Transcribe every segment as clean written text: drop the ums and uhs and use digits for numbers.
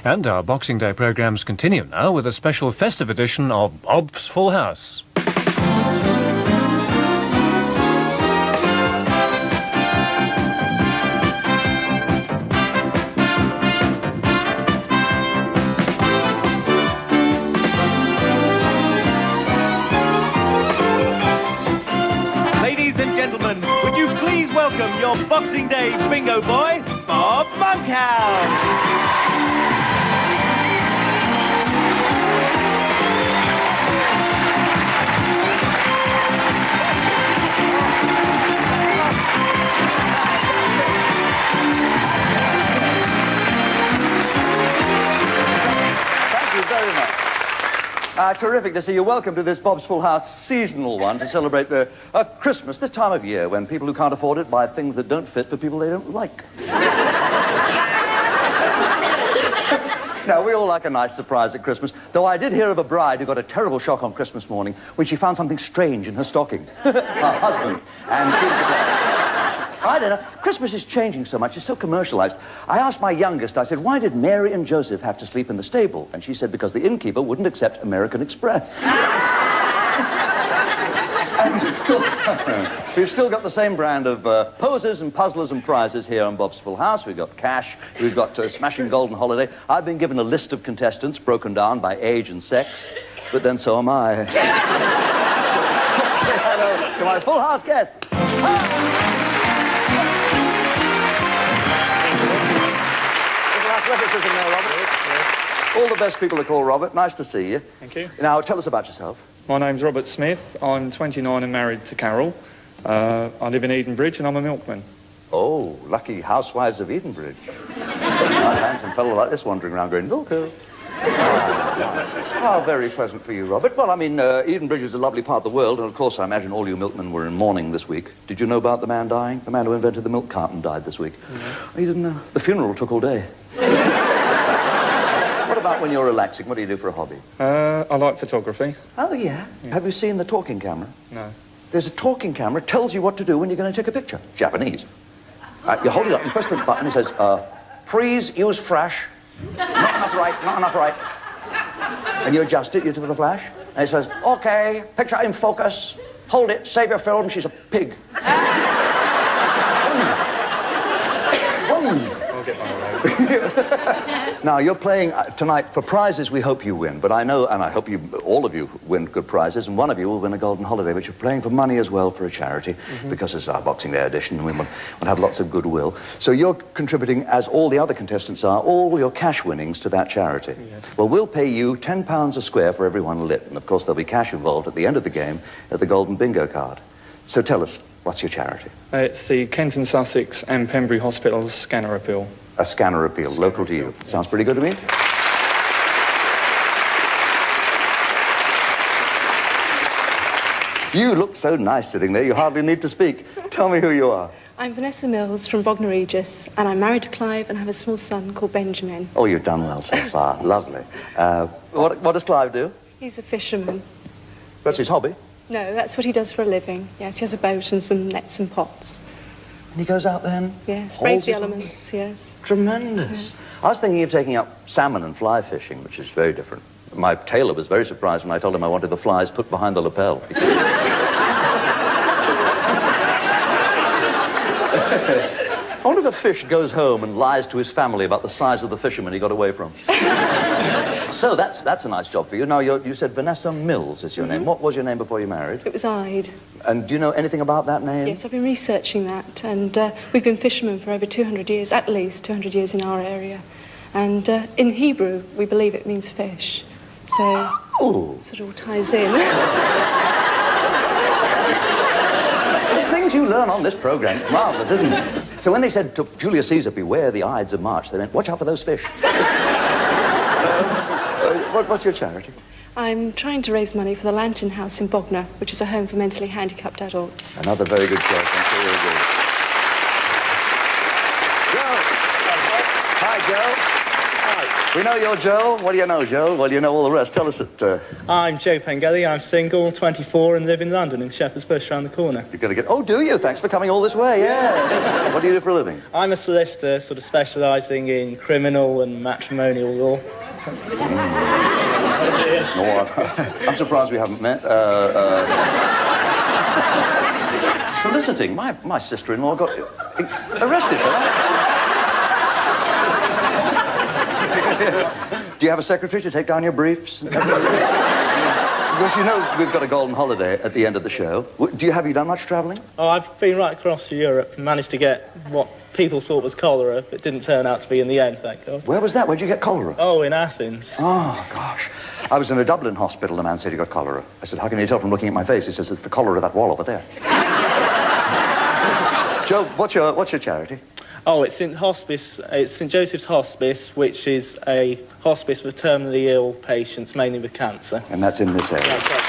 And our Boxing Day programmes continue now with a special festive edition of Bob's Full House. Ladies and gentlemen, would you please welcome your Boxing Day bingo boy, Bob Monkhouse. Thank you very much. Terrific to see you. Welcome to this Bob's Full House seasonal one to celebrate the Christmas, this time of year when people who can't afford it buy things that don't fit for people they don't like. Now, we all like a nice surprise at Christmas, though I did hear of a bride who got a terrible shock on Christmas morning when she found something strange in her stocking. Her husband. And she was surprised. I don't know. Christmas is changing so much. It's so commercialized. I asked my youngest, I said, why did Mary and Joseph have to sleep in the stable? And she said, because the innkeeper wouldn't accept American Express. And we've still got the same brand of posers and puzzlers and prizes here on Bob's Full House. We've got cash. We've got Smashing Golden Holiday. I've been given a list of contestants broken down by age and sex, but then so am I. Say hello to my Full House guests. All the best people to call Robert. Nice to see you. Thank you. Now, tell us about yourself. My name's Robert Smith. I'm 29 and married to Carol. I live in Edenbridge and I'm a milkman. Oh, lucky housewives of Edenbridge. Nice handsome fellow like this wandering around going, milker. How very pleasant for you, Robert. Well, I mean, Edenbridge is a lovely part of the world, and of course I imagine all you milkmen were in mourning this week. Did you know about the man dying? The man who invented the milk carton died this week. You didn't know? The funeral took all day. What about when you're relaxing? What do you do for a hobby? I like photography. Oh, yeah? Have you seen the talking camera? No. There's a talking camera, tells you what to do when you're going to take a picture. Japanese. You hold it up and press the button, it says, please use flash. Not enough right, not enough right. And you adjust it, you do the flash, and it says, okay, picture in focus, hold it, save your film, she's a pig. I'll get one of those. Now, you're playing tonight for prizes we hope you win, but I know, and I hope all of you win good prizes, and one of you will win a golden holiday, but you're playing for money as well for a charity, because it's our Boxing Day edition, and we want to have lots of goodwill. So you're contributing, as all the other contestants are, all your cash winnings to that charity. Yes. Well, we'll pay you £10 a square for everyone lit, and of course there'll be cash involved at the end of the game at the golden bingo card. So tell us, what's your charity? It's the Kent and Sussex and Pembury Hospitals scanner appeal. A scanner appeal, local to you. Sounds pretty good to me. You look so nice sitting there, you hardly need to speak. Tell me who you are. I'm Vanessa Mills from Bognor Regis, and I'm married to Clive and have a small son called Benjamin. Oh, you've done well so far. Lovely. What does Clive do? He's a fisherman. That's his hobby. No, that's what he does for a living. Yes, he has a boat and some nets and pots. And he goes out then? Yes, holds braves the his own? elements, yes. Tremendous. Yes. I was thinking of taking up salmon and fly fishing, which is very different. My tailor was very surprised when I told him I wanted the flies put behind the lapel. I wonder if a fish goes home and lies to his family about the size of the fisherman he got away from. So that's a nice job for you. Now, you said Vanessa Mills is your name. What was your name before you married? It was Ide. And do you know anything about that name? Yes, I've been researching that, and we've been fishermen for over 200 years, at least 200 years in our area. And in Hebrew, we believe it means fish. So it sort of all ties in. Things you learn on this program, marvelous, isn't it? So when they said to Julius Caesar, beware the Ides of March, they meant, watch out for those fish. What's your charity? I'm trying to raise money for the Lantern House in Bognor, which is a home for mentally handicapped adults. Another very good choice. I'm sure you'll do. Joe. Hi, Joe. We know you're Joe. What do you know, Joe? Well, you know all the rest. Tell us it. I'm Joe Pengelly. I'm single, 24, and live in London in Shepherd's Bush around the corner. You're going to get... Oh, do you? Thanks for coming all this way, yeah. What do you do for a living? I'm a solicitor, sort of specialising in criminal and matrimonial law. I'm surprised we haven't met. Soliciting. My sister-in-law got arrested for that. Yes. Do you have a secretary to take down your briefs? Because you know we've got a golden holiday at the end of the show. Have you done much travelling? Oh, I've been right across Europe and managed to get what people thought was cholera, but didn't turn out to be in the end, thank God. Where was that? Where'd you get cholera? Oh, in Athens. Oh, gosh. I was in a Dublin hospital. The man said he got cholera. I said, how can you tell from looking at my face? He says, it's the colour of that wall over there. Joe, what's your charity? Oh, it's in hospice. It's St Joseph's Hospice, which is a hospice for terminally ill patients, mainly with cancer. And that's in this area? That's right.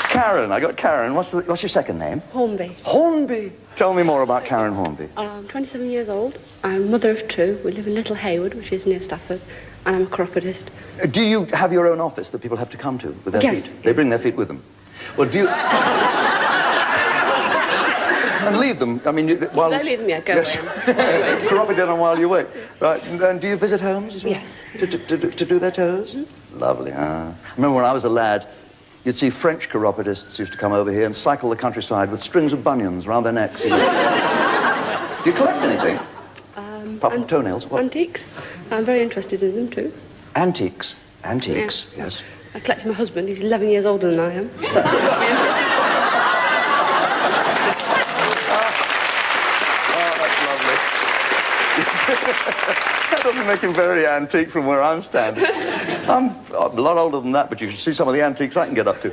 Karen, I got Karen. What's your second name? Hornby. Hornby. Tell me more about Karen Hornby. I'm 27 years old. I'm mother of two. We live in Little Hayward, which is near Stafford, and I'm a chiropodist. Do you have your own office that people have to come to with their Yes. feet? They bring their feet with them. Well, do you... And leave them. I mean, while... Don't leave them yet. Go yes. away. Chiropodist them while you wait. Right. And do you visit homes as well? Yes. To do their toes? Mm-hmm. Lovely. I remember when I was a lad, you'd see French chiropodists used to come over here and cycle the countryside with strings of bunions around their necks. Do you collect anything? Apart from toenails? What? Antiques. I'm very interested in them too. Antiques. Antiques, Yeah. yes. I collected my husband. He's 11 years older than I am. So that's what got me interested. That doesn't make him very antique from where I'm standing. I'm a lot older than that, but you should see some of the antiques I can get up to.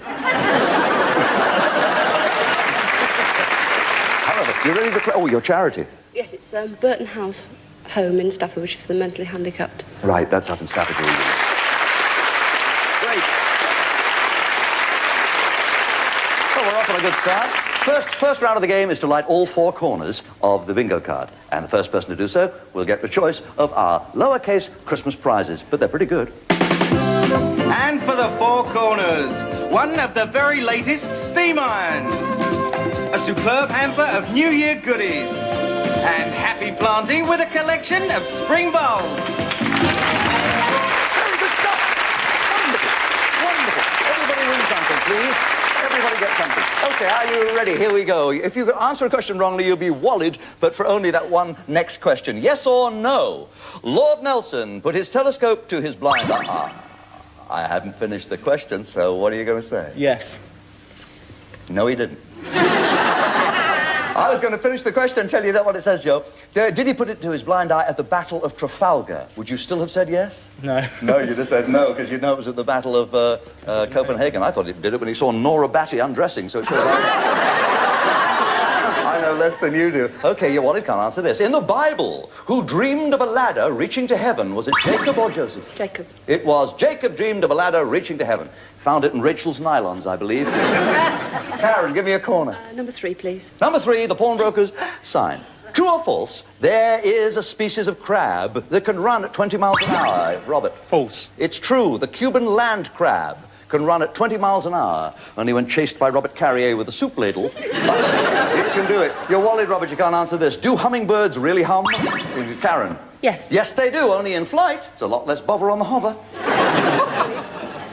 However, you ready to play? Oh, your charity. Yes, it's Burton House Home in Stafford, which is for the mentally handicapped. Right, that's up in Stafford. Great. So we're off on a good start. First round of the game is to light all four corners of the bingo card. And the first person to do so will get the choice of our lowercase Christmas prizes. But they're pretty good. And for the four corners, one of the very latest steam irons, a superb hamper of New Year goodies, and happy planting with a collection of spring bulbs. Very good stuff. Wonderful. Wonderful. Everybody win something, please. Everybody get something. Okay, are you ready? Here we go. If you answer a question wrongly, you'll be walled, but for only that one next question. Yes or no? Lord Nelson put his telescope to his blind eye. I haven't finished the question, so what are you going to say? Yes. No, he didn't. I was going to finish the question and tell you that what it says, Joe. Did he put it to his blind eye at the Battle of Trafalgar? Would you still have said yes? No. No, you just said no, because you know it was at the Battle of Copenhagen. I thought he did it when he saw Nora Batty undressing, so it shows I know less than you do. Okay, your wallet can't answer this. In the Bible, who dreamed of a ladder reaching to heaven? Was it Jacob or Joseph? Jacob. It was Jacob dreamed of a ladder reaching to heaven. Found it in Rachel's nylons, I believe. Karen, give me a corner. Number 3, please. Number 3, the pawnbroker's sign. True or false, there is a species of crab that can run at 20 miles an hour. Robert? False. It's true. The Cuban land crab can run at 20 miles an hour. Only when chased by Robert Carrier with a soup ladle, it can do it. You're worried, Robert, you can't answer this. Do hummingbirds really hum? Karen? Yes. Yes, they do, only in flight. It's a lot less bother on the hover.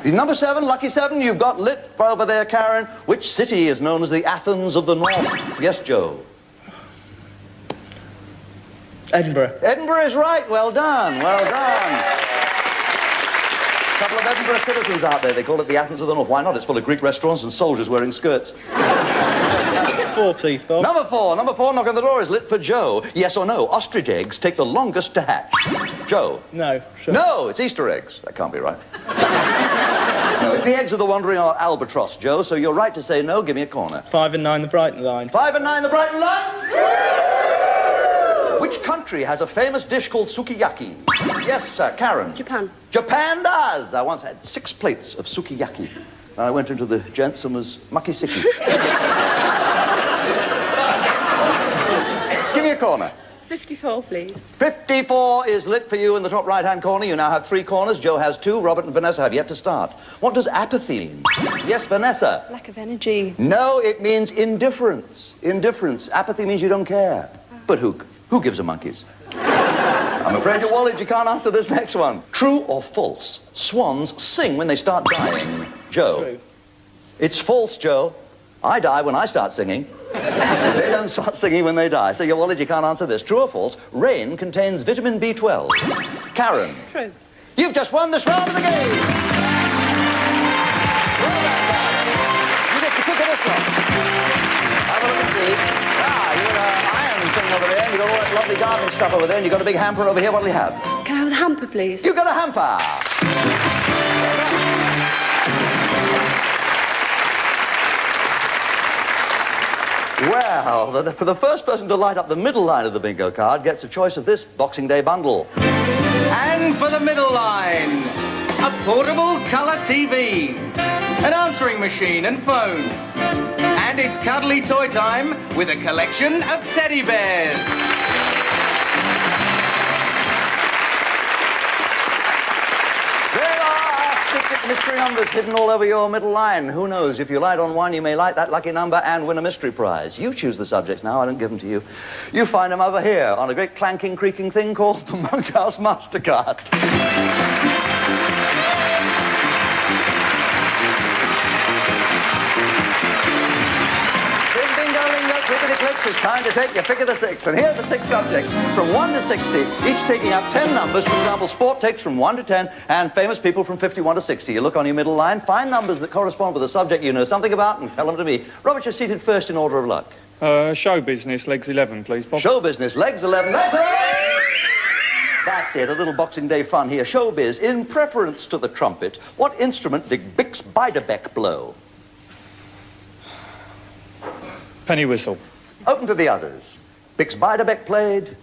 Number 7, lucky 7, you've got lit over there, Karen. Which city is known as the Athens of the North? Yes, Joe. Edinburgh. Edinburgh is right. Well done. Well done. A couple of Edinburgh citizens out there. They call it the Athens of the North. Why not? It's full of Greek restaurants and soldiers wearing skirts. 4, please, Bob. Number 4, knock on the door is lit for Joe. Yes or no? Ostrich eggs take the longest to hatch. Joe? No. Sure. No, it's Easter eggs. That can't be right. No, it's the eggs of the wandering albatross, Joe, so you're right to say no. Give me a corner. 5 and 9, the Brighton line. 5 and 9, the Brighton line. Which country has a famous dish called sukiyaki? Yes, sir. Karen? Japan. Japan does. I once had 6 plates of sukiyaki. And I went into the gents and was makisiki. corner? 54, please. 54 is lit for you in the top right-hand corner. You now have 3 corners. Joe has 2. Robert and Vanessa have yet to start. What does apathy mean? Yes, Vanessa? Lack of energy. No, it means indifference. Indifference. Apathy means you don't care. But who gives a monkeys? I'm afraid you're Wallage, you can't answer this next one. True or false? Swans sing when they start dying. Joe? True. It's false, Joe. I die when I start singing. They don't start singing when they die. So, you're Wallage, you can't answer this. True or false? Rain contains vitamin B12. Karen? True. You've just won this round of the game. Well done, Karen. You get your pick of this one. Have a look and see. You've got an iron thing over there, and you've got all that lovely gardening stuff over there, and you've got a big hamper over here. What'll you have? Can I have the hamper, please? You've got a hamper. Well, the first person to light up the middle line of the bingo card gets a choice of this Boxing Day bundle. And for the middle line, a portable colour TV, an answering machine and phone. And it's cuddly toy time with a collection of teddy bears. There are secret mystery numbers hidden all over your middle line. Who knows? If you light on one, you may light that lucky number and win a mystery prize. You choose the subjects now. I don't give them to you. You find them over here on a great clanking, creaking thing called the Monkhouse Mastercard. It's time to take your pick of the 6. And here are the 6 subjects from 1 to 60, each taking up 10 numbers. For example, sport takes from 1 to 10, and famous people from 51 to 60. You look on your middle line, find numbers that correspond with the subject you know something about, and tell them to me. Robert, you're seated first in order of luck. Show business, legs 11, please, Bob. Show business, legs 11. That's it! That's it, a little Boxing Day fun here. Showbiz, in preference to the trumpet, what instrument did Bix Beiderbecke blow? Penny whistle. Open to the others. Bix Beiderbecke played...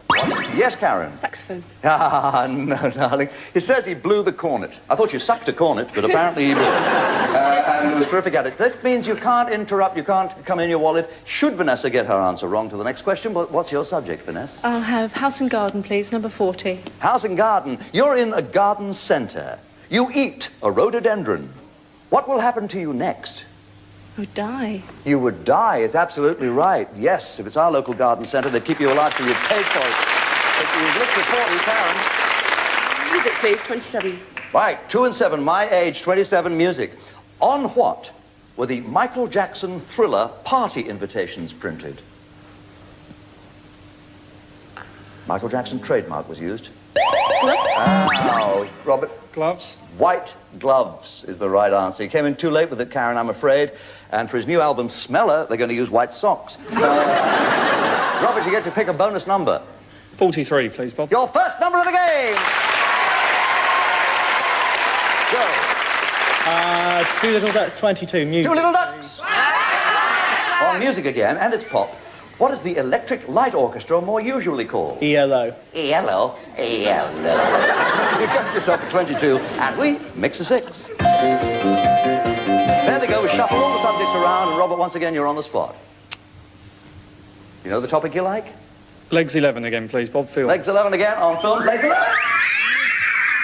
What? Yes, Karen? Saxophone. Ah, no, darling. He says he blew the cornet. I thought you sucked a cornet, but apparently he blew. And he was terrific at it. That means you can't interrupt, you can't come in your wallet. Should Vanessa get her answer wrong to the next question, but what's your subject, Vanessa? I'll have house and garden, please, number 40. House and garden. You're in a garden centre. You eat a rhododendron. What will happen to you next? I would die. You would die. It's absolutely right. Yes, if it's our local garden centre, they'd keep you alive till you'd paid for it. But you've looked at 40, Karen. Music, please, 27. Right, 2 and 7, my age, 27, music. On what were the Michael Jackson Thriller party invitations printed? Michael Jackson trademark was used. Gloves? Ow, Robert. Gloves. White gloves is the right answer. He came in too late with it, Karen, I'm afraid. And for his new album, Smeller, they're going to use white socks. Robert, you get to pick a bonus number. 43, please, Bob. Your first number of the game! Go. 2 Little Ducks, 22, music. 2 Little Ducks! On music again, and it's pop. What is the Electric Light Orchestra more usually called? ELO. ELO. ELO. You got yourself a 22, and we mix a 6. There they go. We shuffle all the subjects around, and Robert, once again, you're on the spot. You know the topic you like? Legs 11 again, please, Bob. Film. Legs 11 again on films. Legs 11.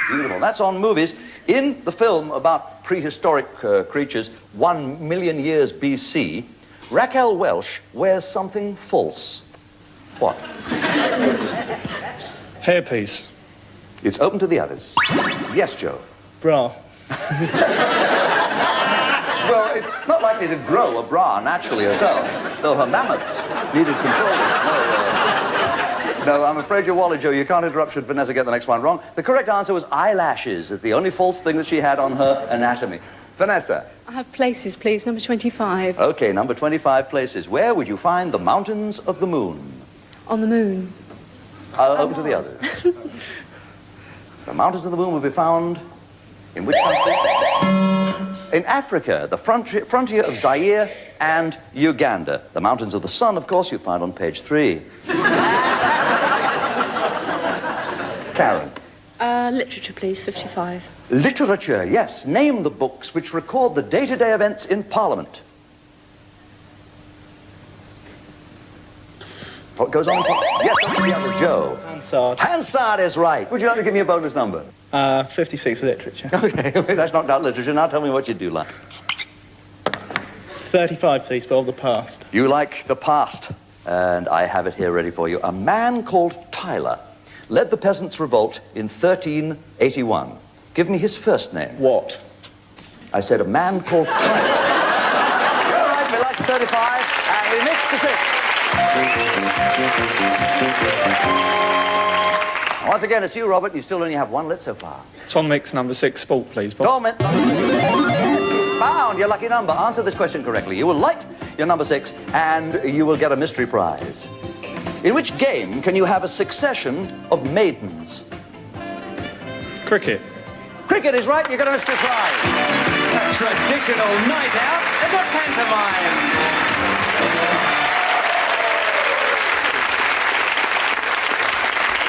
Beautiful. That's on movies. In the film about prehistoric creatures, 1 million years BC, Raquel Welch wears something false. What? Hairpiece. It's open to the others. Yes, Joe. Bra. Well, it's not likely to grow a bra naturally herself, though her mammoths needed control. No, I'm afraid you're Wally, Joe. You can't interrupt should Vanessa get the next one wrong. The correct answer was eyelashes. It's the only false thing that she had on her anatomy. Vanessa. I have places, please, number 25. Okay, number 25, places. Where would you find the mountains of the moon? On the moon. Open to the others. The mountains of the moon will be found in which country? In Africa, the frontier of Zaire and Uganda. The mountains of the sun, of course, you find on page 3. Karen. Literature, please, 55. Literature, yes. Name the books which record the day-to-day events in Parliament. What goes on? Yes, over to the others. Joe. Hansard. Hansard is right. Would you like to give me a bonus number? 56 literature. Okay, that's knocked out literature. Now tell me what you do like. 35, please, Bob, the past. You like the past. And I have it here ready for you. A man called Tyler led the peasants' revolt in 1381. Give me his first name. What? I said a man called Tyler. You're right, we like 35, and we mix the 6. Once again, it's you, Robert. You still only have one lit so far. Tom Mix, number 6, sport, please, Bob. Torment number 6. Yes, you found your lucky number. Answer this question correctly. You will light your number 6, and you will get a mystery prize. In which game can you have a succession of maidens? Cricket. Cricket is right. You get a mystery prize. A traditional night out at the pantomime.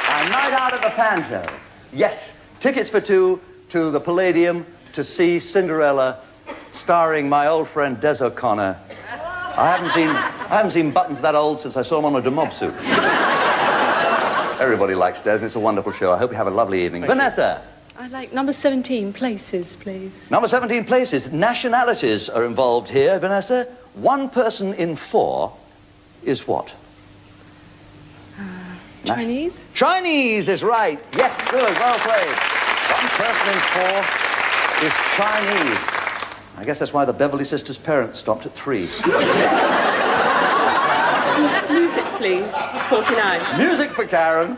A night out at the Panto. Yes, tickets for 2 to the Palladium to see Cinderella, starring my old friend Des O'Connor. I haven't seen buttons that old since I saw him on a de mob suit. Everybody likes Des, and it's a wonderful show. I hope you have a lovely evening. Vanessa. I'd like number 17, places, please. Number 17, places. Nationalities are involved here, Vanessa. 1 person in 4 is what? Chinese? Chinese is right. Yes, good, well played. 1 person in 4 is Chinese. I guess that's why the Beverly Sisters' parents stopped at 3. Music, please. 49. Music for Karen.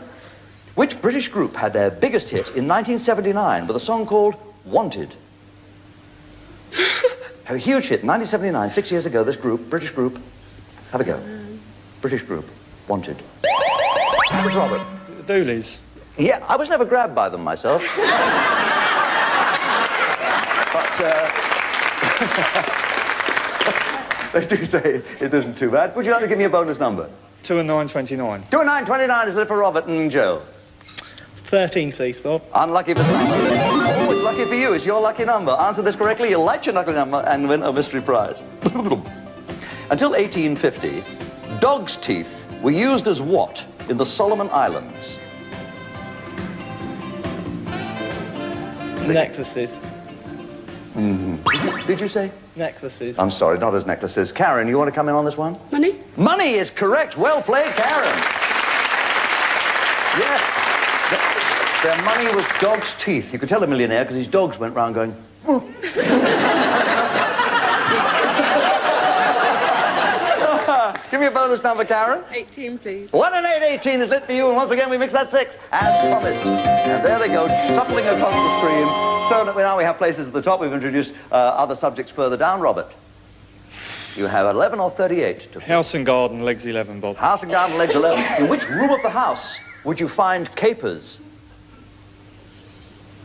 Which British group had their biggest hit in 1979 with a song called Wanted? Had a huge hit in 1979, 6 years ago, this group, British group. Have a go. British group, Wanted. That was Robert. The Dooleys. Yeah, I was never grabbed by them myself. But they do say it isn't too bad. Would you like to give me a bonus number? 2 and 9, 29. 2 and 9, 29 is lit for Robert and Joe. 13, please, Bob. Unlucky for someone. Oh, it's lucky for you. It's your lucky number. Answer this correctly, you'll light your lucky number and win a mystery prize. Until 1850, dog's teeth were used as what in the Solomon Islands? Necklaces. Did you say? Necklaces. I'm sorry, not as necklaces. Karen, you want to come in on this one? Money? Money is correct. Well played, Karen. Yes. Their money was dog's teeth. You could tell a millionaire because his dogs went round going, "Oh." Give me a bonus number, Karen. 18, please. 1 and 8, 18 is lit for you, and once again we mix that 6, as promised. And there they go, shuffling across the screen. So now we have places at the top. We've introduced other subjects further down. Robert, you have 11 or 38 to House and garden, legs 11, Bob. House and garden, legs 11. In which room of the house would you find capers?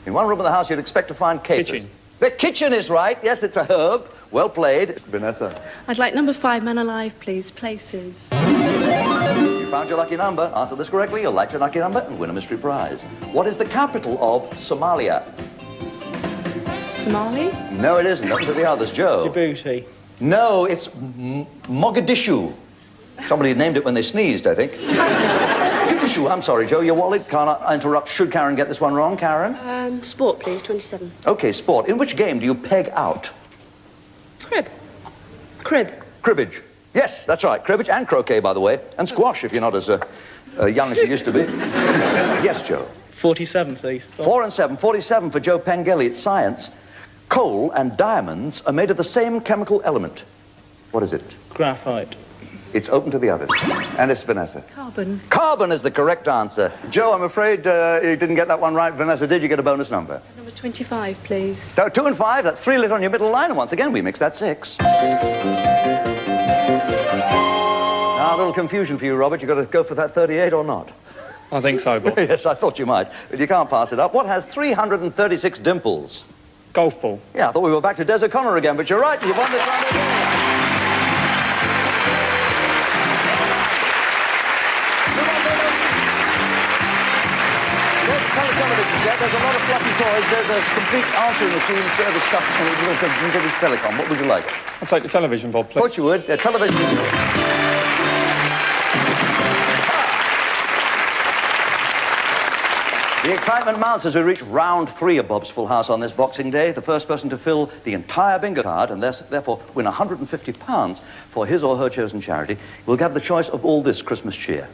In one room of the house you'd expect to find capers. Kitchen. The kitchen is right. Yes, it's a herb. Well played. Vanessa. I'd like number 5, man alive, please, places. You found your lucky number. Answer this correctly, you'll light your lucky number and win a mystery prize. What is the capital of Somalia? Somali? No, it isn't. Up to the others. Joe. Djibouti. No, it's Mogadishu. Somebody named it when they sneezed, I think. Mogadishu. I'm sorry, Joe. Your wallet. Can't I interrupt? Should Karen get this one wrong, Karen? Sport, please. 27. Okay, sport. In which game do you peg out? Crib. Crib. Cribbage. Yes, that's right. Cribbage and croquet, by the way. And squash, if you're not as young as you used to be. Yes, Joe. 47, please, Bob. 4 and 7. 47 for Joe Pengelly. It's science. Coal and diamonds are made of the same chemical element. What is it? Graphite. It's open to the others. And it's Vanessa. Carbon. Carbon is the correct answer. Joe, I'm afraid you didn't get that one right. Vanessa, did you get a bonus number? Number 25, please. So 2 and 5, that's 3 lit on your middle line. And once again, we mix that 6. Now, a little confusion for you, Robert. You've got to go for that 38 or not? I think so, Bob. Yes, I thought you might. But you can't pass it up. What has 336 dimples? Golf ball. Yeah, I thought we were back to Des O'Connor again, but you're right. You've won this round again. Television set. There's a lot of fluffy toys. There's a complete answering machine service stuff and a little British Telecom. What would you like? I'll take the television, Bob, please. Thought you would. Television. excitement mounts as we reach round 3 of Bob's Full House on this Boxing Day. The first person to fill the entire bingo card and therefore win £150 for his or her chosen charity will get the choice of all this Christmas cheer.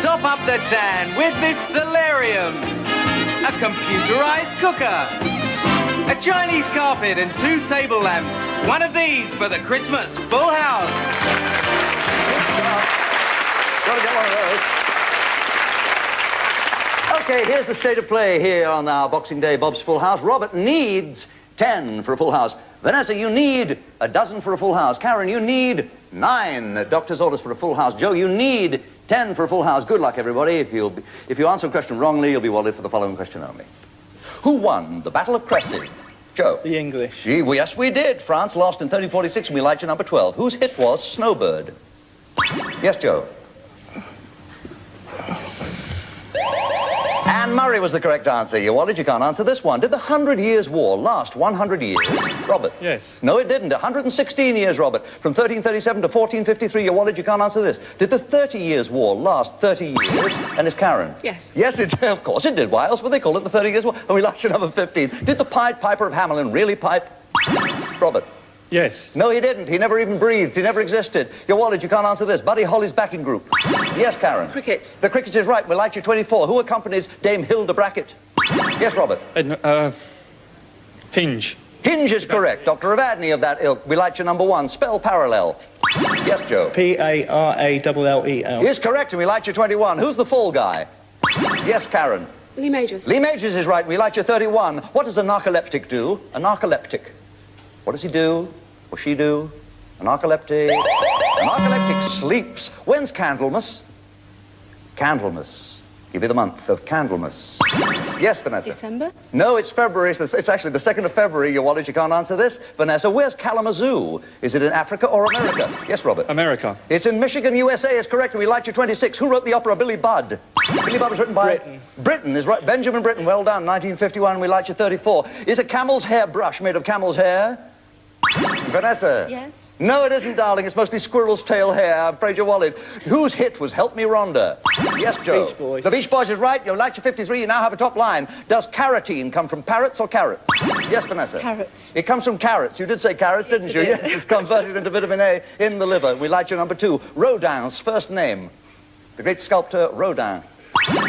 Top up the tan with this solarium. A computerized cooker. A Chinese carpet and 2 table lamps. One of these for the Christmas Full House. Gotta get one of those. Okay, here's the state of play here on our Boxing Day Bob's Full House. Robert needs 10 for a full house. Vanessa, you need a dozen for a full house. Karen, you need 9 doctor's orders for a full house. Joe, you need 10 for a full house. Good luck, everybody. If you answer a question wrongly, you'll be walled for the following question only. Who won the Battle of Crécy? Joe. The English. Gee, yes, we did. France lost in 1346, and we liked your number 12. Whose hit was Snowbird? Yes, Joe. Anne Murray was the correct answer. You wanted, you can't answer this one. Did the 100 Years' War last 100 years? Robert? Yes. No, it didn't. 116 years, Robert. From 1337 to 1453, you wanted, you can't answer this. Did the 30 Years' War last 30 years? And it's Karen? Yes. Yes, of course it did. Why else would they call it the 30 Years' War? And we liked your number 15. Did the Pied Piper of Hamelin really pipe? Robert? Yes. No, he didn't. He never even breathed. He never existed. Your wallet, you can't answer this. Buddy Holly's backing group. Yes, Karen? Cricket. The cricket is right. We like you 24. Who accompanies Dame Hilda Brackett? Yes, Robert? Hinge. Hinge is correct. Dr. Evadne of that ilk. We like you number 1. Spell parallel. Yes, Joe? Parallel. Is correct, and we like you 21. Who's the fall guy? Yes, Karen? Lee Majors. Lee Majors is right. We like you 31. What does a narcoleptic do? A narcoleptic. What does he do? Or she do? A narcoleptic. A narcoleptic sleeps. When's Candlemas? Candlemas. Give me the month of Candlemas. Yes, Vanessa? December? No, it's February. It's actually the 2nd of February. Your wallet, you can't answer this. Vanessa, where's Kalamazoo? Is it in Africa or America? Yes, Robert? America. It's in Michigan, USA is correct, and we liked you 26. Who wrote the opera Billy Budd? Billy Budd was written by... Britain. Britain is right. Benjamin Britten, well done. 1951, we liked you 34. Is a camel's hair brush made of camel's hair? Vanessa? Yes. No, it isn't, darling. It's mostly squirrel's tail hair. I'm afraid your wallet. Whose hit was Help Me Rhonda? Yes, Joe? Beach Boys. The Beach Boys is right. You're like 53. You now have a top line. Does carotene come from parrots or carrots? Yes, Vanessa? Carrots. It comes from carrots. You did say carrots, didn't you? Yes, Yes, it's converted into vitamin A in the liver. We like your number 2. Rodin's first name. The great sculptor Rodin.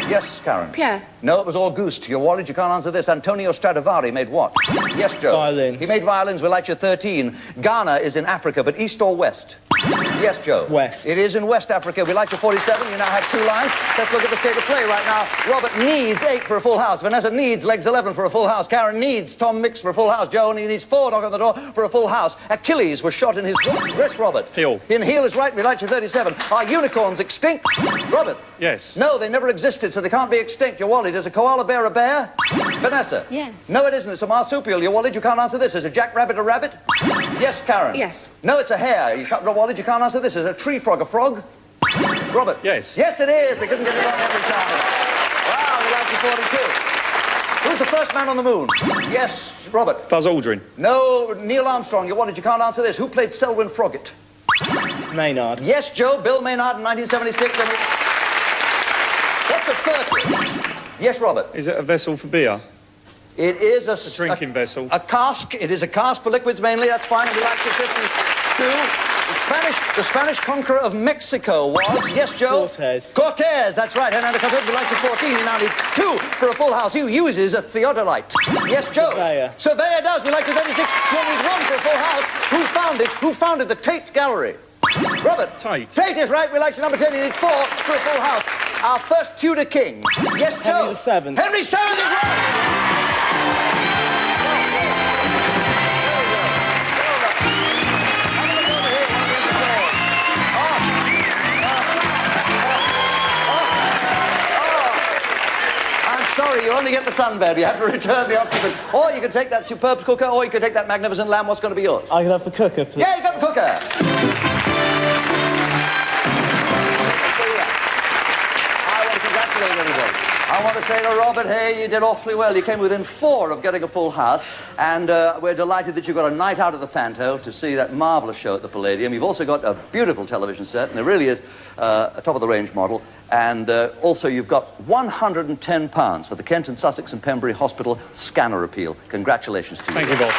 Yes, Karen? Pierre. No, it was Auguste. Your wallet, you can't answer this. Antonio Stradivari made what? Yes, Joe? Violins. He made violins. We like you 13. Ghana is in Africa, but east or west? Yes, Joe? West. It is in West Africa. We like you 47. You now have 2 lines. Let's look at the state of play right now. Robert needs 8 for a full house. Vanessa needs legs 11 for a full house. Karen needs Tom Mix for a full house. Joe only needs 4 knock on the door for a full house. Achilles was shot in his wrist, Robert. Heel. In heel is right. We like you 37. Are unicorns extinct? Robert? Yes. No, they never existed, so they can't be extinct. Your wallet, is a koala bear a bear? Vanessa? Yes. No, it isn't. It's a marsupial. Your wallet, you can't answer this. Is a jackrabbit a rabbit? Yes, Karen? Yes. No, it's a hare. Your wallet, you can't answer this. Is a tree frog a frog? Robert? Yes. Yes, it is. They couldn't get it wrong every time. Wow, we like you 42. Who's the first man on the moon? Yes, Robert. Buzz Aldrin. No, Neil Armstrong. Your wallet, you can't answer this. Who played Selwyn Froggatt? Maynard. Yes, Joe. Bill Maynard in 1976. What's a firkin? Yes, Robert. Is it a vessel for beer? It is a drinking vessel. A cask. It is a cask for liquids mainly. That's fine. We like the 52. The Spanish conqueror of Mexico was, yes, Joe? Cortez. Cortez, that's right. Hernando Cortez, we like to 14. You now need 2 for a full house. Who uses a theodolite? Yes, Joe? Surveyor. Surveyor does. We like to 36. You need 1 for a full house. Who founded the Tate Gallery? Robert? Tate. Tate is right. We like to number 10. You need 4 for a full house. Our first Tudor king. Yes, Joe? Henry VII. Henry VII is right. Sorry, you only get the sunbed. You have to return the occupant. Or you can take that superb cooker, or you can take that magnificent lamb. What's going to be yours? I can have the cooker, please. Yeah, you got the cooker. I want to congratulate everybody. I want to say to Robert, hey, you did awfully well. You came within 4 of getting a full house, and we're delighted that you got a night out of the Panto to see that marvellous show at the Palladium. You've also got a beautiful television set, and it really is a top-of-the-range model. And also, you've got £110 for the Kent and Sussex and Pembury Hospital scanner appeal. Congratulations to you. Thank you, Bob.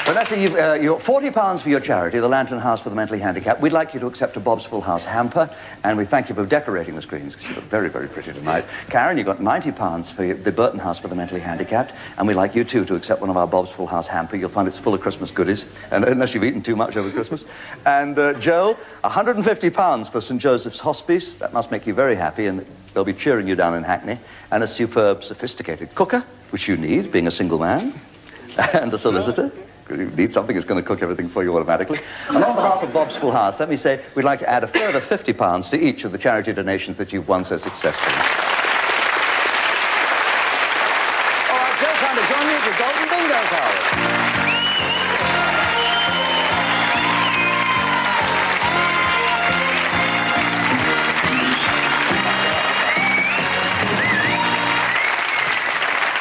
Vanessa, you've £40 for your charity, the Lantern House for the Mentally Handicapped. We'd like you to accept a Bob's Full House hamper, and we thank you for decorating the screens, because you look very, very pretty tonight. Karen, you got £90 for the Burton House for the Mentally Handicapped, and we'd like you, too, to accept one of our Bob's Full House hamper. You'll find it's full of Christmas goodies, and unless you've eaten too much over Christmas. And, Joe, £150 for St. Joseph's Hospice. That must make you very happy, and they'll be cheering you down in Hackney. And a superb, sophisticated cooker, which you need, being a single man, and a solicitor. You need something that's going to cook everything for you automatically. And on behalf of Bob's Full House, let me say we'd like to add a further £50 to each of the charity donations that you've won so successfully. All right, Joe, time to join me at the Golden Bingo card.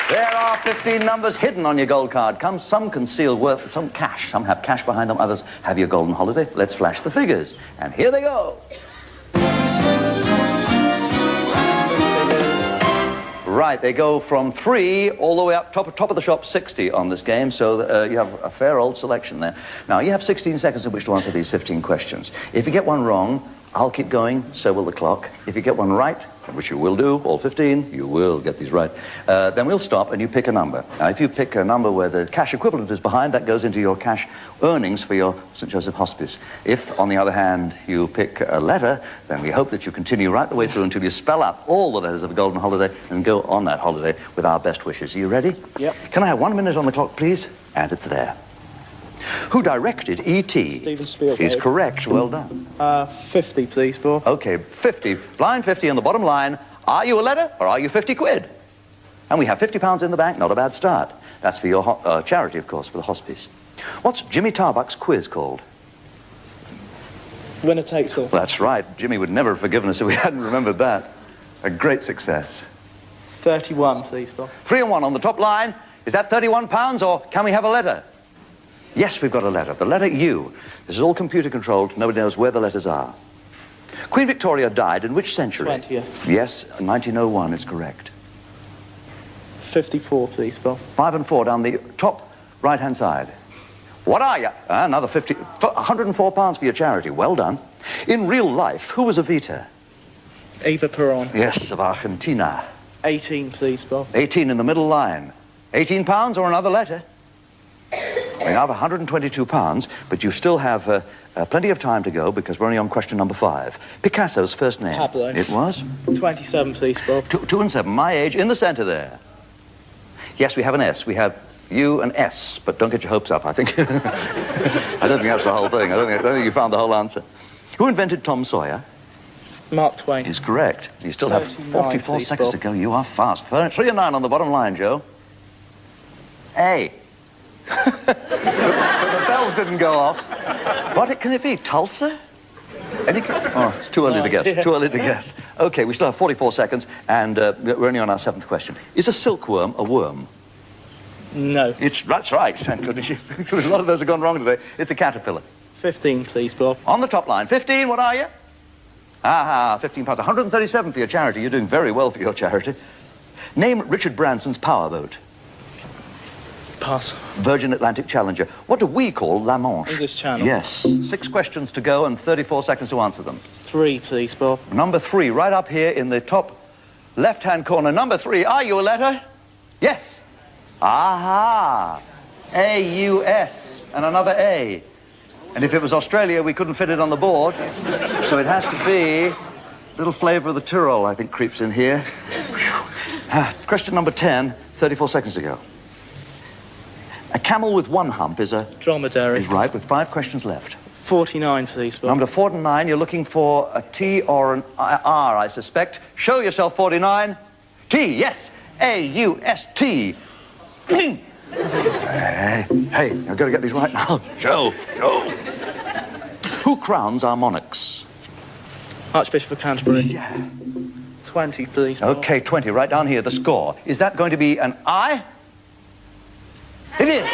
There are 15 numbers hidden on your gold card. Some conceal worth, some cash. Some have cash behind them, others have your golden holiday. Let's flash the figures. And here they go. Right, they go from 3 all the way up, top of the shop, 60 on this game, so you have a fair old selection there. Now, you have 16 seconds in which to answer these 15 questions. If you get one wrong, I'll keep going, so will the clock. If you get one right, which you will do, all 15, you will get these right, then we'll stop and you pick a number. Now, if you pick a number where the cash equivalent is behind, that goes into your cash earnings for your St. Joseph Hospice. If, on the other hand, you pick a letter, then we hope that you continue right the way through until you spell out all the letters of a golden holiday and go on that holiday with our best wishes. Are you ready? Yep. Can I have 1 minute on the clock, please? And it's there. Who directed E.T.? Steven Spielberg. Is correct. Well done. 50, please, Bob. Okay, 50. Line 50 on the bottom line. Are you a letter or are you 50 quid? And we have £50 in the bank. Not a bad start. That's for your charity, of course, for the hospice. What's Jimmy Tarbuck's quiz called? Winner takes all. That's right. Jimmy would never have forgiven us if we hadn't remembered that. A great success. 31, please, Bob. 3 and 1 on the top line. Is that £31 or can we have a letter? Yes, we've got a letter. The letter U. This is all computer controlled. Nobody knows where the letters are. Queen Victoria died in which century? 20th. Yes, 1901 is correct. 54, please, Bob. 5 and 4 down the top right-hand side. What are you? Another 50, £104 for your charity. Well done. In real life, who was Evita? Eva Peron. Yes, of Argentina. 18, please, Bob. 18 in the middle line. £18 or another letter. We have £122, but you still have plenty of time to go because we're only on question number 5. Picasso's first name. Pablo. It was? 27, please, Bob. 2 and 7, my age, in the centre there. Yes, we have an S. We have you and S, but don't get your hopes up, I think. I don't think that's the whole thing. I don't think you found the whole answer. Who invented Tom Sawyer? Mark Twain. Is correct. You still have 44 please, seconds Bob. to go. You are fast. 3 and 9 on the bottom line, Joe. A. But the bells didn't go off. What can it be? Tulsa? Oh, it's too early to guess. Dear. Too early to guess. Okay, we still have 44 seconds, and we're only on our 7th question. Is a silkworm a worm? No. That's right. Thank goodness. A lot of those have gone wrong today. It's a caterpillar. 15, please, Bob. On the top line, 15. What are you? Aha, £15. 137 for your charity. You're doing very well for your charity. Name Richard Branson's powerboat. Pass. Virgin Atlantic Challenger. What do we call La Manche? English Channel. Yes. 6 questions to go and 34 seconds to answer them. 3, please, Bob. Number 3, right up here in the top left-hand corner. Number 3, are you a letter? Yes. Aha. A-U-S. And another A. And if it was Australia, we couldn't fit it on the board. So it has to be a little flavour of the Tyrol, I think, creeps in here. Question number 10, 34 seconds to go. A camel with 1 hump is a... Dromedary. Is right, with 5 questions left. 49, please, Bob. Number 49, you're looking for a T or an R, I suspect. Show yourself, 49. T, yes. A-U-S-T. Hey, I've got to get these right now. Joe. Who crowns our monarchs? Archbishop of Canterbury. Yeah. 20, please. Mark. Okay, 20, right down here, the score. Is that going to be an I? It is.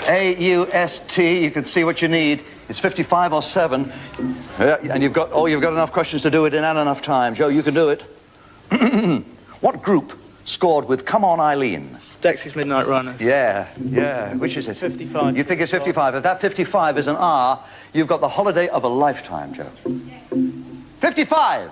A-U-S-T, you can see what you need. It's 55 or 7. Yeah, and you've got enough questions to do it in and enough time. Joe, you can do it. What group scored with Come On Eileen? Dexys Midnight Runners. Yeah. Which is it? 55. You think it's 55? If that 55 is an R, you've got the holiday of a lifetime, Joe. 55!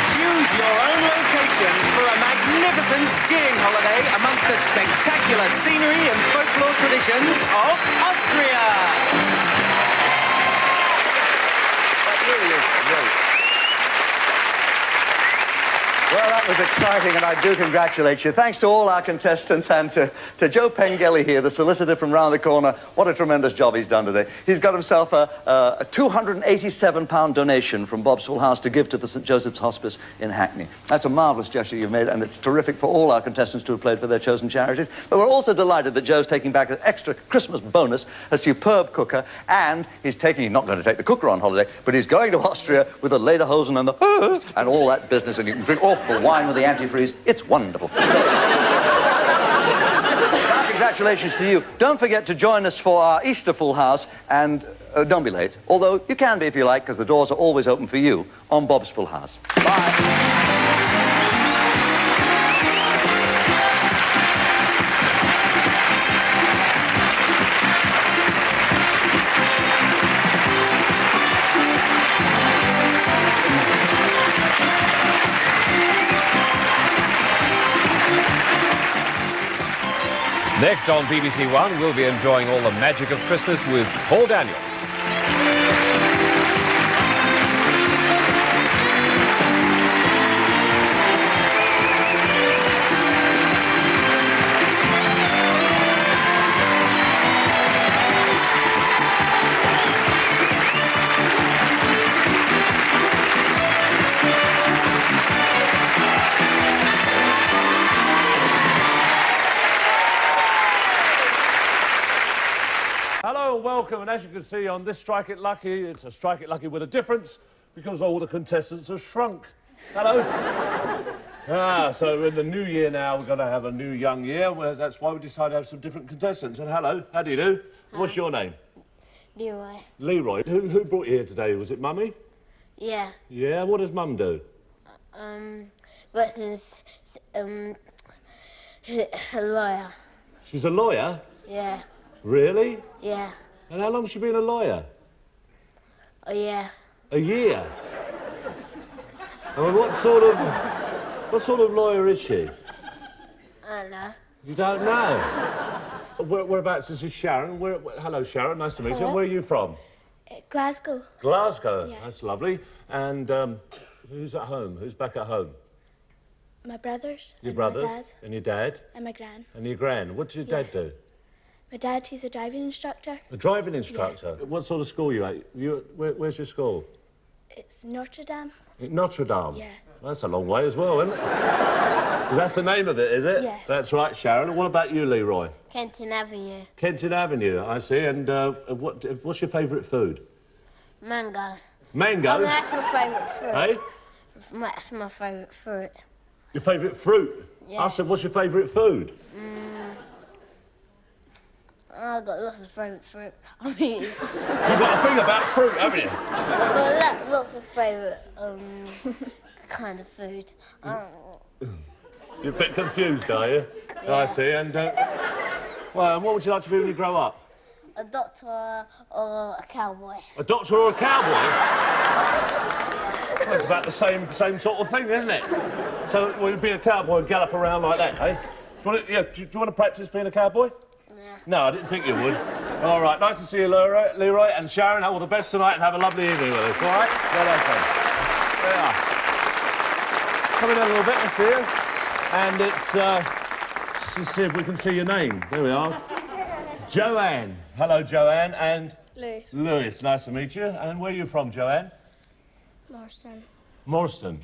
Choose your own location for a magnificent skiing holiday amongst the spectacular scenery and folklore traditions of Austria. That really is great. Well, that was exciting, and I do congratulate you. Thanks to all our contestants and to Joe Pengelly here, the solicitor from round the corner. What a tremendous job he's done today. He's got himself a £287 donation from Bob's Full House to give to the St. Joseph's Hospice in Hackney. That's a marvellous gesture you've made, and it's terrific for all our contestants to have played for their chosen charities. But we're also delighted that Joe's taking back an extra Christmas bonus, a superb cooker, and he's not going to take the cooker on holiday, but he's going to Austria with the lederhosen and the and all that business, and you can drink awful wine with the antifreeze. It's wonderful. So, congratulations to you. Don't forget to join us for our Easter Full House, and don't be late, although you can be if you like, because the doors are always open for you on Bob's Full House. Bye. Next on BBC One, we'll be enjoying all the magic of Christmas with Paul Daniels. Hello and welcome, and as you can see on this Strike It Lucky, it's a Strike It Lucky with a difference because all the contestants have shrunk. Hello? So in the new year now, we're going to have a new young year. Well, that's why we decided to have some different contestants. And hello, how do you do? What's your name? Leroy. Leroy. Who brought you here today? Was it Mummy? Yeah. Yeah, what does Mum do? Works as a lawyer. She's a lawyer? Yeah. Really? Yeah. And how long has she been a lawyer? Oh, yeah. A year? And what sort of lawyer is she? I don't know. You don't know? Whereabouts is this Sharon? Hello, Sharon. Nice to meet you. Hello. Where are you from? Glasgow. Glasgow. Yeah. That's lovely. And who's at home? Who's back at home? My brothers. Your and brothers? My dad. And your dad? And my gran. And your gran. What does your dad do? My dad, he's a driving instructor. A driving instructor? Yeah. What sort of school are you at? Where's your school? It's Notre Dame. Notre Dame? Yeah. That's a long way as well, isn't it? That's the name of it, is it? Yeah. That's right, Sharon. And what about you, Leroy? Kenton Avenue. Kenton Avenue, I see. And what's your favourite food? Mango. Mango? Oh, that's my favourite fruit. Hey? That's my favourite fruit. Your favourite fruit? Yeah. I said, what's your favourite food? I've got lots of favourite fruit. I mean, You've got a thing about fruit, haven't you? I've got lots of favourite kind of food. You're a bit confused, are you? Yeah. I see. And, well, and what would you like to be when you grow up? A doctor or a cowboy. A doctor or a cowboy? Well, it's about the same sort of thing, isn't it? So, will you be a cowboy and gallop around like that, eh? Do you want to practice being a cowboy? Yeah. No, I didn't think you would. All right, nice to see you, Leroy. And Sharon, all the best tonight and have a lovely evening with us, all right? Well done, friends. There you are. Come in a little bit, let's see you. And it's, let's see if we can see your name. There we are. Joanne. Hello, Joanne. And... Lewis. Lewis, nice to meet you. And where are you from, Joanne? Marston. Morriston.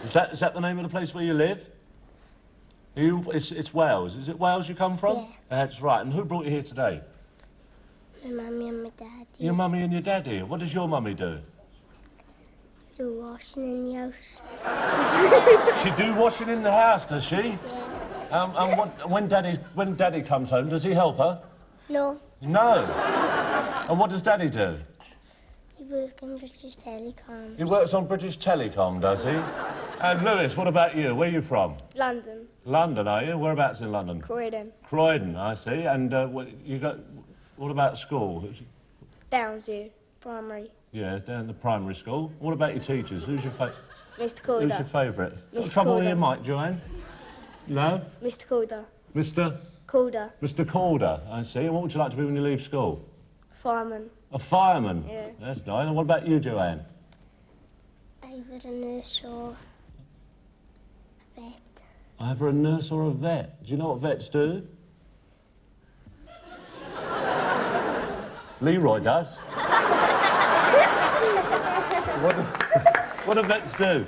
Is that the name of the place where you live? It's Wales. Is it Wales you come from? Yeah. That's right. And who brought you here today? My mummy and my daddy. Your mummy and your daddy. What does your mummy do? Do washing in the house. She do washing in the house, does she? Yeah. And when Daddy comes home, does he help her? No, No. And what does Daddy do? he works in British Telecom. He works on British Telecom, does he? And Lewis, what about you? Where are you from? London. London, are you? Whereabouts in London? Croydon. Croydon, I see. And what about school? Downsview. Primary. Yeah, down the primary school. What about your teachers? Who's your Mr. Who's Calder. your favourite? Got Mr. trouble with Calder. your mic, Joanne? No? Mr. Calder. Mr. Calder. Mr. Calder, I see. And what would you like to be when you leave school? Fireman. A fireman? Yeah. That's nice. And what about you, Joanne? Either a nurse or a vet. Either a nurse or a vet. Do you know what vets do? Leroy does. What do vets do?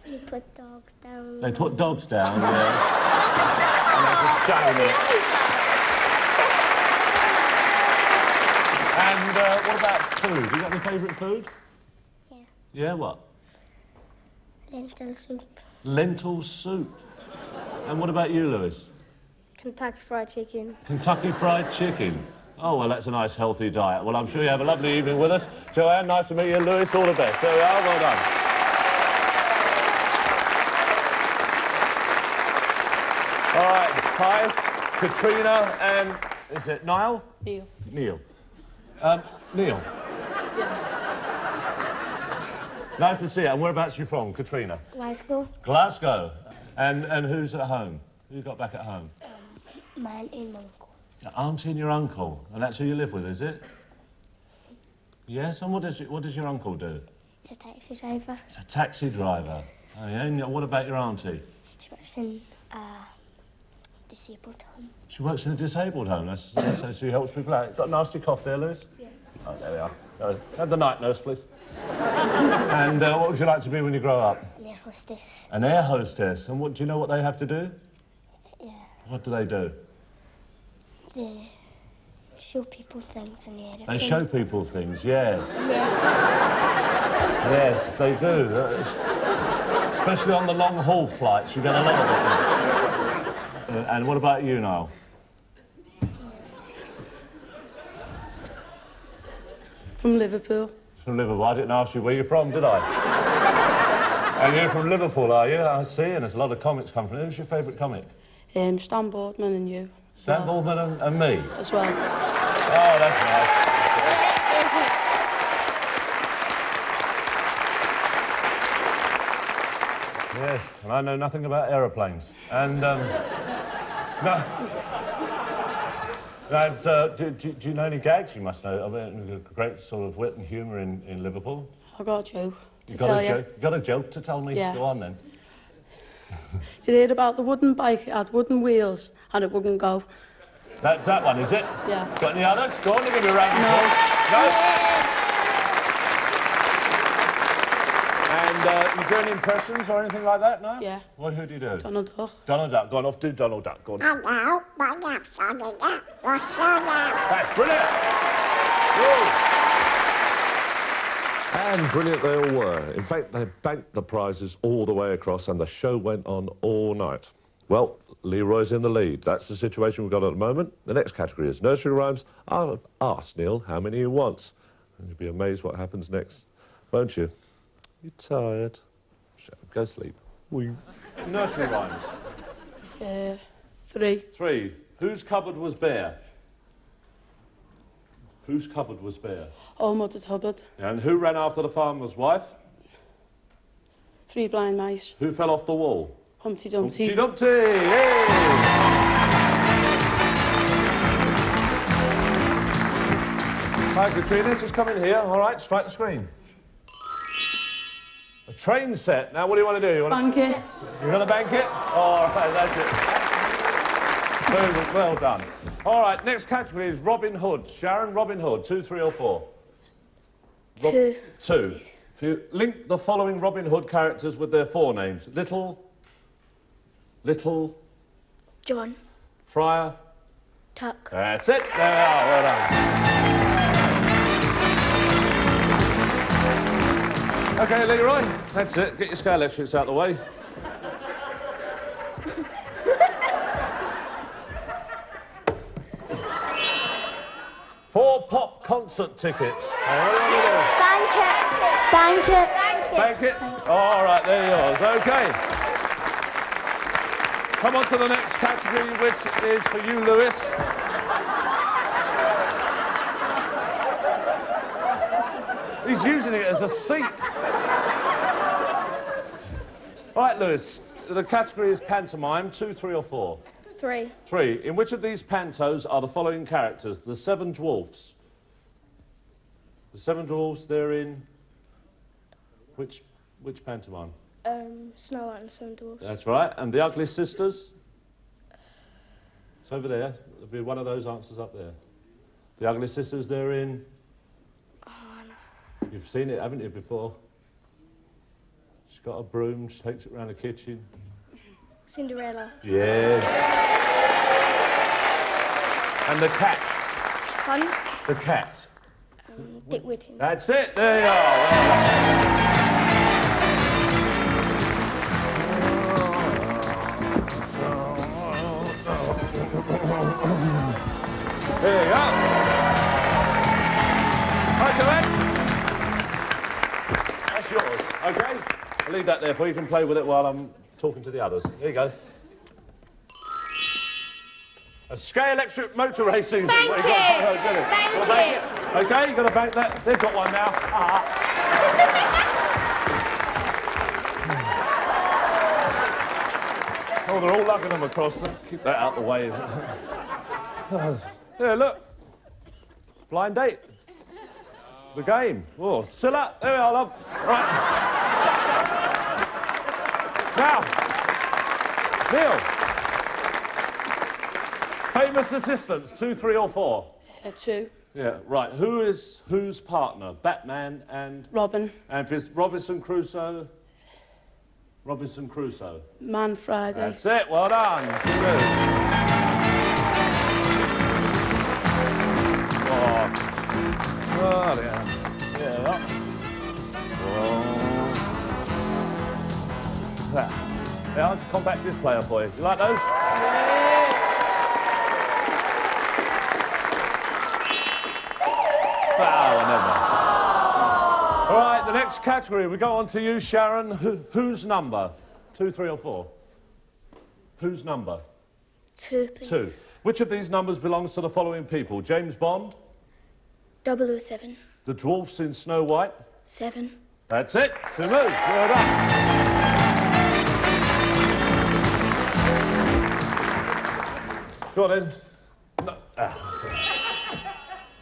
You put dogs down. They put dogs down, yeah. And that's a shame, isn't it? And what about food? You got any favourite food? Yeah. Yeah, what? Lentil soup. Lentil soup. And what about you, Lewis? Kentucky Fried Chicken. Kentucky Fried Chicken. Oh, well, that's a nice, healthy diet. Well, I'm sure you have a lovely evening with us. Joanne, nice to meet you. Lewis, all the best. There we are. Well done. All right. Hi, Katrina and... Is it Niall? Neil. Neil. Neil. Nice to see you. And whereabouts are you from, Katrina? Glasgow. Glasgow. And who's at home? Who you got back at home? My auntie and uncle. Your auntie and your uncle. And that's who you live with, is it? Yes, and what does your uncle do? He's a taxi driver. He's a taxi driver. Oh, yeah? And what about your auntie? She works in a disabled home. She works in a disabled home. So she helps people out. Got a nasty cough there, Lewis? Yeah. Oh, there we are. Have the night nurse, please. And what would you like to be when you grow up? An air hostess. An air hostess. And do you know what they have to do? Yeah. What do they do? They show people things in the air. They show people things, yes. Yeah. Yes, they do. Especially on the long haul flights, you get a lot of it. And what about you, Niall? From Liverpool. From Liverpool. I didn't ask you where you're from, did I? And you're from Liverpool, are you? I see, and there's a lot of comics come from. Who's your favourite comic? Stan Boardman and you. Stan Boardman and me? As well. Oh, that's nice. Yes, and I know nothing about aeroplanes. And, no. And, do you know any gags? You must know. I mean, a great sort of wit and humour in Liverpool. I got a joke to You tell you. You got a joke to tell me? Yeah. Go on, then. Did you hear about the wooden bike? It had wooden wheels and it wouldn't go. That's that one, is it? Yeah. Got any others? Go on, give me a round of applause. No? And you do any impressions or anything like that, no? Yeah. Who do you do? Donald Duck. Donald Duck. Go on, off, do Donald Duck. Go on. Hello, That's brilliant! Woo. And brilliant they all were. In fact, they banked the prizes all the way across and the show went on all night. Well, Leroy's in the lead. That's the situation we've got at the moment. The next category is nursery rhymes. I'll ask Neil how many he wants. And you'll be amazed what happens next, won't you? You're tired. Go sleep. Nursery rhymes. 3. 3. Whose cupboard was bare? Whose cupboard was bare? Old Mother's Hubbard. And who ran after the farmer's wife? 3 blind mice. Who fell off the wall? Humpty Dumpty. Humpty Dumpty! Yay! Hi, Katrina, just come in here. All right, strike the screen. A train set. Now, what do you want to do? You want Bank it. You're going to bank it? All right, that's it. Very good, well done. All right, next category is Robin Hood. Sharon, Robin Hood, 2, 3 or 4? Two. Two. If you link the following Robin Hood characters with their forenames. Little, John. Friar. Tuck. That's it. There we are. Well done. OK, Leroy. That's it. Get your scale electrics out of the way. 4 pop concert tickets. Bank it. Bank it. Bank it? All right, there yours. OK. Come on to the next category, which is for you, Lewis. He's using it as a seat. All right, Lewis, the category is pantomime. 2, 3 or 4? 3. 3. In which of these pantos are the following characters? The 7 Dwarfs. The 7 Dwarfs, they're in... Which pantomime? Snow White and the 7 Dwarfs. That's right. And the Ugly Sisters? It's over there. There'll be one of those answers up there. The Ugly Sisters, they're in... Oh, no. You've seen it, haven't you, before? She's got a broom, she takes it around the kitchen. Cinderella. Yeah. And the cat. Pardon? The cat. Dick Whittington. That's it. There you are. Well done. There you go. Right, Joanne. That's yours. OK? I'll leave that there for you. You can play with it while I'm talking to the others. There you go. A Scale Electric motor racing. Bank it! Bank it! OK, you've got to bank that. They've got one now. Oh, they're all lugging them across them. Keep that out the way. Yeah, look. Blind date. The game. Oh, Scylla. There we are, love. Right. Now, Neil. Famous assistants, 2, 3 or 4? 2. Yeah, right. Who is whose partner? Batman and... Robin. And if it's Robinson Crusoe? Robinson Crusoe. Man Friday. That's it. Well done. 2 moves. Oh, dear. Yeah, up. There. Yeah, that's a compact disc player for you. You like those? All right, the next category, we go on to you, Sharon. Whose number? 2, 3 or 4? Whose number? 2, please. 2. Which of these numbers belongs to the following people? James Bond? 007. The dwarfs in Snow White? 7. That's it. 2 moves. Well done. Go on then. No. That's it.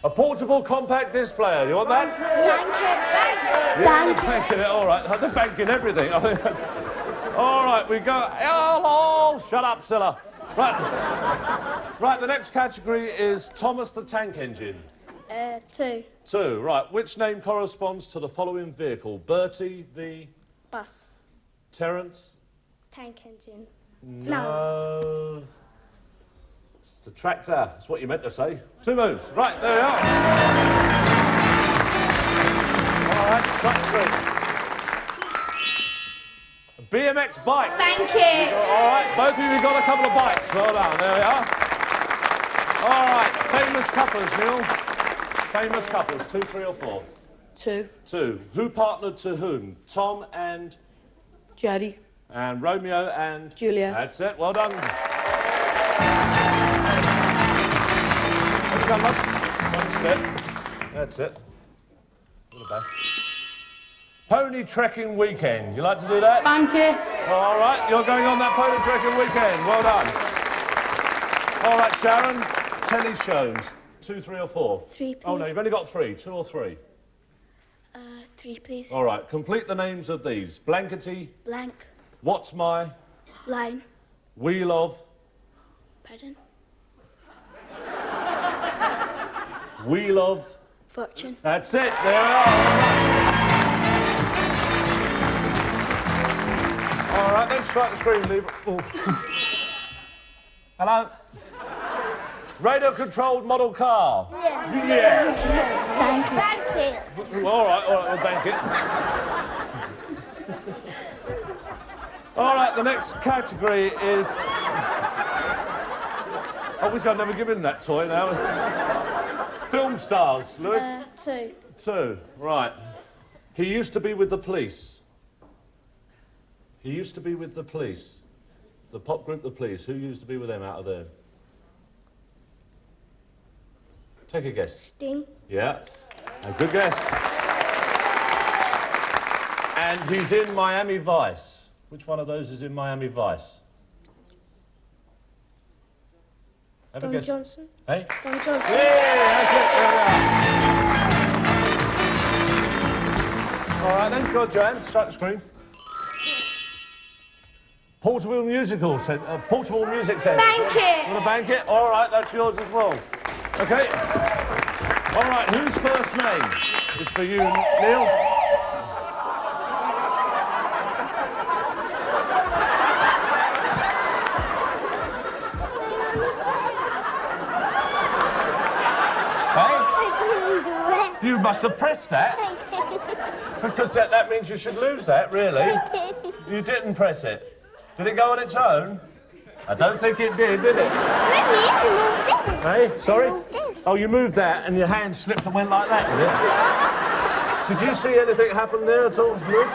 A portable compact disc player. You want that? Bank it. Yeah, they're banking it. All right. They're banking everything. All right, we go. Hello. Shut up, Scylla. Right. Right, the next category is Thomas the Tank Engine. 2. 2. Right. Which name corresponds to the following vehicle? Bertie the... Bus. Terence? Tank engine. No. It's the tractor. That's what you meant to say. 2 moves. Right, there we are. All right, strike 3. A BMX bike. Thank you. All right, both of you got a couple of bikes. Well done. There we are. All right, famous couples, Neil. Famous couples. 2, 3 or 4? 2. 2. Who partnered to whom? Tom and... Jerry. And Romeo and... Juliet. That's it. Well done. Come on, one step. That's it. Pony trekking weekend. You like to do that? Thank you. All right, you're going on that pony trekking weekend. Well done. All right, Sharon. Telly shows. 2, 3 or 4? 3, please. Oh, no, you've only got 3. 2 or 3? 3, please. All right, complete the names of these. Blankety. Blank. What's my... Line. Wheel of... Pardon? Wheel of... Fortune. That's it. There we are. All right, then strike the screen, leave it. Oh. Hello? Radio-controlled model car. Yeah. Bank it. All right, we'll bank it. All right, the next category is... I wish I'd never given that toy now. Film stars. Lewis? 2. 2, right. He used to be with the Police. He used to be with the Police. The pop group The Police. Who used to be with them out of there? Take a guess. Sting. Yeah, a good guess. And he's in Miami Vice. Which one of those is in Miami Vice? Have a Don guess. Johnson. Hey? Don Johnson. Yeah, that's it. There we are. All right then, go on, Joanne. Strike the screen. Portable musical centre. Portable music centre. Bank it. You want to bank it? All right, that's yours as well. Okay. All right, whose first name is for you, Neil? You must have pressed that, because that means you should lose that, really. You didn't press it. Did it go on its own? I don't think it did it? Hey, sorry? Oh, you moved that and your hand slipped and went like that, did it? Did you see anything happen there at all, Lewis?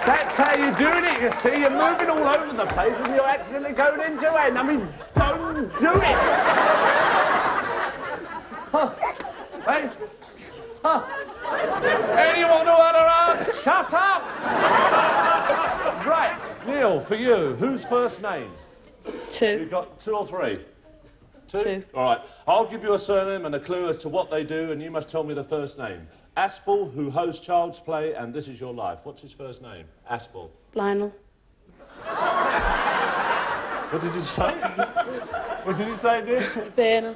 That's how you're doing it, you see. You're moving all over the place and you're accidentally going in Joanne. I mean, don't do it. Huh. Hey? Huh. Anyone who had her arms, shut up! Right, Neil, for you, whose first name? 2. You've got 2 or 3? 2? 2. All right, I'll give you a surname and a clue as to what they do, and you must tell me the first name. Aspel, who hosts Child's Play, and This Is Your Life. What's his first name? Aspel. Lionel. What did you say? What did you say, dear? Bernie.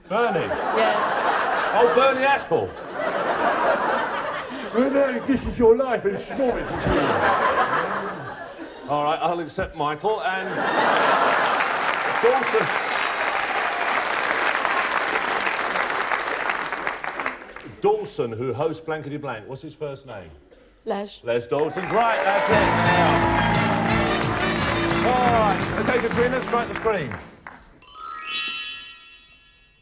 Bernie? Yeah. Oh, Bernie Aspel. Bernie, This Is Your Life, and snorts. All right, I'll accept Michael, and... Dawson. Dawson, who hosts Blankety Blank. What's his first name? Les. Les Dawson's right, that's it. All right, OK, Katrina, strike the screen.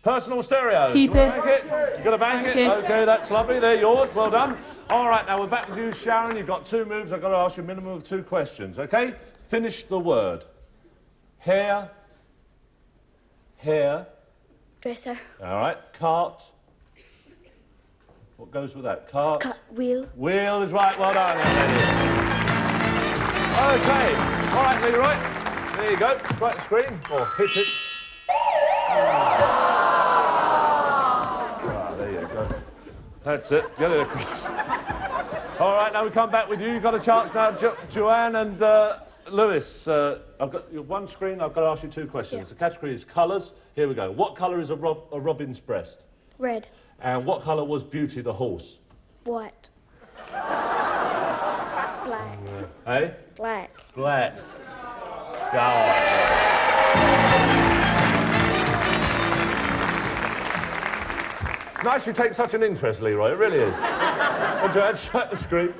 Personal stereos. Keep You it. wanna bank it? You got to bank it? it. OK, that's lovely. They're yours. Well done. All right, now we're back with you, Sharon. You've got 2 moves. I've got to ask you a minimum of 2 questions, OK? Finish the word. Hair. Hair. Dresser. All right. Cart. What goes with that? Cart. Wheel. Wheel is right. Well done. OK. All right, Leroy. There you go. Strike the screen. Or hit it. Ah, there you go. That's it. Get it across. All right, now we come back with you. You've got a chance now, Joanne and Lewis. I've got your 1 screen. I've got to ask you 2 questions. Yeah. The category is colours. Here we go. What colour is a robin's breast? Red. And what colour was Beauty the horse? White. Black. Hey? Black. Black. Go on. It's nice you take such an interest, Leroy. It really is. And Joanne, shut the screen.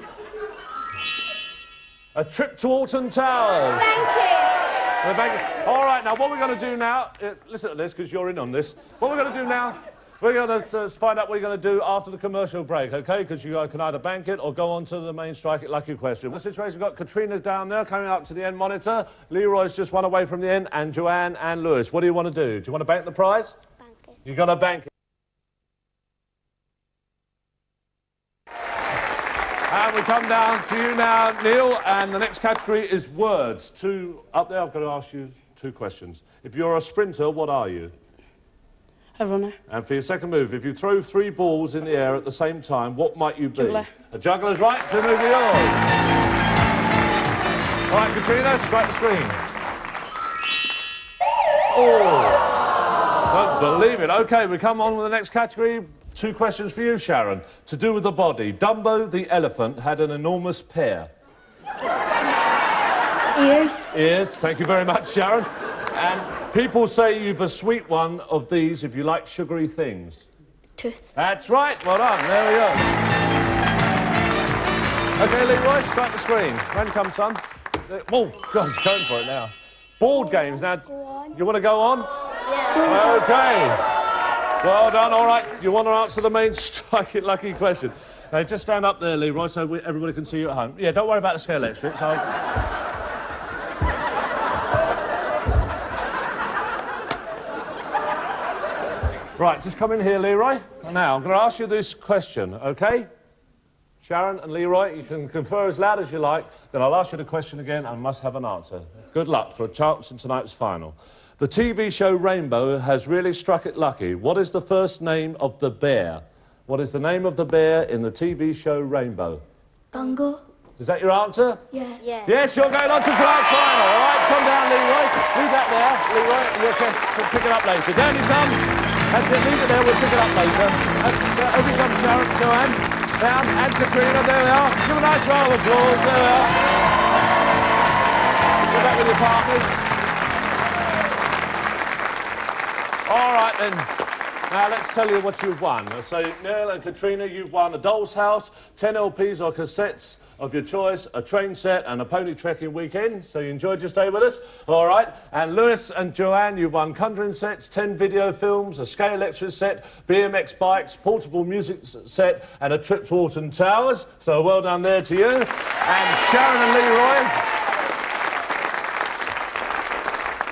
A trip to Alton Towers. Thank you. All right, now what we're going to do now... listen to this, because you're in on this. What we're going to do now... We're going to find out what you're going to do after the commercial break, OK? Because you can either bank it or go on to the main Strike It Lucky question. The situation, we've got Katrina down there coming up to the end monitor. Leroy's just 1 away from the end, and Joanne and Lewis. What do you want to do? Do you want to bank the prize? Bank it. You've got to bank it. And we come down to you now, Neil, and the next category is words. 2 up there, I've got to ask you 2 questions. If you're a sprinter, what are you? A runner. And for your second move, if you throw 3 balls in the air at the same time, what might you be? Juggler. A juggler's right, 2 moves are yours. All right, Katrina, strike the screen. Oh, don't believe it. OK, we come on with the next category. 2 questions for you, Sharon. To do with the body. Dumbo the elephant had an enormous pair. Ears. Ears, thank you very much, Sharon. And people say you've a sweet one of these if you like sugary things. Tooth. That's right, well done, there we go. OK, Leroy, strike the screen. Round you come, son. Oh, God, he's going for it now. Board games, now, you want to go on? Yeah. OK. Well done, all right. You want to answer the main strike it lucky question. Now, just stand up there, Leroy, so everybody can see you at home. Yeah, don't worry about the scale electrics. Right, just come in here, Leroy. Now, I'm going to ask you this question, OK? Sharon and Leroy, you can confer as loud as you like, then I'll ask you the question again and must have an answer. Good luck for a chance in tonight's final. The TV show Rainbow has really struck it lucky. What is the first name of the bear? What is the name of the bear in the TV show Rainbow? Bungo. Is that your answer? Yeah. Yes, you're going on to tonight's final. All right, come down, Leroy. Leave that there, Leroy, and we'll pick it up later. Down you come. That's it, leave it there, we'll pick it up later. Over you come, Sharon, Joanne. Down, and Katrina, there we are. Give a nice round of applause, there we are. Go back with your partners. All right, then. Now, let's tell you what you've won. So, Neil and Katrina, you've won a doll's house, 10 LPs or cassettes of your choice, a train set and a pony trekking weekend. So you enjoyed your stay with us? All right. And Lewis and Joanne, you've won conjuring sets, 10 video films, a scale lecture set, BMX bikes, portable music set and a trip to Alton Towers. So well done there to you. And Sharon and Leroy,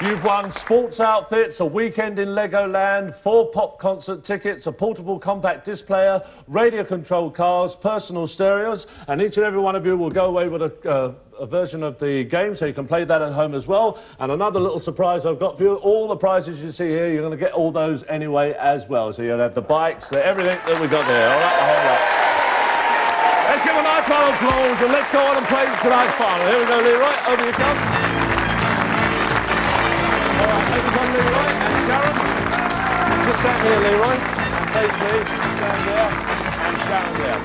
you've won sports outfits, a weekend in Legoland, 4 pop concert tickets, a portable compact disc player, radio-controlled cars, personal stereos, and each and every one of you will go away with a version of the game, so you can play that at home as well. And another little surprise I've got for you, all the prizes you see here, you're going to get all those anyway as well. So you'll have the bikes, everything that we got there, all right, the whole lot. Let's give a nice round of applause, and let's go on and play tonight's final. Here we go, Leroy, over you come. All right, over come Leroy and Sharon. Just stand here, Leroy, and face me. Stand there, and Sharon there.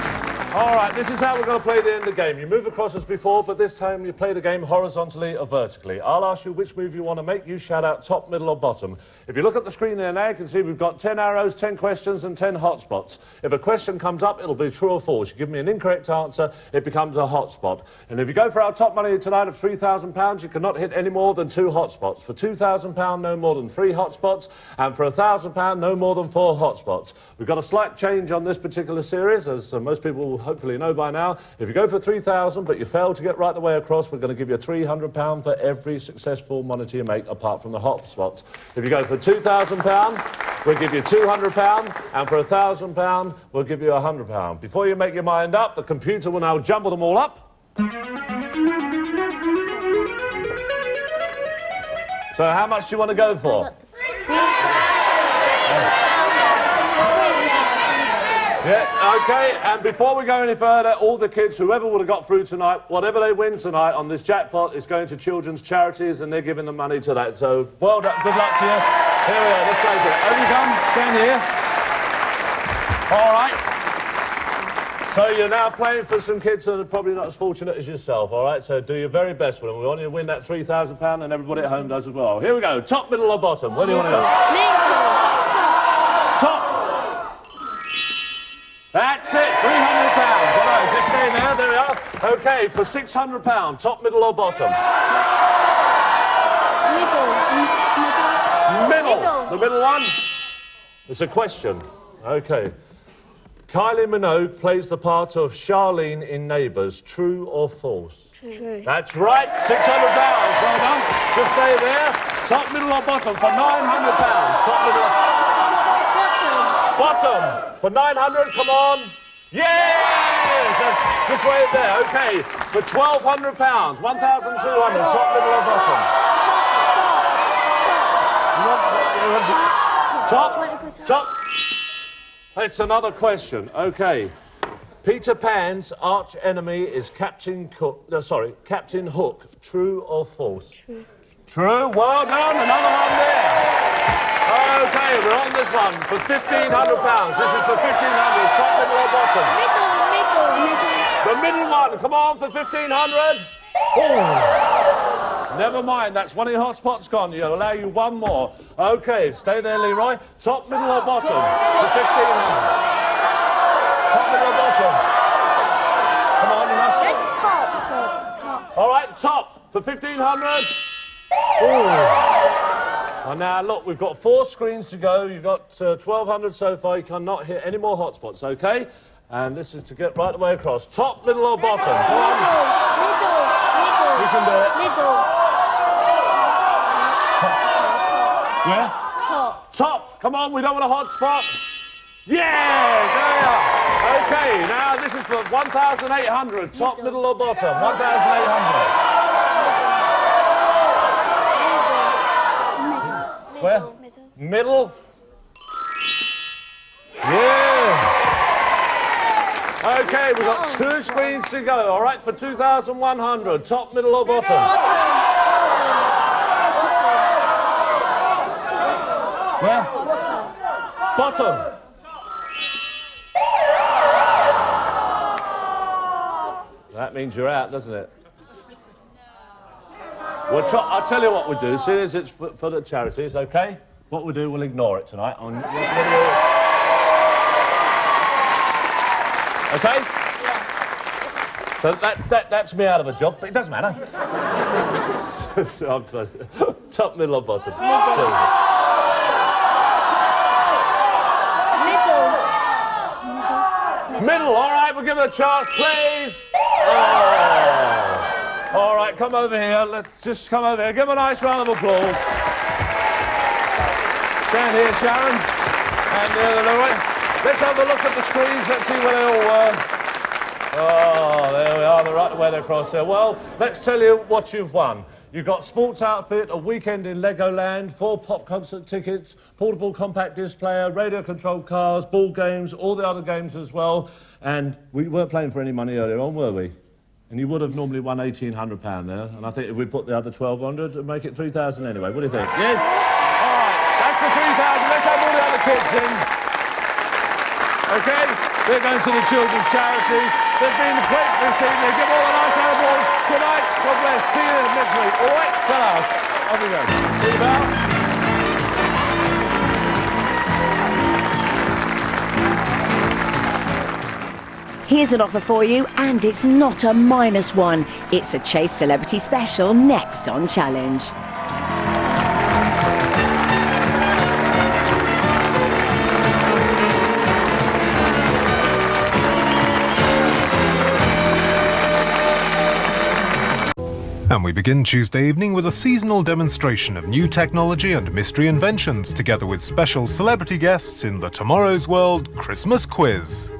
All right, this is how we're going to play the end of the game. You move across as before, but this time you play the game horizontally or vertically. I'll ask you which move you want to make. You shout out top, middle or bottom. If you look at the screen there now, you can see we've got 10 arrows, 10 questions and 10 hotspots. If a question comes up, it'll be true or false. You give me an incorrect answer, it becomes a hotspot. And if you go for our top money tonight of £3,000, you cannot hit any more than 2 hotspots. For £2,000, no more than 3 hotspots. And for £1,000, no more than 4 hotspots. We've got a slight change on this particular series, as most people will hopefully know by now. If you go for 3,000 but you fail to get right the way across, we're going to give you £300 for every successful monitor you make apart from the hotspots. If you go for £2,000, we'll give you £200, and for £1,000, we'll give you £100. Before you make your mind up, the computer will now jumble them all up. So how much do you want to go for? Yeah, OK, and before we go any further, all the kids, whoever would have got through tonight, whatever they win tonight on this jackpot is going to children's charities and they're giving the money to that. So, well done, good luck to you. Here we are, let's play for it. Over you come, stand here. All right. So you're now playing for some kids that are probably not as fortunate as yourself, all right? So do your very best for them. We want you to win that £3,000 and everybody at home does as well. Here we go, top, middle or bottom? Where do you want to go? Top. That's it, £300. All right, just stay there, there we are. OK, for £600, top, middle or bottom? Middle. The middle one? It's a question. OK. Kylie Minogue plays the part of Charlene in Neighbours. True or false? True. That's right, £600. Well done. Just stay there. Top, middle or bottom for £900? Top, middle or... Bottom for 900, come on. Yes! Just wait there, OK. For £1,200, 1,200, top, middle or bottom? Top. It's another question, OK. Peter Pan's arch enemy is Captain Hook. True or false? True. True. Well done. Another one there. Okay, we're on this one for £1,500. This is for £1,500. Top, middle or bottom? Middle. The middle one. Come on for £1,500. Oh. Never mind. That's one of your hot spots gone. You'll allow you one more. Okay, stay there, Leroy. Top, middle or bottom for £1,500. Top, middle or bottom? Come on, you must. Top. All right, top for £1,500. Oh. And now, look, we've got 4 screens to go. You've got 1,200 so far. You cannot hit any more hotspots, OK? And this is to get right the way across. Top, middle or bottom? Come on. Middle. You can do it. Middle. Where? Top. Top. Come on, we don't want a hotspot. Yes, there we are. OK, now this is for 1,800. Top, middle or bottom? 1,800. Where? Middle. Yeah. OK, we've got 2 screens to go. All right, for 2,100. Top, middle or bottom? Where? Bottom. That means you're out, doesn't it? I'll tell you what we'll do. Seeing as it's for the charities, OK? What we'll do, we'll ignore it tonight. OK? So that's me out of a job, but it doesn't matter. I'm sorry. Top, middle or bottom? Middle, all right, we'll give it a chance, please. Oh. All right, come over here. Let's just come over here. Give him a nice round of applause. Stand here, Sharon. And Leroy. Let's have a look at the screens. Let's see where they all were. Oh, there we are. They're right where they're across there. Well, let's tell you what you've won. You've got sports outfit, a weekend in Legoland, 4 pop concert tickets, portable compact disc player, radio-controlled cars, ball games, all the other games as well. And we weren't playing for any money earlier on, were we? And you would have normally won £1,800 there. And I think if we put the other 1,200, it'd make it 3,000 anyway. What do you think? Yes? All right, that's the 3,000. Let's have all the other kids in. OK? They're going to the children's charities. They've been great this evening. Give all a nice round of applause. Good night. God bless. See you next week. All right? Ta-ra. Off we go. See you, Val. Here's an offer for you, and it's not a -1. It's a Chase Celebrity Special next on Challenge. And we begin Tuesday evening with a seasonal demonstration of new technology and mystery inventions, together with special celebrity guests in the Tomorrow's World Christmas Quiz.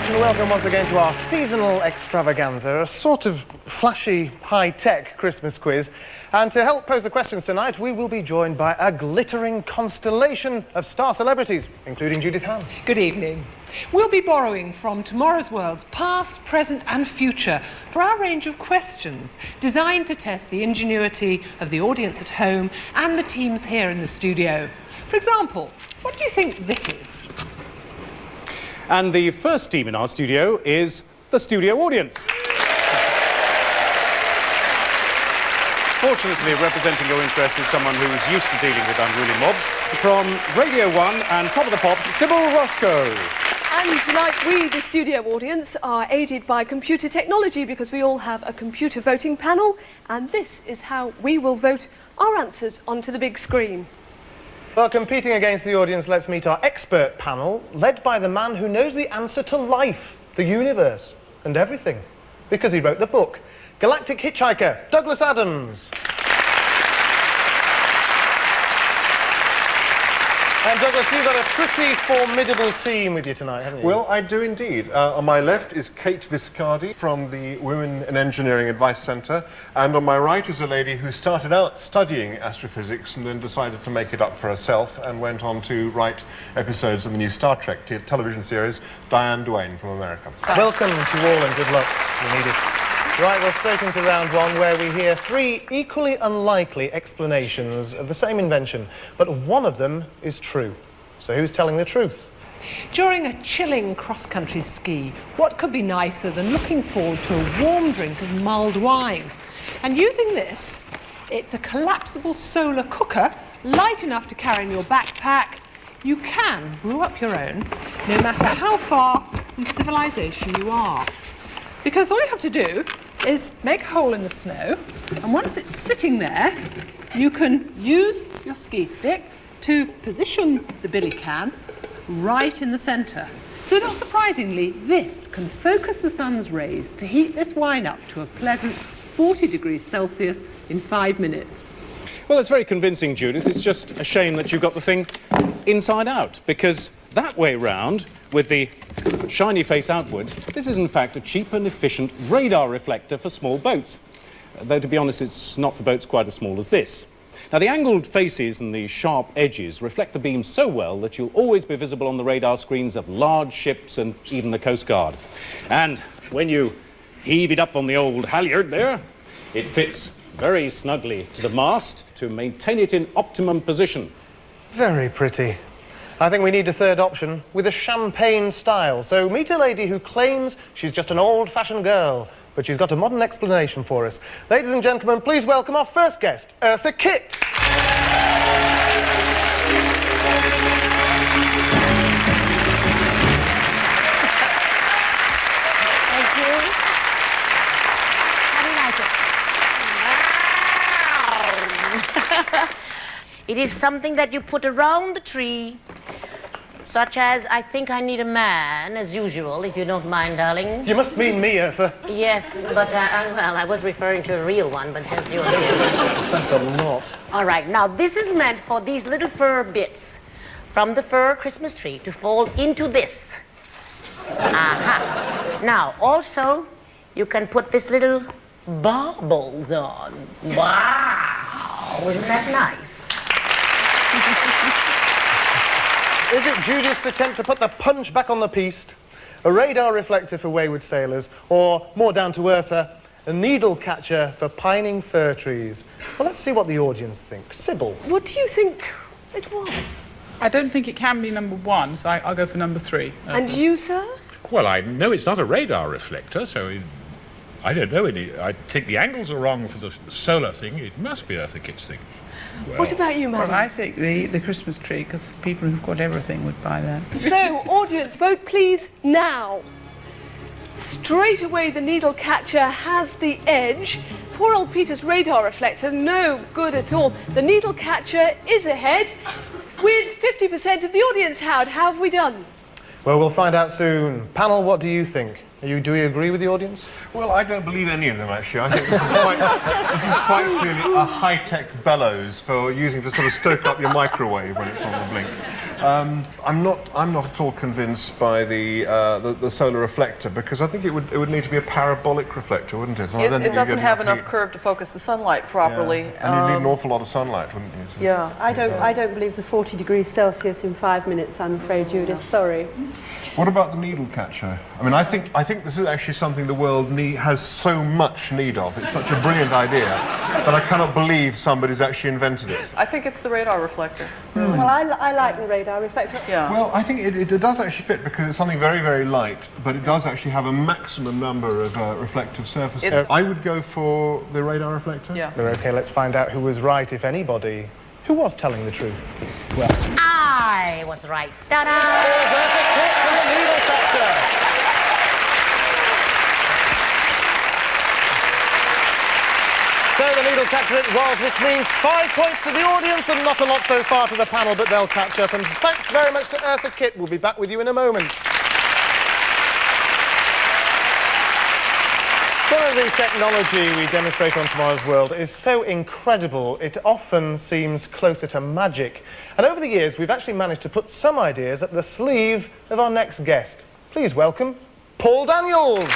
And welcome once again to our seasonal extravaganza, a sort of flashy, high-tech Christmas quiz. And to help pose the questions tonight, we will be joined by a glittering constellation of star celebrities, including Judith Hann. Good evening. We'll be borrowing from Tomorrow's World's past, present and future for our range of questions designed to test the ingenuity of the audience at home and the teams here in the studio. For example, what do you think this is? And the first team in our studio is the studio audience. Fortunately, representing your interests is someone who's used to dealing with unruly mobs. From Radio 1 and Top of the Pops, Sybil Roscoe. And like we, the studio audience, are aided by computer technology because we all have a computer voting panel, and this is how we will vote our answers onto the big screen. Well, competing against the audience, let's meet our expert panel, led by the man who knows the answer to life. the universe, and everything. Because he wrote the book. Galactic Hitchhiker, Douglas Adams. And Douglas, you've got a pretty formidable team with you tonight, haven't you? Well, I do indeed. On my left is Kate Viscardi from the Women in Engineering Advice Centre, and on my right is a lady who started out studying astrophysics and then decided to make it up for herself and went on to write episodes of the new Star Trek television series, Diane Duane from America. Welcome to you all and good luck. You need it. Right, we're straight into round one, where we hear three equally unlikely explanations of the same invention, but one of them is true. So who's telling the truth? During a chilling cross-country ski, what could be nicer than looking forward to a warm drink of mulled wine? And using this, it's a collapsible solar cooker, light enough to carry in your backpack. You can brew up your own, no matter how far from civilization you are. Because all you have to do is make a hole in the snow, and once it's sitting there, you can use your ski stick to position the billy can right in the centre. So not surprisingly, this can focus the sun's rays to heat this wine up to a pleasant 40 degrees Celsius in 5 minutes. Well, it's very convincing, Judith. It's just a shame that you've got the thing inside out, because that way round, with the shiny face outwards, this is in fact a cheap and efficient radar reflector for small boats. Though, to be honest, it's not for boats quite as small as this. Now, the angled faces and the sharp edges reflect the beam so well that you'll always be visible on the radar screens of large ships and even the Coast Guard. And when you heave it up on the old halyard there, it fits very snugly to the mast to maintain it in optimum position. Very pretty. I think we need a third option with a champagne style. So meet a lady who claims she's just an old-fashioned girl, but she's got a modern explanation for us. Ladies and gentlemen, please welcome our first guest, Eartha Kitt. Thank you. How do you like it? It is something that you put around the tree, such as, I think I need a man, as usual, if you don't mind, darling. You must mean me, Eartha. Yes, but, well, I was referring to a real one, but since you're here... Thanks a lot. All right, now, this is meant for these little fur bits from the fir Christmas tree to fall into this. Aha. Now, also, you can put this little baubles on. Wow, isn't that nice? Is it Judith's attempt to put the punch back on the piste, a radar reflector for wayward sailors, or, more down to Eartha, a needle catcher for pining fir trees? Well, let's see what the audience thinks. Sybil. What do you think it was? I don't think it can be number one, so I'll go for number 3. And you, sir? Well, I know it's not a radar reflector, so I don't know any. I think the angles are wrong for the solar thing. It must be Eartha Kitt's thing. Well, what about you, madam? Well, I think the Christmas tree, because people who've got everything would buy that. So, audience, vote please now. Straight away, the needle catcher has the edge. Poor old Peter's radar reflector, no good at all. The needle catcher is ahead with 50% of the audience. Howard, how have we done? Well, we'll find out soon. Panel, what do you think? Do we agree with the audience? Well, I don't believe any of them, actually. I think this is quite clearly a high-tech bellows for using to sort of stoke up your microwave when it's on the blink. I'm not at all convinced by the solar reflector, because I think it would need to be a parabolic reflector, wouldn't it? It doesn't have enough curve to focus the sunlight properly. Yeah. And you'd need an awful lot of sunlight, wouldn't you? Yeah. I don't believe the 40 degrees Celsius in 5 minutes, I'm afraid, Judith. Sorry. What about the needle catcher? I mean, I think this is actually something the world has so much need of. It's such a brilliant idea that I cannot believe somebody's actually invented it. I think it's the radar reflector. Really. Well, I like the radar reflector. Yeah. Well, I think it does actually fit, because it's something very, very light, but it does actually have a maximum number of reflective surfaces. I would go for the radar reflector. Yeah. OK, let's find out who was right, if anybody. Who was telling the truth? Well, I was right. Ta-da! Here's Eartha Kitt for the needle catcher. So the needle catcher it was, which means 5 points to the audience and not a lot so far to the panel, but they'll catch up. And thanks very much to Eartha Kitt. We'll be back with you in a moment. Some of the technology we demonstrate on Tomorrow's World is so incredible, it often seems closer to magic. And over the years, we've actually managed to put some ideas up the sleeve of our next guest. Please welcome Paul Daniels.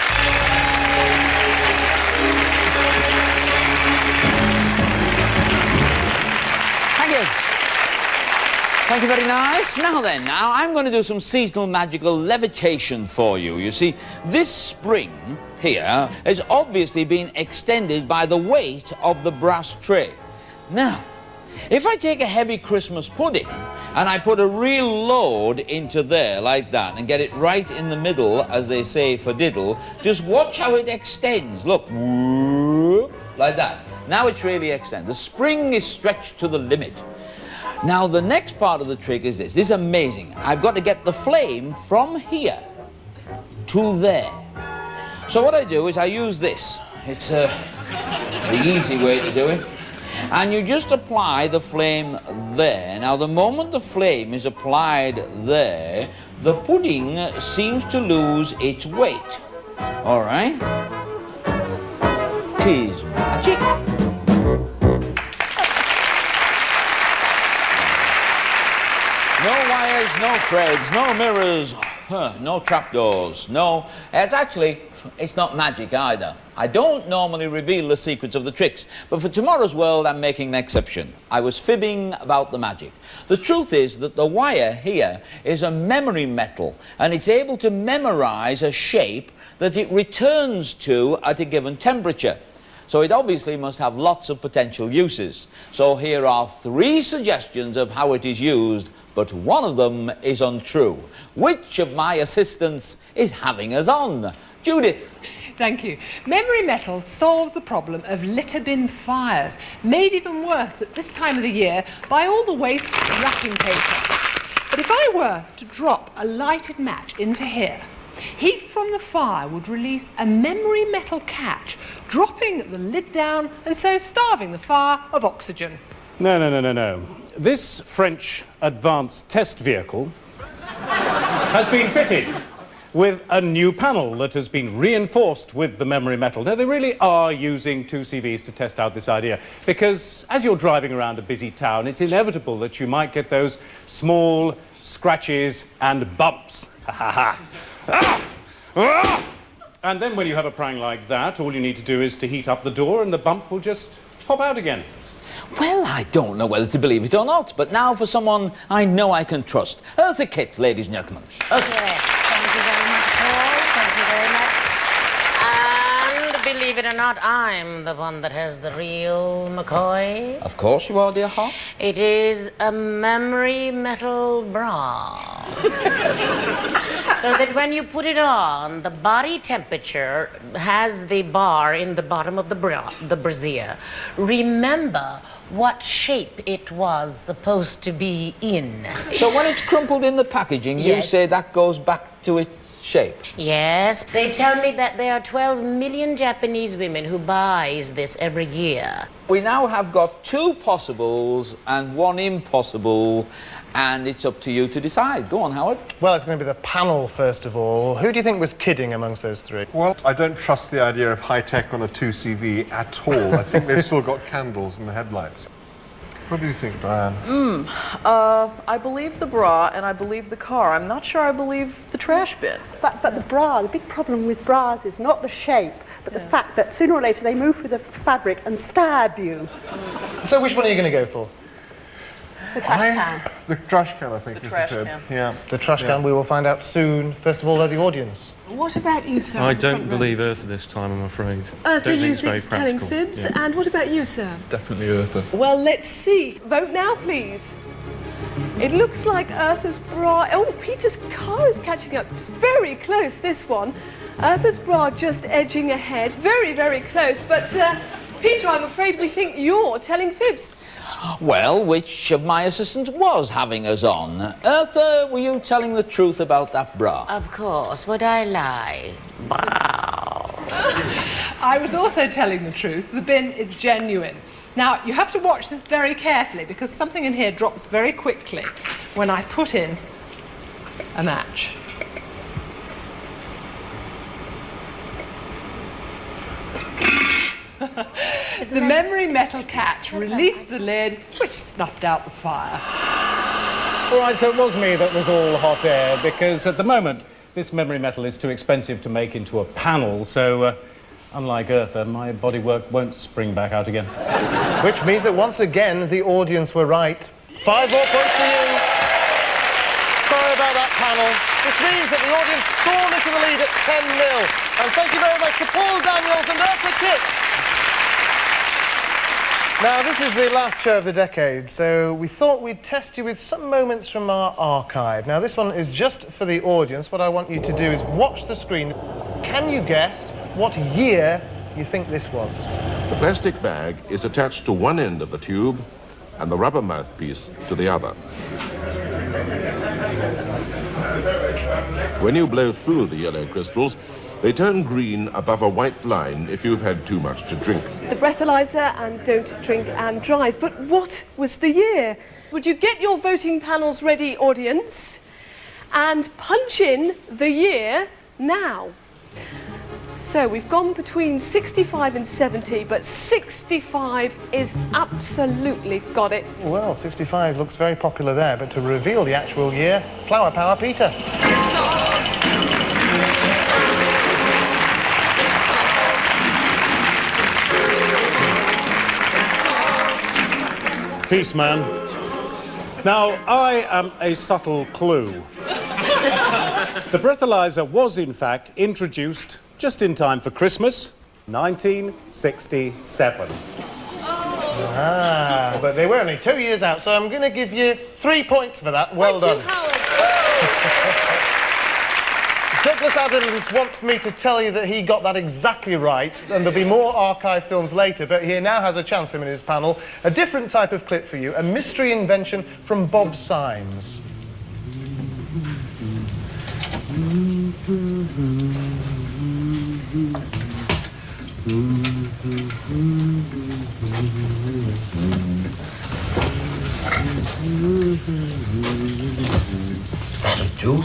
Thank you. Thank you very nice. Now then, I'm going to do some seasonal magical levitation for you. You see, this spring here has obviously been extended by the weight of the brass tray. Now, if I take a heavy Christmas pudding and I put a real load into there like that and get it right in the middle, as they say for diddle, just watch how it extends. Look, whoop, like that. Now it's really extended. The spring is stretched to the limit. Now, the next part of the trick is this. This is amazing. I've got to get the flame from here to there. So what I do is I use this. It's the easy way to do it. And you just apply the flame there. Now, the moment the flame is applied there, the pudding seems to lose its weight. All right? 'Tis magic. No wires, no threads, no mirrors, no trapdoors, no... It's not magic either. I don't normally reveal the secrets of the tricks, but for Tomorrow's World, I'm making an exception. I was fibbing about the magic. The truth is that the wire here is a memory metal, and it's able to memorize a shape that it returns to at a given temperature. So it obviously must have lots of potential uses. So here are 3 suggestions of how it is used, but one of them is untrue. Which of my assistants is having us on? Judith. Thank you. Memory metal solves the problem of litter bin fires, made even worse at this time of the year by all the waste wrapping paper. But if I were to drop a lighted match into here, heat from the fire would release a memory metal catch, dropping the lid down and so starving the fire of oxygen. No. This French advanced test vehicle has been fitted with a new panel that has been reinforced with the memory metal. Now, they really are using 2CVs to test out this idea, because as you're driving around a busy town, it's inevitable that you might get those small scratches and bumps. And then when you have a prank like that, all you need to do is to heat up the door and the bump will just pop out again. Well, I don't know whether to believe it or not, but now for someone I know I can trust. Eartha Kitt, ladies and gentlemen. Yes, thank you very much, Paul. Thank you very much. And believe it or not, I'm the one that has the real McCoy. Of course you are, dear heart. It is a memory metal bra. So that when you put it on, the body temperature has the bar in the bottom of the brassiere. Remember what shape it was supposed to be in. So when it's crumpled in the packaging, you say that goes back to its shape? Yes. They tell me that there are 12 million Japanese women who buys this every year. We now have got 2 possibles and 1 impossible, and it's up to you to decide. Go on, Howard. Well, it's going to be the panel, first of all. Who do you think was kidding amongst those 3? Well, I don't trust the idea of high-tech on a 2CV at all. I think they've still got candles in the headlights. What do you think, Diane? I believe the bra and I believe the car. I'm not sure I believe the trash bin. But the bra, the big problem with bras is not the shape, but the fact that sooner or later they move through the fabric and stab you. So which one are you going to go for? The trash can. The trash can, I think, is the trash third. can. Yeah. The trash can, we will find out soon. First of all, the audience. What about you, sir? I don't believe Eartha this time, I'm afraid. Eartha, you it's very think's telling practical. fibs. Yeah. And what about you, sir? Definitely Eartha. Well, let's see. Vote now, please. It looks like Eartha's bra... Oh, Peter's car is catching up. It's very close, this one. Eartha's bra just edging ahead. Very, very close. But, Peter, I'm afraid we think you're telling fibs. Well, which of my assistants was having us on? Eartha, were you telling the truth about that bra? Of course. Would I lie? I was also telling the truth. The bin is genuine. Now, you have to watch this very carefully because something in here drops very quickly when I put in a match. The memory metal catch released the lid, which snuffed out the fire. All right, so it was me that was all hot air, because at the moment, this memory metal is too expensive to make into a panel, so unlike Eartha, my bodywork won't spring back out again. Which means that once again, the audience were right. 5 more points for you. Sorry about that, panel. Which means that the audience stormed into the lead at 10-0. And thank you very much to Paul Daniels and Eartha Kitt. Now, this is the last show of the decade, so we thought we'd test you with some moments from our archive. Now, this one is just for the audience. What I want you to do is watch the screen. Can you guess what year you think this was? The plastic bag is attached to one end of the tube and the rubber mouthpiece to the other. When you blow through the yellow crystals, they turn green above a white line if you've had too much to drink. The breathalyzer and don't drink and drive. But what was the year? Would you get your voting panels ready, audience? And punch in the year now. So we've gone between 65 and 70, but 65 is absolutely got it. Well, 65 looks very popular there, but to reveal the actual year, Flower Power Peter. Peace, man. Now, I am a subtle clue. The breathalyzer was, in fact, introduced just in time for Christmas, 1967. Ah, but they were only 2 years out, so I'm going to give you 3 points for that. Well done. Douglas Adams wants me to tell you that he got that exactly right, and there'll be more archive films later, but he now has a chance, him and his panel. A different type of clip for you, a mystery invention from Bob Symes. That'll do.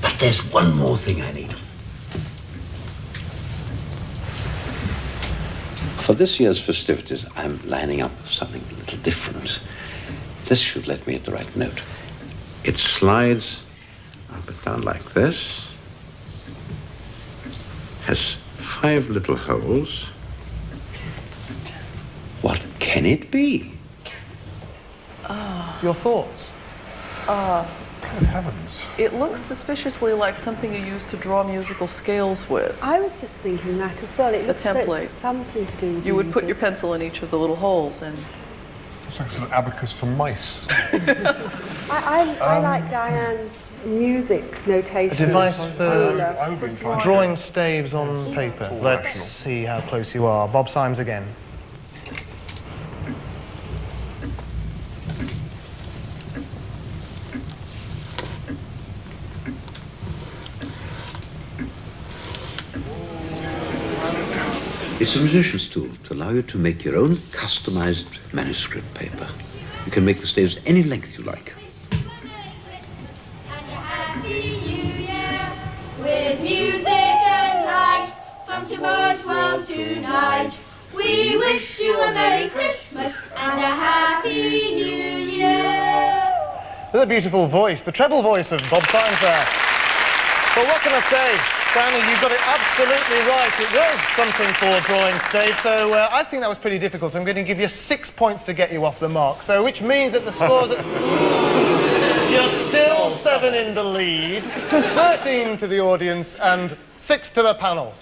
But there's one more thing I need. For this year's festivities, I'm lining up something a little different. This should let me at the right note. It slides up and down like this. Has 5 little holes. What can it be? Your thoughts? Good heavens. It looks suspiciously like something you use to draw musical scales with. I was just thinking that as well. It looks a template. So something to do with You would put music. your pencil in each of the little holes and... It's like sort of abacus for mice. I like Diane's music A notation. device for drawing. drawing staves on paper. Let's see how close you are. Bob Symes again. It's a musician's tool to allow you to make your own customized manuscript paper. You can make the staves any length you like. With music and light from tomorrow's world tonight, we wish you a Merry Christmas and a Happy New Year. With a beautiful voice, the treble voice of Bob Symes there. Well, what can I say? Danny, you got it absolutely right. It was something for drawing staves, so I think that was pretty difficult. So I'm going to give you 6 points to get you off the mark. So, which means that the scores... You're still 7 in the lead, 13 to the audience, and 6 to the panel.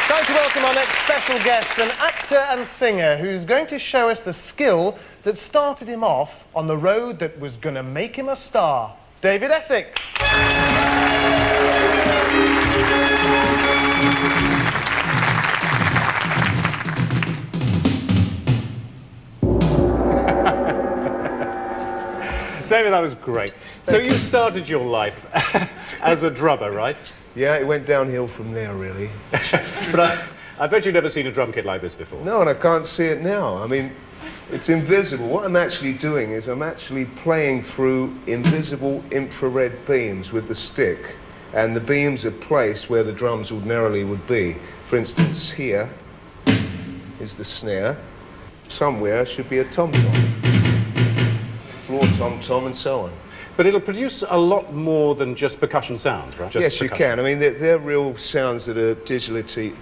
Time to welcome our next special guest, an actor and singer who's going to show us the skill that started him off on the road that was going to make him a star. David Essex. David, that was great. So you started your life as a drummer, right? Yeah, it went downhill from there, really. But I bet you've never seen a drum kit like this before. No, and I can't see it now. I mean, it's invisible. What I'm actually doing is I'm actually playing through invisible infrared beams with the stick, and the beams are placed where the drums ordinarily would be. For instance, here is the snare. Somewhere should be a tom-tom, floor tom-tom, and so on. But it'll produce a lot more than just percussion sounds, right? Yes, you can. I mean, they're real sounds that are digitally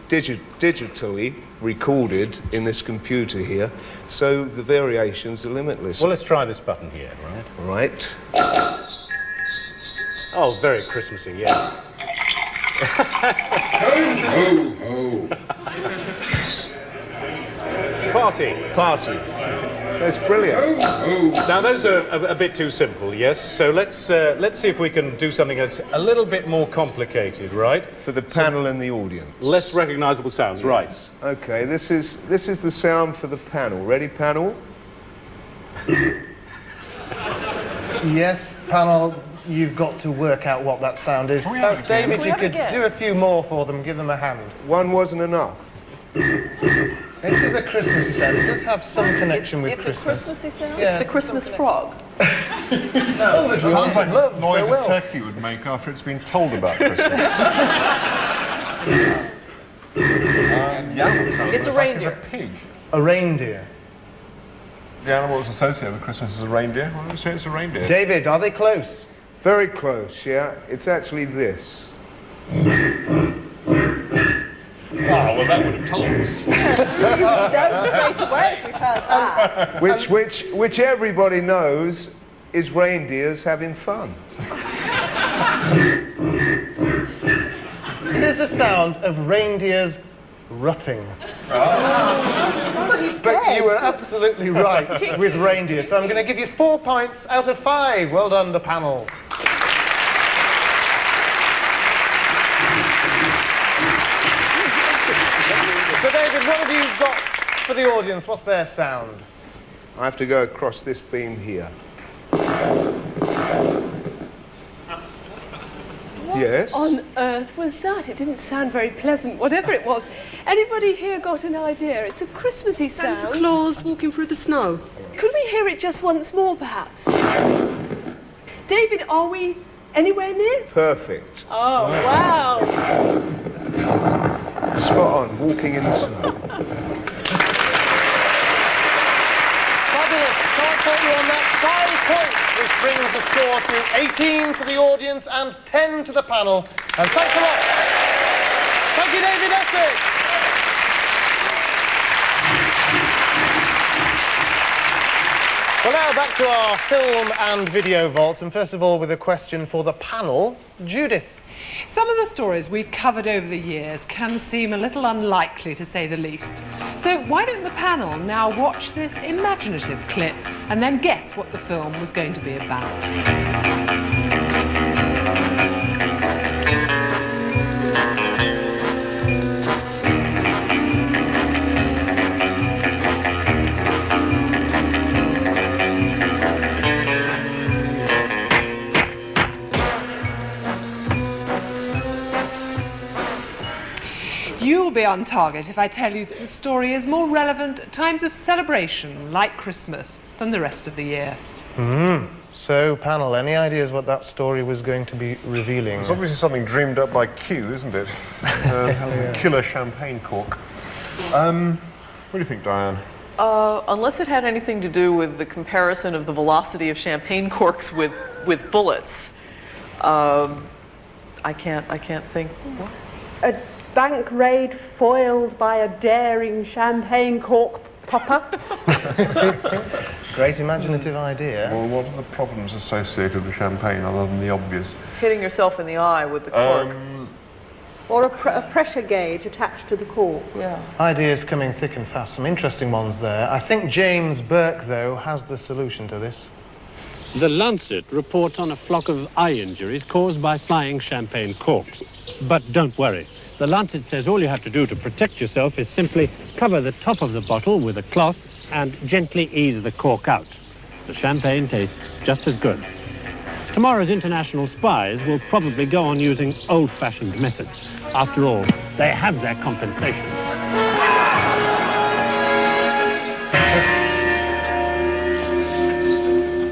recorded in this computer here, so the variations are limitless. Well, let's try this button here, right? Right. Oh, very Christmassy, yes. Ho, ho, ho. Party. Party. That's brilliant. Now, those are a bit too simple, yes? So let's see if we can do something that's a little bit more complicated, right? For the panel and the audience. Less recognisable sounds, right? Okay, this is the sound for the panel. Ready, panel? Yes, panel, you've got to work out what that sound is. Perhaps, David, you could do a few more for them, give them a hand. One wasn't enough. It is a Christmassy sound. It does have some connection with Christmas. It's a Christmassy sound? Yeah. It's the Christmas frog. Oh, the Sounds like love the noise so well. a turkey would make after it's been told about Christmas. The animal sounds It's a like reindeer. a pig. A reindeer. The animal that's associated with Christmas is a reindeer. Why don't we say it's a reindeer? David, are they close? Very close, yeah. It's actually this. Ah, well, that would have told us. Straight away if we've heard that. Which everybody knows is reindeers having fun. It is the sound of reindeers rutting. That's what you said. But you were absolutely right with reindeer. So I'm going to give you 4 points out of 5. Well done, the panel. So, David, what have you got for the audience? What's their sound? I have to go across this beam here. Yes? On earth was that? It didn't sound very pleasant, whatever it was. Anybody here got an idea? It's a Christmassy sound. Santa Claus walking through the snow. Could we hear it just once more, perhaps? David, are we anywhere near? Perfect. Oh, wow. Spot on, walking in the snow. Fabulous. Can't quote you on that. 5 points, which brings the score to 18 for the audience and 10 to the panel. And thanks a lot. Thank you, David Essex. Well, now back to our film and video vaults, and first of all with a question for the panel, Judith. Some of the stories we've covered over the years can seem a little unlikely, to say the least. So why don't the panel now watch this imaginative clip and then guess what the film was going to be about? You'll be on target if I tell you that the story is more relevant at times of celebration, like Christmas, than the rest of the year. So, panel, any ideas what that story was going to be revealing? It's obviously something dreamed up by Q, isn't it? Killer champagne cork. What do you think, Diane? Unless it had anything to do with the comparison of the velocity of champagne corks with bullets, I can't think. What? A bank raid foiled by a daring champagne cork popper. Great imaginative idea. Well, what are the problems associated with champagne other than the obvious? Hitting yourself in the eye with the cork. Or a pressure gauge attached to the cork. Yeah. Ideas coming thick and fast. Some interesting ones there. I think James Burke, though, has the solution to this. The Lancet reports on a flock of eye injuries caused by flying champagne corks. But don't worry. The Lancet says all you have to do to protect yourself is simply cover the top of the bottle with a cloth and gently ease the cork out. The champagne tastes just as good. Tomorrow's international spies will probably go on using old-fashioned methods. After all, they have their compensation.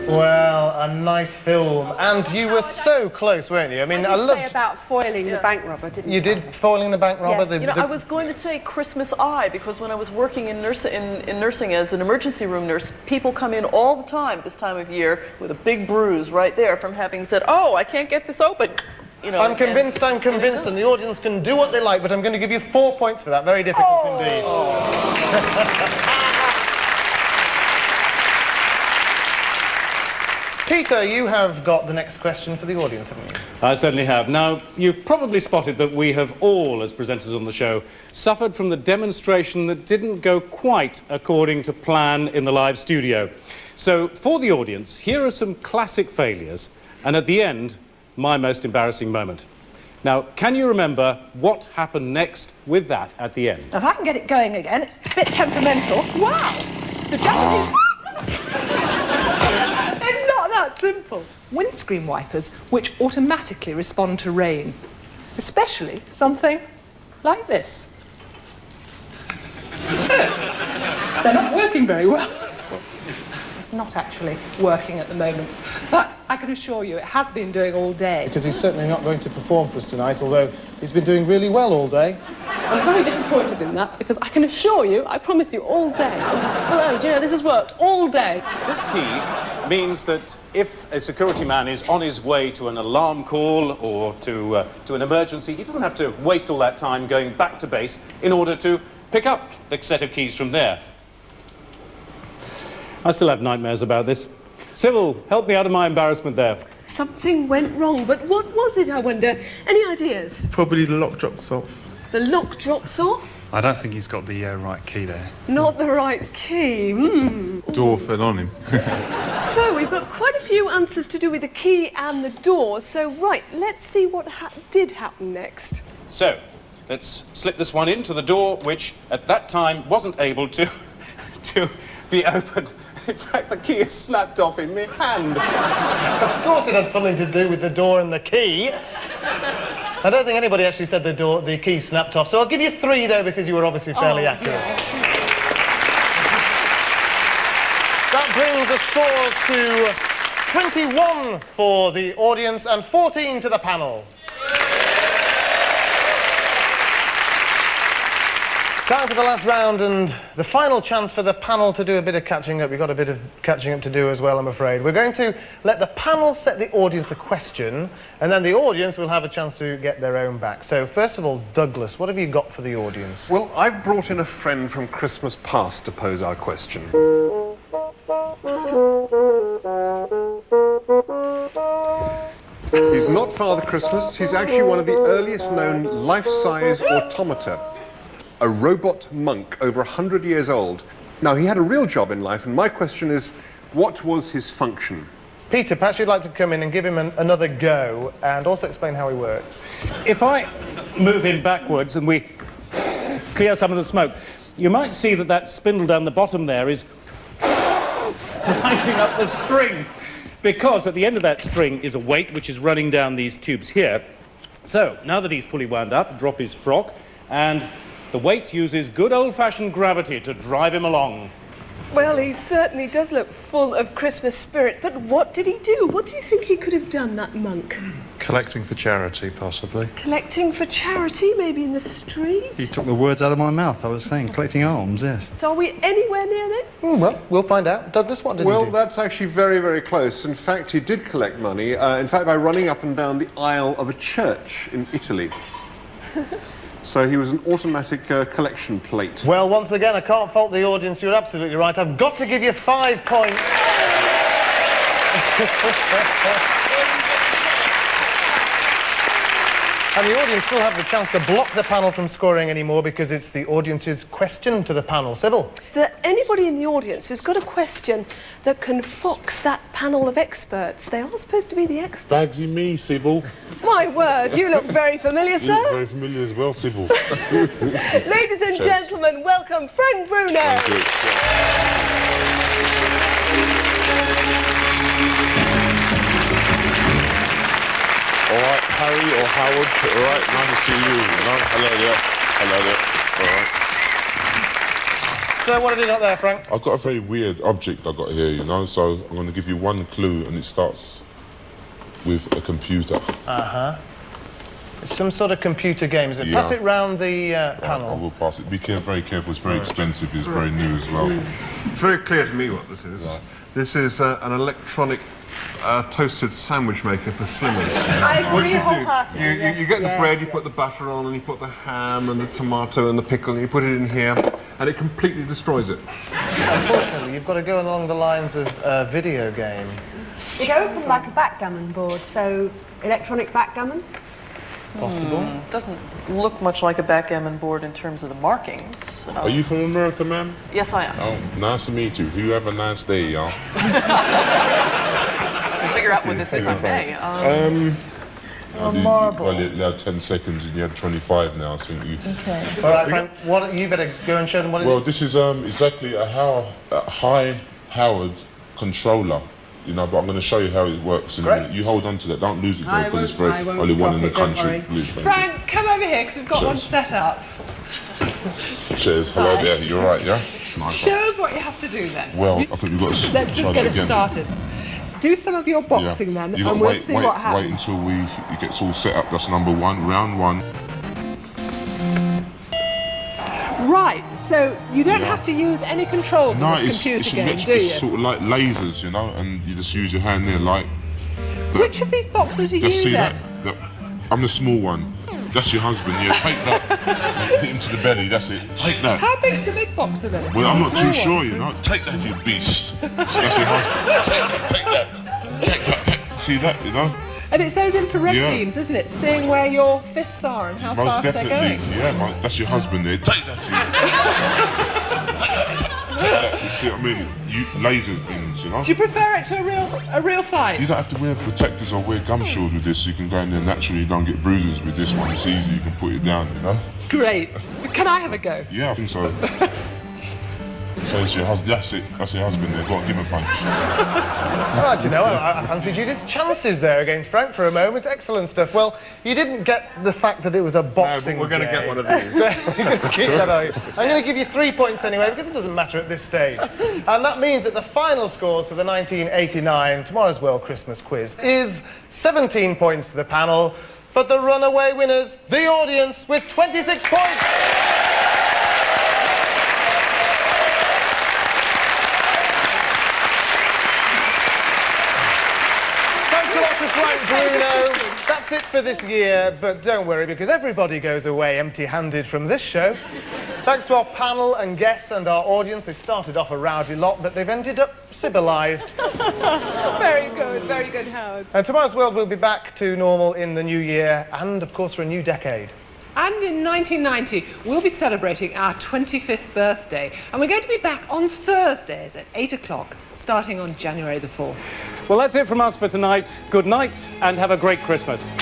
Well, nice film. And you were so close, weren't you? I mean, I Say loved... about foiling the bank robber, didn't you? You did foiling the bank robber? Yes. You know, I was going to say Christmas Eye, because when I was working in nursing as an emergency room nurse, people come in all the time this time of year with a big bruise right there from having said, "Oh, I can't get this open." You know, I'm convinced, and the audience can do what they like, but I'm going to give you 4 points for that. Very difficult indeed. Peter, you have got the next question for the audience, haven't you? I certainly have. Now, you've probably spotted that we have all, as presenters on the show, suffered from the demonstration that didn't go quite according to plan in the live studio. So, for the audience, here are some classic failures, and at the end, my most embarrassing moment. Now, can you remember what happened next with that at the end? If I can get it going again, it's a bit temperamental. Wow! The Japanese... It's not that simple. Windscreen wipers which automatically respond to rain. Especially something like this. They're not working very well. It's not actually working at the moment, but I can assure you it has been doing all day. Because he's certainly not going to perform for us tonight, although he's been doing really well all day. I'm very disappointed in that, because I can assure you, I promise you, all day. Hello, do you know, this has worked all day. This key means that if a security man is on his way to an alarm call or to an emergency, he doesn't have to waste all that time going back to base in order to pick up the set of keys from there. I still have nightmares about this. Sybil, help me out of my embarrassment there. Something went wrong, but what was it, I wonder? Any ideas? Probably the lock drops off. The lock drops off? I don't think he's got the right key there. Not the right key. Door fell on him. So, we've got quite a few answers to do with the key and the door. So, right, let's see what did happen next. So, let's slip this one into the door, which at that time wasn't able to be opened. In fact, the key is snapped off in my hand. Of course it had something to do with the door and the key. I don't think anybody actually said the key snapped off, so I'll give you 3, though, because you were obviously fairly accurate. Yeah. That brings the scores to 21 for the audience and 14 to the panel. Time for the last round and the final chance for the panel to do a bit of catching up. We've got a bit of catching up to do as well, I'm afraid. We're going to let the panel set the audience a question, and then the audience will have a chance to get their own back. So, first of all, Douglas, what have you got for the audience? Well, I've brought in a friend from Christmas past to pose our question. He's not Father Christmas. He's actually one of the earliest known life-size automata. A robot monk over 100 years old. Now, he had a real job in life, and my question is, what was his function? Peter, perhaps you'd like to come in and give him another go, and also explain how he works. If I move him backwards and we clear some of the smoke, you might see that that spindle down the bottom there is winding up the string, because at the end of that string is a weight which is running down these tubes here. So, now that he's fully wound up, drop his frock, and the weight uses good old-fashioned gravity to drive him along. Well, he certainly does look full of Christmas spirit, but what did he do? What do you think he could have done, that monk? Collecting for charity, possibly. Collecting for charity, maybe in the street? You took the words out of my mouth. I was saying collecting alms, yes. So are we anywhere near then? Well, we'll find out. Douglas, what did he do? Well, that's actually very, very close. In fact, he did collect money, in fact, by running up and down the aisle of a church in Italy. So he was an automatic collection plate. Well, once again, I can't fault the audience. You're absolutely right. I've got to give you 5 points. And the audience still have the chance to block the panel from scoring anymore, because it's the audience's question to the panel. Sybil? Is there anybody in the audience who's got a question that can fox that panel of experts? They are supposed to be the experts. Bagsy me, Sybil. My word, you look very familiar, You sir. look very familiar as well, Sybil. Ladies and gentlemen, welcome Frank Bruno. Thank you. All right, Harry or Howard, all right, nice to see you. Hello there, all right. what have you got there, Frank? I've got a very weird object I got here, you know, so I'm going to give you one clue, and it starts with a computer. Uh-huh. It's some sort of computer game, is it? Yeah. Pass it round the panel. I will pass it. Be very careful. It's very expensive. It's very new as well. It's very clear to me what this is. Right. This is an electronic toasted sandwich maker for slimmers. I What agree you wholeheartedly. do, you get the bread, you put the butter on, and you put the ham and the tomato and the pickle, and you put it in here, and it completely destroys it. Unfortunately, you've got to go along the lines of a video game. It opened like a backgammon board, so electronic backgammon? Possible. Doesn't look much like a backgammon board in terms of the markings. Are you from America, ma'am? Yes, I am. Oh, nice to meet you. You have a nice day, y'all. I'll figure out what this is, I may. A marble. Well, you had 10 seconds and you had 25 now, so you... Okay. All right, Frank, you better go and show them what it is. Well, this is exactly a high-powered controller, you know, but I'm going to show you how it works in a minute. You hold on to that, don't lose it though, because it's only one in the country. Please, Frank, come over here, because we've got one set up. Cheers, hello there, you're right, yeah? Nice. Show us what you have to do then. Well, I think we've got to Let's just get it started. Do some of your boxing then, You and we'll see what happens. Wait until it gets all set up. That's number one, round one. Right, so you don't have to use any controls on this computer game, do you? It's sort of like lasers, you know, and you just use your hand there like... Which of these boxes are you see then? that? I'm the small one. That's your husband, yeah, take that. Hit him to the belly, that's it. Take that. How big's the big boxer then? Well, I'm not too sure, you know. Take that, you beast. That's your husband. Take that. See that, you know? And it's those infrared beams, isn't it? Seeing where your fists are and how Most fast definitely. they're going. Yeah, that's your husband there. Take that, you. Take that. You see what I mean? Laser things, you know? Do you prefer it to a real fight? You don't have to wear protectors or wear gum shields with this. You can go in there naturally. You don't get bruises with this one. It's easy. You can put it down, you know? Great. Can I have a go? Yeah, I think so. So it's your husband. That's your husband there. Go on, give him a punch. Oh, do you know, I fancied Judith's chances there against Frank for a moment. Excellent stuff. Well, you didn't get the fact that it was a boxing No, but we're going to get one of these. You're going to keep that, are you? I'm going to give you 3 points anyway, because it doesn't matter at this stage. And that means that the final scores for the 1989 Tomorrow's World Christmas Quiz is 17 points to the panel, but the runaway winners, the audience, with 26 points. Frank Bruno. That's it for this year, but don't worry, because everybody goes away empty-handed from this show. Thanks to our panel and guests and our audience. They started off a rowdy lot, but they've ended up civilised. Very good, Howard. And Tomorrow's World will be back to normal in the new year and, of course, for a new decade. And in 1990, we'll be celebrating our 25th birthday. And we're going to be back on Thursdays at 8 o'clock, starting on January the 4th. Well, that's it from us for tonight. Good night and have a great Christmas.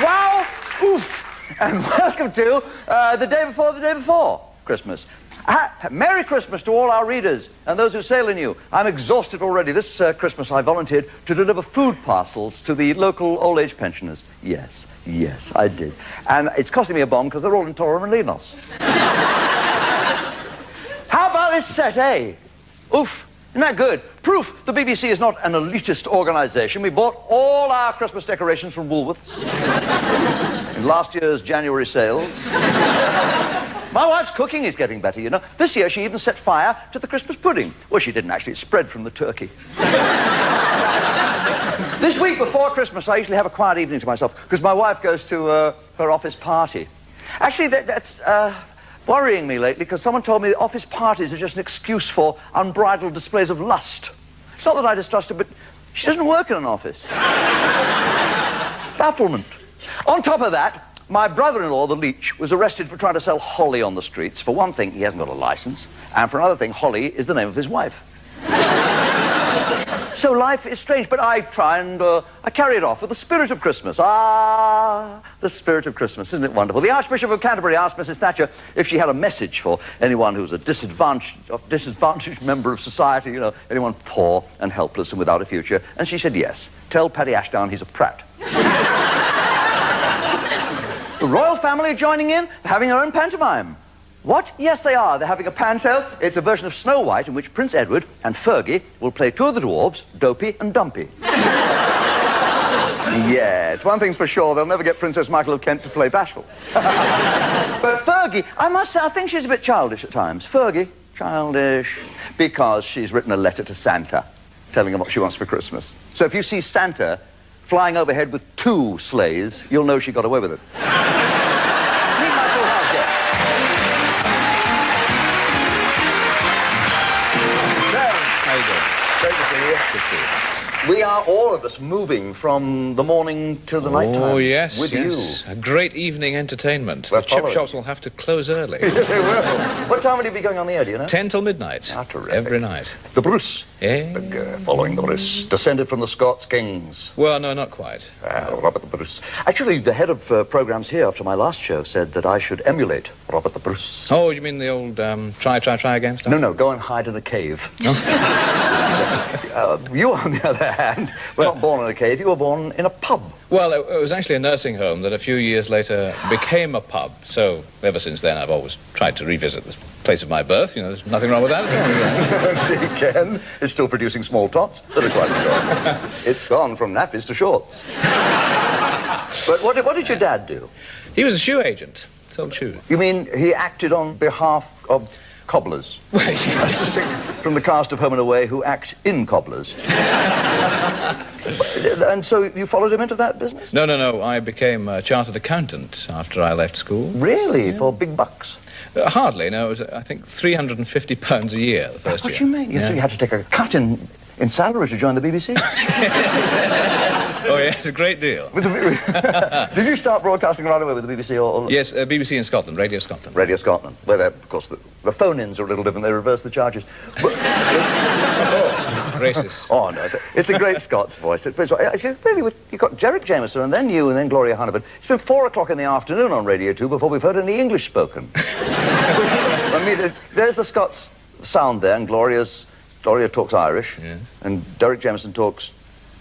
Wow, oof, and welcome to the day before Christmas. Merry Christmas to all our readers and those who sail in you. I'm exhausted already. This Christmas I volunteered to deliver food parcels to the local old age pensioners. Yes, I did. And it's costing me a bomb because they're all in Torremolinos. How about this set, eh? Oof. Isn't that good? Proof the BBC is not an elitist organisation. We bought all our Christmas decorations from Woolworths in last year's January sales. My wife's cooking is getting better, you know. This year she even set fire to the Christmas pudding. Well, she didn't actually. It spread from the turkey. This week before Christmas, I usually have a quiet evening to myself because my wife goes to her office party. Actually, that's worrying me lately because someone told me that office parties are just an excuse for unbridled displays of lust. It's not that I distrust her, but she doesn't work in an office. Bafflement. On top of that, my brother-in-law, the leech, was arrested for trying to sell holly on the streets. For one thing, he hasn't got a license, and for another thing, Holly is the name of his wife. So life is strange, but I try and I carry it off with the spirit of Christmas. Ah, the spirit of Christmas, isn't it wonderful? The Archbishop of Canterbury asked Mrs. Thatcher if she had a message for anyone who's a disadvantaged member of society, you know, anyone poor and helpless and without a future, and she said yes. Tell Paddy Ashdown he's a prat. The royal family are joining in, they're having their own pantomime. What? Yes, they are. They're having a panto. It's a version of Snow White in which Prince Edward and Fergie will play two of the dwarves, Dopey and Dumpy. Yes, one thing's for sure, they'll never get Princess Michael of Kent to play Bashful. But Fergie, I must say, I think she's a bit childish at times. Fergie, childish, because she's written a letter to Santa telling him what she wants for Christmas. So if you see Santa flying overhead with 2 sleighs, you'll know she got away with it. Great to see you. Good to see you. We are all of us moving from the morning till the night time. Oh, yes, with yes. You. A great evening entertainment. We're the chip shops will have to close early. They will. What time will you be going on the air, do you know? 10 till midnight. Ah, terrific. Every night. The Bruce. Eh? Following the Bruce. Descended from the Scots kings. Well, no, not quite. Robert the Bruce. Actually, the head of programmes here after my last show said that I should emulate Robert the Bruce. Oh, you mean the old try again stuff? No, go and hide in a cave. You, on the other hand, were not born in a cave, you were born in a pub. Well, it was actually a nursing home that a few years later became a pub. So ever since then, I've always tried to revisit the place of my birth. You know, there's nothing wrong with that. Ken is still producing small tots that are quite enjoyable. It's gone from nappies to shorts. But what did your dad do? He was a shoe agent, sold shoes. You mean he acted on behalf of cobblers? Well, yes. From the cast of Home and Away who act in cobblers. And so you followed him into that business? No. I became a chartered accountant after I left school. Really? Yeah. For big bucks? Hardly, no. It was, I think, £350 a year the first year. What you mean? So you had to take a cut in salary to join the BBC? Oh, yes, a great deal. Did you start broadcasting right away with the BBC? Or... Yes, BBC in Scotland, Radio Scotland. Radio Scotland, where, of course, the phone-ins are a little different. They reverse the charges. But, racist. Oh, no, it's a great Scots voice. Really, you've got Jerrick Jameson, and then you, and then Gloria Hunnam. It's been 4 o'clock in the afternoon on Radio 2 before we've heard any English spoken. I mean, there's the Scots sound there, and Gloria talks Irish, and Derek Jameson talks...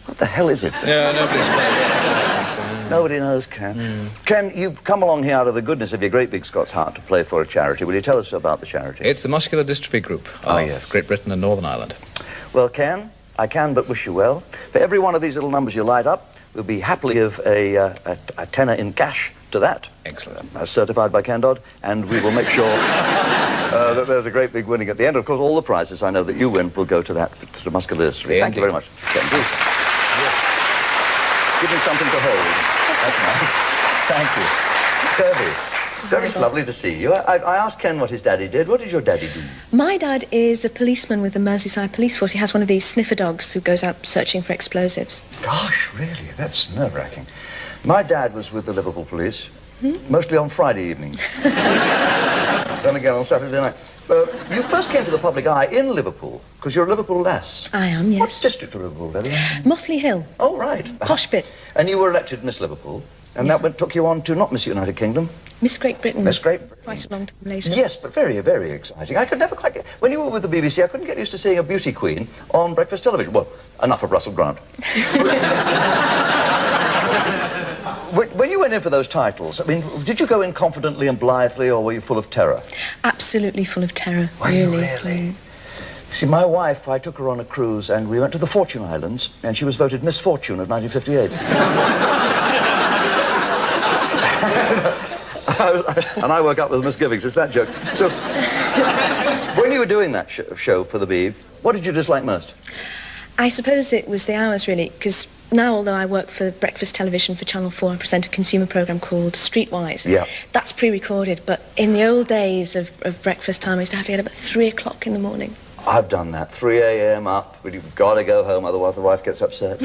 What the hell is it? Yeah, nobody's quite... Nobody knows, Ken. Ken, you've come along here out of the goodness of your great big Scots heart to play for a charity. Will you tell us about the charity? It's the Muscular Dystrophy Group of Great Britain and Northern Ireland. Well, Ken, I can but wish you well. For every one of these little numbers you light up, we'll be happily give a tenner in cash to that. Excellent. As certified by Ken Dodd, and we will make sure that there's a great big winning at the end. Of course, all the prizes I know that you win will go to that, to the Muscular Dystrophy. Thank you very much. Ken, give me something to hold. That's nice. Thank you. Kirby, it's lovely to see you. I asked Ken what his daddy did. What did your daddy do? My dad is a policeman with the Merseyside Police Force. He has one of these sniffer dogs who goes out searching for explosives. Gosh, really? That's nerve-wracking. My dad was with the Liverpool Police, mostly on Friday evenings. Then again on Saturday night. You first came to the public eye in Liverpool, because you're a Liverpool lass. I am, yes. What district of Liverpool, Debbie? Mossley Hill. Oh, right. Posh bit. And you were elected Miss Liverpool, And that took you on to not Miss United Kingdom. Miss Great Britain. Miss Great Britain. Quite a long time later. Yes, but very, very exciting. I could never quite get... When you were with the BBC, I couldn't get used to seeing a beauty queen on breakfast television. Well, enough of Russell Grant. When you went in for those titles, I mean, did you go in confidently and blithely, or were you full of terror? Absolutely full of terror. Were you really? See, my wife, I took her on a cruise, and we went to the Fortune Islands, and she was voted Miss Fortune of 1958. And I woke up with misgivings. It's that joke. So, when you were doing that show for the Beeb, what did you dislike most? I suppose it was the hours, really, because now, although I work for breakfast television for Channel 4, I present a consumer programme called Streetwise. Yeah. That's pre-recorded, but in the old days of breakfast time, I used to have to get up at 3 o'clock in the morning. I've done that. 3 a.m. up, but you've got to go home, otherwise the wife gets upset.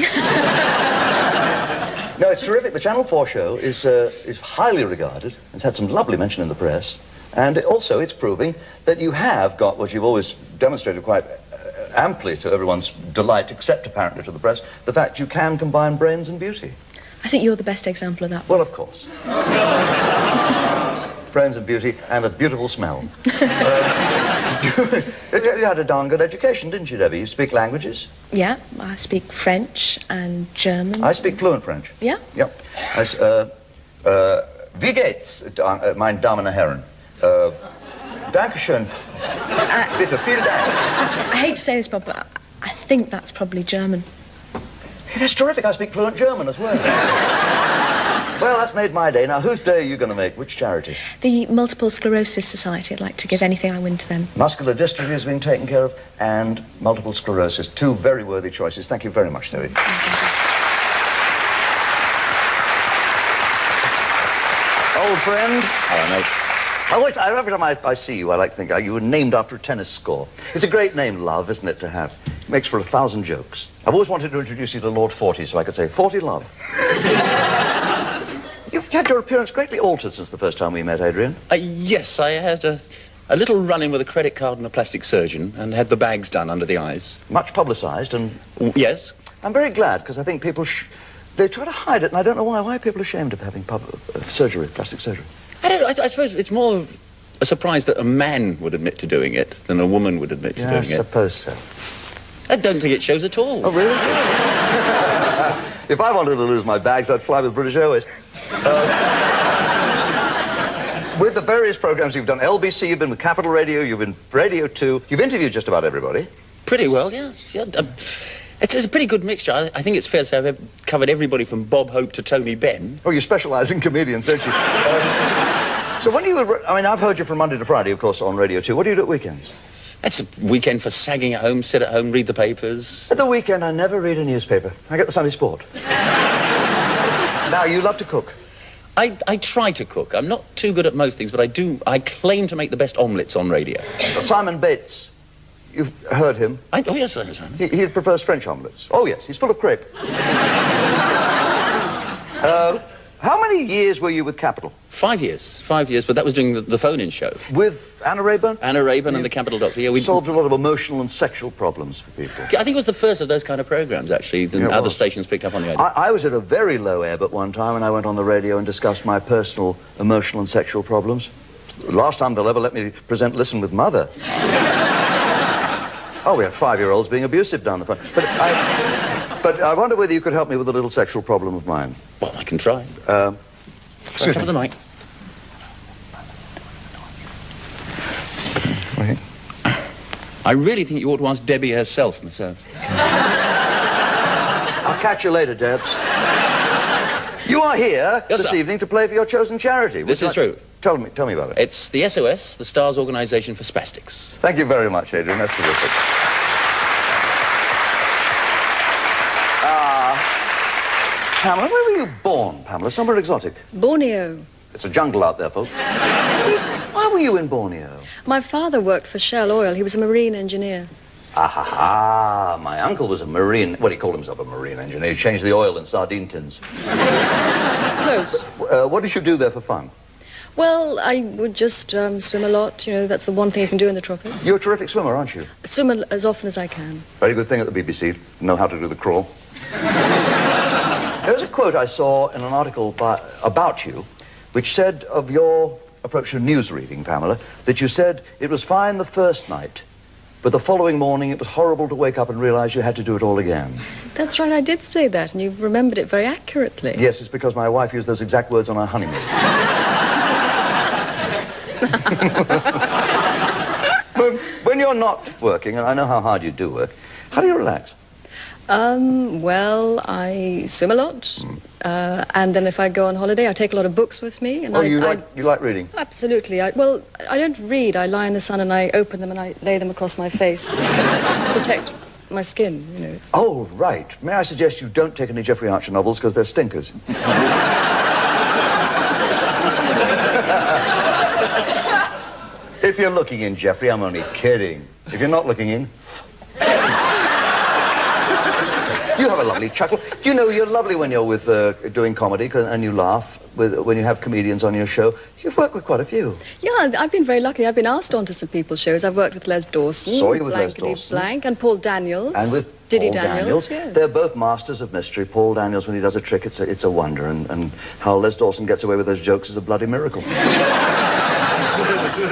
No, it's terrific. The Channel 4 show is highly regarded. It's had some lovely mention in the press. And also, it's proving that you have got what you've always demonstrated quite amply to everyone's delight, except apparently to the press, the fact you can combine brains and beauty. I think you're the best example of that. Well, of course. Brains and beauty and a beautiful smell. You had a darn good education, didn't you, Debbie? You speak languages? Yeah, I speak French and German. I speak fluent French. Yeah? Yep. Wie geht's, meine Damen und Herren? Dankeschön. Bitte, vielen Dank. I hate to say this, Bob, but I think that's probably German. Hey, that's terrific. I speak fluent German as well. Well, that's made my day. Now, whose day are you going to make? Which charity? The Multiple Sclerosis Society. I'd like to give anything I win to them. Muscular dystrophy is being taken care of, and multiple sclerosis. Two very worthy choices. Thank you very much, David. Old friend. Hello, mate. Every time I see you, I like to think you were named after a tennis score. It's a great name, Love, isn't it, to have? It makes for 1,000 jokes. I've always wanted to introduce you to Lord 40, so I could say, 40 Love. You've had your appearance greatly altered since the first time we met, Adrian. Yes, I had a little run-in with a credit card and a plastic surgeon and had the bags done under the eyes. Much publicised and... Yes. I'm very glad, because I think people... they try to hide it, and I don't know why. Why are people ashamed of having surgery, plastic surgery? I don't know. I suppose it's more a surprise that a man would admit to doing it than a woman would admit to doing it. I suppose so. I don't think it shows at all. Oh, really? If I wanted to lose my bags, I'd fly with British Airways. With the various programs you've done, LBC, you've been with Capital Radio, you've been Radio 2, you've interviewed just about everybody. Pretty well, yes. Yeah, it's a pretty good mixture. I think it's fair to say I've covered everybody from Bob Hope to Tony Benn. Oh, you specialise in comedians, don't you? So when you were... I mean, I've heard you from Monday to Friday, of course, on Radio 2. What do you do at weekends? It's a weekend for sagging at home, sit at home, read the papers. At the weekend, I never read a newspaper. I get the Sunday Sport. Now, you love to cook. I try to cook. I'm not too good at most things, but I claim to make the best omelettes on radio. Simon Bates. You've heard him? Oh, yes, I know. He prefers French omelettes. Oh, yes, he's full of crepe. How many years were you with Capital? 5 years. 5 years, but that was doing the phone-in show. With Anna Rayburn? Anna Rayburn and the Capital Doctor. Yeah, we solved a lot of emotional and sexual problems for people. I think it was the first of those kind of programs, actually. Then other stations picked up on the idea. I was at a very low ebb at one time, and I went on the radio and discussed my personal emotional and sexual problems. Last time they'll ever let me present Listen with Mother. Oh, we had 5-year-olds being abusive down the phone. But I wonder whether you could help me with a little sexual problem of mine. Well, I can try. Excuse me. The mic. Wait. I really think you ought to ask Debbie herself, myself. I'll catch you later, Debs. You are here this evening to play for your chosen charity. This is true. Tell me about it. It's the SOS, the Stars Organisation for Spastics. Thank you very much, Adrian. That's terrific. Pamela, where were you born, Pamela? Somewhere exotic. Borneo. It's a jungle out there, folks. Why were you in Borneo? My father worked for Shell Oil. He was a marine engineer. Ah, my uncle was a marine... Well, he called himself a marine engineer. He changed the oil in sardine tins. Close. What did you do there for fun? Well, I would just swim a lot. You know, that's the one thing you can do in the tropics. You're a terrific swimmer, aren't you? I swim as often as I can. Very good thing at the BBC. Know how to do the crawl. There's a quote I saw in an article about you, which said of your approach to news reading, Pamela, that you said it was fine the first night, but the following morning it was horrible to wake up and realize you had to do it all again. That's right, I did say that, and you've remembered it very accurately. Yes, it's because my wife used those exact words on our honeymoon. When you're not working, and I know how hard you do work, how do you relax? Well, I swim a lot, and then if I go on holiday, I take a lot of books with me. And you like reading? Absolutely. Well, I don't read. I lie in the sun and I open them and I lay them across my face to protect my skin, you know. Oh, right. May I suggest you don't take any Jeffrey Archer novels because they're stinkers. If you're looking in, Jeffrey, I'm only kidding. If you're not looking in... You have a lovely chuckle. You know, you're lovely when you're with doing comedy and you laugh when you have comedians on your show. You've worked with quite a few. Yeah, I've been very lucky. I've been asked onto some people's shows. I've worked with Les Dawson, Saw you with Les Dawson. Blank, and Paul Daniels. And with Diddy Paul Daniels. Yes. They're both masters of mystery. Paul Daniels, when he does a trick, it's a wonder. And how Les Dawson gets away with those jokes is a bloody miracle.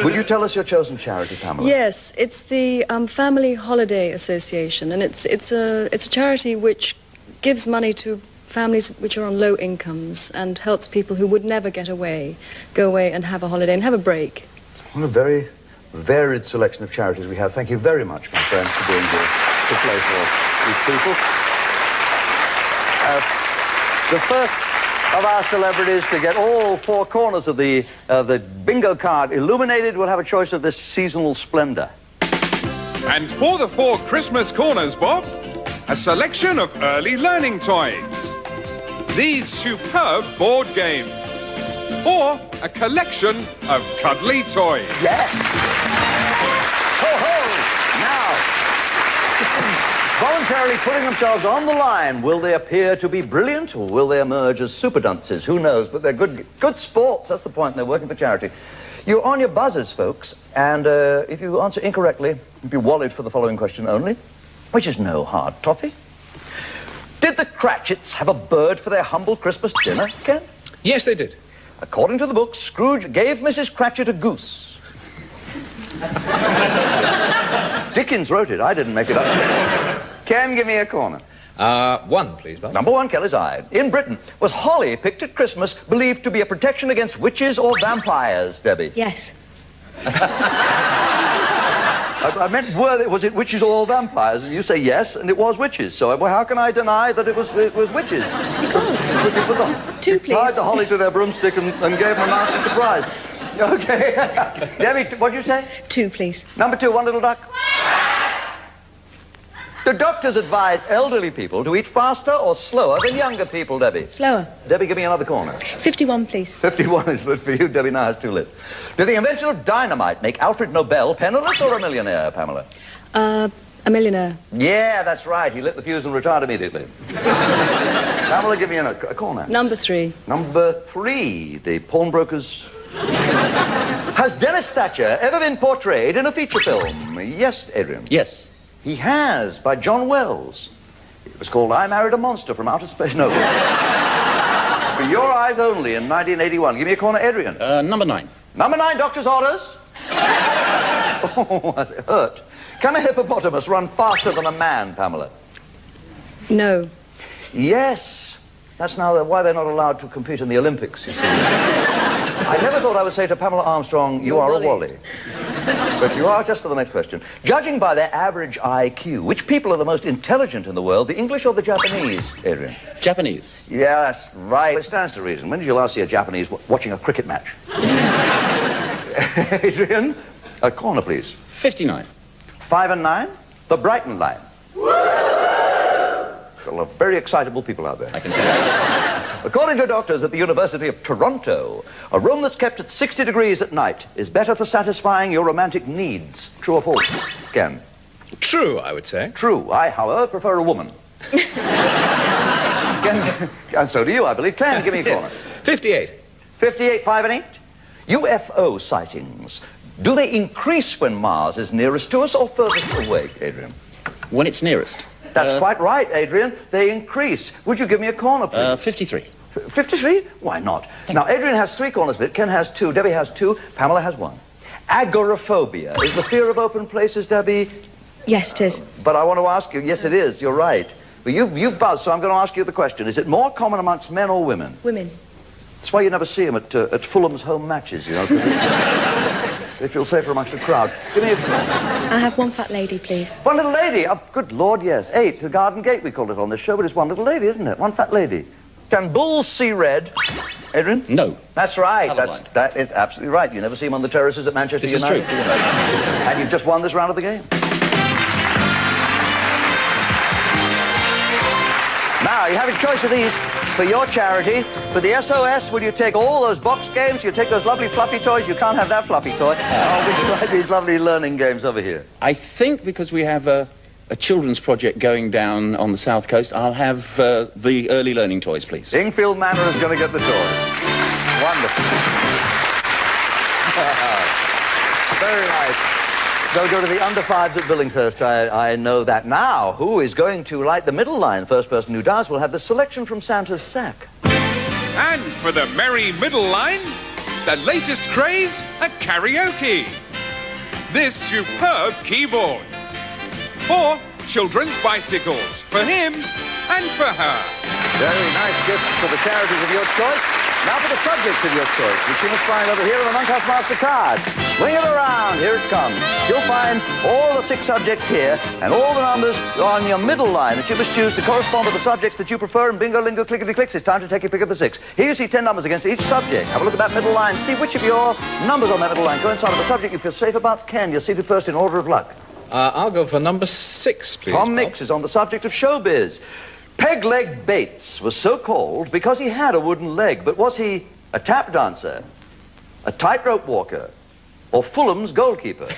Would you tell us your chosen charity, Pamela? Yes, it's the Family Holiday Association, and it's a charity which gives money to families which are on low incomes and helps people who would never go away and have a holiday and have a break. What a very varied selection of charities we have. Thank you very much, my friends, for being here to play for these people. The first of our celebrities to get all four corners of the bingo card illuminated will have a choice of this seasonal splendor. And for the four Christmas corners, Bob, a selection of early learning toys. These superb board games. Or a collection of cuddly toys. Yes! Ho-ho! Now, voluntarily putting themselves on the line, will they appear to be brilliant or will they emerge as super dunces? Who knows? But they're good sports. That's the point. They're working for charity. You're on your buzzers, folks, and if you answer incorrectly, you'll be walled for the following question only, which is no hard toffee. Did the Cratchits have a bird for their humble Christmas dinner, Ken? Yes, they did. According to the book, Scrooge gave Mrs. Cratchit a goose. Dickens wrote it. I didn't make it up. Ken, give me a corner. One, please, Bob. Number one, Kelly's Eye. In Britain, was holly picked at Christmas believed to be a protection against witches or vampires, Debbie? Yes. I meant, was it witches or vampires? And you say yes, and it was witches. So how can I deny that it was witches? You can't. Two, please. Tied the holly to their broomstick and gave them a nasty surprise. Okay. Debbie, what'd you say? Two, please. Number two, one little duck. The doctors advise elderly people to eat faster or slower than younger people, Debbie. Slower. Debbie, give me another corner. 51, please. 51 is lit for you. Debbie now has two lit. Did the invention of dynamite make Alfred Nobel penniless or a millionaire, Pamela? A millionaire. Yeah, that's right. He lit the fuse and retired immediately. Pamela, give me a corner. Number three. Number three, the pawnbrokers. Has Dennis Thatcher ever been portrayed in a feature film? Yes, Adrian. Yes. He has, by John Wells. It was called I Married a Monster from Outer Space. No. For your eyes only in 1981. Give me a corner, Adrian. Number 9. Number 9, doctor's orders. Oh, that hurt. Can a hippopotamus run faster than a man, Pamela? No. Yes. That's now why they're not allowed to compete in the Olympics, you see. I never thought I would say to Pamela Armstrong, you are a Wally. But you are, just for the next question. Judging by their average IQ, which people are the most intelligent in the world, the English or the Japanese, Adrian? Japanese. Yeah, that's right. It stands to reason. When did you last see a Japanese watching a cricket match? Adrian, a corner, please. 59. 5 and 9, the Brighton line. Got a lot of very excitable people out there. I can see that. According to doctors at the University of Toronto, a room that's kept at 60 degrees at night is better for satisfying your romantic needs. True or false? Ken? True, I would say. True. I, however, prefer a woman. Ken, and so do you, I believe. Ken, give me a corner. 58. 58, 5 and 8. UFO sightings. Do they increase when Mars is nearest to us or furthest away, Adrian? When it's nearest. That's quite right, Adrian. They increase. Would you give me a corner, please? 53. 53? Why not? Now, Adrian has 3 corners lit, Ken has 2, Debbie has 2, Pamela has 1. Agoraphobia. Is the fear of open places, Debbie? Yes, it is. But I want to ask you, yes, it is, you're right. But you've buzzed, so I'm going to ask you the question. Is it more common amongst men or women? Women. That's why you never see them at Fulham's home matches, you know. They feel safer amongst a crowd. Give me a... I'll have 1 fat lady, please. 1 little lady? Oh, good Lord, yes. 8, the Garden Gate, we called it on this show, but it's 1 little lady, isn't it? 1 fat lady. Can bulls see red? Adrian? No. That's right. That is absolutely right. You never see them on the terraces at Manchester United. This is true. And you've just won this round of the game. Now, you have a choice of these for your charity. For the SOS, will you take all those box games? You take those lovely fluffy toys? You can't have that fluffy toy. Oh, we like these lovely learning games over here. I think because we have a children's project going down on the south coast, I'll have the early learning toys, please. Ingfield Manor is going to get the toys. Wonderful. Very nice. They'll go to the under-5s at Billingshurst, I know that. Now, who is going to light the middle line? First person who does will have the selection from Santa's sack. And for the merry middle line, the latest craze, a karaoke. This superb keyboard. Or children's bicycles, for him and for her. Very nice gifts for the charities of your choice. Now for the subjects of your choice, which you must find over here on the Monkhouse Mastercard. Swing it around, here it comes. You'll find all the 6 subjects here, and all the numbers on your middle line that you must choose to correspond to the subjects that you prefer, and bingo, lingo, clickety-clicks, it's time to take your pick of the 6. Here you see 10 numbers against each subject. Have a look at that middle line, see which of your numbers on that middle line coincide with the subject you feel safe about. Ken, you're seated first in order of luck. I'll go for number 6, please. Tom Mix is on the subject of showbiz. Peg-leg Bates was so called because he had a wooden leg, but was he a tap dancer, a tightrope walker, or Fulham's goalkeeper?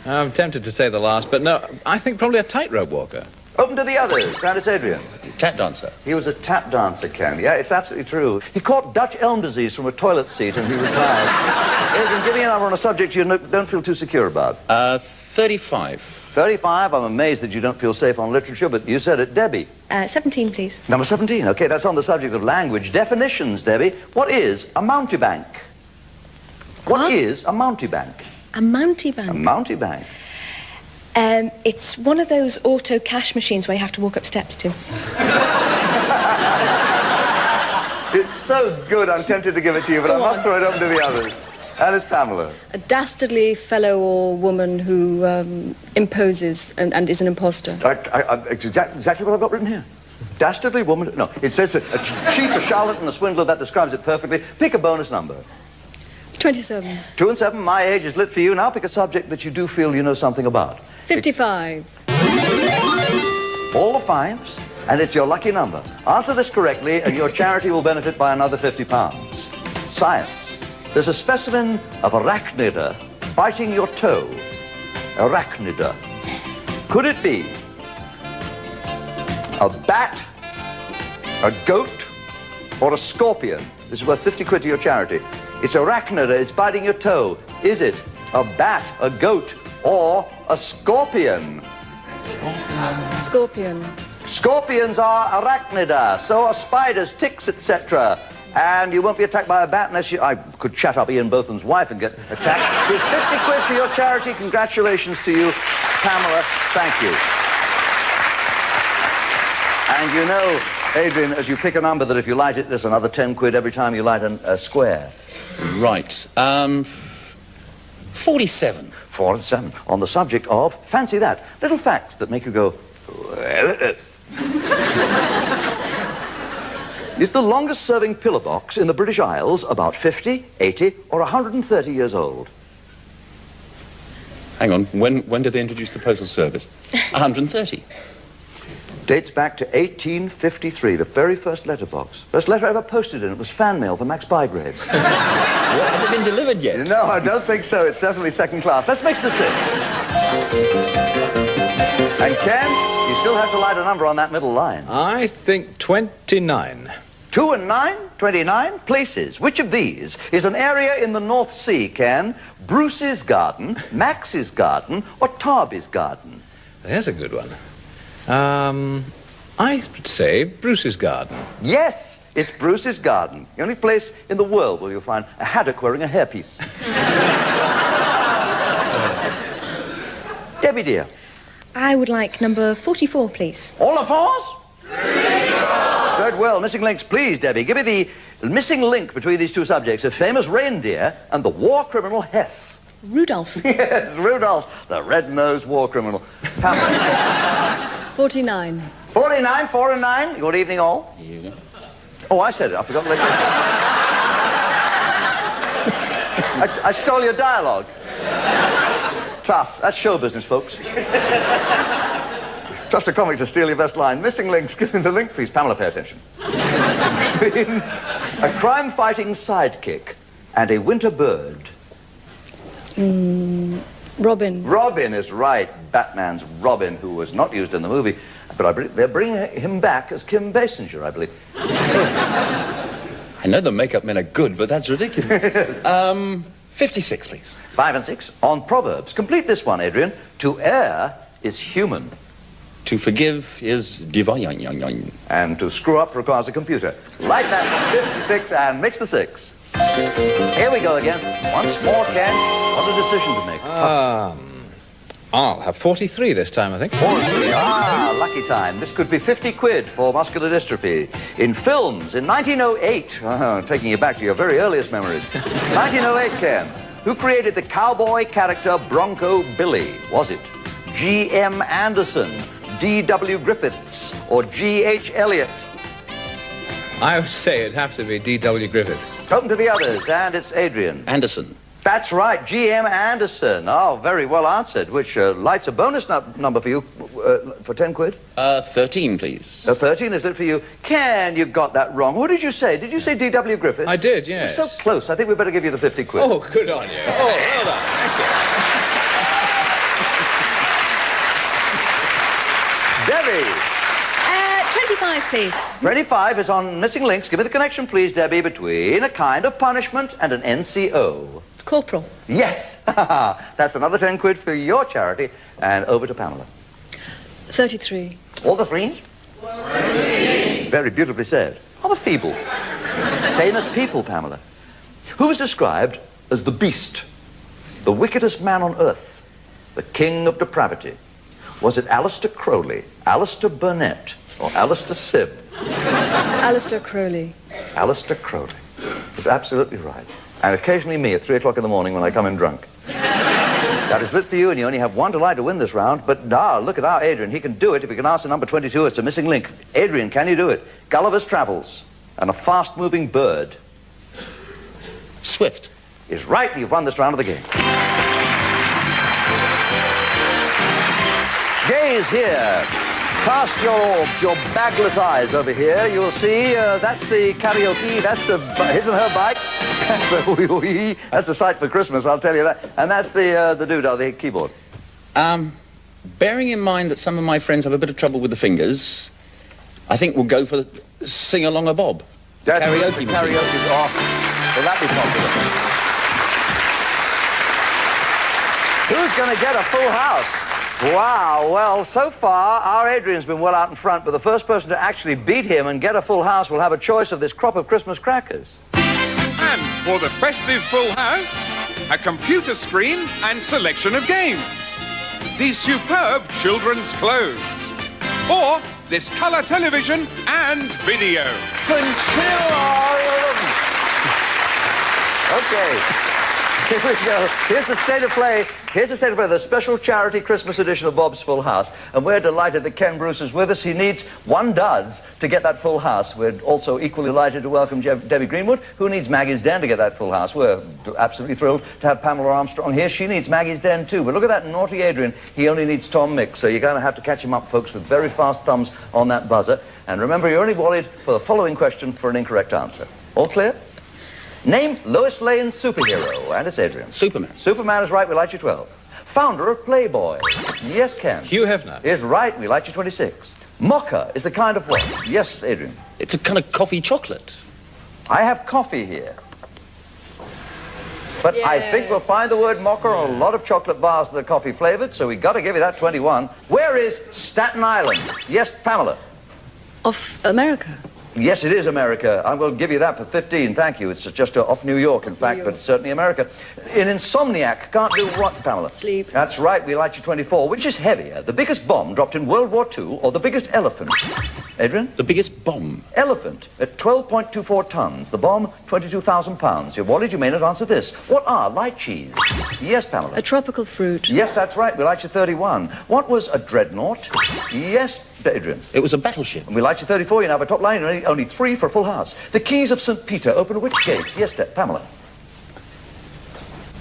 I'm tempted to say the last, but no, I think probably a tightrope walker. Open to the others. And it's Adrian. Tap dancer. He was a tap dancer, Ken. Yeah, it's absolutely true. He caught Dutch elm disease from a toilet seat and he retired. Adrian, give me a number on a subject you don't feel too secure about. 35. 35? I'm amazed that you don't feel safe on literature, but you said it. Debbie? 17, please. Number 17. Okay, that's on the subject of language. Definitions, Debbie. What is a mountebank? What is a mountebank? A mountebank? A mountebank. It's one of those auto cash machines where you have to walk up steps to. It's so good, I'm tempted to give it to you, but I must throw it open to the others. And it's Pamela. A dastardly fellow or woman who imposes and is an imposter. Exactly what I've got written here. Dastardly woman. No, it says a cheat, a charlatan, a swindler. That describes it perfectly. Pick a bonus number. 27. 2 and 7. My age is lit for you. Now pick a subject that you do feel you know something about. 55. All the 5s, and it's your lucky number. Answer this correctly, and your charity will benefit by another £50. Science. There's a specimen of arachnida biting your toe. Arachnida. Could it be a bat, a goat, or a scorpion? This is worth 50 quid to your charity. It's arachnida, it's biting your toe. Is it a bat, a goat, or a scorpion? Scorpion. Scorpions are arachnida, so are spiders, ticks, etc. And you won't be attacked by a bat unless you... I could chat up Ian Botham's wife and get attacked. Here's 50 quid for your charity. Congratulations to you, Pamela. Thank you. And you know, Adrian, as you pick a number that if you light it, there's another 10 quid every time you light a square. Right. 47. 4 and 7. On the subject of, fancy that, little facts that make you go... Is the longest-serving pillar box in the British Isles about 50, 80, or 130 years old? Hang on, when did they introduce the postal service? 130. Dates back to 1853, the very first letterbox. First letter ever posted in it was fan mail for Max Bygraves. What, has it been delivered yet? No, I don't think so. It's definitely second class. Let's mix the 6. And Ken, you still have to light a number on that middle line. I think 29. 2 and 9, 29 places. Which of these is an area in the North Sea, Ken? Bruce's garden, Max's garden, or Tarby's garden? There's a good one. I would say Bruce's garden. Yes, it's Bruce's garden. The only place in the world where you'll find a haddock wearing a hairpiece. Debbie, dear. I would like number 44, please. All the fours? Third well. Missing links, please, Debbie. Give me the missing link between these two subjects, a famous reindeer and the war criminal Hess. Rudolph. Yes, Rudolph, the red-nosed war criminal. 49. 49, 4 and 9. Good evening, all. Oh, I said it. I forgot to let you. I stole your dialogue. Tough. That's show business, folks. Trust a comic to steal your best line. Missing links. Give me the link, please. Pamela, pay attention. Between a crime-fighting sidekick and a winter bird. Robin. Robin is right. Batman's Robin, who was not used in the movie. But they're bringing him back as Kim Basinger, I believe. I know the makeup men are good, but that's ridiculous. 56, please. 5 and 6. On Proverbs. Complete this one, Adrian. To err is human. To forgive is divine. And to screw up requires a computer. Like that, 56, and mix the 6. Here we go again. Once more, Ken. What a decision to make. I'll have 43 this time, I think. 43. Ah, lucky time. This could be 50 quid for muscular dystrophy. In films, in 1908, taking you back to your very earliest memories. 1908, Ken. Who created the cowboy character Bronco Billy? Was it G.M. Anderson, D.W. Griffiths, or G.H. Eliot? I would say it'd have to be D.W. Griffiths. Open to the others, and it's Adrian. Anderson. That's right, G.M. Anderson. Oh, very well answered, which lights a bonus number for you for 10 quid. 13, please. 13 is lit for you. Ken, you got that wrong. What did you say? Did you say D.W. Griffiths? I did, yes. You're so close. I think we better give you the 50 quid. Oh, good on you. Oh, well done. Thank you. Debbie. 25, please. 25 is on missing links. Give me the connection, please, Debbie, between a kind of punishment and an NCO. Corporal. Yes. That's another 10 quid for your charity. And over to Pamela. 33. All the threes? Very beautifully said. Are the feeble? Famous people, Pamela. Who was described as the beast, the wickedest man on earth, the king of depravity? Was it Aleister Crowley, Alistair Burnett, or Alistair Sibb? Alistair Crowley. Alistair Crowley is absolutely right. And occasionally me at 3 o'clock in the morning when I come in drunk. That is lit for you, and you only have one delight to win this round. But now, look at our Adrian. He can do it. If you can answer number 22, it's a missing link. Adrian, can you do it? Gulliver's Travels and a fast-moving bird. Swift. Is right, and you've won this round of the game. Gaze here. Cast your orbs, your bagless eyes over here. You'll see that's the karaoke, that's the his and her bikes. That's a sight for Christmas, I'll tell you that. And that's the doodah, the keyboard. Bearing in mind that some of my friends have a bit of trouble with the fingers, I think we'll go for the Sing Along a Bob. That's Karaoke. Karaoke's off. Will that be popular? Who's going to get a full house? Wow, well, so far, our Adrian's been well out in front, but the first person to actually beat him and get a full house will have a choice of this crop of Christmas crackers. And for the festive full house, a computer screen and selection of games. These superb children's clothes. Or this colour television and video. Okay. Here we go. Here's the state of play. Here's the state of play, the special charity Christmas edition of Bob's Full House. And we're delighted that Ken Bruce is with us. He needs one does to get that full house. We're also equally delighted to welcome Debbie Greenwood, who needs Maggie's Den to get that full house. We're absolutely thrilled to have Pamela Armstrong here. She needs Maggie's Den too. But look at that naughty Adrian. He only needs Tom Mix. So you're going to have to catch him up, folks, with very fast thumbs on that buzzer. And remember, you're only wanted for the following question for an incorrect answer. All clear? Name Lois Lane's superhero, and it's Adrian. Superman. Superman is right, we like you 12. Founder of Playboy. Yes, Ken. Hugh Hefner. Is right, we like you 26. Mocha is a kind of what? Yes, Adrian. It's a kind of coffee chocolate. I have coffee here. But I think we'll find the word mocha on a lot of chocolate bars that are coffee flavoured, so we got to give you that 21. Where is Staten Island? Yes, Pamela. Of America. Yes, it is America. I'm going to give you that for 15, thank you. It's just off New York, in fact, but it's certainly America. An insomniac can't do what, Pamela? Sleep. That's right, we like you 24. Which is heavier, the biggest bomb dropped in World War II or the biggest elephant? Adrian? The biggest bomb? Elephant, at 12.24 tons. The bomb, 22,000 pounds. What did you mean? Answer this. What are lychees? Yes, Pamela. A tropical fruit. Yes, that's right. We like you 31. What was a dreadnought? Yes, Adrian. It was a battleship. And we like you 34. You now have a top line and only 3 for a full house. The keys of St. Peter open which gates? Yes, Pamela.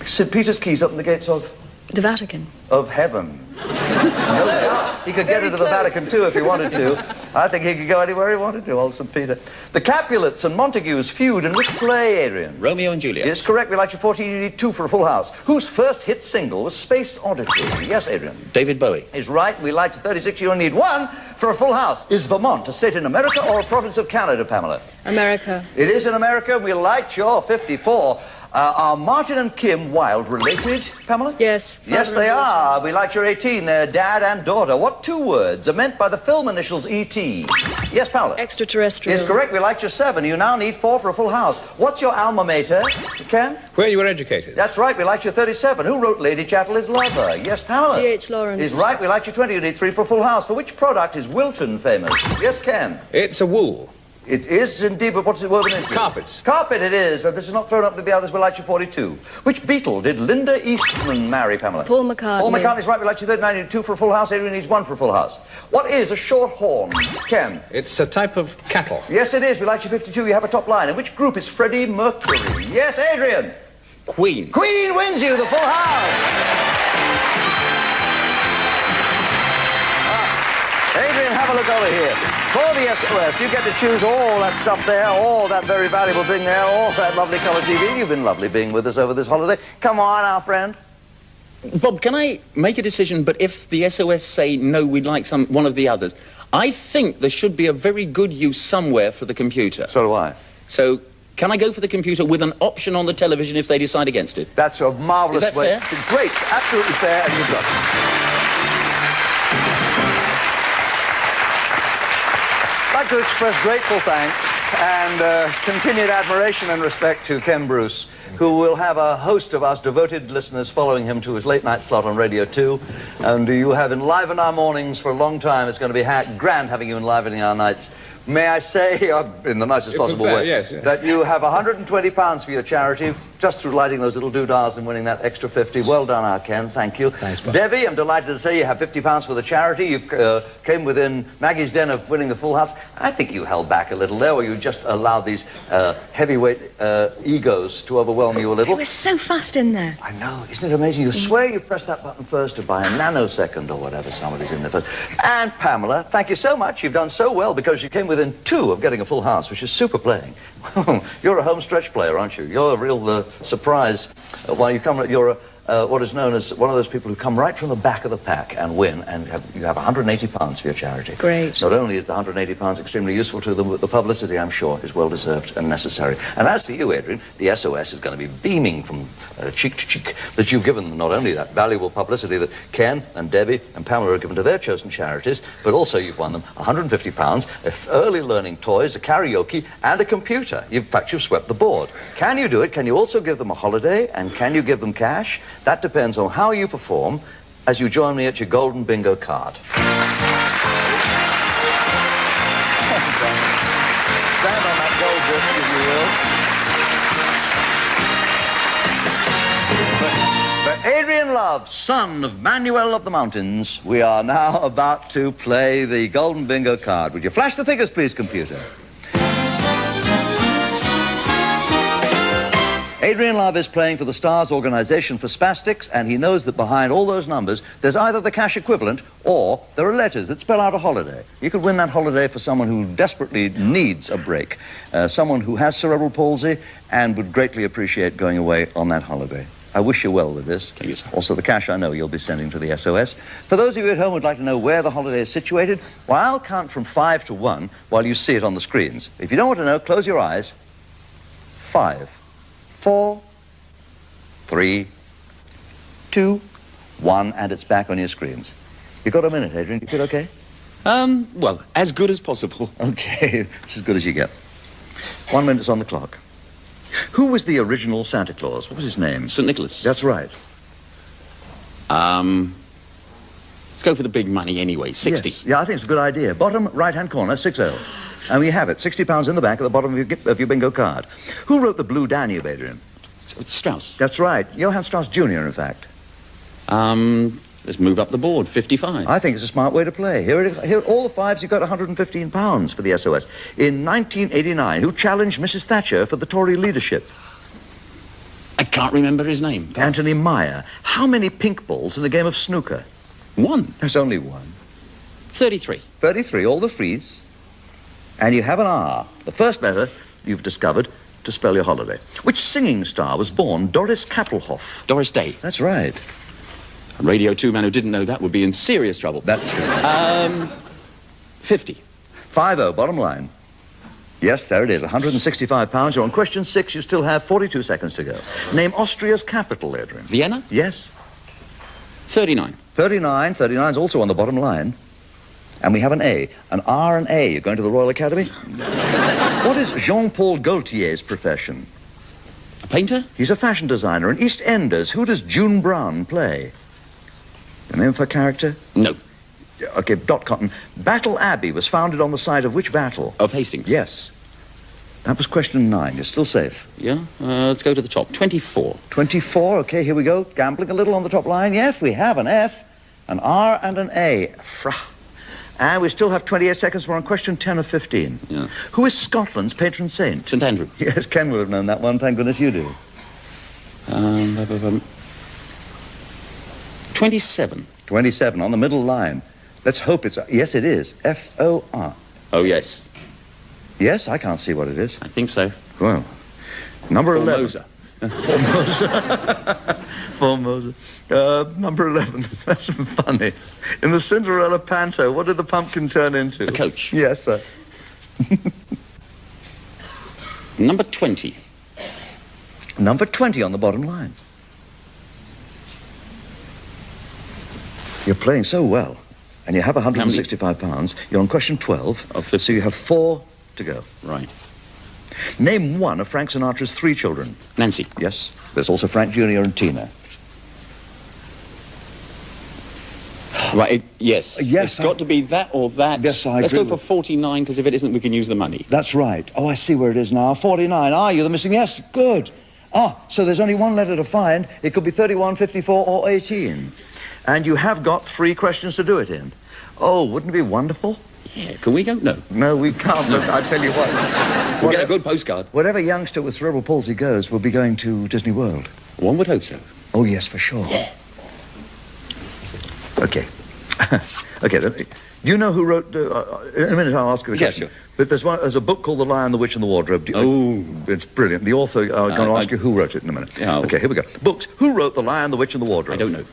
St. Peter's keys open the gates of? The Vatican. Of heaven. No, he could get into the Vatican too if he wanted to. I think he could go anywhere he wanted to, old St. Peter. The Capulets and Montagues feud in which play, Adrian? Romeo and Juliet. Yes, correct. We like you 14. You need 2 for a full house. Whose first hit single was Space Oddity? Yes, Adrian. David Bowie. Is right. We like you 36. You only need 1 for a full house. Is Vermont a state in America or a province of Canada, Pamela? America. It is in America. We like your 54. Are Martin and Kim Wilde related, Pamela? Yes. Yes, they are. We like your 18. They're dad and daughter. What 2 words are meant by the film initials E.T.? Yes, Pamela? Extraterrestrial. Yes, correct. We like your 7. You now need 4 for a full house. What's your alma mater, Ken? Where you were educated. That's right. We like your 37. Who wrote Lady Chatterley's Lover? Yes, Pamela? D.H. Lawrence. Is right. We like your 20. You need 3 for a full house. For which product is Wilton famous? Yes, Ken? It's a wool. It is indeed, but what's it woven into? Carpets. Carpet it is. This is not thrown up to the others. We like you 42. Which Beatle did Linda Eastman marry, Pamela? Paul McCartney. Paul McCartney's right. We like you 39. You need 2 for a full house. Adrian needs 1 for a full house. What is a shorthorn? Ken? It's a type of cattle. Yes, it is. We like you 52. You have a top line. And which group is Freddie Mercury? Yes, Adrian? Queen. Queen wins you the full house. Adrian, have a look over here. For the SOS, you get to choose all that stuff there, all that very valuable thing there, all that lovely colour TV. You've been lovely being with us over this holiday. Come on, our friend. Bob, can I make a decision, but if the SOS say, no, we'd like one of the others, I think there should be a very good use somewhere for the computer. So do I. So, can I go for the computer with an option on the television if they decide against it? That's a marvellous way. Is that fair? Great, absolutely fair, and you've got it. I'd like to express grateful thanks and continued admiration and respect to Ken Bruce, who will have a host of us devoted listeners following him to his late-night slot on Radio 2. And you have enlivened our mornings for a long time. It's going to be grand having you enlivening our nights. May I say, in the nicest possible way, yes. that you have £120 for your charity, just through lighting those little doodahs and winning that extra 50. Well done, our Ken. Thank you. Thanks, Bob. Debbie, I'm delighted to say you have £50 for the charity. You came within Maggie's den of winning the full house. I think you held back a little there, or you just allowed these heavyweight egos to overwhelm you a little. They were so fast in there. I know. Isn't it amazing? You swear you pressed that button first, and by a nanosecond or whatever, somebody's in there first. And Pamela, thank you so much. You've done so well because you came within 2 of getting a full house, which is super playing. You're a home stretch player, aren't you? You're a real surprise. While you come, you're what is known as one of those people who come right from the back of the pack and win, and you have £180 for your charity. Great. Not only is the £180 extremely useful to them, the publicity, I'm sure, is well-deserved and necessary. And as for you, Adrian, the SOS is going to be beaming from cheek to cheek that you've given them not only that valuable publicity that Ken and Debbie and Pamela have given to their chosen charities, but also you've won them £150, early learning toys, a karaoke, and a computer. In fact, you've swept the board. Can you do it? Can you also give them a holiday? And can you give them cash? That depends on how you perform as you join me at your golden bingo card. Stand on that gold disc, if you will. For Adrian Love, son of Manuel of the Mountains, we are now about to play the golden bingo card. Would you flash the figures, please, computer? Adrian Love is playing for the STARS Organisation for Spastics, and he knows that behind all those numbers, there's either the cash equivalent or there are letters that spell out a holiday. You could win that holiday for someone who desperately needs a break, someone who has cerebral palsy and would greatly appreciate going away on that holiday. I wish you well with this. Thank you, sir. Also, the cash I know you'll be sending to the SOS. For those of you at home who'd like to know where the holiday is situated, well, I'll count from 5 to 1 while you see it on the screens. If you don't want to know, close your eyes. 5, 4, 3, 2, 1, and it's back on your screens. You've got a minute, Adrian. You feel okay? Well, as good as possible. Okay, it's as good as you get. 1 minute's on the clock. Who was the original Santa Claus? What was his name? St. Nicholas. That's right. Let's go for the big money anyway, 60. Yes. Yeah, I think it's a good idea. Bottom right-hand corner, 60. And we have it, £60 in the back at the bottom of your bingo card. Who wrote the Blue Danube, Adrian? Strauss. That's right. Johann Strauss Jr., in fact. Let's move up the board, 55. I think it's a smart way to play. Here all the fives, you got £115 for the SOS. In 1989, who challenged Mrs. Thatcher for the Tory leadership? I can't remember his name. Anthony Meyer. How many pink balls in a game of snooker? 1. There's only 1. 33. 33, all the threes. And you have an R, the first letter you've discovered to spell your holiday. Which singing star was born Doris Kappelhoff? Doris Day. That's right. A Radio 2 man who didn't know that would be in serious trouble. That's true. 50. 50, bottom line. Yes, there it is, £165. You're on question 6. You still have 42 seconds to go. Name Austria's capital, Adrian. Vienna? Yes. 39. 39. 39's also on the bottom line. And we have an A. An R and A. You're going to the Royal Academy? What is Jean-Paul Gaultier's profession? A painter? He's a fashion designer. In EastEnders, who does June Brown play? The name of her character? No. Okay, Dot Cotton. Battle Abbey was founded on the site of which battle? Of Hastings. Yes. That was question 9. You're still safe. Yeah? Let's go to the top. 24. 24. Okay, here we go. Gambling a little on the top line. Yes, we have an F, an R, and an A. And we still have 28 seconds. We're on question 10 of 15. Yeah. Who is Scotland's patron saint? St. Andrew. Yes, Ken would have known that one. Thank goodness you do. 27. 27 on the middle line. Let's hope it's... Yes, it is. F-O-R. Oh, yes. Yes, I can't see what it is. I think so. Well, number 11. Formosa. Formosa. Number 11. That's funny. In the Cinderella panto, what did the pumpkin turn into? A coach. Yes, sir. Number 20. Number 20 on the bottom line. You're playing so well. And you have £165. You're on question 12. So you have 4 to go. Right. Name one of Frank Sinatra's 3 children. Nancy. Yes. There's also Frank Jr. and Tina. Right, yes. Yes, It's got to be that or that. Yes, I Let's agree go for 49, because if it isn't, we can use the money. That's right. Oh, I see where it is now. 49. Ah, you're the missing... Yes, good. Ah, so there's only one letter to find. It could be 31, 54, or 18. And you have got 3 questions to do it in. Oh, wouldn't it be wonderful? Yeah, can we go? No. No, we can't. Look, I tell you what. We'll get a good postcard. Whatever youngster with cerebral palsy goes will be going to Disney World. One would hope so. Oh, yes, for sure. Yeah. Okay. Okay, then, you know who wrote... in a minute, I'll ask you the question. Yeah, sure. But there's a book called The Lion, the Witch, and the Wardrobe. It's brilliant. The author... I'm going to ask you who wrote it in a minute. Yeah, okay, here we go. Books. Who wrote The Lion, the Witch, and the Wardrobe? I don't know.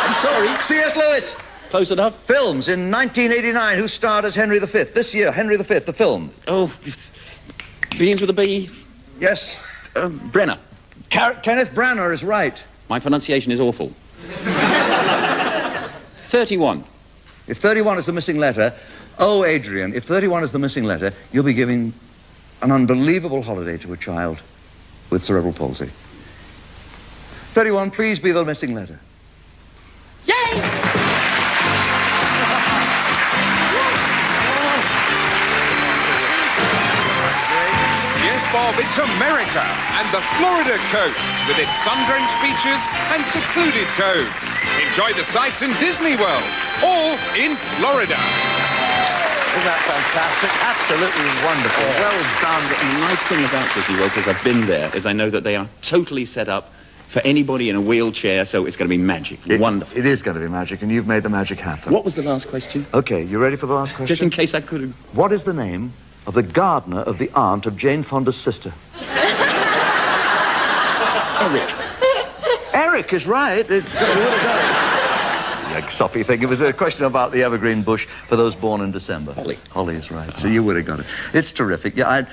I'm sorry. C.S. Lewis. Close enough. Films. In 1989, who starred as Henry V? This year, Henry V, the film. Oh, begins with a B. Yes. Brenner. Kenneth Branagh is right. My pronunciation is awful. 31. If 31 is the missing letter, oh, Adrian, if 31 is the missing letter, you'll be giving an unbelievable holiday to a child with cerebral palsy. 31, please be the missing letter. Yay! Yes, Bob, it's America and the Florida coast with its sun-drenched beaches and secluded coves. Enjoy the sights in Disney World, all in Florida. Isn't that fantastic? Absolutely wonderful. Well done. The nice thing about Disney World, because I've been there, is I know that they are totally set up for anybody in a wheelchair, so it's going to be magic. Wonderful. It is going to be magic, and you've made the magic happen. What was the last question? Okay, you ready for the last question? Just in case I could have... What is the name of the gardener of the aunt of Jane Fonda's sister? Eric. Eric is right. It's got a little go. You soppy thing. It was a question about the evergreen bush for those born in December. Holly. Holly is right. So you would have got it. It's terrific. Yeah,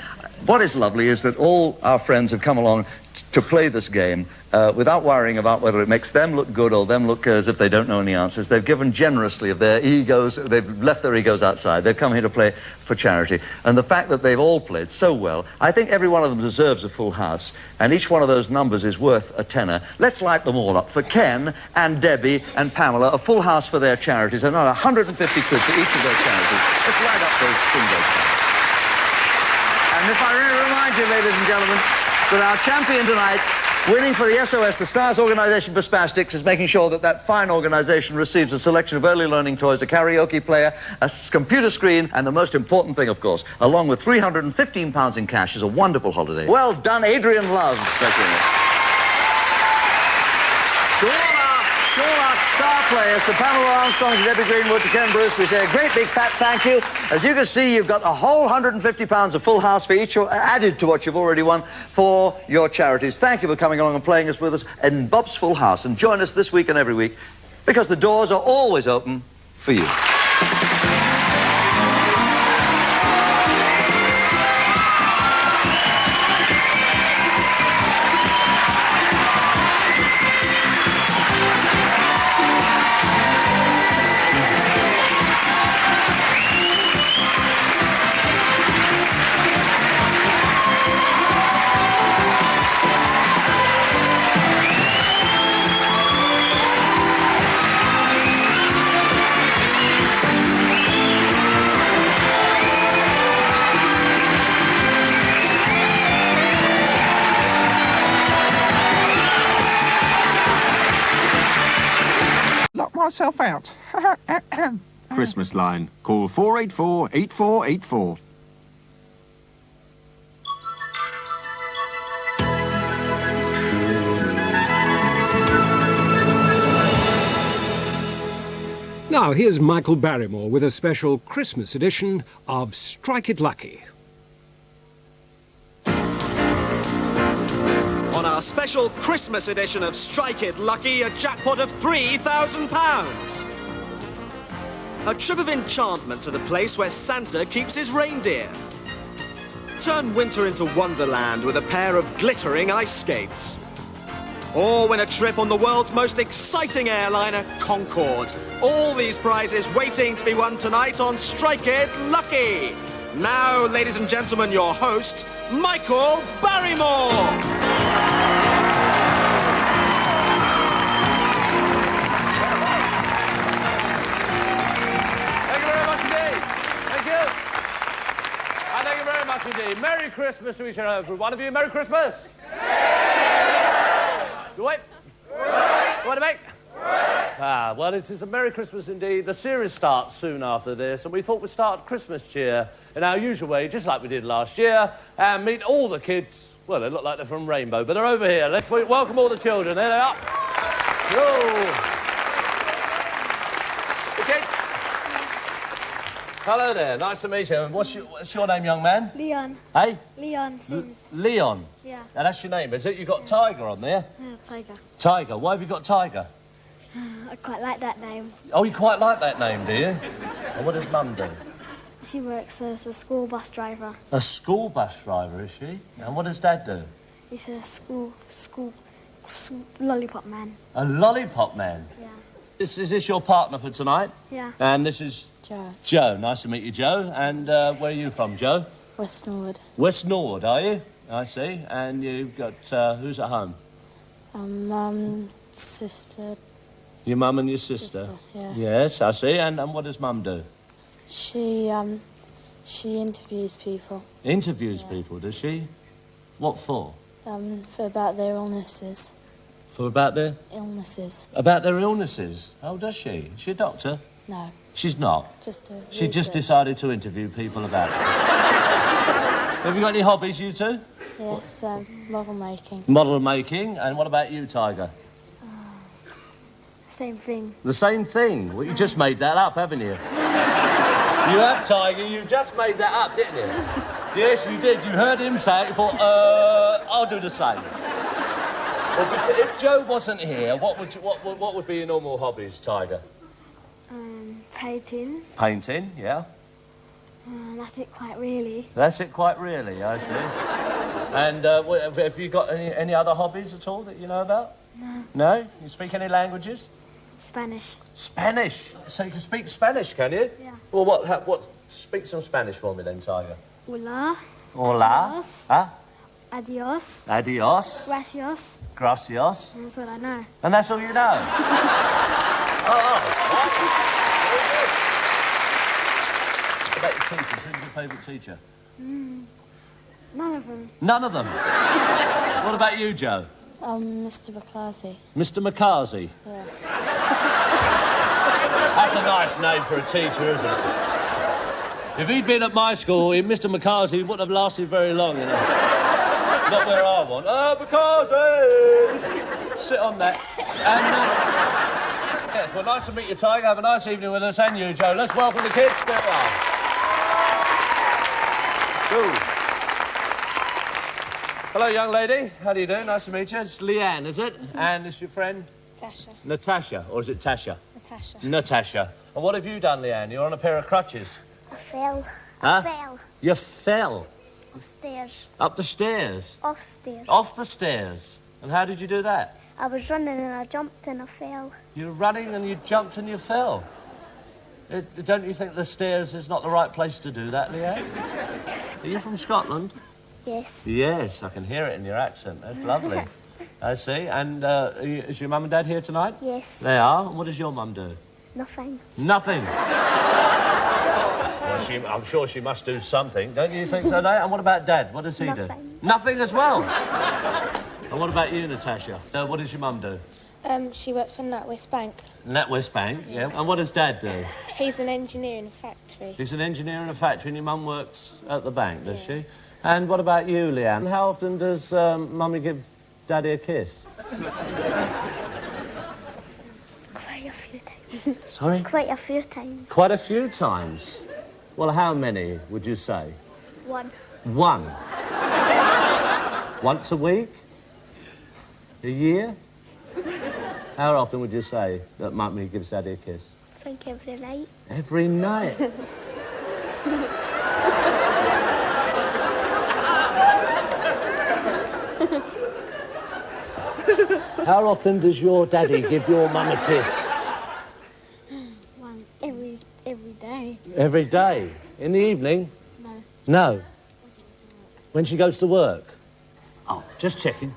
what is lovely is that all our friends have come along to play this game without worrying about whether it makes them look good or them look as if they don't know any answers. They've given generously of their egos. They've left their egos outside. They've come here to play for charity. And the fact that they've all played so well, I think every one of them deserves a full house. And each one of those numbers is worth a tenner. Let's light them all up. For Ken and Debbie and Pamela, a full house for their charities. And 150 quid for each of their charities. Let's light up those bingo cards. And if I really remind you, ladies and gentlemen, that our champion tonight, winning for the SOS, the Stars Organisation for Spastics, is making sure that that fine organisation receives a selection of early learning toys, a karaoke player, a computer screen, and the most important thing, of course, along with £315 in cash, is a wonderful holiday. Well done, Adrian Love. To all our star players, to Pamela Armstrong, to Debbie Greenwood, to Ken Bruce, we say a great big fat thank you. As you can see, you've got a whole £150 of full house for each, added to what you've already won for your charities. Thank you for coming along and playing us with us in Bob's Full House. And join us this week and every week, because the doors are always open for you. Myself out. Christmas line. Call 484-8484. Now, here's Michael Barrymore with a special Christmas edition of Strike It Lucky. On our special Christmas edition of Strike It Lucky, a jackpot of £3,000. A trip of enchantment to the place where Santa keeps his reindeer. Turn winter into wonderland with a pair of glittering ice skates. Or win a trip on the world's most exciting airliner, Concorde. All these prizes waiting to be won tonight on Strike It Lucky. Now, ladies and gentlemen, your host, Michael Barrymore. Indeed. Merry Christmas to each and every one of you. Merry Christmas! You wait? What do you make? Well, it is a Merry Christmas indeed. The series starts soon after this, and we thought we'd start Christmas cheer in our usual way, just like we did last year, and meet all the kids. Well, they look like they're from Rainbow, but they're over here. Let's welcome all the children. There they are. Hello. The kids. Hello there, nice to meet you. What's your name, young man? Leon. Hey? Leon Sims. Leon? Yeah. Now, that's your name, is it? You've got Tiger on there? Tiger. Tiger. Why have you got Tiger? I quite like that name. Oh, you quite like that name, do you? And what does Mum do? She works as a school bus driver. A school bus driver, is she? And what does Dad do? He's a school lollipop man. A lollipop man? Yeah. Is this your partner for tonight? Yeah. And this is? Joe. Joe. Nice to meet you, Joe. And where are you from, Joe? West Norwood. West Norwood, are you? I see. And you've got, who's at home? Mum, sister. Your mum and your sister? Yeah. Yes, I see. And what does Mum do? She interviews people. Interviews people, does she? What for? For about their illnesses. For about their? Illnesses. About their illnesses? Oh, does she? Is she a doctor? No. She's not? Just a She just decided to interview people about it. Have you got any hobbies, you two? Yes, model making. Model making. And what about you, Tiger? Same thing. The same thing? Well, you just made that up, haven't you? You have, Tiger. You just made that up, didn't you? Yes, you did. You heard him say it. You thought, I'll do the same. Well, if Joe wasn't here, what would be your normal hobbies, Tiger? Painting. Painting, yeah. That's it quite really. That's it quite really, I see. And have you got any other hobbies at all that you know about? No. No? You speak any languages? Spanish. Spanish? So you can speak Spanish, can you? Yeah. Well, what? Speak some Spanish for me then, Tiger. Hola. Hola. Adios. Huh? Adios. Adios. Gracias. Gracias. That's what I know. And that's all you know? What about your teachers? Who's your favourite teacher? None of them. None of them. What about you, Joe? Mr. McCarthy. Mr. McCarthy. Yeah. That's a nice name for a teacher, isn't it? If he'd been at my school, Mr. McCarthy wouldn't have lasted very long, you know. Not where I want. McCarthy! Sit on that. And, yes, well, nice to meet you, Tiger. Have a nice evening with us, and you, Joe. Let's welcome the kids. There we are. Cool. Hello, young lady. How do you do? Nice to meet you. It's Leanne, is it? And it's your friend? Tasha. Natasha, or is it Tasha? Natasha. Natasha. And what have you done, Leanne? You're on a pair of crutches. I fell. Huh? I fell. You fell? Upstairs. Up the stairs? Offstairs. Off the stairs? And how did you do that? I was running and I jumped and I fell. You were running and you jumped and you fell. Don't you think the stairs is not the right place to do that, Leanne? Are you from Scotland? Yes. Yes, I can hear it in your accent. That's lovely. I see. And is your mum and dad here tonight? Yes. They are? And what does your mum do? Nothing. Nothing. Well, I'm sure she must do something. Don't you think so, Dad? And what about Dad? What does he do? Nothing as well. And what about you, Natasha? What does your mum do? She works for NatWest Bank. NatWest Bank, yeah. And what does Dad do? He's an engineer in a factory. He's an engineer in a factory and your mum works at the bank, does she? And what about you, Leanne? How often does Mummy give Daddy a kiss? Quite a few times. Sorry? Quite a few times. Quite a few times. Well, how many would you say? One. One. Once a week? A year? How often would you say that Mummy gives Daddy a kiss? I think every night. Every night? How often does your daddy give your mum a kiss? One. Every day. Every day? In the evening? No. No. When she goes to work? Oh, just checking.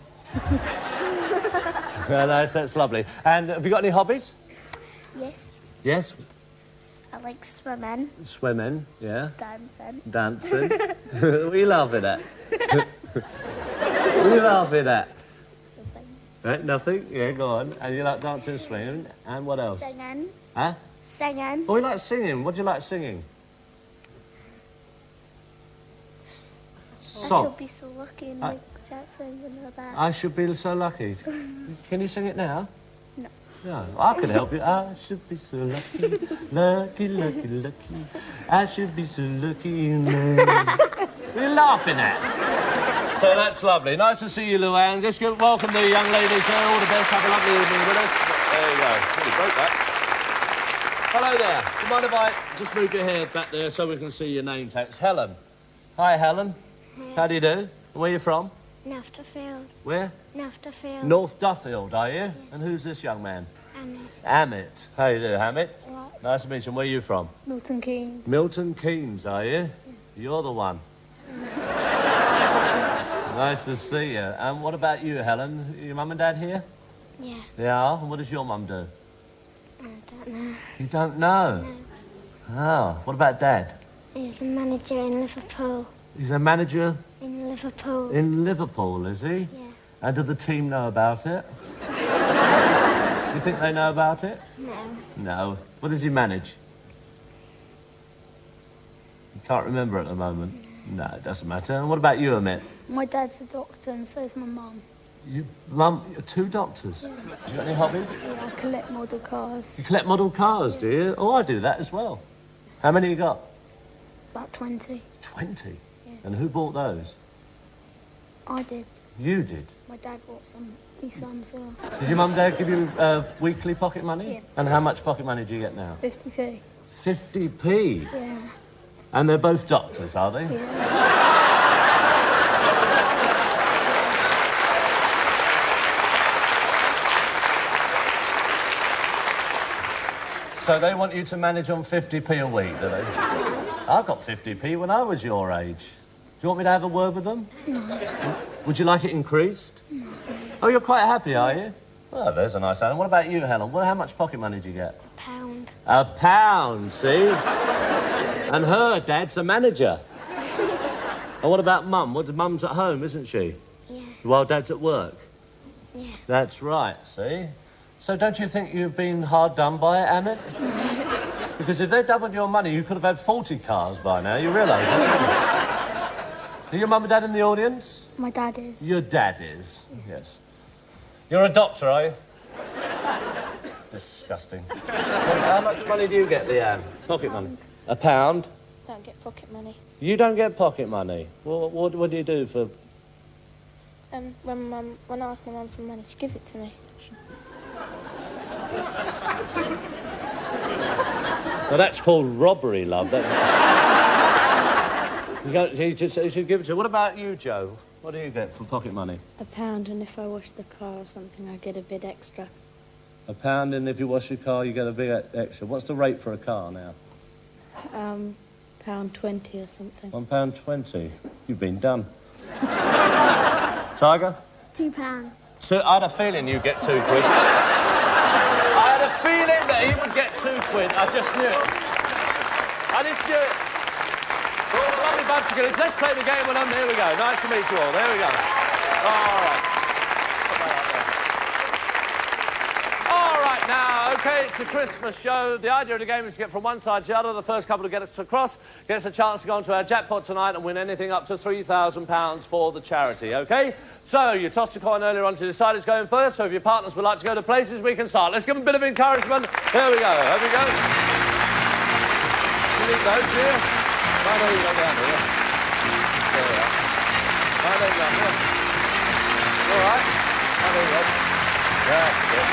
Nice, that's lovely. And have you got any hobbies? Yes. Yes? I like swimming. Swimming, yeah. Dancing. Dancing. What are you laughing at? What are you laughing at? Right, nothing? Yeah, go on. And you like dancing and swimming. And what else? Singing. Huh? Singing. Oh, you like singing. What do you like singing? I Song. should be so lucky and Michael Jackson and all that. I should be so lucky. Can you sing it now? No. No, I can help you. I should be so lucky, lucky, lucky, lucky. I should be so lucky. What are you laughing at? So that's lovely. Nice to see you, Luann. Just welcome the young ladies there. All the best. Have a lovely evening with us. There you go. Really broke that. Hello there. Do you mind if I just move your hair back there so we can see your name tag? It's Helen. Hi, Helen. Hi. How do you do? Where are you from? Nafterfield. Where? Nafterfield. North Duffield, are you? Yeah. And who's this young man? Amit. How you do, Amit? What? Nice to meet you. Where are you from? Milton Keynes. Milton Keynes, are you? Yeah. You're the one. Nice to see you. And what about you, Helen? Your mum and dad here? Yeah. They are? And what does your mum do? I don't know. You don't know? No. Oh, what about dad? He's a manager in Liverpool. He's a manager In Liverpool. in Liverpool, is he? Yeah. And do the team know about it? You think they know about it? No. No. What does he manage? You can't remember at the moment? No, it doesn't matter. And what about you, Amit? My dad's a doctor and so is my mum. Mum, you're two doctors? Yeah. Do you got any hobbies? Yeah, I collect model cars. You collect model cars, do you? Oh, I do that as well. How many you got? About 20. 20? Yeah. And who bought those? I did. You did? My dad bought some as well. Did your mum and dad give you weekly pocket money? Yeah. And how much pocket money do you get now? 50p. 50p? Yeah. And they're both doctors, are they? Yeah. So they want you to manage on 50p a week, do they? I got 50p when I was your age. Do you want me to have a word with them? No. Would you like it increased? No. Oh, you're quite happy, are you? Oh, there's a nice answer. What about you, Helen? How much pocket money do you get? £1. £1, see? And her dad's a manager. And what about Mum? Mum's at home, isn't she? Yeah. While Dad's at work? Yeah. That's right, see? So don't you think you've been hard done by it, Amit? Because if they'd doubled your money, you could have had 40 cars by now. You realise that? Are your mum and dad in the audience? My dad is. Your dad is, yes. You're a doctor, are you? Disgusting. How much money do you get, Leanne? Pocket money? £1? Don't get pocket money. You don't get pocket money? Well, what do you do for... When I ask my mum for money, she gives it to me. Now, that's called robbery, love. You should give it to her. What about you, Joe? What do you get for pocket money? £1, and if I wash the car or something, I get a bit extra. £1, and if you wash your car, you get a bit extra. What's the rate for a car now? £1.20 or something. £1.20. You've been done. Tiger? £2. I had a feeling you'd get £2. I had a feeling that he would get £2. I just knew it. I just knew it. So all the lovely bunch of kids. Let's play the game with them. Here we go. Nice to meet you all. There we go. All right. All right, now, OK, it's a Christmas show. The idea of the game is to get from one side to the other. The first couple to get us across gets a chance to go onto our jackpot tonight and win anything up to £3,000 for the charity, OK? So, you tossed a coin earlier on to decide who's going first, so if your partners would like to go to places, we can start. Let's give them a bit of encouragement. Here we go. Here we go. You need those here? Why don't you go down here? There we are. Why don't you go here? All right. Why don't you go? That's it.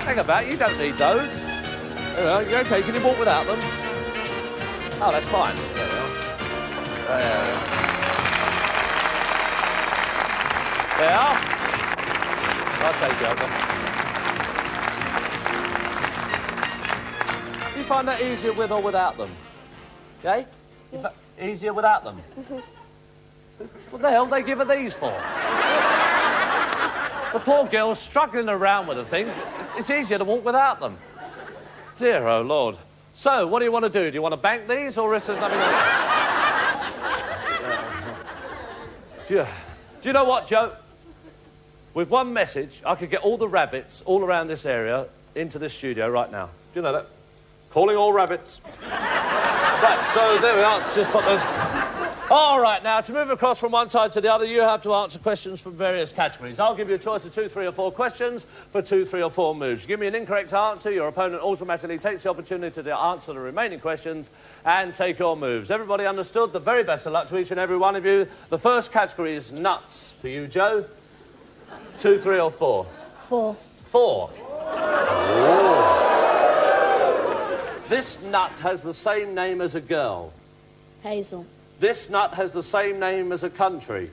Hang about, you don't need those. There we are. You OK? Can you walk without them? Oh, that's fine. There we are. There we are. There. I'll take you over. Do you find that easier with or without them? Okay? Yes. Easier without them? What the hell do they give her these for? The poor girl's struggling around with the things. It's easier to walk without them. Dear, oh, Lord. So, what do you want to do? Do you want to bank these, or is there nothing on? Do you know what, Joe? With one message, I could get all the rabbits all around this area into this studio right now. Do you know that? Calling all rabbits. Right, so there we are. Just put those... All right, now, to move across from one side to the other, you have to answer questions from various categories. I'll give you a choice of 2, 3 or 4 questions for 2, 3 or 4 moves. You give me an incorrect answer, your opponent automatically takes the opportunity to answer the remaining questions and take your moves. Everybody understood? The very best of luck to each and every one of you. The first category is nuts. For you, Joe? 2, 3 or 4? 4. 4. Ooh. This nut has the same name as a girl. Hazel. This nut has the same name as a country.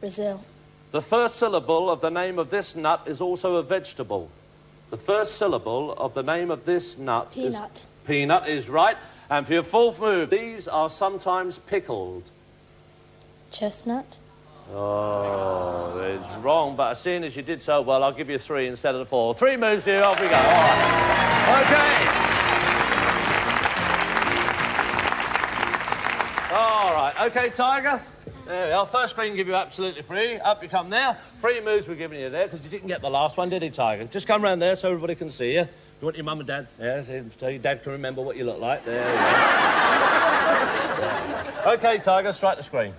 Brazil. The first syllable of the name of this nut is also a vegetable. The first syllable of the name of this nut Peanut. Peanut is right. And for your fourth move, these are sometimes pickled. Chestnut. Oh, it's wrong, but seeing as you did so well, I'll give you 3 instead of the 4. 3 moves here, off we go. All right. OK. All right, OK, Tiger. There we are. First screen give you absolutely free. Up you come there. 3 moves we're giving you there, because you didn't get the last one, did he, Tiger? Just come round there so everybody can see you. You want your mum and dad? Yeah, so your dad can remember what you look like. There we go. OK, Tiger, strike the screen.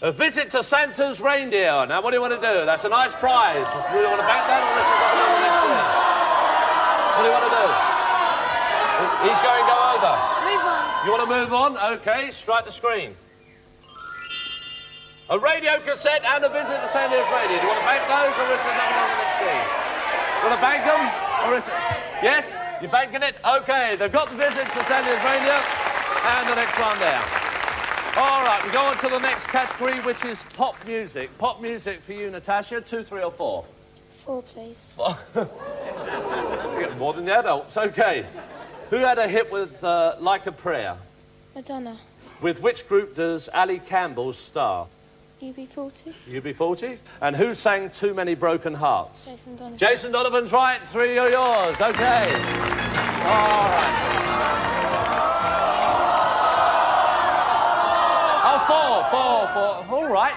A visit to Santa's reindeer. Now, what do you want to do? That's a nice prize. Do you want to bank that, or this is on the next one? What do you want to do? He's going to go over. Move on. You want to move on? OK, strike the screen. A radio cassette and a visit to Santa's reindeer. Do you want to bank those, or is there nothing on the next screen? You want to bank them, or is it... Yes? You banking it? OK, they've got the visit to Santa's reindeer. And the next one there. All right, we go on to the next category, which is pop music. Pop music for you, Natasha. 2, 3 or 4? 4, please. You get more than the adults. OK. Who had a hit with Like a Prayer? Madonna. With which group does Ali Campbell star? UB40. UB40. And who sang Too Many Broken Hearts? Jason Donovan. Jason Donovan's right. 3 are yours. OK. All right. Oh, 4. All right.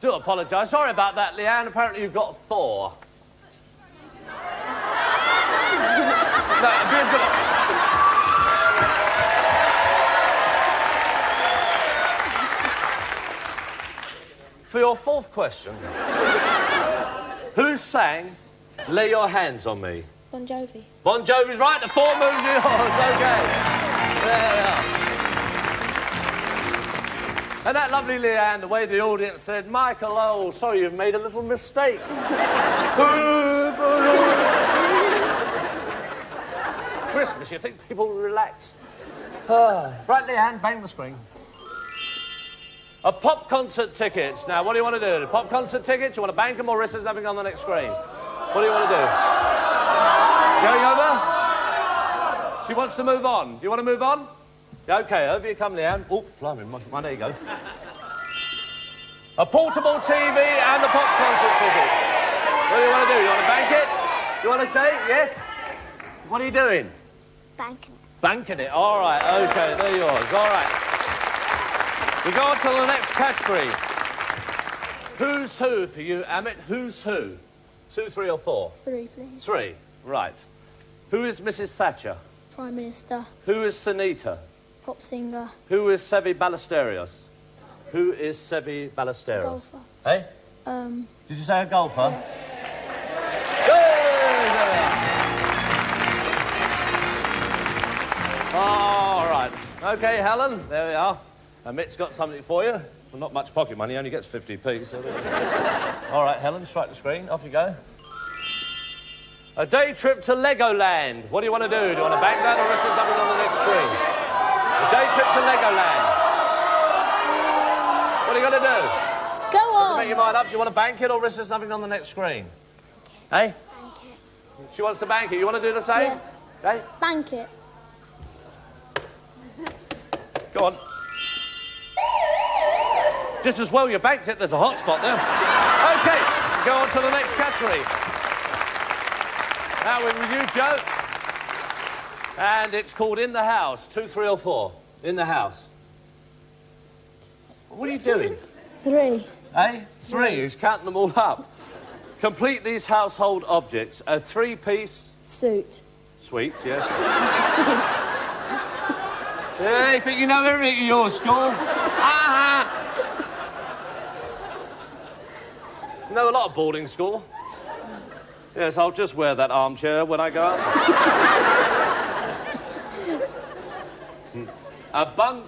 Do apologise. Sorry about that, Leanne. Apparently you've got 4. No, be a good... For your 4th question, who sang Lay Your Hands on Me? Bon Jovi. Bon Jovi's right. The 4 moves are yours. OK. There we are. And that lovely Leanne, the way the audience said, Michael, oh, sorry, you've made a little mistake. Christmas, you think people will relax. Right, Leanne, bang the screen. A pop concert tickets. Now, what do you want to do? Pop concert tickets? You want to bank them or risk there's nothing on the next screen? What do you want to do? Going over? She wants to move on. Do you want to move on? OK, over you come, Leanne. Oh, blimey, there you go. A portable TV and the pop concert ticket. What do you want to do? You want to bank it? You want to say yes? What are you doing? Banking it. Banking it. All right, OK, they're yours. All right. We go on to the next category. Who's who for you, Amit? Who's who? 2, 3 or 4? 3, please. 3, right. Who is Mrs. Thatcher? Prime Minister. Who is Sunita? Pop singer. Who is Sevi Ballesteros? Who is Sevi Ballesteros? Golfer. Hey? Um... Did you say a golfer? Yeah. All right. OK, Helen, there we are. Amit's got something for you. Well, not much pocket money, only gets 50p. So all right, Helen, strike the screen. Off you go. A day trip to Legoland. What do you want to do? Do you want to bank that or is there something on the next screen? A day trip to Legoland. What are you going to do? Go on. Make your mind up. Do you want to bank it or is there something on the next screen? Hey? Bank it. She wants to bank it. You want to do the same? Yeah. Okay. Bank it. Go on. Just as well you banked it, there's a hot spot there. OK, go on to the next category. Now we're with you, Joe. And it's called In the House. 2, 3 or 4? In the House. What are you doing? 3. Eh? 3. He's counting them all up. Complete these household objects. A 3-piece... Suit. Sweet, yes. Yeah, you think you know everything at your school? You know a lot of boarding school. Yes, I'll just wear that armchair when I go out. A bunk.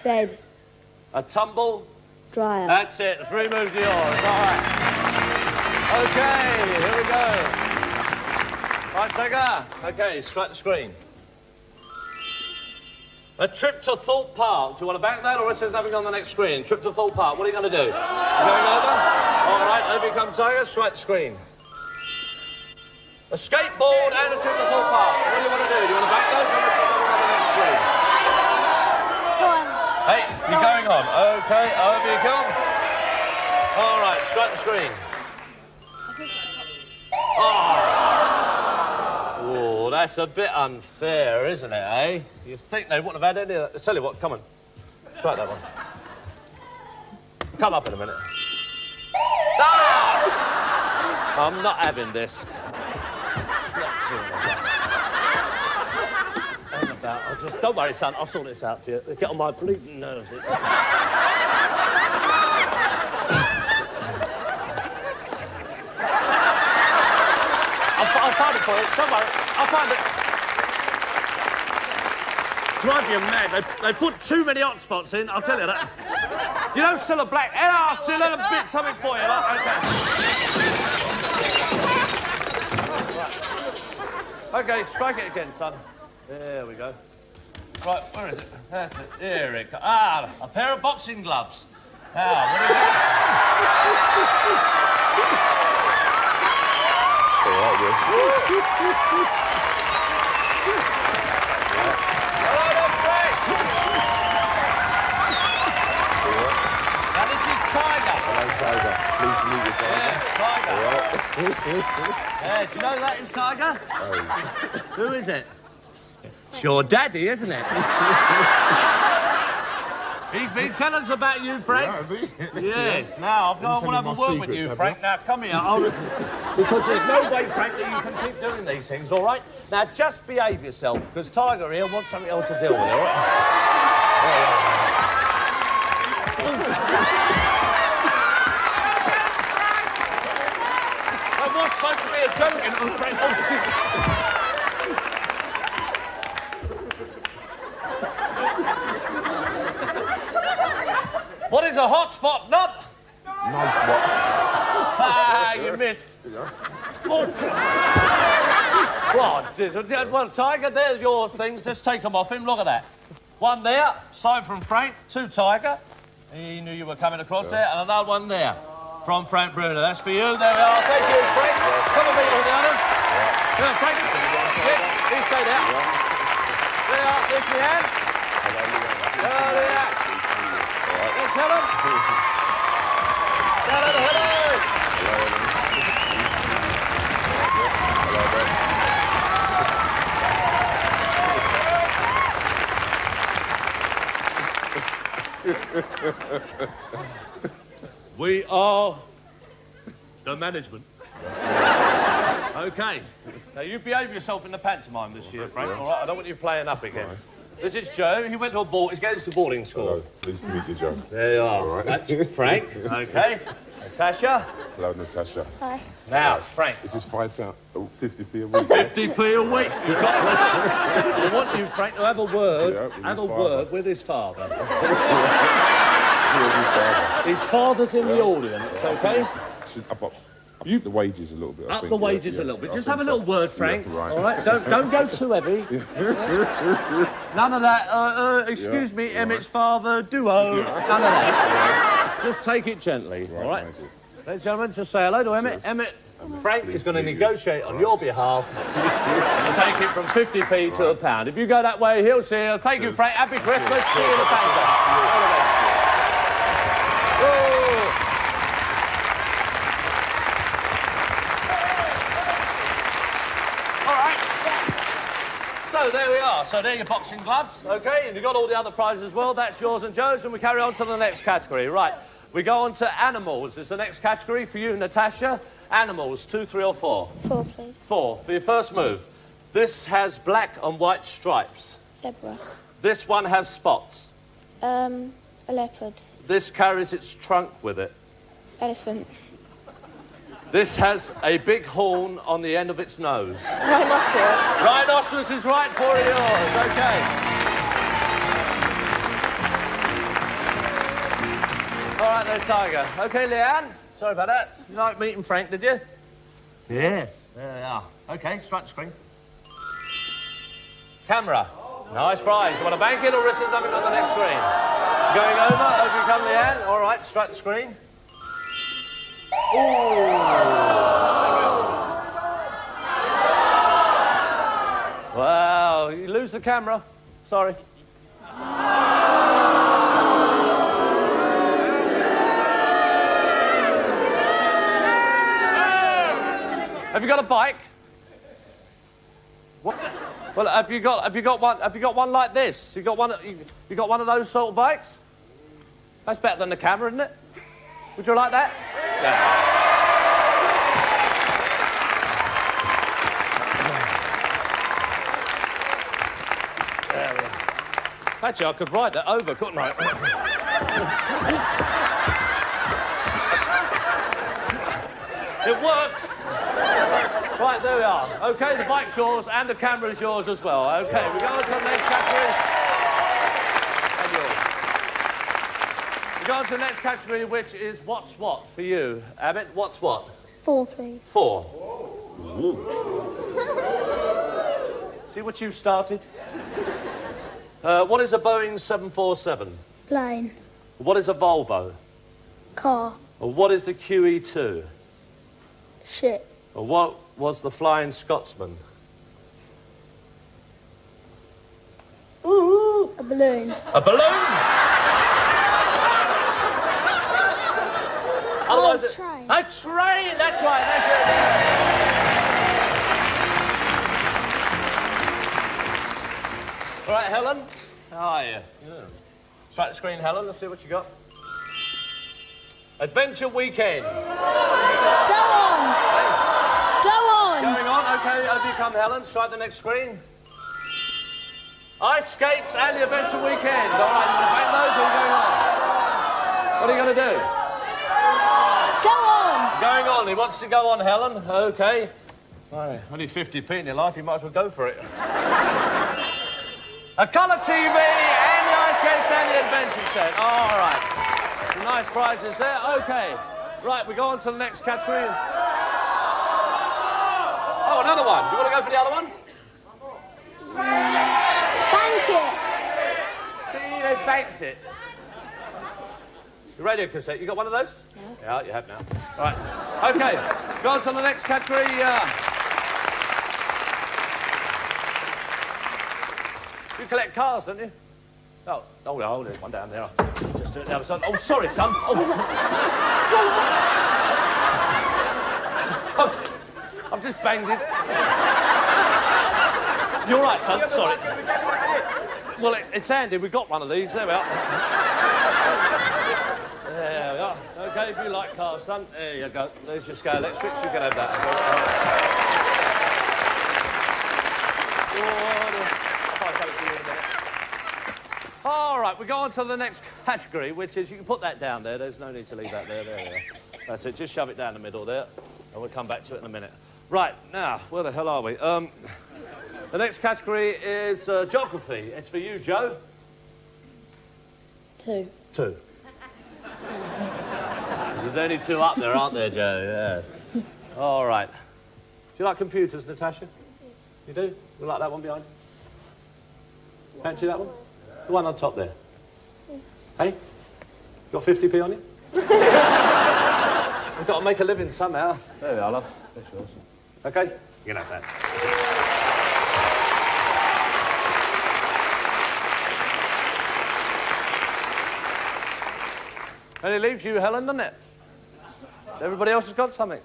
Bed. A tumble. Dryer. That's it. 3 moves yours. All right. OK, here we go. Right, Tiger. OK, strike the screen. A trip to Thorpe Park. Do you want to bank that or is there nothing on the next screen? Trip to Thorpe Park. What are you going to do? Going over? All right, over you come, Tiger. Strike the screen. A skateboard and a trip to Thorpe Park. What do you want to do? Do you want to bank those or is there nothing on the next screen? Go on. Hey, you're going on. OK, over you come. All right, strike the screen. Oh, that's a bit unfair, isn't it, eh? You think they wouldn't have had any of that. Tell you what, come on. Strike that one. Come up in a minute. Ah! I'm not having this. Not seeing that. Hang about. I'll just... Don't worry, son. I'll sort this out for you. Get on my bleeding nerves. I'll find it for you. Don't worry. I'll find it. Drive you mad. They put too many hot spots in, I'll tell you that. You know, still a black... I'll still let them bit something for you, like, OK. Right. OK, strike it again, son. There we go. Right, where is it? That's it. Here it comes. Ah, a pair of boxing gloves. Now, what do you think? Hello, there, Frank. Now, this is Tiger. Hello, Tiger. Pleased to meet you, Tiger. Yes, Tiger. Yeah, do you know that is Tiger? Oh. Who is it? It's your daddy, isn't it? He's been telling us about you, Frank. Yeah, has he? Yes. Now, I want to have a word with you, Frank. Now, come here. Because there's no way, Frank, that you can keep doing these things, all right? Now, just behave yourself, because Tiger here wants something else to deal with, all right? There you are. That was supposed to be a joke, and Frank... What is a hot spot nut? Ah, you missed. Well, Tiger, there's your things. Let's take them off him. Look at that. One there, signed from Frank, to Tiger. He knew you were coming across there. And another one there, from Frank Bruno. That's for you. There we are. Thank you, Frank. Come and meet all the others. Yeah, Frank. Yeah, you stay there. There you are. There's Leanne. Hello, Leanne. Let's Helen. Helen, hello. We are the management. OK. Now, you behave yourself in the pantomime this year, Frank, all right? I don't want you playing up again. Right. This is Joe. He went to a ball. He's going to boarding school. Hello. Pleased to meet you, Joe. There you are. All right. That's Frank. OK. Natasha. Hello, Natasha. Hi. Now, Frank. This is 50p a week. 50p a week. You've got I want you, Frank, to have a word. With his father. His father's in the audience, OK? Up the wages a little bit. Up the wages a little bit. Just have a little word, Frank. Yeah, right. All right. Don't go too heavy. None of that. Excuse me, Emmett's father. Duo. None of that. Just take it gently. Right, all right. Ladies and gentlemen, just say hello to Emmett. Emmett, Frank is going to negotiate on your behalf to take it from 50p to a pound. If you go that way, he'll see you. Thank you, Frank. Happy Christmas. See you in the banker. So there we are. So there are your boxing gloves, OK? And you've got all the other prizes as well. That's yours and Joe's, and we carry on to the next category. Right, we go on to animals. It's the next category for you, Natasha. Animals, 2, 3 or 4? 4, please. 4, for your first move. This has black and white stripes. Zebra. This one has spots. A leopard. This carries its trunk with it. Elephant. This has a big horn on the end of its nose. Rhinoceros. Rhinoceros is right for yours, OK. All right, there, Tiger. OK, Leanne, sorry about that. You like meeting Frank, did you? Yes. There they are. OK, strike the screen. Camera. Nice prize. You want to bank it or risk something on the next screen? Going over you come, Leanne. All right, strike the screen. Ooh. Wow, you lose the camera. Sorry. Have you got a bike? What? Well, have you got one like this? You got one of those sort of bikes? That's better than the camera, isn't it? Would you like that? Yeah. There we are. Actually, I could ride that over, couldn't I? It works. Right, there we are. OK, the bike's yours and the camera's yours as well. OK, we go on to the next category. And yours. We go on to the next category, which is what's what for you. Abbott, what's what? 4, please. 4. Ooh. See what you started? What is a Boeing 747? Plane. What is a Volvo? Car. What is the QE2? Ship. What was the Flying Scotsman? Ooh. A balloon. A balloon? Otherwise, a train. A train, that's right, that's it. All right, Helen, how are you? Yeah. Strike the screen, Helen, let's see what you got. Adventure Weekend. Go on. Go on. Going on, okay, over you come, Helen. Strike the next screen. Ice skates and the Adventure Weekend. All right, you want to bank those or are you going on? What are you going to do? Go on. Going on. He wants to go on, Helen. Okay. Right, only 50p in your life, you might as well go for it. A colour TV and the ice skates and the adventure set. All right. Some nice prizes there. Okay. Right, we go on to the next category. Oh, another one. You want to go for the other one? Bank it. See, they banked it. The radio cassette, you got one of those? No. Yeah, you have now. Right. Okay, go on to the next category. You collect cars, don't you? Oh, there's one down there. Just do it now, son. Oh, sorry, son. Oh. I've just banged it. You're right, son. Sorry. Well, it's handy. We got one of these. There we are. There we are. Okay, if you like cars, son. There you go. There's your scale electrics. You can have that. All right, we go on to the next category, which is, you can put that down there. There's no need to leave that there. There we are. That's it. Just shove it down the middle there, and we'll come back to it in a minute. Right, now, where the hell are we? The next category is geography. It's for you, Joe. 2. 2. There's only 2 up there, aren't there, Joe? Yes. All right. Do you like computers, Natasha? You do? You like that one behind you? Fancy that one? The one on top there. Hey? Got 50p on you? We've got to make a living somehow. There we are, love. That's yours. Okay? You can have that. Only leaves you, Helen, doesn't it? Everybody else has got something.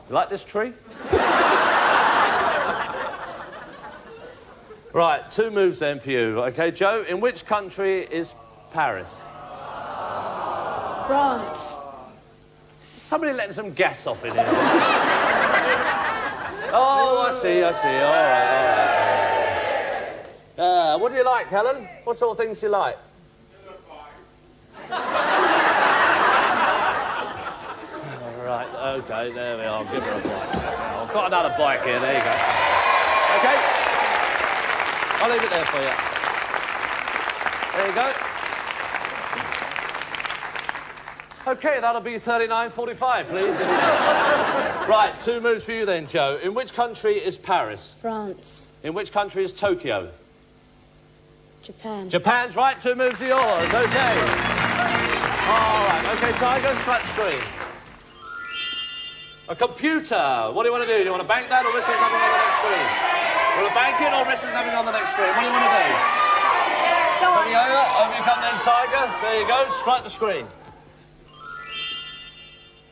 You like this tree? Right, 2 moves then for you. Okay, Joe, in which country is Paris? France. Somebody letting some gas off in here. Oh, I see. All right. What do you like, Helen? What sort of things do you like? All right, okay, there we are. Give her a bike. Oh, I've got another bike here. There you go. Okay. I'll leave it there for you. There you go. OK, that'll be 39.45, please. Right, 2 moves for you then, Joe. In which country is Paris? France. In which country is Tokyo? Japan. Japan's right, 2 moves are yours. OK. All right, OK, Tiger, strike the screen. A computer. What do you want to do? Do you want to bank that or risk having on the next screen? Want to bank it or risk having on the next screen? What do you want to do? Go on. Over you come then, Tiger. There you go. Strike the screen.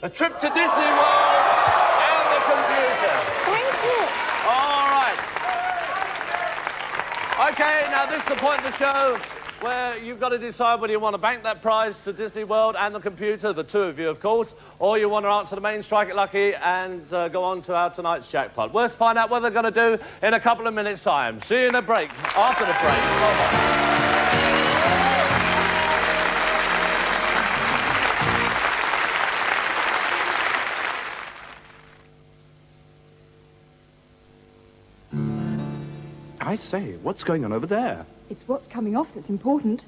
A trip to Disney World and the computer. Thank you. All right. OK, now this is the point of the show where you've got to decide whether you want to bank that prize to Disney World and the computer, the 2 of you, of course, or you want to answer the main Strike It Lucky and go on to our tonight's jackpot. Let's find out what they're going to do in a couple of minutes' time. See you in a break, after the break. Bye-bye. I say, what's going on over there? It's what's coming off that's important.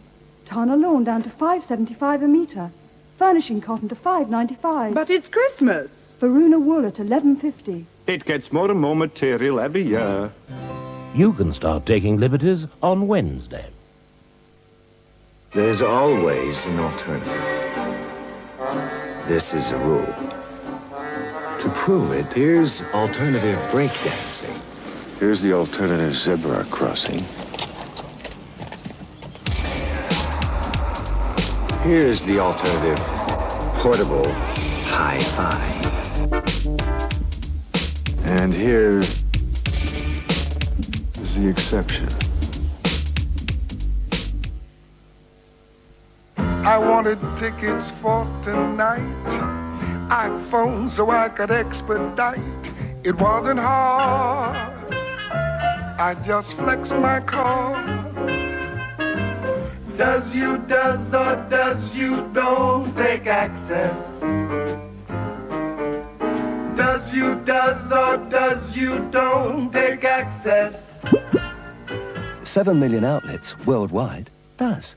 Tana lawn down to $5.75 a metre. Furnishing cotton to $5.95. But it's Christmas. Varuna wool at $11.50. It gets more and more material every year. You can start taking liberties on Wednesday. There's always an alternative. This is a rule. To prove it, here's alternative breakdancing. Here's the alternative zebra crossing. Here's the alternative portable hi-fi. And here is the exception. I wanted tickets for tonight. I phoned so I could expedite. It wasn't hard. I just flexed my card. Does you does or does you don't take access? Does you does or does you don't take access? 7 million outlets worldwide does.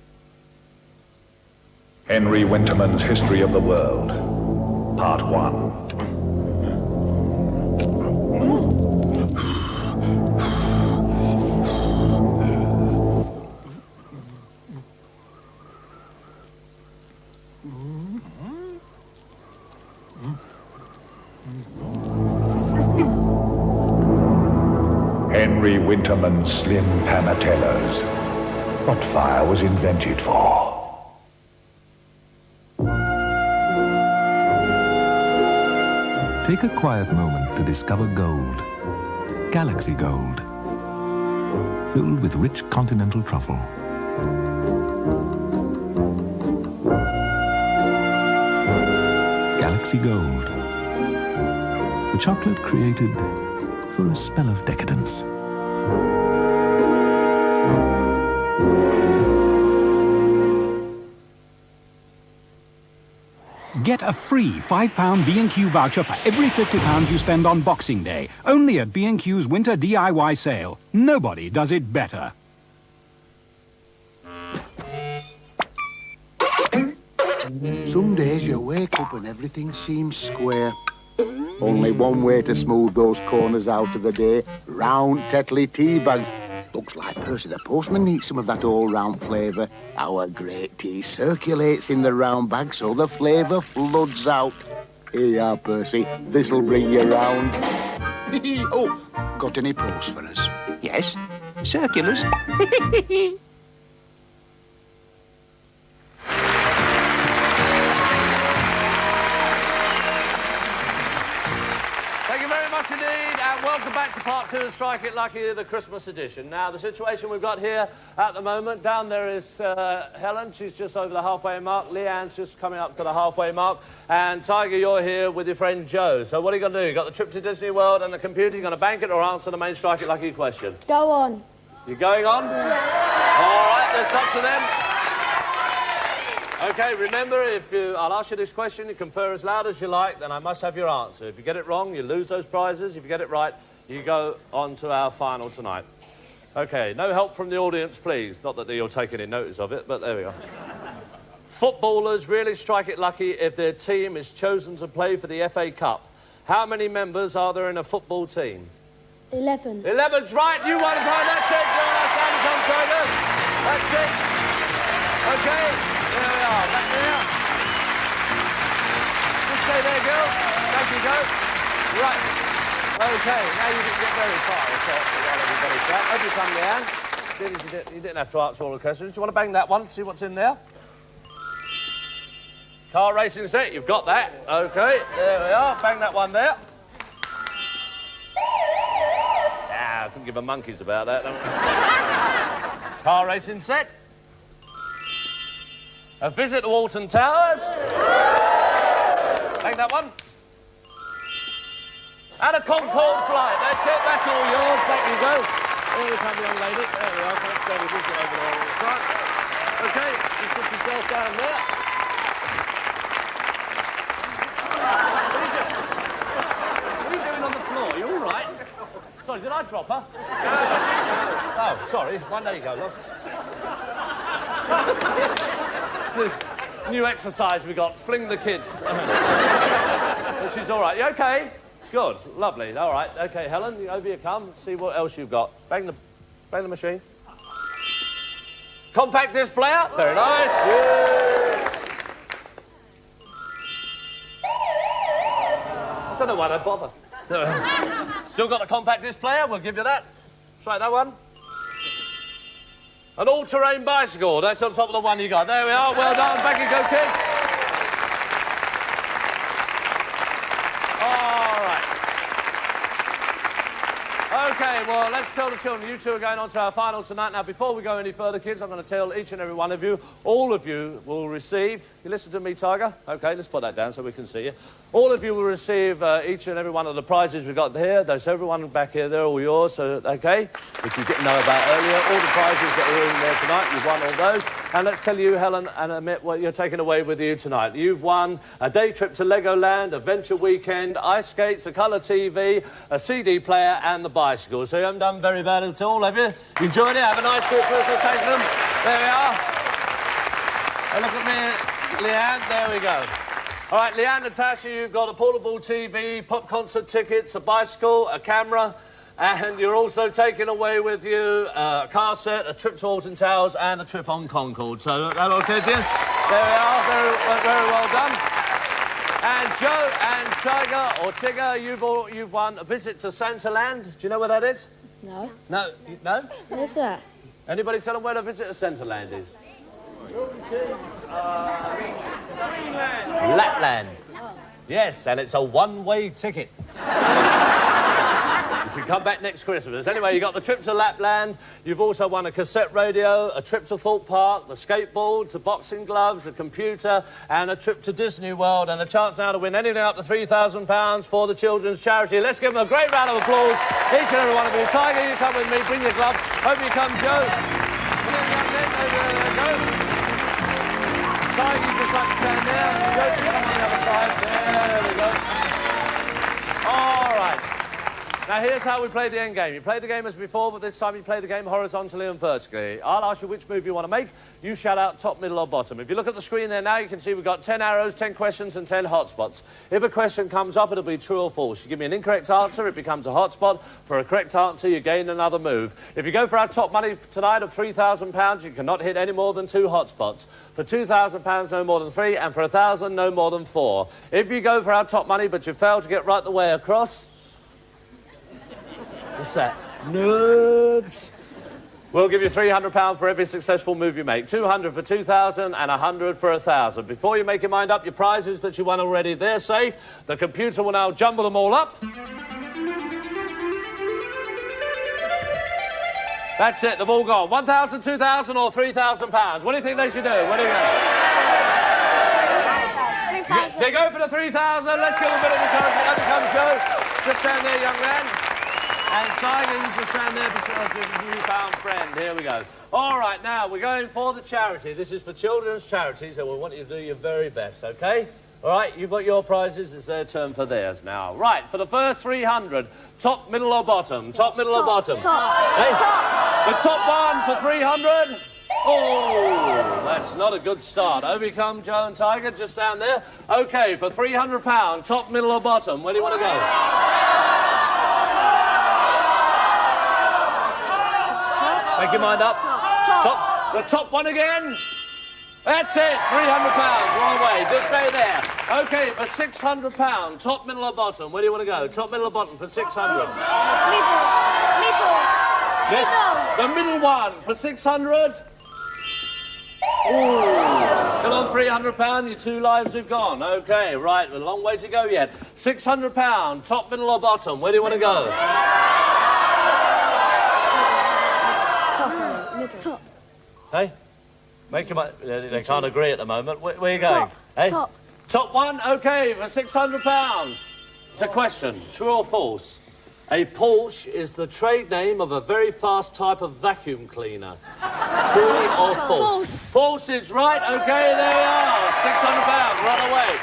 Henry Winterman's History of the World, Part 1. Henry Winterman's Slim Panatellas. What fire was invented for? Take a quiet moment to discover gold. Galaxy Gold. Filled with rich continental truffle. Galaxy Gold. The chocolate created for a spell of decadence. Get a free £5 B&Q voucher for every £50 you spend on Boxing Day. Only at B&Q's Winter DIY sale. Nobody does it better. Some days you wake up and everything seems square. Only one way to smooth those corners out of the day. Round Tetley tea bags. Looks like Percy the postman needs some of that all-round flavour. Our great tea circulates in the round bag so the flavour floods out. Here you are, Percy. This'll bring you round. Oh, got any post for us? Yes, circulars. Thank you very much indeed, and welcome back to part 2 of Strike It Lucky, the Christmas edition. Now, the situation we've got here at the moment, down there is Helen. She's just over the halfway mark. Leanne's just coming up to the halfway mark. And Tiger, you're here with your friend Joe. So what are you going to do? You've got the trip to Disney World and the computer. You're going to bank it or answer the main Strike It Lucky question? Go on. You're going on? Yeah. All right, that's up to them. OK, remember, I'll ask you this question, you confer as loud as you like, then I must have your answer. If you get it wrong, you lose those prizes. If you get it right, you go on to our final tonight. OK, no help from the audience, please. Not that you'll take any notice of it, but there we go. Footballers really strike it lucky if their team is chosen to play for the FA Cup. How many members are there in a football team? 11. 11's right, you won, that's it. You're on our That's it. OK. There we are, back there. Just stay there, girl. Thank you, go. Right. OK, now you didn't get very far. Hope you come, Leanne. You didn't have to answer all the questions. Do you want to bang that one, see what's in there? Car racing set, you've got that. OK, there we are. Bang that one there. Ah, I couldn't give a monkeys about that. Car racing set. A visit to Alton Towers. Take that one. And a Concorde flight. That's it. That's all yours. Back you go. Here we come, young lady. There we are. Let's go. We've got over there. That's right. OK, you put yourself down there. What are you doing on the floor? You all right? Sorry, did I drop her? Oh, sorry. One day you go, love. New exercise we got, fling the kid. But she's all right. You OK? Good, lovely. All right, OK, Helen, over you come. See what else you've got. Bang the machine. Compact disc player. Very nice. Yes. I don't know why they bother. Still got the compact disc player. We'll give you that. Try that one. An all-terrain bicycle. That's on top of the one you got. There we are. Well done. Back you go, kids. OK, well, let's tell the children. You two are going on to our final tonight. Now, before we go any further, kids, I'm going to tell each and every one of you, all of you will receive... You listen to me, Tiger? OK, let's put that down so we can see you. All of you will receive each and every one of the prizes we've got here. There's everyone back here. They're all yours, so OK? Which you didn't know about earlier. All the prizes that are in there tonight, you've won all those. And let's tell you, Helen and Amit, what you're taking away with you tonight. You've won a day trip to Legoland, a venture weekend, ice skates, a colour TV, a CD player and the bicycle. So you haven't done very bad at all, have you? You enjoyed it? Have a nice Christmas, let's thank them. There we are. And look at me, Leanne, there we go. All right, Leanne, Natasha, you've got a portable TV, pop concert tickets, a bicycle, a camera, and you're also taking away with you a car set, a trip to Alton Towers and a trip on Concorde. So that all okay to you? There we are, very well done. And Joe and Tiger, or Tigger, you've won a visit to Santaland. Do you know where that is? No. No? No? Where's that? Anybody tell them where the visit to Santaland is? Lapland. Yes, and it's a one-way ticket. You can come back next Christmas. Anyway, you got the trip to Lapland. You've also won a cassette radio, a trip to Thorpe Park, the skateboards, the boxing gloves, a computer, and a trip to Disney World, and a chance now to win anything up to £3,000 for the children's charity. Let's give them a great round of applause, each and every one of you. Tiger, you come with me. Bring your gloves. Hope you come, Joe. Tiger, you just like to stand there. Joe, just come on the other side. There we go. All right. Now, here's how we play the end game. You play the game as before, but this time you play the game horizontally and vertically. I'll ask you which move you want to make. You shout out top, middle or bottom. If you look at the screen there now, you can see we've got 10 arrows, 10 questions and 10 hotspots. If a question comes up, it'll be true or false. You give me an incorrect answer, it becomes a hotspot. For a correct answer, you gain another move. If you go for our top money tonight of £3,000, you cannot hit any more than 2 hotspots. For £2,000, no more than 3, and for £1,000, no more than 4. If you go for our top money, but you fail to get right the way across... What's that? Nerds. We'll give you £300 for every successful move you make. 200 for 2,000 and 100 for 1,000. Before you make your mind up, your prizes that you won already, they're safe. The computer will now jumble them all up. That's it, they've all gone. 1,000, 2,000 or £3,000. What do you think they should do? What do you think? They go for the 3,000. Let's give them a bit of encouragement. Up comes Joe. Just stand there, young man. And Tiger, you just stand there beside your newfound friend. Here we go. All right, now, we're going for the charity. This is for children's charities, and we want you to do your very best, OK? All right, you've got your prizes. It's their turn for theirs now. Right, for the first 300, top, middle or bottom? Top, middle or bottom? Top. Hey? Top. The top one for 300? Oh, that's not a good start. Over you come, Joe and Tiger, just stand there. OK, for £300, top, middle or bottom? Where do you want to go? Make your mind up. Top. The top one again. That's it. £300. Wrong way. Just stay there. OK, for £600, top, middle or bottom? Where do you want to go? Top, middle or bottom for 600? Middle. Yes. The middle one for 600? Ooh. Still on £300. Your 2 lives have gone. OK, right. A long way to go yet. £600, top, middle or bottom? Where do you want to go? Top. Hey? Make your mind... They can't agree at the moment. Where are you going? Top. Hey? Top. Top one? OK, for £600. It's a question. True or false? A Porsche is the trade name of a very fast type of vacuum cleaner. True or false? False is right. OK, there you are. £600. Run away.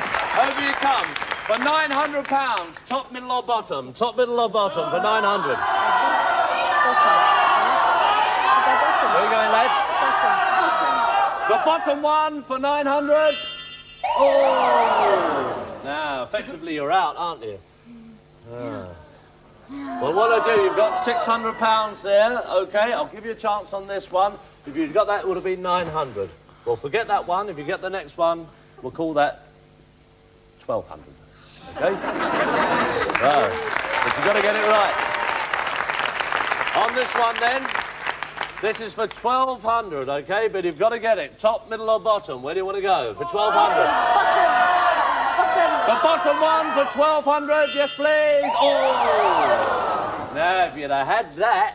Over you come. For £900, top, middle or bottom? Top, middle or bottom for 900? Where are you going, lads? The bottom one for 900? Oh! Now, effectively, you're out, aren't you? Well, what I do, you've got £600 there, OK? I'll give you a chance on this one. If you'd got that, it would have been 900. Well, forget that one. If you get the next one, we'll call that 1,200. OK? Right. But you've got to get it right. On this one, then, this is for 1,200, OK? But you've got to get it. Top, middle or bottom? Where do you want to go for 1,200? The bottom one for 1,200, yes please. Oh! Now, if you'd have had that,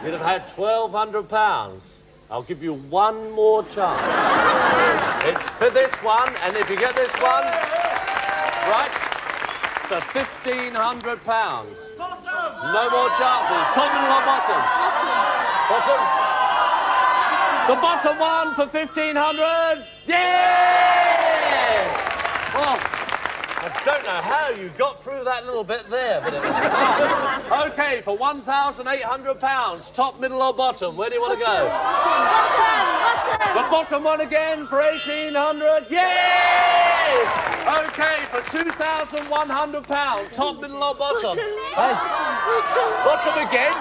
you'd have had £1,200. I'll give you one more chance. It's for this one, and if you get this one, right, for £1,500. No more chances. Top, middle or bottom? Bottom. The bottom one for 1,500. Yes! Oh, I don't know how you got through that little bit there, but it was... Oh. OK, for £1,800, top, middle or bottom? Where do you want to go? Bottom. The bottom one again for 1,800. Yes! OK, for £2,100, top, middle or bottom? Hey. Bottom again.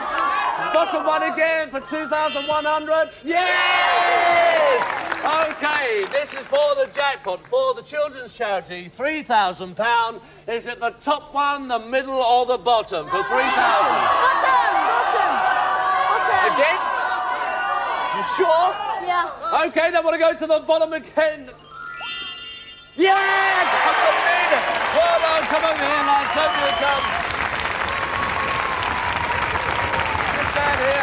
Bottom one again for 2,100. Yes! OK, this is for the jackpot, for the children's charity, £3,000. Is it the top one, the middle or the bottom for 3,000? Bottom. Again? You sure? Yeah. OK, then I want to go to the bottom again. Yeah! Come on in! Well done, come over here, lads. Over you come. Just stand here.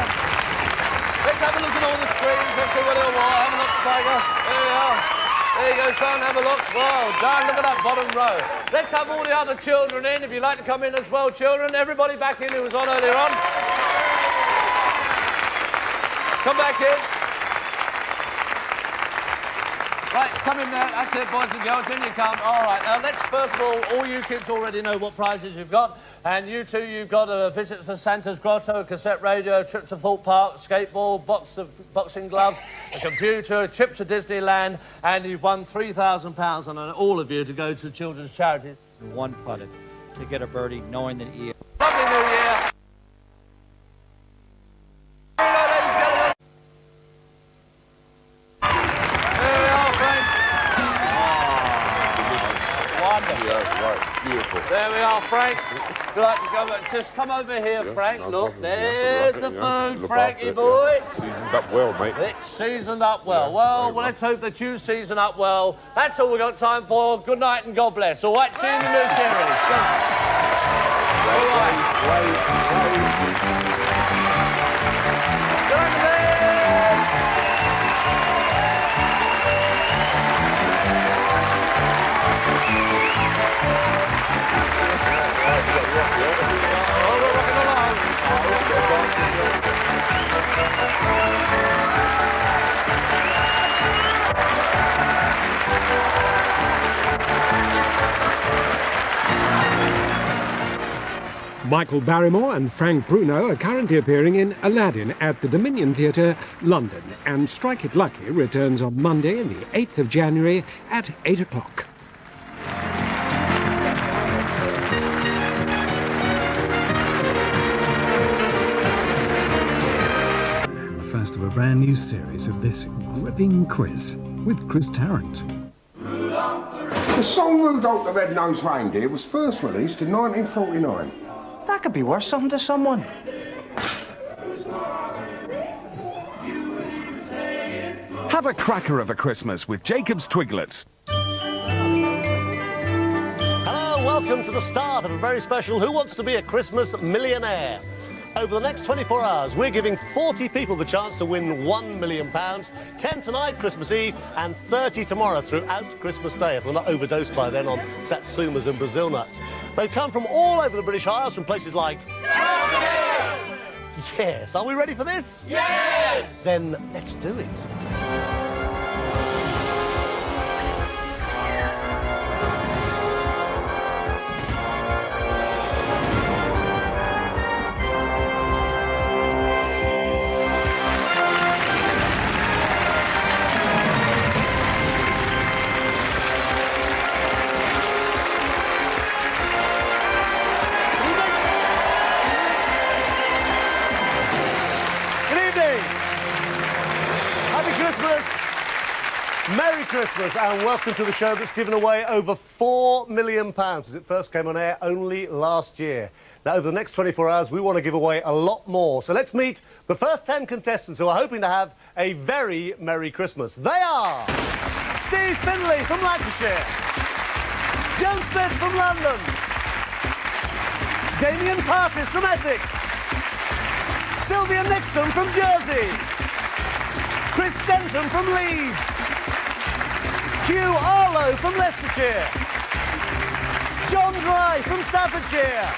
Let's have a look at all the screens. Let's see what they'll want. Have a look, Tiger. There we are. There you go, son. Have a look. Well done. Look at that bottom row. Let's have all the other children in. If you'd like to come in as well, children. Everybody back in who was on earlier on. Come back in. Right, come in there. That's it, boys and girls. In you come. All right. Now, let's, first of all you kids already know what prizes you've got. And you two, you've got a visit to Santa's Grotto, a cassette radio, a trip to Thorpe Park, skateboard, box of boxing gloves, a computer, a trip to Disneyland, and you've won £3,000 on all of you to go to children's charities. One putted to get a birdie, knowing that he... Lovely New Year. Beautiful. There we are, Frank. Would you like to go? Just come over here, yes, Frank. No Look, there's the food, Frankie boy. It's seasoned up well, mate. It's seasoned up well. Well, let's hope that you season up well. That's all we've got time for. Good night and God bless. All right, see you in the new series. All right. Michael Barrymore and Frank Bruno are currently appearing in Aladdin at the Dominion Theatre, London, and Strike It Lucky returns on Monday, the 8th of January at 8 o'clock. The first of a brand new series of this gripping quiz with Chris Tarrant. The song Rudolph the Red-Nosed Reindeer was first released in 1949. That could be worth something to someone. Have a cracker of a Christmas with Jacob's Twiglets. Hello, welcome to the start of a very special Who Wants to Be a Christmas Millionaire? Over the next 24 hours, we're giving 40 people the chance to win £1 million, 10 tonight, Christmas Eve, and 30 tomorrow throughout Christmas Day, if we're not overdosed by then on satsumas and Brazil nuts. They've come from all over the British Isles, from places like... Yes! Are we ready for this? Yes! Then let's do it. Christmas and welcome to the show that's given away over £4 million as it first came on air only last year. Now, over the next 24 hours, we want to give away a lot more. So let's meet the first 10 contestants who are hoping to have a very Merry Christmas. They are Steve Finlay from Lancashire, Joan Smith from London, Damien Partis from Essex, Sylvia Nixon from Jersey, Chris Denton from Leeds, Hugh Arlo from Leicestershire, John Dry from Staffordshire,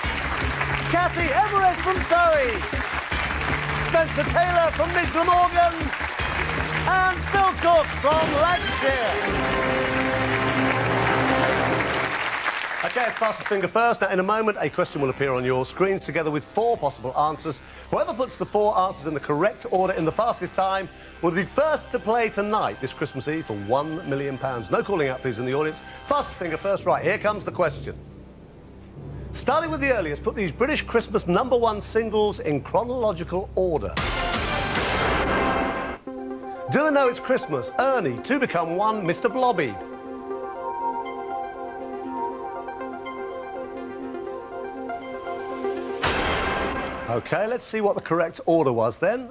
Kathy Everett from Surrey, Spencer Taylor from Mid Glamorgan, and Phil Cook from Lancashire. OK, it's fastest finger first. Now, in a moment, a question will appear on your screens together with 4 possible answers. Whoever puts the 4 answers in the correct order in the fastest time will be first to play tonight, this Christmas Eve, for £1 million. No calling out, please, in the audience. Fastest finger first. Right, here comes the question. Starting with the earliest, put these British Christmas #1 singles in chronological order. Do They Know It's Christmas? Ernie, Two Become One, Mr. Blobby. OK, let's see what the correct order was then.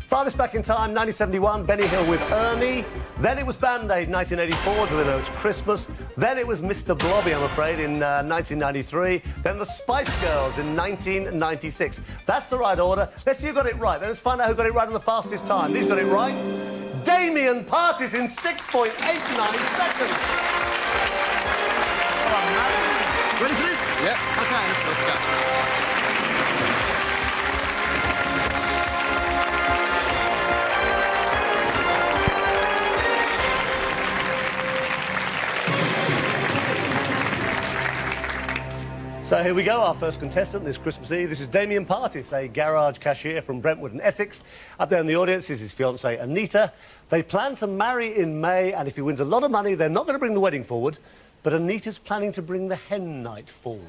Farthest back in time, 1971, Benny Hill with Ernie. Then it was Band Aid, 1984, Do They Know It's Christmas? Then it was Mr. Blobby, I'm afraid, in 1993. Then the Spice Girls in 1996. That's the right order. Let's see who got it right. Then let's find out who got it right in the fastest time. These got it right. Damien Partis in 6.89 seconds. Come on, Matt. Ready for this? Yep. OK, let's go. So here we go, our first contestant this Christmas Eve. This is Damien Partis, a garage cashier from Brentwood in Essex. Up there in the audience is his fiancée, Anita. They plan to marry in May, and if he wins a lot of money, they're not going to bring the wedding forward, but Anita's planning to bring the hen night forward.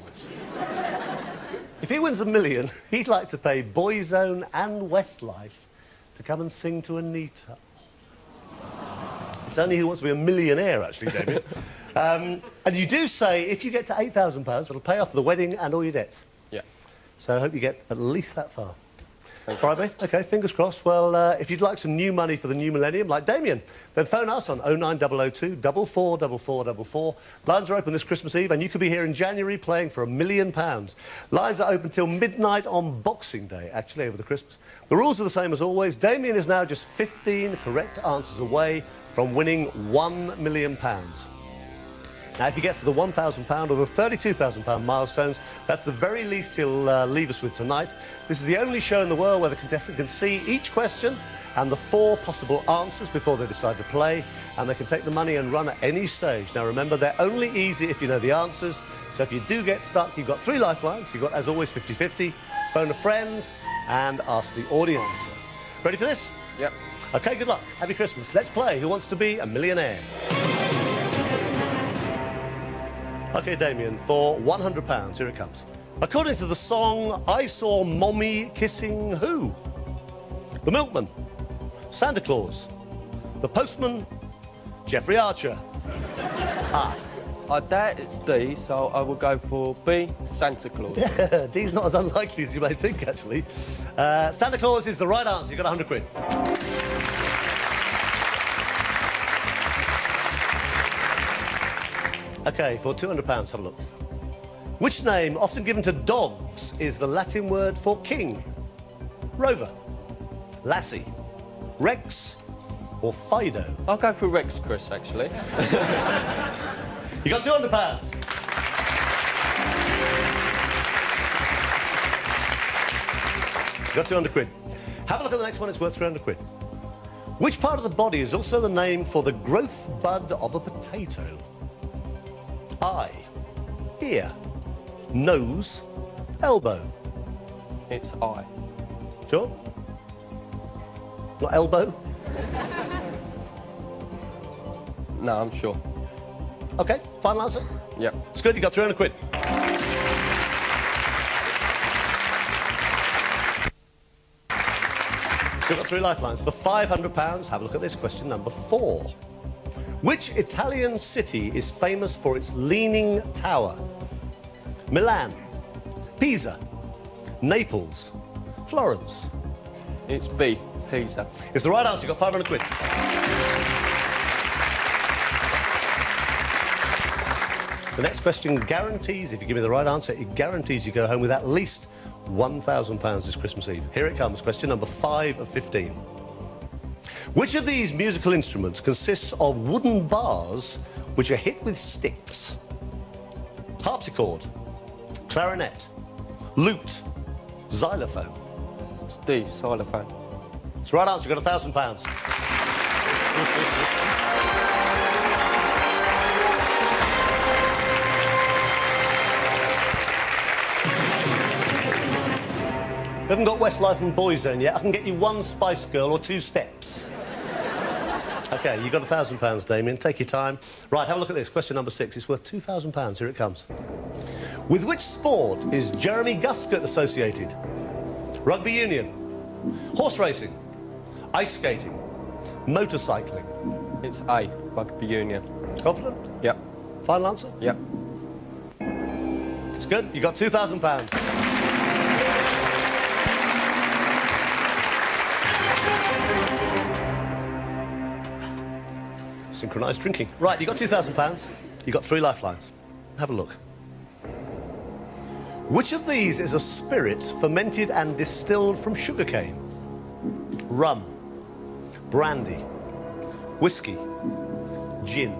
If he wins $1 million, he'd like to pay Boyzone and Westlife to come and sing to Anita. It's only who wants to be a millionaire, actually, Damien. And you do say, if you get to £8,000, it'll pay off the wedding and all your debts. Yeah. So I hope you get at least that far. All right, mate? OK, fingers crossed. Well, if you'd like some new money for the new millennium, like Damien, then phone us on 09002 444444. Lines are open this Christmas Eve, and you could be here in January playing for £1 million. Lines are open till midnight on Boxing Day, actually, over the Christmas. The rules are the same as always. Damien is now just 15 correct answers away from winning £1 million. Now, if he gets to the £1,000 or the £32,000 milestones, that's the very least he'll leave us with tonight. This is the only show in the world where the contestant can see each question and the 4 possible answers before they decide to play, and they can take the money and run at any stage. Now, remember, they're only easy if you know the answers, so if you do get stuck, you've got 3 lifelines. You've got, as always, 50-50, phone a friend, and ask the audience. Ready for this? Yep. OK, good luck. Happy Christmas. Let's play Who Wants to Be a Millionaire? OK, Damien, for £100, here it comes. According to the song, I saw Mommy kissing who? The milkman, Santa Claus, the postman, Jeffrey Archer. I doubt it's D, so I will go for B, Santa Claus. Yeah, D's not as unlikely as you may think, actually. Santa Claus is the right answer. You've got £100. OK, for £200, have a look. Which name, often given to dogs, is the Latin word for king? Rover, Lassie, Rex, or Fido? I'll go for Rex, Chris, actually. You got £200. You got £200. Have a look at the next one, it's worth £300. Which part of the body is also the name for the growth bud of a potato? Eye, ear, nose, elbow. It's eye. Sure? Not elbow? No, I'm sure. OK, final answer? Yep. It's good, you got £300. Still got 3 lifelines. For £500, have a look at this, question number 4. Which Italian city is famous for its leaning tower? Milan, Pisa, Naples, Florence. It's B, Pisa. It's the right answer. You've got 500 quid. The next question guarantees, if you give me the right answer, it guarantees you go home with at least £1,000 this Christmas Eve. Here it comes, question number 5 of 15. Which of these musical instruments consists of wooden bars which are hit with sticks? Harpsichord, clarinet, lute, xylophone. It's D, xylophone. It's the right answer. You've got £1,000. We haven't got Westlife and Boyzone yet. I can get you 1 Spice Girl or 2 Steps. OK, you've got £1,000, Damien. Take your time. Right, have a look at this. Question number 6. It's worth £2,000. Here it comes. With which sport is Jeremy Guscott associated? Rugby union, horse racing, ice skating, motorcycling. It's A, rugby union. Confident? Yep. Final answer? Yep. It's good. You got £2,000. Synchronised drinking. Right, you got £2,000. You got 3 lifelines. Have a look. Which of these is a spirit fermented and distilled from sugarcane? Rum, brandy, whiskey, gin.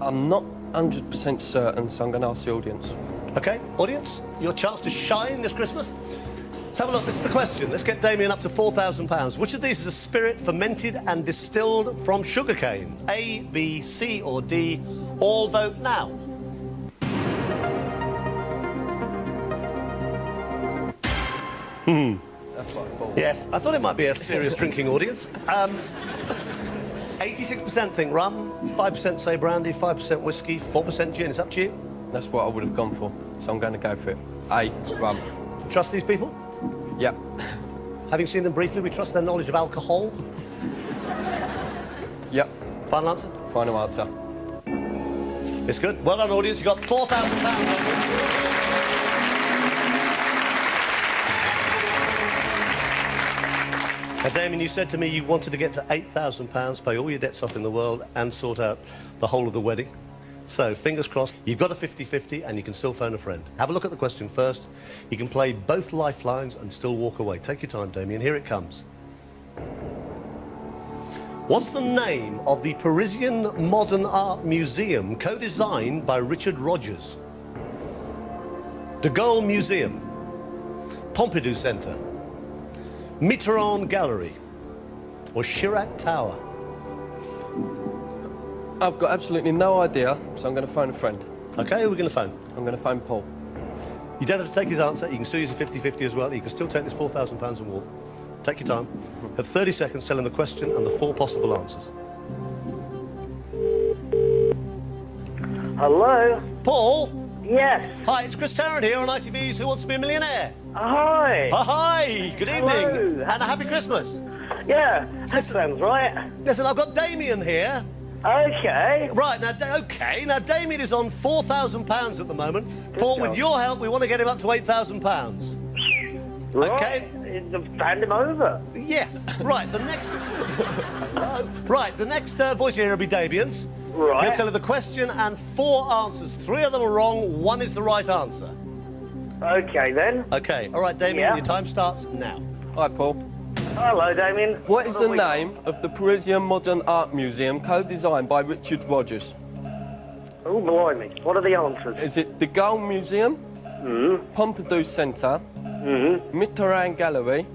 I'm not 100% certain, so I'm going to ask the audience. OK, audience, your chance to shine this Christmas. Let's have a look. This is the question. Let's get Damien up to £4,000. Which of these is a spirit fermented and distilled from sugarcane? A, B, C or D? All vote now. That's what I thought. Yes, I thought it might be a serious drinking audience. 86% think rum, 5% say brandy, 5% whiskey, 4% gin. It's up to you. That's what I would have gone for, so I'm going to go for it. A, rum. Trust these people? Yep. Having seen them briefly, we trust their knowledge of alcohol. Yep. Final answer? Final answer. It's good. Well done, audience. You got £4,000. Now, Damien, you said to me you wanted to get to £8,000, pay all your debts off in the world and sort out the whole of the wedding. So, fingers crossed, you've got a 50-50 and you can still phone a friend. Have a look at the question first. You can play both lifelines and still walk away. Take your time, Damien. Here it comes. What's the name of the Parisian Modern Art Museum co-designed by Richard Rogers? De Gaulle Museum, Pompidou Centre, Mitterrand Gallery or Chirac Tower? I've got absolutely no idea, so I'm going to phone a friend. OK, who are we going to phone? I'm going to phone Paul. You don't have to take his answer. You can still use a 50-50 as well. You can still take this £4,000 and walk. Take your time. Have 30 seconds telling the question and the 4 possible answers. Hello? Paul? Yes. Hi, it's Chris Tarrant here on ITV's Who Wants to Be a Millionaire? Hi. Hi, good evening. Hello. And a happy Christmas. Yeah, that sounds right. Listen, I've got Damien here. OK. Right, now, OK. Now, Damien is on £4,000 at the moment. Paul, with your help, we want to get him up to £8,000. Right. OK? Hand him over. Yeah. Right, the next... Right, the next voice you hear will be Damien's. Right. He'll tell you the question and 4 answers. 3 of them are wrong, 1 is the right answer. OK, then. OK. All right, Damien, your time starts now. Hi, Paul. Hello, Damien. What is the name of the Parisian Modern Art Museum co-designed by Richard Rogers? Oh, blimey. What are the answers? Is it the Gaulle Museum, Pompidou Centre, Mitterrand Gallery,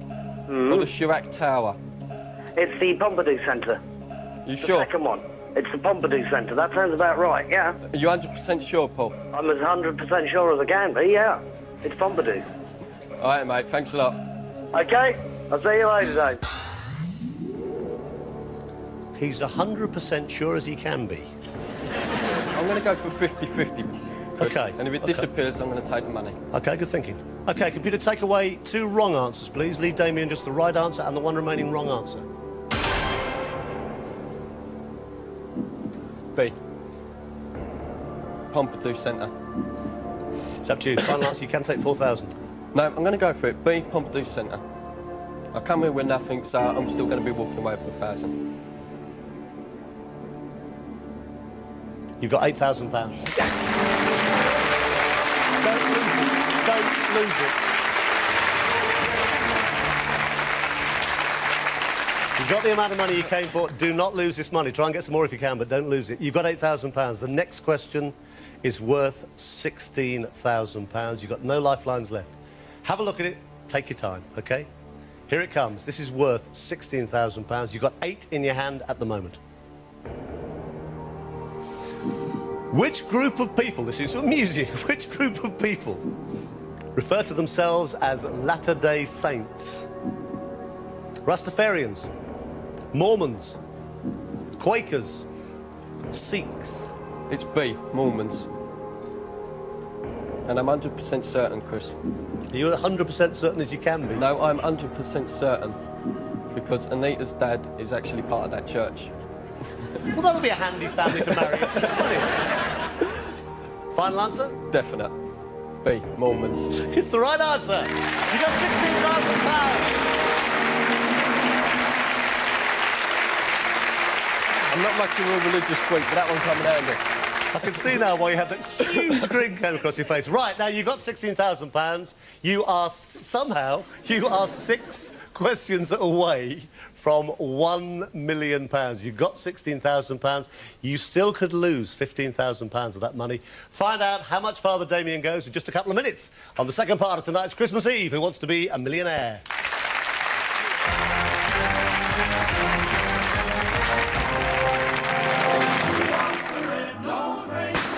or the Chirac Tower? It's the Pompidou Centre. You sure? The second one. It's the Pompidou Centre. That sounds about right, yeah. Are you 100% sure, Paul? I'm as 100% sure as I can be, yeah. It's Pompidou. All right, mate. Thanks a lot. OK. I'll see you later, Dave. He's 100% sure as he can be. I'm going to go for 50-50. OK. And if it disappears, I'm going to take the money. OK, good thinking. OK, computer, take away 2 wrong answers, please. Leave Damien just the right answer and the 1 remaining wrong answer. B. Pompidou Centre. It's up to you. Final answer, you can take 4,000. No, I'm going to go for it. B. Pompidou Centre. I come here with nothing, so I'm still going to be walking away with 1,000. You've got £8,000. Yes! Don't lose it. Don't lose it. You've got the amount of money you came for. Do not lose this money. Try and get some more if you can, but don't lose it. You've got £8,000. The next question is worth £16,000. You've got no lifelines left. Have a look at it. Take your time, OK? Here it comes. This is worth £16,000. You've got 8 in your hand at the moment. Which group of people, this is amusing, which group of people refer to themselves as Latter-day Saints? Rastafarians, Mormons, Quakers, Sikhs. It's B, Mormons. And I'm 100% certain, Chris. Are you 100% certain as you can be? No, I'm 100% certain. Because Anita's dad is actually part of that church. Well, that'll be a handy family to marry into, won't it? Final answer? Definite. B, Mormons. It's the right answer. You got £16,000. I'm not much of a religious freak, but that one coming handy. I can see now why you had that huge grin came across your face. Right, now you've got £16,000. You are somehow, you are 6 questions away from £1 million. You've got £16,000. You still could lose £15,000 of that money. Find out how much farther Damien goes in just a couple of minutes on the second part of tonight's Christmas Eve. Who Wants to Be a Millionaire?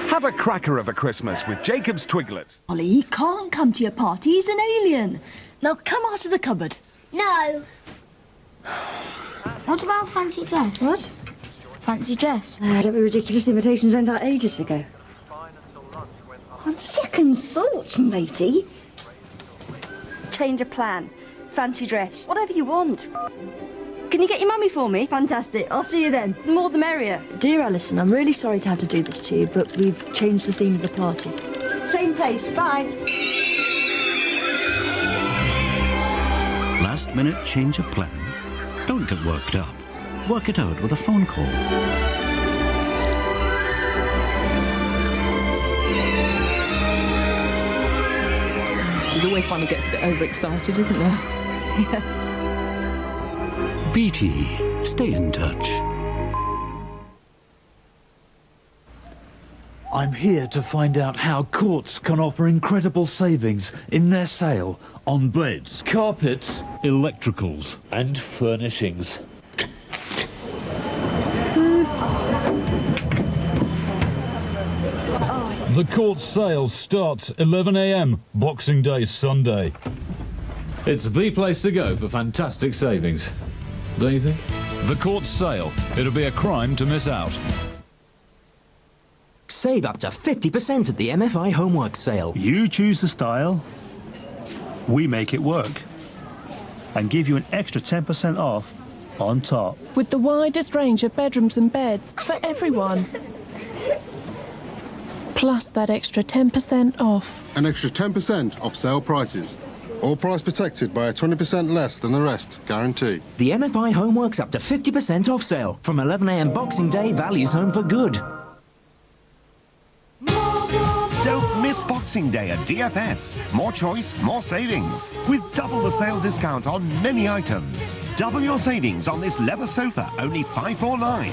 Have a cracker of a Christmas with Jacob's Twiglets. Ollie, he can't come to your party. He's an alien. Now come out of the cupboard. No. What about fancy dress? What? Fancy dress. Don't be ridiculous. The invitations went out ages ago. On second thought, matey. Change of plan. Fancy dress. Whatever you want. Can you get your mummy for me? Fantastic. I'll see you then. The more the merrier. Dear Alison, I'm really sorry to have to do this to you, but we've changed the theme of the party. Same place. Bye. Last-minute change of plan? Don't get worked up. Work it out with a phone call. There's always one who gets a bit overexcited, isn't there? Yeah. BT. Stay in touch. I'm here to find out how Courts can offer incredible savings in their sale on beds, carpets, electricals and furnishings. The Courts sale starts 11 AM, Boxing Day Sunday. It's the place to go for fantastic savings. Don't you think? The Courts sale. It'll be a crime to miss out. Save up to 50% at the MFI Homework sale. You choose the style, we make it work, and give you an extra 10% off on top. With the widest range of bedrooms and beds for everyone. Plus that extra 10% off. An extra 10% off sale prices. All price protected by a 20% less than the rest, guarantee. The MFI Homework's up to 50% off sale. From 11 AM Boxing Day, value's home for good. Don't miss Boxing Day at DFS. More choice, more savings. With double the sale discount on many items. Double your savings on this leather sofa, only $549.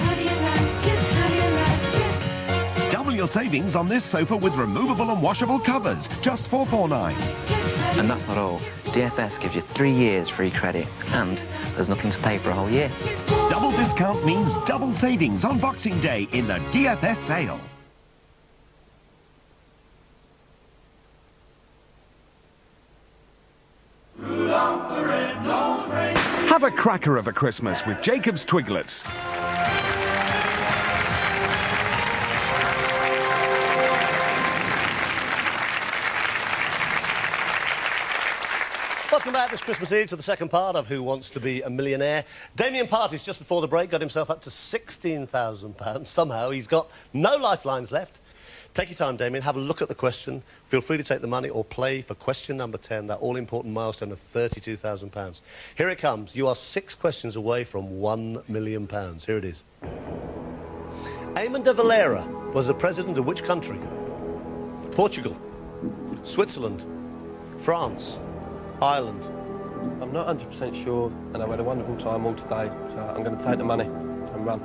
Double your savings on this sofa with removable and washable covers, just $449. And that's not all. DFS gives you 3 years free credit, and there's nothing to pay for a whole year. Double discount means double savings on Boxing Day in the DFS sale. Have a cracker of a Christmas with Jacob's Twiglets. Well, Welcome back this Christmas Eve to the second part of Who Wants to Be a Millionaire. Damien Parties, just before the break, got himself up to £16,000. Somehow he's got no lifelines left. Take your time, Damien. Have a look at the question. Feel free to take the money or play for question number 10, that all-important milestone of £32,000. Here it comes. You are 6 questions away from £1 million. Here it is. Eamon de Valera was the president of which country? Portugal, Switzerland, France, Ireland. I'm not 100% sure, and I've had a wonderful time all today, so I'm going to take the money and run.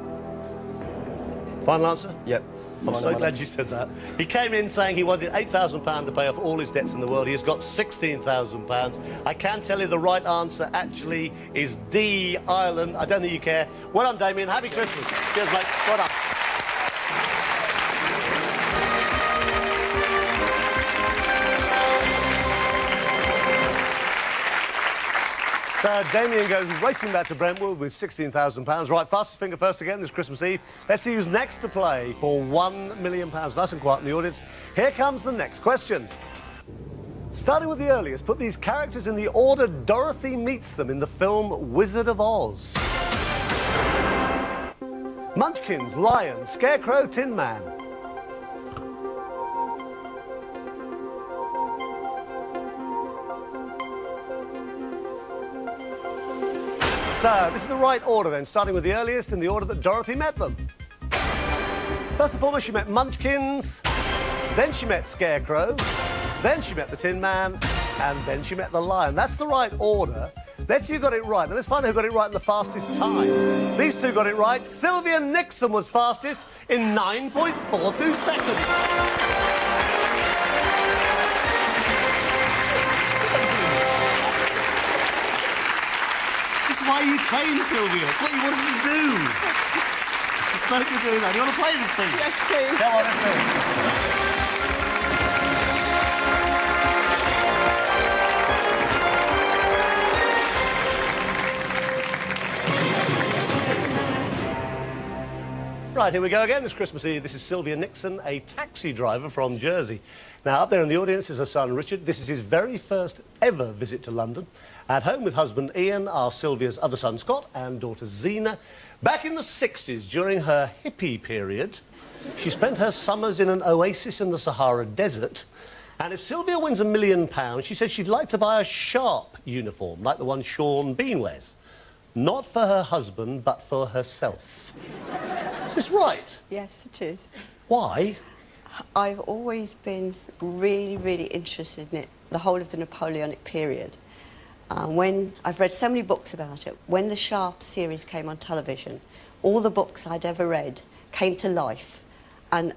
Final answer? Yep. I'm so glad you said that. He came in saying he wanted £8,000 to pay off all his debts in the world. He has got £16,000. I can tell you the right answer actually is D, Ireland. I don't think you care. Well done, Damien. Happy Christmas. Cheers, mate. Well done. So Damien goes racing back to Brentwood with £16,000. Right, fastest finger first again this Christmas Eve. Let's see who's next to play for £1 million. Nice and quiet in the audience. Here comes the next question. Starting with the earliest, put these characters in the order Dorothy meets them in the film Wizard of Oz. Munchkins, Lion, Scarecrow, Tin Man. So, this is the right order then, starting with the earliest in the order that Dorothy met them. First and foremost, she met Munchkins, then she met Scarecrow, then she met the Tin Man, and then she met the Lion. That's the right order. Let's see who got it right. Now, let's find out who got it right in the fastest time. These two got it right. Sylvia Nixon was fastest in 9.42 seconds. Why you came, Sylvia. It's what you wanted to do. It's no good doing that. Do you want to play this thing? Yes, please. Come on, let's do it. Right, here we go again this Christmas Eve. This is Sylvia Nixon, a taxi driver from Jersey. Now, up there in the audience is her son, Richard. This is his very first ever visit to London. At home with husband Ian are Sylvia's other son, Scott, and daughter Zena. Back in the 60s, during her hippie period, she spent her summers in an oasis in the Sahara Desert. And if Sylvia wins £1 million, she said she'd like to buy a sharp uniform, like the one Sean Bean wears. Not for her husband, but for herself. Is this right? Yes, it is. Why? I've always been really interested in it, the whole of the Napoleonic period. When I've read so many books about it, when the Sharp series came on television, all the books I'd ever read came to life. And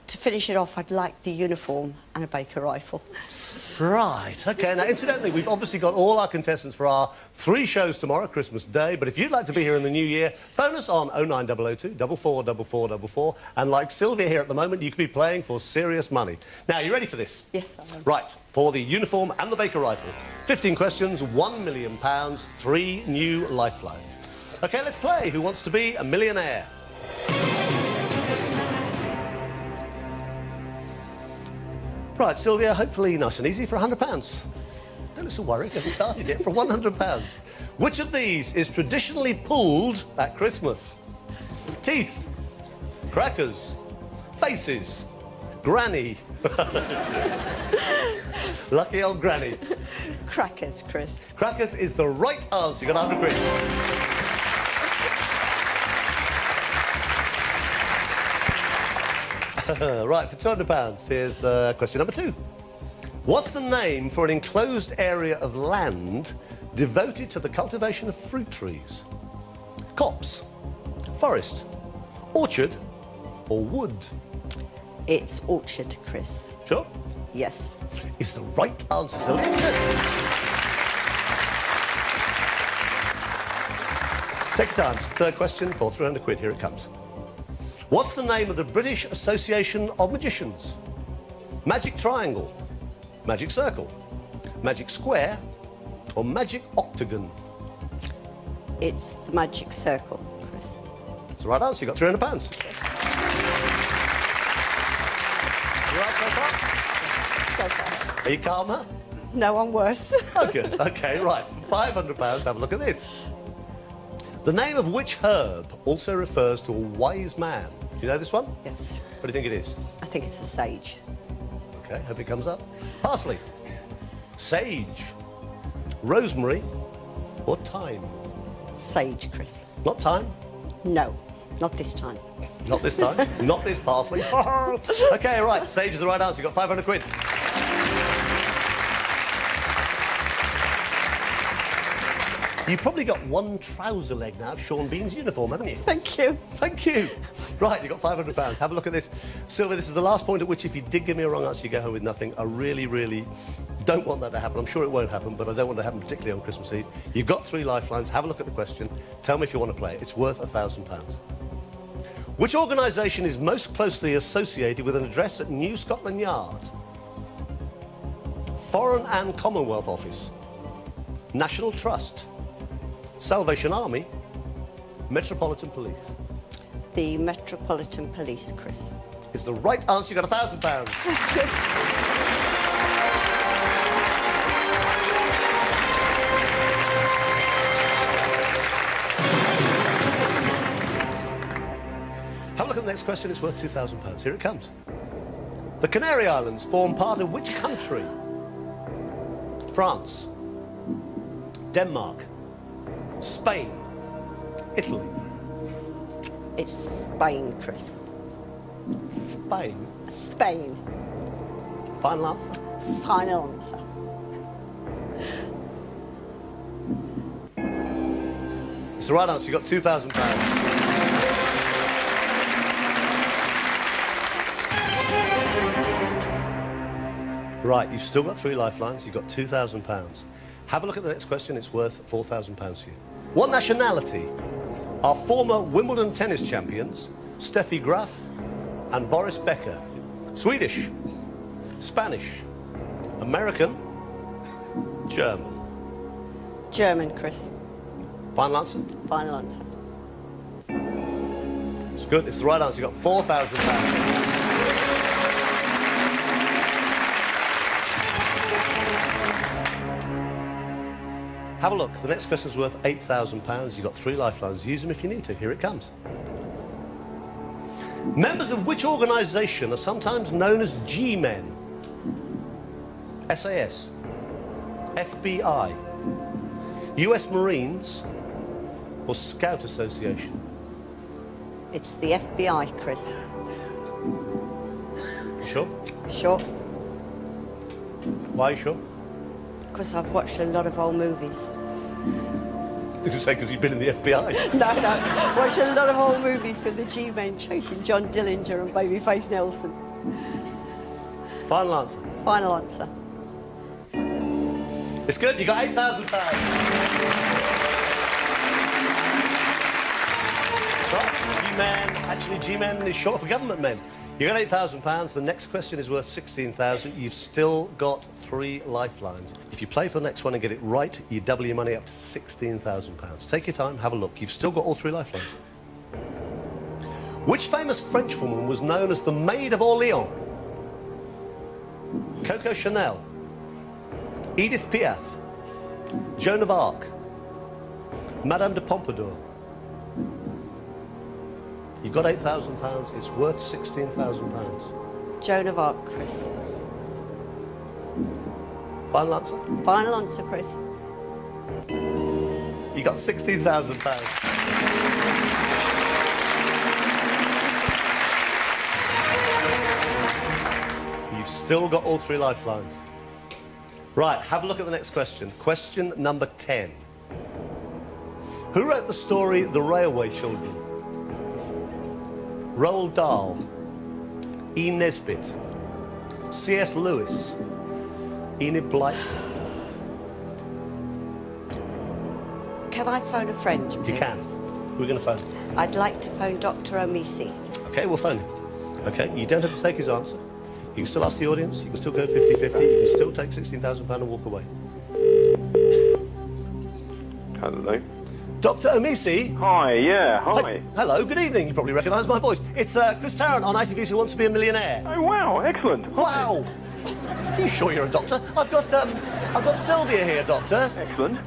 to finish it off, I'd like the uniform and a Baker rifle. Right, OK. Now, incidentally, we've obviously got all our contestants for our 3 shows tomorrow, Christmas Day. But if you'd like to be here in the new year, phone us on 09002 444444. And like Sylvia here at the moment, you could be playing for serious money. Now, are you ready for this? Yes, I am. Right, for the uniform and the Baker rifle. 15 questions, £1 million, 3 new lifelines. OK, let's play Who Wants to Be a Millionaire? Right, Sylvia, hopefully nice and easy for £100. Don't look so worried, haven't started yet, for £100. Which of these is traditionally pulled at Christmas? Teeth, crackers, faces, granny. Lucky old granny. Crackers, Chris. Crackers is the right answer. You got 100 quid. Right, for £200, here's question number 2. What's the name for an enclosed area of land devoted to the cultivation of fruit trees? Copse, forest, orchard, or wood? It's orchard, Chris. Sure? Yes. Is the right answer, Sylvia. Take your time. It's the third question for 300 quid. Here it comes. What's the name of the British Association of Magicians? Magic Triangle, Magic Circle, Magic Square, or Magic Octagon? It's the Magic Circle, Chris. That's the right answer. You got £300. You all right so far? So far. Are you calmer? No, I'm worse. Oh, good. OK, right. For £500, have a look at this. The name of which herb also refers to a wise man? Do you know this one? Yes. What do you think it is? I think it's a sage. OK, hope it comes up. Parsley, sage, rosemary, or thyme? Sage, Chris. Not thyme? No, not this time. Not this time. Not this parsley. OK, right. Sage is the right answer. You've got 500 quid. You've probably got one trouser leg now of Sean Bean's uniform, haven't you? Thank you. Thank you. Right, you've got £500. Have a look at this. Sylvia, this is the last point at which if you did give me a wrong answer, you go home with nothing. I really, really don't want that to happen. I'm sure it won't happen, but I don't want it to happen particularly on Christmas Eve. You've got 3 lifelines. Have a look at the question. Tell me if you want to play it. It's worth £1,000. Which organisation is most closely associated with an address at New Scotland Yard? Foreign and Commonwealth Office, National Trust, Salvation Army, Metropolitan Police. The Metropolitan Police, Chris. Is the right answer. You've got £1,000. Have a look at the next question. It's worth £2,000. Here it comes. The Canary Islands form part of which country? France, Denmark, Spain, Italy. It's Spain, Chris. Spain? Spain. Final answer? Final answer. It's the right answer. You've got £2,000. Right, you've still got 3 lifelines. You've got £2,000. Have a look at the next question. It's worth £4,000 to you. What nationality are former Wimbledon tennis champions Steffi Graf and Boris Becker? Swedish, Spanish, American, German. German, Chris. Final answer? Final answer. It's good. It's the right answer. You've got £4,000. Have a look. The next question's worth £8,000. You've got 3 lifelines. Use them if you need to. Here it comes. Members of which organisation are sometimes known as G-men? SAS, FBI, US Marines, or Scout Association? It's the FBI, Chris. Sure? Sure. Why are you sure? Because I've watched a lot of old movies. Did you say because you've been in the FBI? No, no. Watched a lot of old movies with the G-men chasing John Dillinger and Babyface Nelson. Final answer? Final answer. It's good. You got £8,000. That's right. G-men. Actually, G-men is short for government men. You got £8,000. The next question is worth £16,000. You've still got 3 lifelines. If you play for the next one and get it right, you double your money up to £16,000. Take your time, have a look. You've still got all 3 lifelines. Which famous French woman was known as the Maid of Orleans? Coco Chanel, Edith Piaf, Joan of Arc, Madame de Pompadour. You've got £8,000. It's worth £16,000. Joan of Arc, Chris. Final answer? Final answer, Chris. You got £16,000. You've still got all 3 lifelines. Right, have a look at the next question. Question number 10. Who wrote the story The Railway Children? Roald Dahl, E. Nesbit, C.S. Lewis, Enid Blyton. Can I phone a friend, please? You can. Who are we going to phone? I'd like to phone Dr. Omisi. OK, we'll phone him. OK, you don't have to take his answer. You can still ask the audience. You can still go 50-50. You can still take £16,000 and walk away. Hello. Dr. Omisi? Hi, yeah, hi. Hello, good evening. You probably recognise my voice. It's Chris Tarrant on ITV's Who Wants to Be a Millionaire. Oh, wow, excellent. Hi. Wow. Are you sure you're a doctor? I've got Sylvia here, Doctor. Excellent.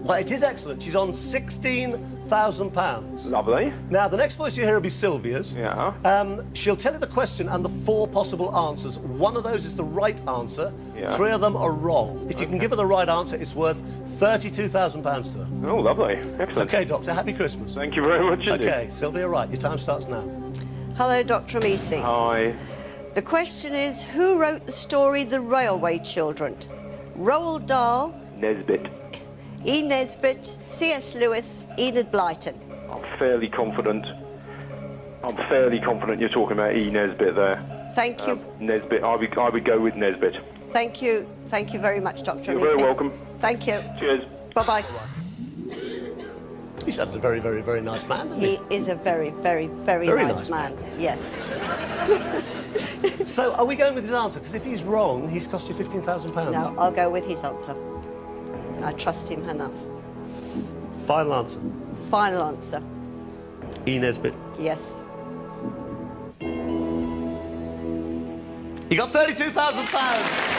Well, it is excellent. She's on £16,000. Lovely. Now, the next voice you hear will be Sylvia's. Yeah. She'll tell you the question and the 4 possible answers. One of those is the right answer. Yeah. 3 of them are wrong. If you can give her the right answer, it's worth £32,000 to her. Oh, lovely. Excellent. Okay, Doctor, happy Christmas. Thank you very much indeed. Okay, Sylvia, right, your time starts now. Hello, Dr. Amisi. Hi. The question is, who wrote the story The Railway Children? Roald Dahl, Nesbit. E. Nesbit, C.S. Lewis, Enid Blyton. I'm fairly confident you're talking about E. Nesbit there. Thank you. Nesbit. I would go with Nesbit. Thank you. Thank you very much, Dr. You're Amisi. very welcome. Thank you. Cheers. Bye-bye. He sounded a very, very, very nice man, didn't he? He is a very, very, very, nice man. Yes. So, are we going with his answer? Because if he's wrong, he's cost you £15,000. No, I'll go with his answer. I trust him enough. Final answer. Final answer. E. Nesbit. Yes. You got £32,000.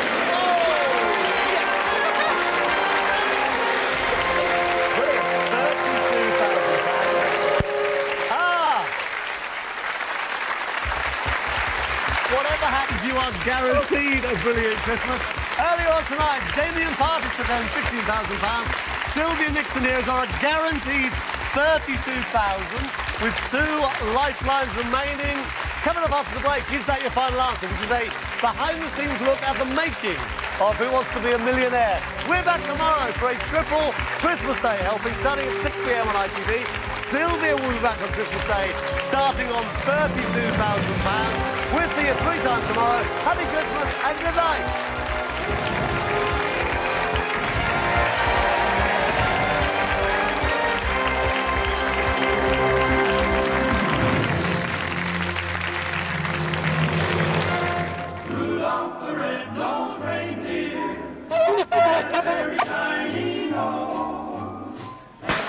Whatever happens, you are guaranteed a brilliant Christmas. Earlier on tonight, Damien Partis took home £16,000. Sylvia Nixon here is on a guaranteed £32,000 with 2 lifelines remaining. Coming up after the break, is that your final answer? Which is a behind-the-scenes look at the making of Who Wants to Be a Millionaire. We're back tomorrow for a triple Christmas Day helping starting at 6 p.m. on ITV. Sylvia will be back on Christmas Day starting on £32,000. We'll see you 3 times tomorrow. Happy Christmas and good night.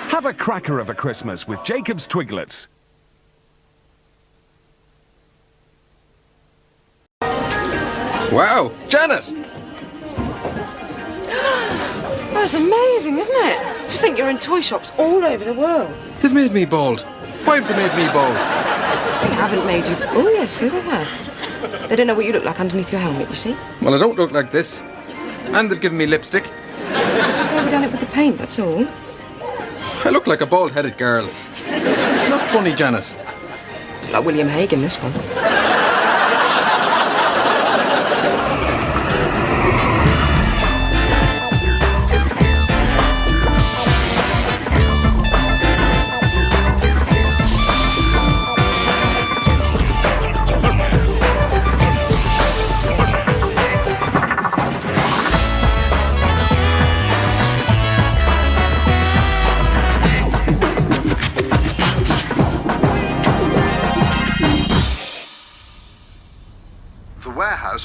Have a cracker of a Christmas with Jacob's Twiglets. Wow, Janet! That's amazing, isn't it? Just think you're in toy shops all over the world. They've made me bald. Why have they made me bald? They haven't made you... Oh, yes, so they have. They don't know what you look like underneath your helmet, you see? Well, I don't look like this. And they've given me lipstick. Just overdone it with the paint, that's all. I look like a bald-headed girl. It's not funny, Janet. Like William Hague in this one.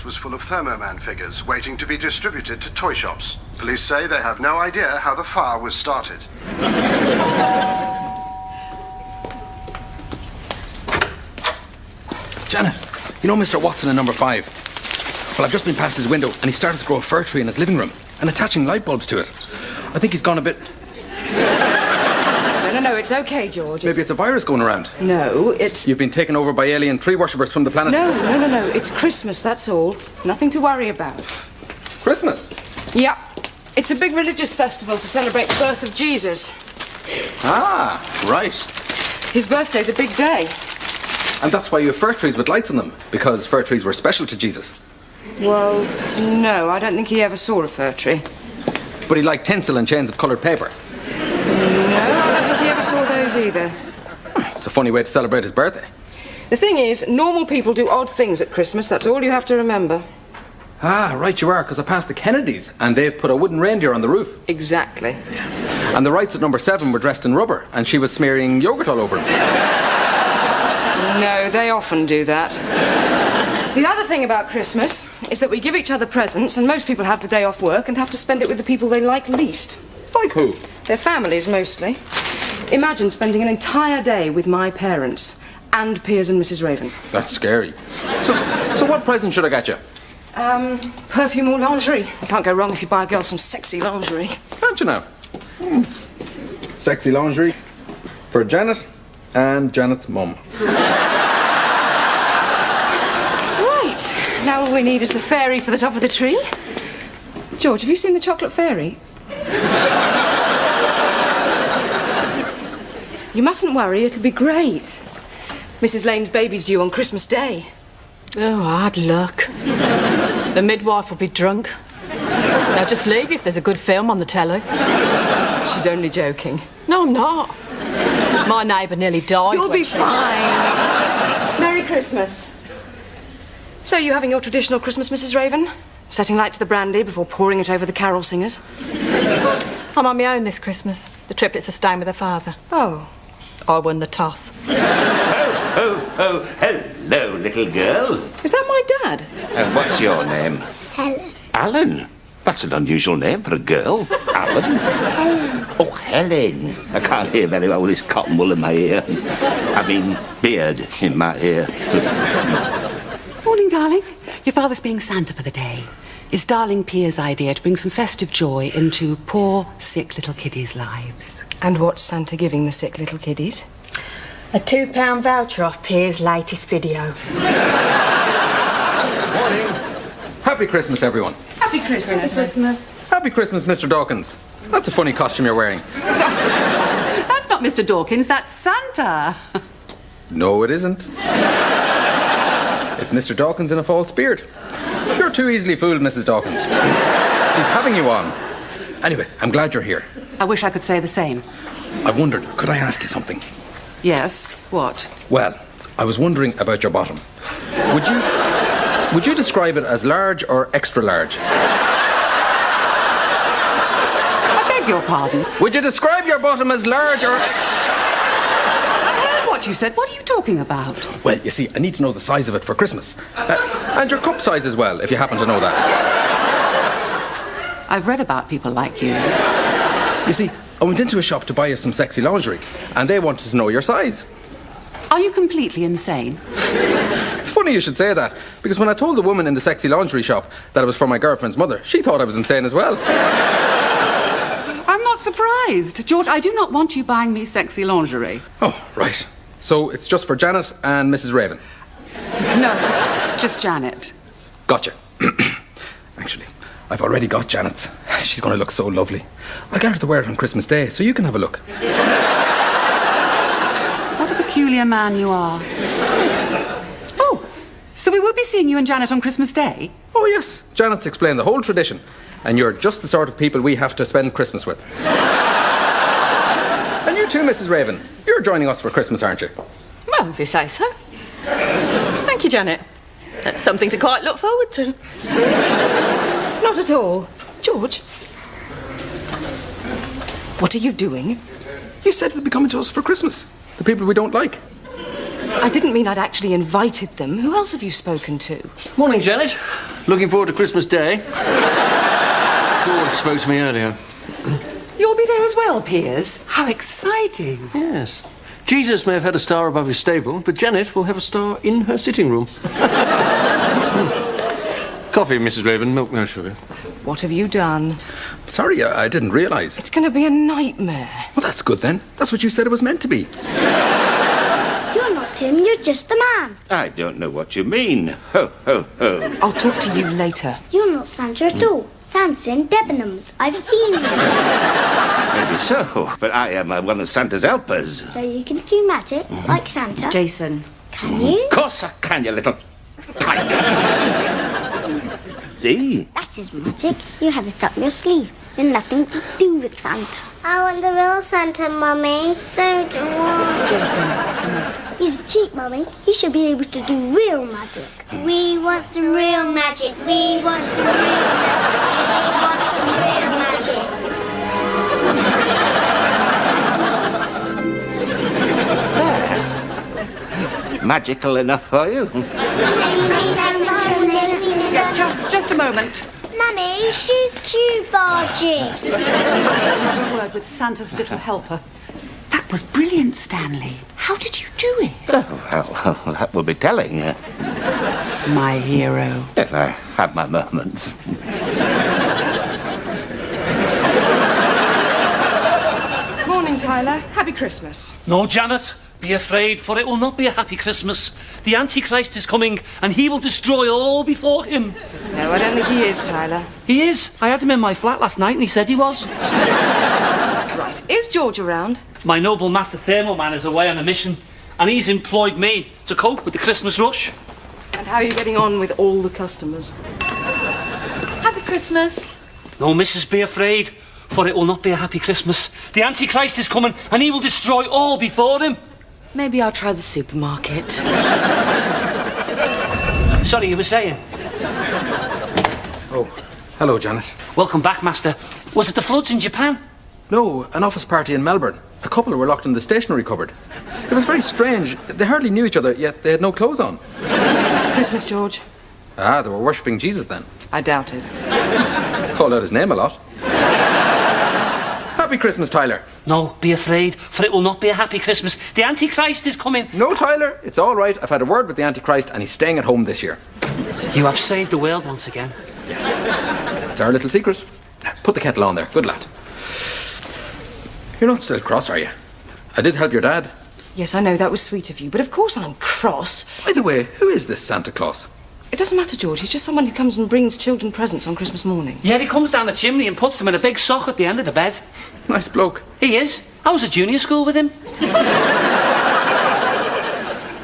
Was full of Thermoman figures waiting to be distributed to toy shops. Police say they have no idea how the fire was started. Janet, you know Mr. Watson in number 5? Well, I've just been past his window and he started to grow a fir tree in his living room and attaching light bulbs to it. I think he's gone a bit... No, it's okay, George. Maybe it's a virus going around. No, it's... You've been taken over by alien tree worshippers from the planet. No. It's Christmas, that's all. Nothing to worry about. Christmas? Yeah. It's a big religious festival to celebrate the birth of Jesus. Ah, right. His birthday's a big day. And that's why you have fir trees with lights on them, because fir trees were special to Jesus. Well, no, I don't think he ever saw a fir tree. But he liked tinsel and chains of coloured paper. No, I don't think he ever saw those either. It's a funny way to celebrate his birthday. The thing is, normal people do odd things at Christmas. That's all you have to remember. Ah, right you are, because I passed the Kennedys, and they've put a wooden reindeer on the roof. Exactly. Yeah. And the Wrights at number 7 were dressed in rubber, and she was smearing yogurt all over them. No, they often do that. The other thing about Christmas is that we give each other presents, and most people have the day off work and have to spend it with the people they like least. Like who? Their families, mostly. Imagine spending an entire day with my parents and Piers and Mrs. Raven. That's scary. So what present should I get you? Perfume or lingerie. You can't go wrong if you buy a girl some sexy lingerie. Can't you now? Sexy lingerie for Janet and Janet's mum. Right. Now all we need is the fairy for the top of the tree. George, have you seen the chocolate fairy? You mustn't worry, it'll be great. Mrs. Lane's baby's due on Christmas Day. Oh, hard luck. The midwife will be drunk. Now just leave if there's a good film on the telly. She's only joking. No, I'm not. My neighbour nearly died. You'll be fine. Merry Christmas. So, you having your traditional Christmas, Mrs. Raven? Setting light to the brandy before pouring it over the carol singers? I'm on my own this Christmas. The triplets are staying with their father. Oh. I won the toss. Oh, hello, little girl. Is that my dad? And what's your name? Helen. Alan? That's an unusual name for a girl. Alan? Helen. Oh, Helen. I can't hear very well with this cotton wool in my ear. I mean, beard in my ear. Morning, darling. Your father's being Santa for the day. It's darling Pia's idea to bring some festive joy into poor, sick little kiddies' lives. And what's Santa giving the sick little kiddies? A £2 voucher off Pia's latest video. Morning. Happy Christmas, everyone. Happy Christmas. Happy Christmas, Mr. Dawkins. That's a funny costume you're wearing. That's not Mr. Dawkins, that's Santa. No, it isn't. It's Mr. Dawkins in a false beard. You're too easily fooled, Mrs. Dawkins. He's having you on. Anyway, I'm glad you're here. I wish I could say the same. I wondered, could I ask you something? Yes, what? Well, I was wondering about your bottom. Would you describe it as large or extra large? I beg your pardon? Would you describe your bottom as large or I heard what you said. What are you talking about? Well, you see, I need to know the size of it for Christmas. And your cup size as well, if you happen to know that. I've read about people like you. You see, I went into a shop to buy you some sexy lingerie, and they wanted to know your size. Are you completely insane? It's funny you should say that, because when I told the woman in the sexy lingerie shop that it was for my girlfriend's mother, she thought I was insane as well. I'm not surprised. George, I do not want you buying me sexy lingerie. Oh, right. So it's just for Janet and Mrs. Raven? No, just Janet. Gotcha. Actually, I've already got Janet's. She's going to look so lovely. I'll get her to wear it on Christmas Day, so you can have a look. What a peculiar man you are. Oh, so we will be seeing you and Janet on Christmas Day? Oh, yes. Janet's explained the whole tradition, and you're just the sort of people we have to spend Christmas with. And you too, Mrs. Raven. You're joining us for Christmas, aren't you? Well, if you say so. Thank you, Janet. That's something to quite look forward to. Not at all. George? What are you doing? You said they'd be coming to us for Christmas. The people we don't like. I didn't mean I'd actually invited them. Who else have you spoken to? Morning, Janet. Looking forward to Christmas Day. George spoke to me earlier. You'll be there as well, Piers. How exciting. Yes. Jesus may have had a star above his stable, but Janet will have a star in her sitting room. Coffee, Mrs. Raven. Milk, no sugar. What have you done? Sorry, I didn't realise. It's going to be a nightmare. Well, that's good then. That's what you said it was meant to be. You're not Tim, you're just a man. I don't know what you mean. Ho, ho, ho. I'll talk to you later. You're not Santa at all. Santa's in Debenhams. I've seen him. Maybe so, but I am one of Santa's helpers. So you can do magic like Santa? Jason. Can you? Of course I can, you little tyke. See? That is magic. You had it up your sleeve. You're nothing to do with Santa. I want the real Santa, Mummy. So do I. Jason, that's enough. He's cheap, Mummy. He should be able to do real magic. We want some real magic. We want some real magic. We want some real magic. Magical enough for you? Yes, just a moment. Mummy, she's too bargy. Just had a word with Santa's little helper. That was brilliant, Stanley. How did you do it? Oh, well, that will be telling. My hero. Yeah, I have my moments. Morning, Tyler. Happy Christmas. No, Janet, be afraid, for it will not be a happy Christmas. The Antichrist is coming, and he will destroy all before him. No, I don't think he is, Tyler. He is. I had him in my flat last night, and he said he was. Right. Is George around? My noble master thermal man is away on a mission, and he's employed me to cope with the Christmas rush. And how are you getting on with all the customers? Happy Christmas. No, missus, be afraid, for it will not be a happy Christmas. The Antichrist is coming, and he will destroy all before him. Maybe I'll try the supermarket. Sorry, you were saying? Oh, hello, Janet. Welcome back, master. Was it the floods in Japan? No, an office party in Melbourne. A couple were locked in the stationery cupboard. It was very strange. They hardly knew each other, yet they had no clothes on. Christmas, George. Ah, they were worshipping Jesus then. I doubt it. Called out his name a lot. Happy Christmas, Tyler. No, be afraid, for it will not be a happy Christmas. The Antichrist is coming. No, Tyler, it's all right. I've had a word with the Antichrist and he's staying at home this year. You have saved the world once again. Yes. It's our little secret. Now, put the kettle on there. Good lad. You're not still cross, are you? I did help your dad. Yes, I know, that was sweet of you, but of course I'm cross. By the way, who is this Santa Claus? It doesn't matter, George. He's just someone who comes and brings children presents on Christmas morning. Yeah, he comes down the chimney and puts them in a big sock at the end of the bed. Nice bloke. He is. I was at junior school with him.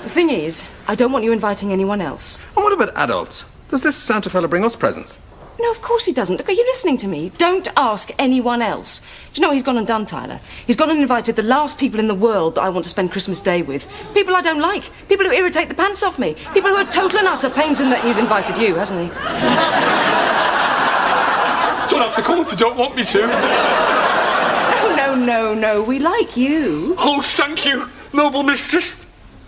The thing is, I don't want you inviting anyone else. And what about adults? Does this Santa fella bring us presents? No, of course he doesn't. Look, are you listening to me? Don't ask anyone else. Do you know what he's gone and done, Tyler? He's gone and invited the last people in the world that I want to spend Christmas Day with. People I don't like. People who irritate the pants off me. People who are total and utter pains in that he's invited you, hasn't he? Don't have to come if you don't want me to. No. We like you. Oh, thank you, noble mistress.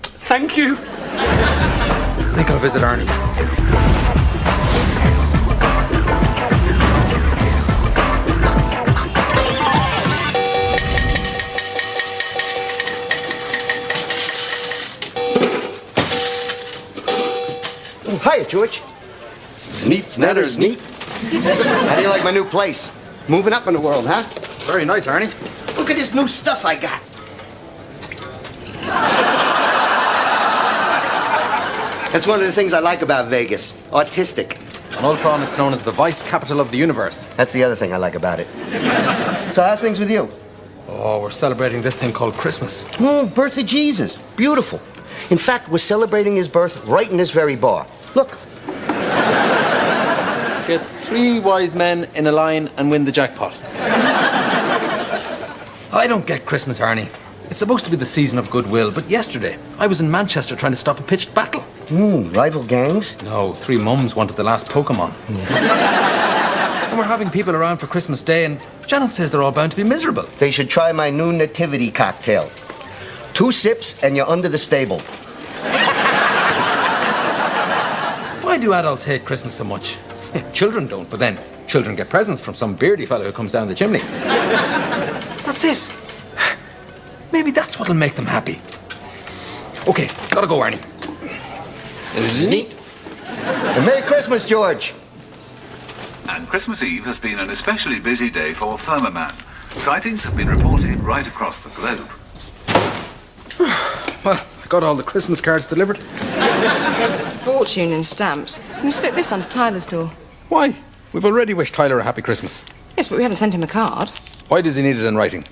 Thank you. I think I'll visit Arnie's. Hiya, George. Sneet, snatters, neat. How do you like my new place? Moving up in the world, huh? Very nice, Arnie. Look at this new stuff I got. That's one of the things I like about Vegas. Artistic. On Ultron, it's known as the vice capital of the universe. That's the other thing I like about it. So how's things with you? Oh, we're celebrating this thing called Christmas. Birth of Jesus. Beautiful. In fact, we're celebrating his birth right in this very bar. Look. Get 3 wise men in a line and win the jackpot. I don't get Christmas, Arnie. It's supposed to be the season of goodwill, but yesterday I was in Manchester trying to stop a pitched battle. Rival gangs? No, 3 mums wanted the last Pokemon. And we're having people around for Christmas Day, and Janet says they're all bound to be miserable. They should try my new nativity cocktail. 2 sips and you're under the stable. Why do adults hate Christmas so much? Yeah, children don't, but then children get presents from some beardy fellow who comes down the chimney. That's it. Maybe that's what'll make them happy. Okay, gotta go, Arnie. This is neat. And Merry Christmas, George. And Christmas Eve has been an especially busy day for Firmaman. Sightings have been reported right across the globe. Well, I got all the Christmas cards delivered. Saved us a fortune in stamps. Can you slip this under Tyler's door? Why? We've already wished Tyler a happy Christmas. Yes, but we haven't sent him a card. Why does he need it in writing?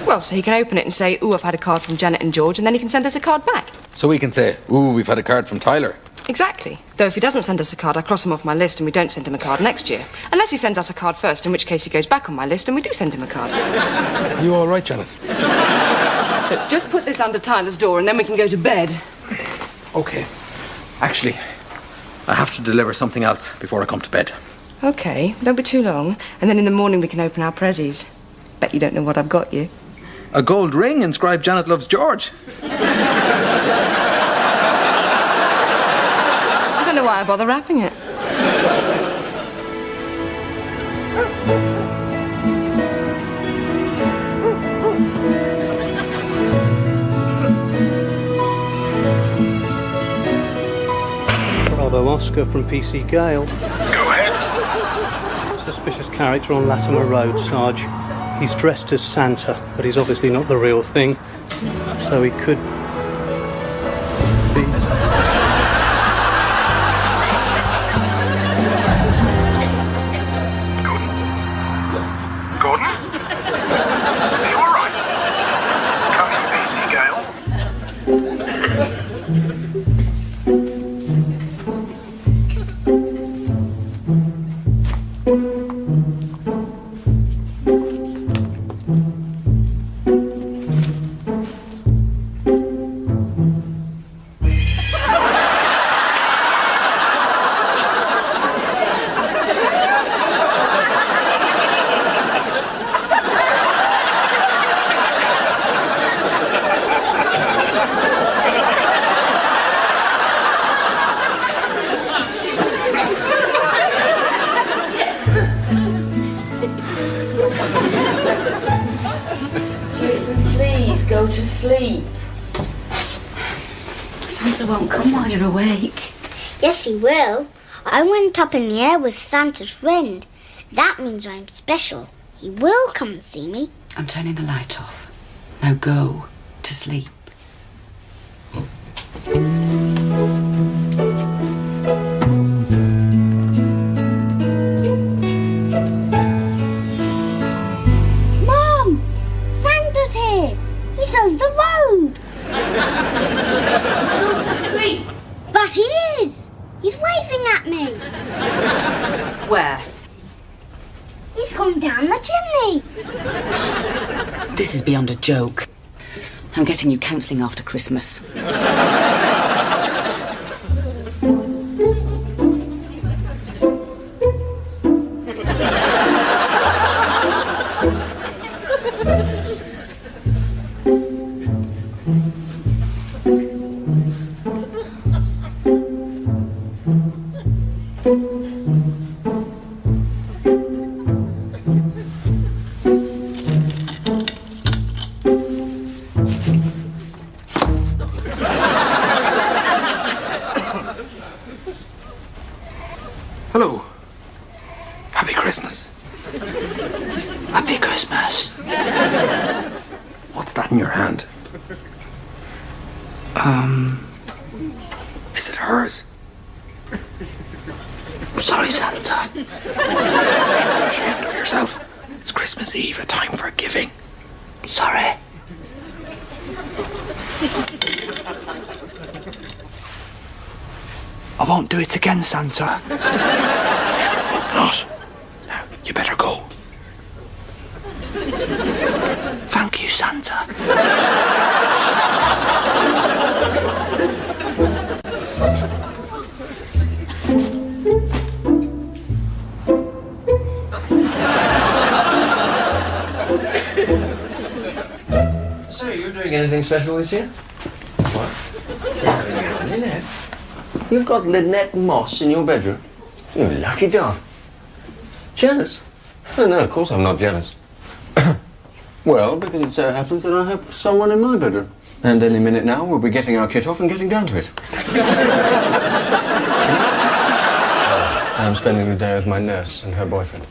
Well, so he can open it and say, ooh, I've had a card from Janet and George, and then he can send us a card back. So we can say, ooh, we've had a card from Tyler. Exactly. Though if he doesn't send us a card, I cross him off my list and we don't send him a card next year. Unless he sends us a card first, in which case he goes back on my list and we do send him a card. Are you all right, Janet? Look, just put this under Tyler's door and then we can go to bed. Okay. Actually, I have to deliver something else before I come to bed. Okay, don't be too long. And then in the morning we can open our prezzies. Bet you don't know what I've got you. A gold ring inscribed Janet Loves George. I don't know why I bother wrapping it. Bravo Oscar from PC Gale. Go ahead. Suspicious character on Latimer Road, Sarge. He's dressed as Santa, but he's obviously not the real thing. So he could be... Gordon? Are you all right? Come in, PC Gale. Jason, please go to sleep. Santa won't come while you're awake. Yes, he will. I went up in the air with Santa's friend. That means I'm special. He will come and see me. I'm turning the light off. Now go to sleep. Mom! Santa's here. He's over the road. Go to sleep. But he is. He's waving at me. Where? He's gone down the chimney. This is beyond a joke. I'm getting you counselling after Christmas. Hello. Happy Christmas. Happy Christmas. What's that in your hand? Is it hers? Sorry, Santa. You should be ashamed of yourself. It's Christmas Eve, a time for giving. Sorry. I won't do it again, Santa. Sure hope not. Now, you better go. Thank you, Santa. So, you're doing anything special this year? What? Lynette? You've got Lynette Moss in your bedroom? You lucky dog. Jealous? Oh, no, of course I'm not jealous. Well, because it so happens that I have someone in my bedroom. And any minute now, we'll be getting our kit off and getting down to it. I'm spending the day with my nurse and her boyfriend.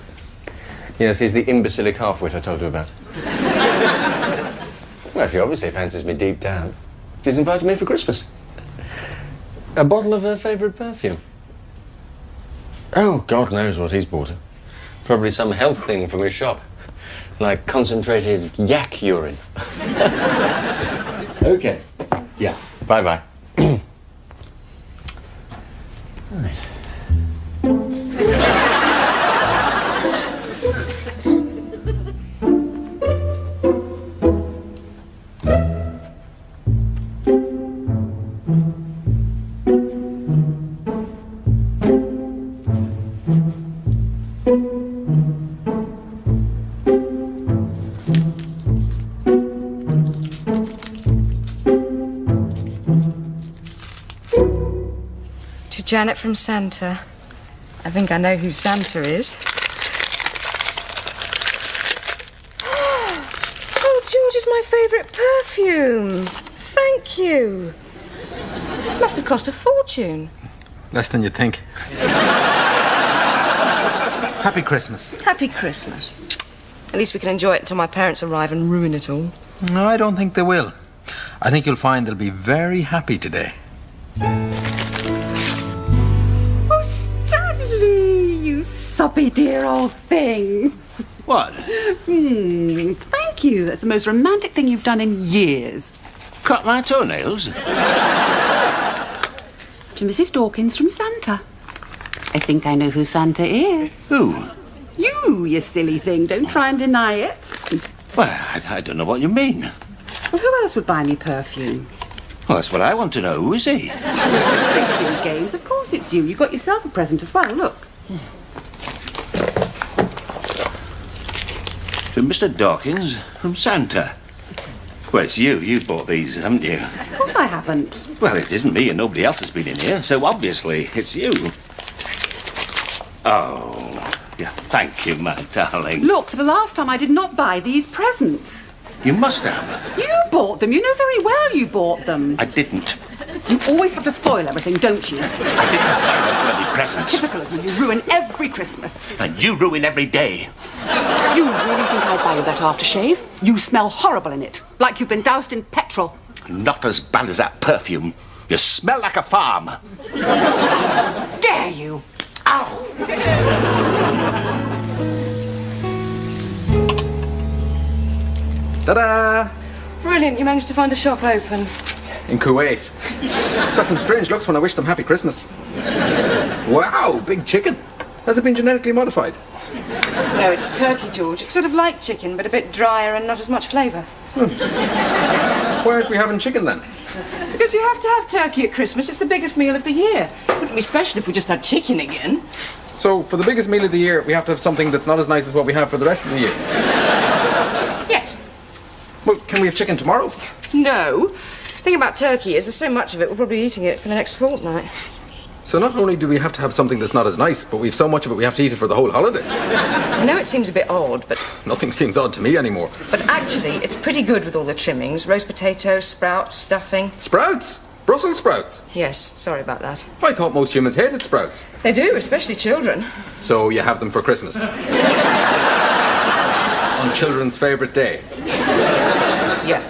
Yes, he's the imbecilic half-wit I told you about. Well, she obviously fancies me deep down. She's invited me for Christmas. A bottle of her favourite perfume. Oh, God knows what he's bought her. Probably some health thing from his shop. Like concentrated yak urine. Okay. Yeah. Bye-bye. Right. To Janet from Santa. I think I know who Santa is. Oh, George is my favourite perfume. Thank you. This must have cost a fortune. Less than you think. Happy Christmas. Happy Christmas. At least we can enjoy it until my parents arrive and ruin it all. No, I don't think they will. I think you'll find they'll be very happy today. Oh, Stanley, you soppy dear old thing. What? Thank you. That's the most romantic thing you've done in years. Cut my toenails? To Mrs. Dawkins from Santa. I think I know who Santa is. Who? You silly thing. Don't try and deny it. Well, I don't know what you mean. Well, who else would buy me perfume? Well, that's what I want to know. Who is he? Big silly games. Of course it's you. You got yourself a present as well. Look. To Mr. Dawkins from Santa. Well, it's you. You bought these, haven't you? Of course I haven't. Well, it isn't me and nobody else has been in here, so obviously it's you. Oh, yeah, thank you, my darling. Look, for the last time I did not buy these presents. You must have. You bought them. You know very well you bought them. I didn't. You always have to spoil everything, don't you? I didn't buy the bloody presents. Typical of you. You ruin every Christmas. And you ruin every day. You really think I'd buy you that aftershave? You smell horrible in it. Like you've been doused in petrol. Not as bad as that perfume. You smell like a farm. Dare you? Ow! Ta-da! Brilliant, you managed to find a shop open. In Kuwait. Got some strange looks when I wish them happy Christmas. Wow, big chicken. Has it been genetically modified? No, it's a turkey, George. It's sort of like chicken, but a bit drier and not as much flavour. Why aren't we having chicken then? Because you have to have turkey at Christmas. It's the biggest meal of the year. It wouldn't be special if we just had chicken again. So, for the biggest meal of the year, we have to have something that's not as nice as what we have for the rest of the year. Yes. Well, can we have chicken tomorrow? No. The thing about turkey is there's so much of it, we'll probably be eating it for the next fortnight. So not only do we have to have something that's not as nice, but we've so much of it we have to eat it for the whole holiday. I know it seems a bit odd, but... Nothing seems odd to me anymore. But actually, it's pretty good with all the trimmings. Roast potatoes, sprouts, stuffing. Sprouts? Brussels sprouts? Yes, sorry about that. I thought most humans hated sprouts. They do, especially children. So you have them for Christmas? On children's favourite day? Yeah.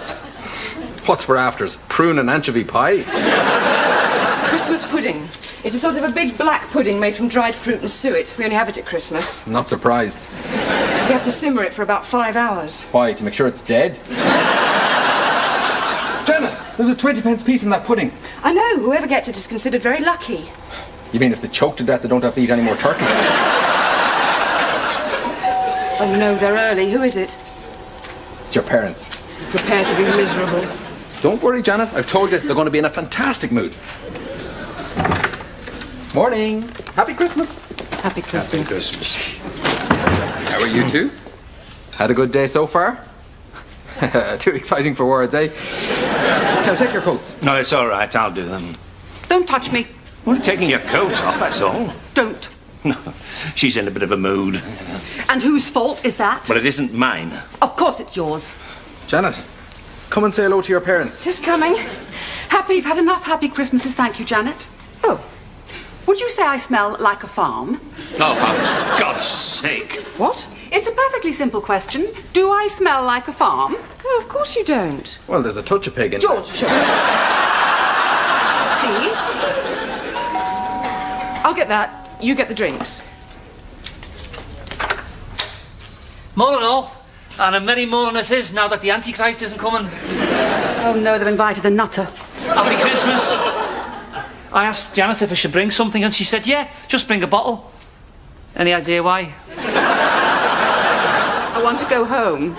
What's for afters? Prune and anchovy pie? Christmas pudding. It's a sort of a big black pudding made from dried fruit and suet. We only have it at Christmas. Not surprised. We have to simmer it for about 5 hours. Why, to make sure it's dead? Janet, there's a 20p piece in that pudding. I know. Whoever gets it is considered very lucky. You mean if they choke to death, they don't have to eat any more turkeys? Oh no, they're early. Who is it? It's your parents. Prepare to be miserable. Don't worry, Janet. I've told you they're going to be in a fantastic mood. Morning. Happy Christmas. Happy Christmas. Happy Christmas. How are you two? Had a good day so far? Too exciting for words, eh? Can I take your coats? No, it's all right. I'll do them. Don't touch me. Only taking your coat off, that's all. Don't. She's in a bit of a mood. And whose fault is that? But it isn't mine. Of course it's yours. Janet, come and say hello to your parents. Just coming. You've had enough happy Christmases, thank you, Janet. Oh. Would you say I smell like a farm? Oh, for God's sake. What? It's a perfectly simple question. Do I smell like a farm? Oh, of course you don't. Well, there's a touch of pig in George, sure. See? I'll get that. You get the drinks. Morning all. And a merry morning it is now that the Antichrist isn't coming. Oh no, they've invited the nutter. Happy Christmas. I asked Janice if I should bring something and she said, yeah, just bring a bottle. Any idea why? I want to go home.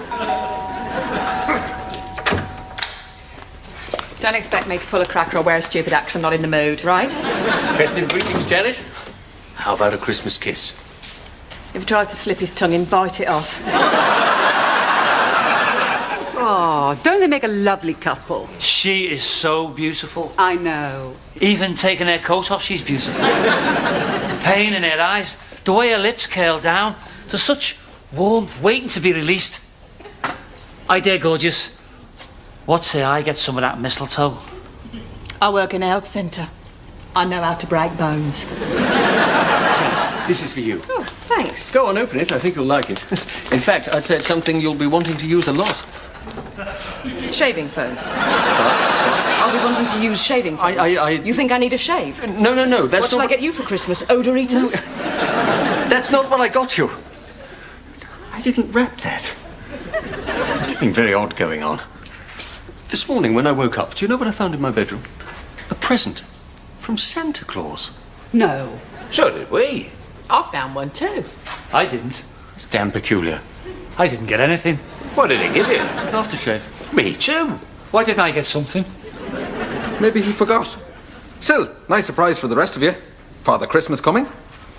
Don't expect me to pull a cracker or wear a stupid axe. I'm not in the mood. Right? Festive greetings, Janet. How about a Christmas kiss? If he tries to slip his tongue in, bite it off. Oh, don't they make a lovely couple? She is so beautiful. I know. Even taking her coat off, she's beautiful. The pain in her eyes, the way her lips curl down, there's such warmth waiting to be released. I dare gorgeous. What say I get some of that mistletoe? I work in a health centre. I know how to break bones. This is for you. Oh, thanks. Go on, open it. I think you'll like it. In fact, I'd say it's something you'll be wanting to use a lot. Shaving foam. I'll be wanting to use shaving foam. You think I need a shave? No, that's what not... shall I get you for Christmas? Odour eaters? That's not what I got you. I didn't wrap that. There's something very odd going on. This morning when I woke up, do you know what I found in my bedroom? A present from Santa Claus. No. So did we. I found one too. I didn't. It's damn peculiar. I didn't get anything. What did he give you? An aftershave. Me too. Why didn't I get something? Maybe he forgot. Still, nice surprise for the rest of you. Father Christmas coming.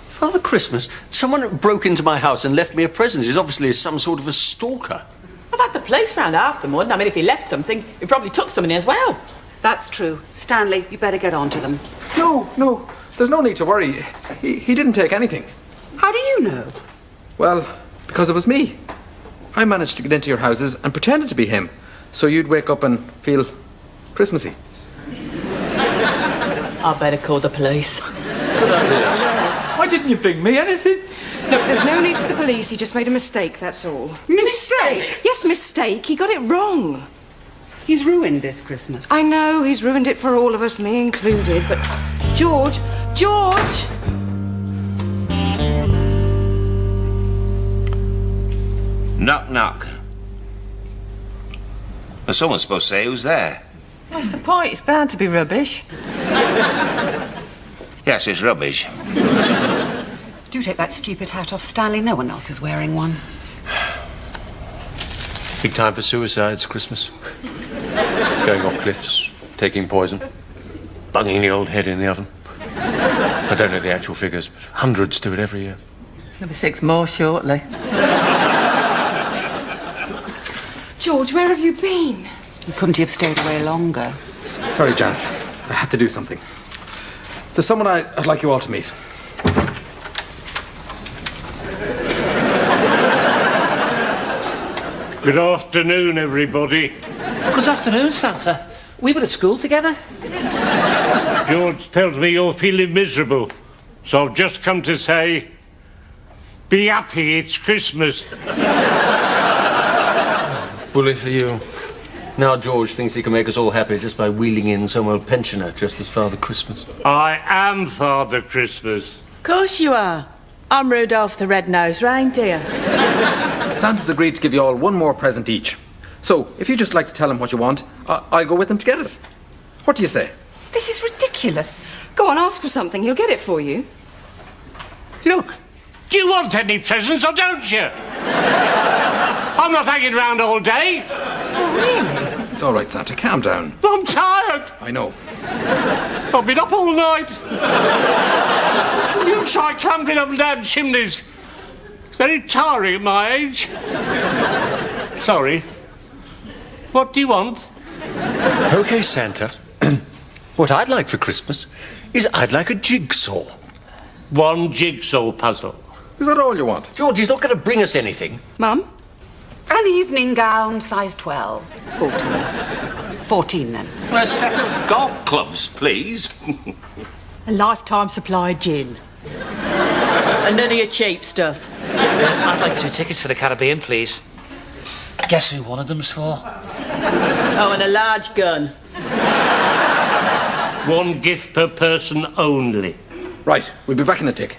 Father Christmas? Someone broke into my house and left me a present. He's obviously some sort of a stalker. I've had the police round after them, wouldn't I? I mean, if he left something, he probably took something as well. That's true. Stanley, you better get on to them. No. There's no need to worry. He didn't take anything. How do you know? Well, because it was me. I managed to get into your houses and pretended to be him, so you'd wake up and feel Christmassy. I better call the police. Why didn't you bring me anything? Look, there's no need for the police. He just made a mistake, that's all. Mistake? Yes, mistake. He got it wrong. He's ruined this Christmas. I know, he's ruined it for all of us, me included, but... George! Knock, knock. Well, someone's supposed to say who's there. What's the point? It's bound to be rubbish. Yes, it's rubbish. Do take that stupid hat off, Stanley. No one else is wearing one. Big time for suicides, Christmas. Going off cliffs, taking poison, bunging the old head in the oven. I don't know the actual figures, but hundreds do it every year. There'll be 6 more shortly. George, where have you been? Couldn't you have stayed away longer? Sorry, Janet. I had to do something. There's someone I'd like you all to meet. Good afternoon, everybody. Good afternoon, Santa. We were at school together. George tells me you're feeling miserable, so I've just come to say, be happy, it's Christmas. Bully for you. Now George thinks he can make us all happy just by wheeling in some old pensioner dressed as Father Christmas. I am Father Christmas. Of course you are. I'm Rudolph the Red-Nosed Reindeer. Santa's agreed to give you all one more present each. So, if you'd just like to tell him what you want, I'll go with him to get it. What do you say? This is ridiculous. Go on, ask for something. He'll get it for you. Look, do you want any presents or don't you? I'm not hanging around all day. Oh, really? It's all right, Santa. Calm down. I'm tired. I know. I've been up all night. You try clambering up and down chimneys. It's very tiring at my age. Sorry. What do you want? OK, Santa. What I'd like for Christmas is I'd like a jigsaw. One jigsaw puzzle. Is that all you want? George, he's not going to bring us anything. Mum? An evening gown, size 12. 14 then. A set of golf clubs, please. A lifetime supply of gin. And none of your cheap stuff. I'd like 2 tickets for the Caribbean, please. Guess who one of them's for? Oh, and a large gun. One gift per person only. Right, we'll be back in a tick.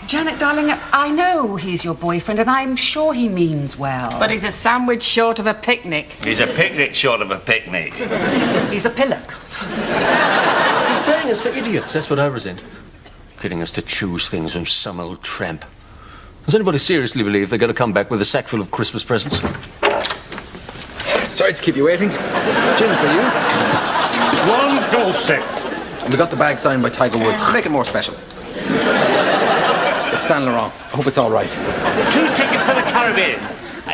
Janet, darling, I know he's your boyfriend, and I'm sure he means well. But he's a sandwich short of a picnic. He's a picnic short of a picnic. He's a pillock. He's playing us for idiots, that's what I resent. Getting us to choose things from some old tramp. Does anybody seriously believe they're going to come back with a sack full of Christmas presents? Sorry to keep you waiting. Gin for you. One golf set. And we got the bag signed by Tiger Woods. Make it more special. It's Saint Laurent. I hope it's all right. 2 tickets for the Caribbean.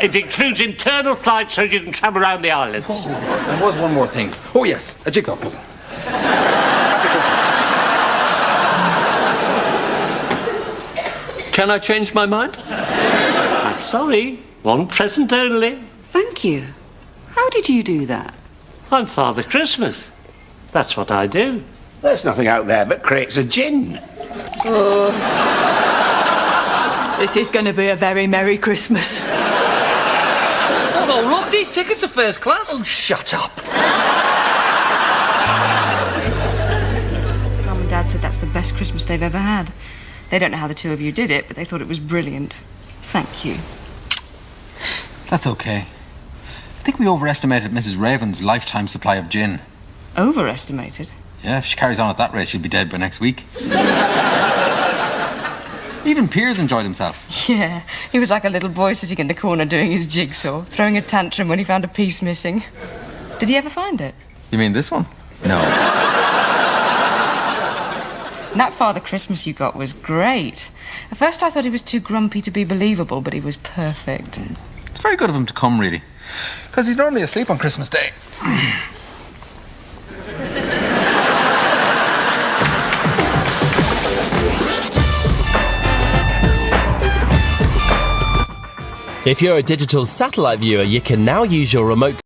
It includes internal flights so you can travel around the island. Oh, there was one more thing. Oh, yes, a jigsaw puzzle. Happy Christmas. Can I change my mind? I'm sorry. One present only. Thank you. How did you do that? I'm Father Christmas. That's what I do. There's nothing out there but crates of gin. Oh. This is going to be a very Merry Christmas. Oh, look, these tickets are first class. Oh, shut up. Mum and Dad said that's the best Christmas they've ever had. They don't know how the two of you did it, but they thought it was brilliant. Thank you. That's okay. I think we overestimated Mrs. Raven's lifetime supply of gin. Overestimated? Yeah, if she carries on at that rate, she'll be dead by next week. Even Piers enjoyed himself. Yeah, he was like a little boy sitting in the corner doing his jigsaw, throwing a tantrum when he found a piece missing. Did he ever find it? You mean this one? No. And that Father Christmas you got was great. At first I thought he was too grumpy to be believable, but he was perfect. It's very good of him to come, really. Because he's normally asleep on Christmas Day. If you're a digital satellite viewer, you can now use your remote...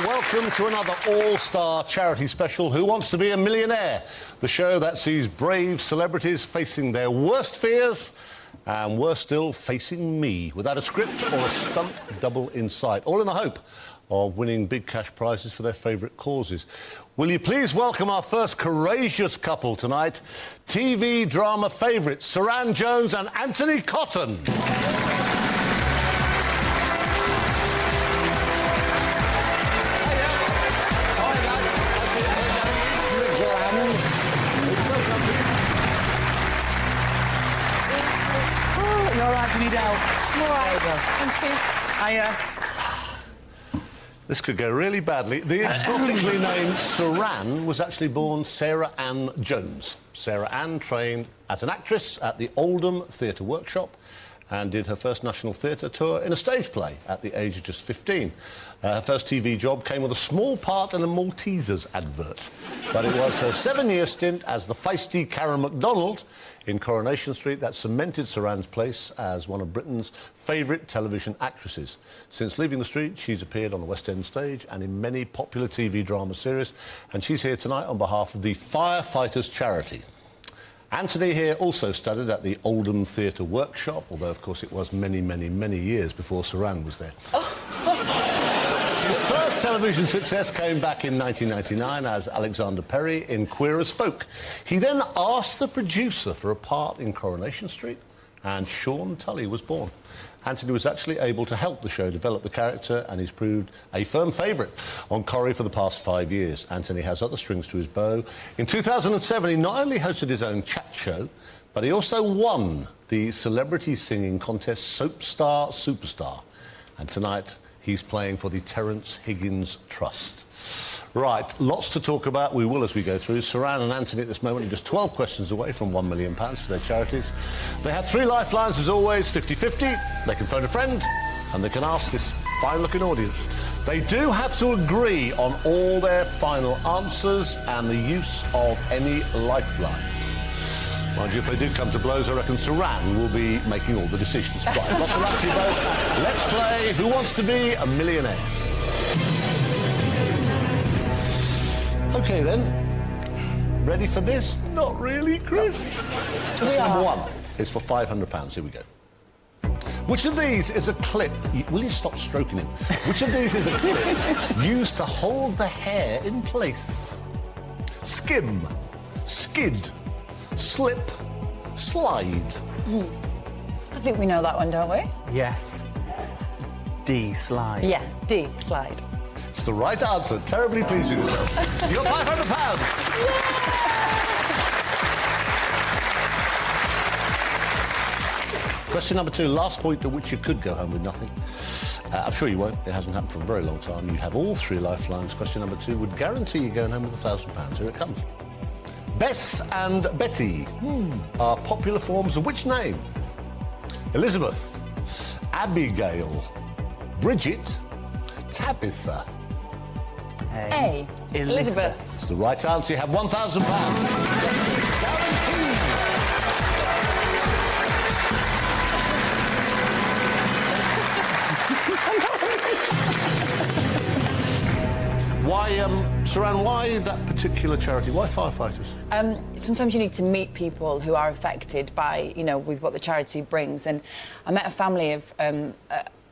Welcome to another all-star charity special, Who Wants to Be a Millionaire? The show that sees brave celebrities facing their worst fears and, worse still, facing me without a script or a stunt double in sight, all in the hope of winning big cash prizes for their favourite causes. Will you please welcome our first courageous couple tonight, TV drama favourites Saran Jones and Anthony Cotton. You're all right, you need help. I'm all right. Thank you. This could go really badly. The exotically named Saran was actually born Sarah Ann Jones. Sarah Ann trained as an actress at the Oldham Theatre Workshop and did her first national theatre tour in a stage play at the age of just 15. Her first TV job came with a small part in a Maltesers advert, but it was her 7-year stint as the feisty Karen MacDonald in Coronation Street that cemented Saran's place as one of Britain's favourite television actresses. Since leaving the street, she's appeared on the West End stage and in many popular TV drama series, and she's here tonight on behalf of the Firefighters charity. Anthony here also studied at the Oldham Theatre Workshop, although, of course, it was many, many, many years before Saran was there. His first television success came back in 1999 as Alexander Perry in Queer as Folk. He then asked the producer for a part in Coronation Street, and Sean Tully was born. Anthony was actually able to help the show develop the character, and he's proved a firm favourite on Corrie for the past 5 years. Anthony has other strings to his bow. In 2007, he not only hosted his own chat show, but he also won the celebrity singing contest Soap Star Superstar. And tonight, he's playing for the Terence Higgins Trust. Right, lots to talk about. We will as we go through. Saran and Anthony at this moment are just 12 questions away from £1 million for their charities. They have 3 lifelines as always, 50-50. They can phone a friend and they can ask this fine-looking audience. They do have to agree on all their final answers and the use of any lifelines. Mind you, if they do come to blows, I reckon Saran will be making all the decisions. Right, lots of luck to you both. Let's play Who Wants to Be a Millionaire? OK, then. Ready for this? Not really, Chris. Question number 1 is for £500. Here we go. Which of these is a clip... Will you stop stroking him? Which of these is a clip used to hold the hair in place? Skim, skid, slip, slide. I think we know that one, don't we? Yes. D, slide. Yeah, D, slide. It's the right answer. Terribly pleased with yourself. You got £500. Question number 2, last point at which you could go home with nothing. I'm sure you won't. It hasn't happened for a very long time. You have all 3 lifelines. Question number 2 would guarantee you going home with £1,000. Here it comes. Bess and Betty are popular forms of which name? Elizabeth, Abigail, Bridget, Tabitha. A. Elizabeth. It's the right answer. You have £1,000. Why, Saran, why that particular charity? Why firefighters? Sometimes you need to meet people who are affected by, with what the charity brings. And I met a family of a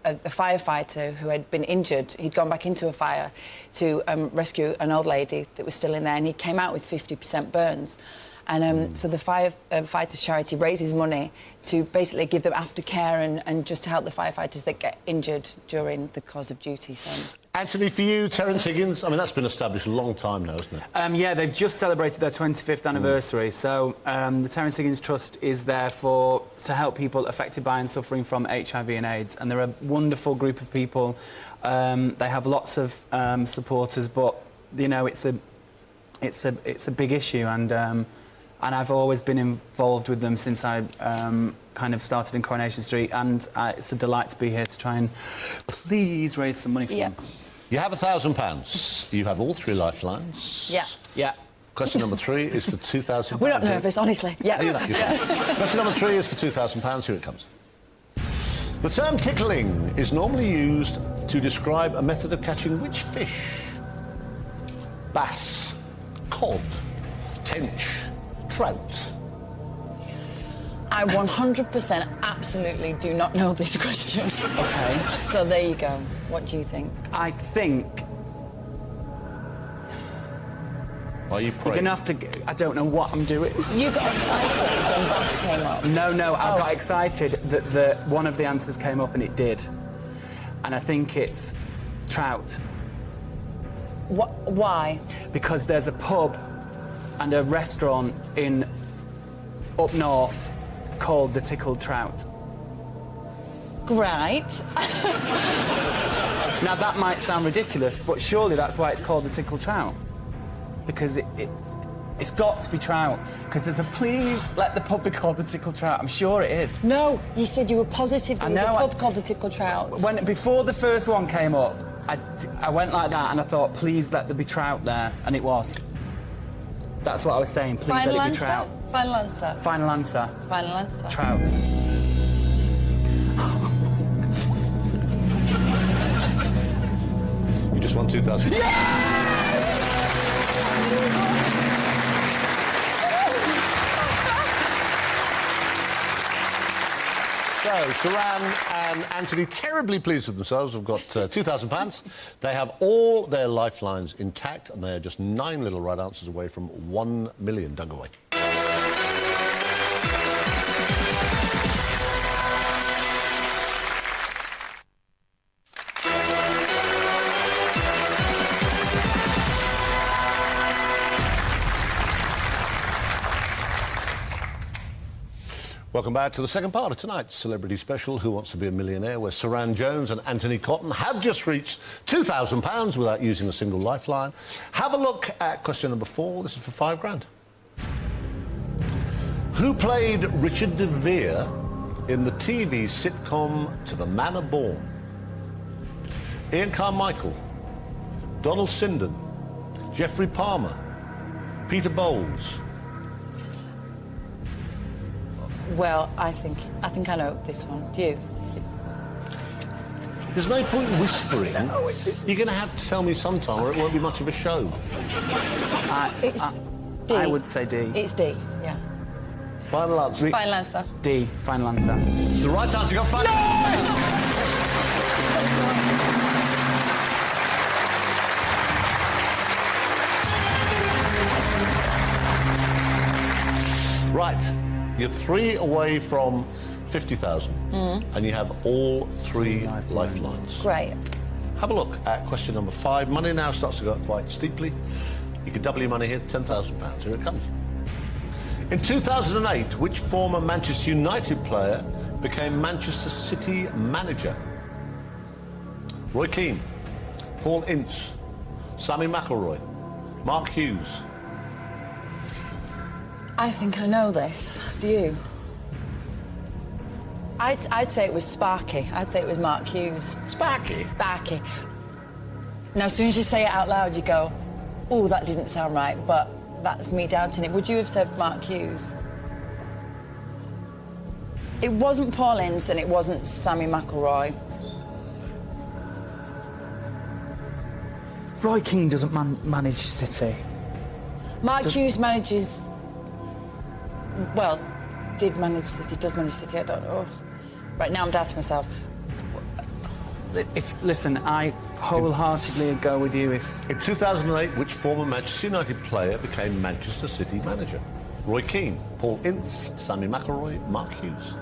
firefighter who had been injured. He'd gone back into a fire to rescue an old lady that was still in there, and he came out with 50% burns. And so the firefighters charity raises money to basically give them aftercare and just to help the firefighters that get injured during the course of duty. So. Anthony, for you, Terence Higgins, I mean, that's been established a long time now, isn't it? Yeah, they've just celebrated their 25th anniversary. So the Terence Higgins Trust is there to help people affected by and suffering from HIV and AIDS. And they're a wonderful group of people. They have lots of supporters, but, it's a big issue. And I've always been involved with them since I kind of started in Coronation Street, and it's a delight to be here to try and please raise some money for them. You have £1,000. You have all 3 lifelines. Yeah. Question number 3 is for £2,000. We're not nervous, honestly. Yeah. Question number 3 is for £2,000. Here it comes. The term tickling is normally used to describe a method of catching which fish? Bass, cod, tench, trout. I 100% absolutely do not know this question. OK. So there you go. What do you think? I think... Are you praying? You're going to have to... I don't know what I'm doing. You got excited when bass came up. No, I got excited that one of the answers came up, and it did. And I think it's trout. Why? Because there's a pub and a restaurant up north called the Tickled Trout. Right. Now that might sound ridiculous, but surely that's why it's called the Tickled Trout. Because it's got to be trout. Because there's a please let the pub be called the Tickled Trout. I'm sure it is. No, you said you were positive there was a pub called the Tickled Trout. Before the first one came up, I went like that and I thought, please let there be trout there, and it was. That's what I was saying. Please let it be trout. Final answer. Final answer. Final answer. Trout. You just won 2,000. So, Saran and Anthony, terribly pleased with themselves, have got £2,000. They have all their lifelines intact, and they are just 9 little right answers away from 1 million. Dug away. Welcome back to the second part of tonight's celebrity special, Who Wants to Be a Millionaire, where Saran Jones and Anthony Cotton have just reached £2,000 without using a single lifeline. Have a look at question number 4. This is for £5 grand. Who played Richard de Vere in the TV sitcom To the Manor Born? Ian Carmichael, Donald Sinden, Geoffrey Palmer, Peter Bowles. Well, I think I know this one. Do you? There's no point whispering. You're going to have to tell me sometime, or it won't be much of a show. It's D. I would say D. It's D. Yeah. Final answer. Final answer. D. Final answer. It's the right answer. You got 5. Right. You're 3 away from 50,000, and you have all 3 lifelines. Great. Have a look at question number 5. Money now starts to go up quite steeply. You could double your money here, £10,000. Here it comes. In 2008, which former Manchester United player became Manchester City manager? Roy Keane, Paul Ince, Sammy McElroy, Mark Hughes. I think I know this. Do you? I'd say it was Sparky. I'd say it was Mark Hughes. Sparky? Sparky. Now, as soon as you say it out loud, you go, oh, that didn't sound right, but that's me doubting it. Would you have said Mark Hughes? It wasn't Paul Ince and it wasn't Sammy McElroy. Roy Keane doesn't manage City. Mark Hughes manages... Well, did manage City, does manage City, I don't know. Right, now I'm doubting myself. Listen, I wholeheartedly go with you if... In 2008, which former Manchester United player became Manchester City manager? Roy Keane, Paul Ince, Sammy McElroy, Mark Hughes.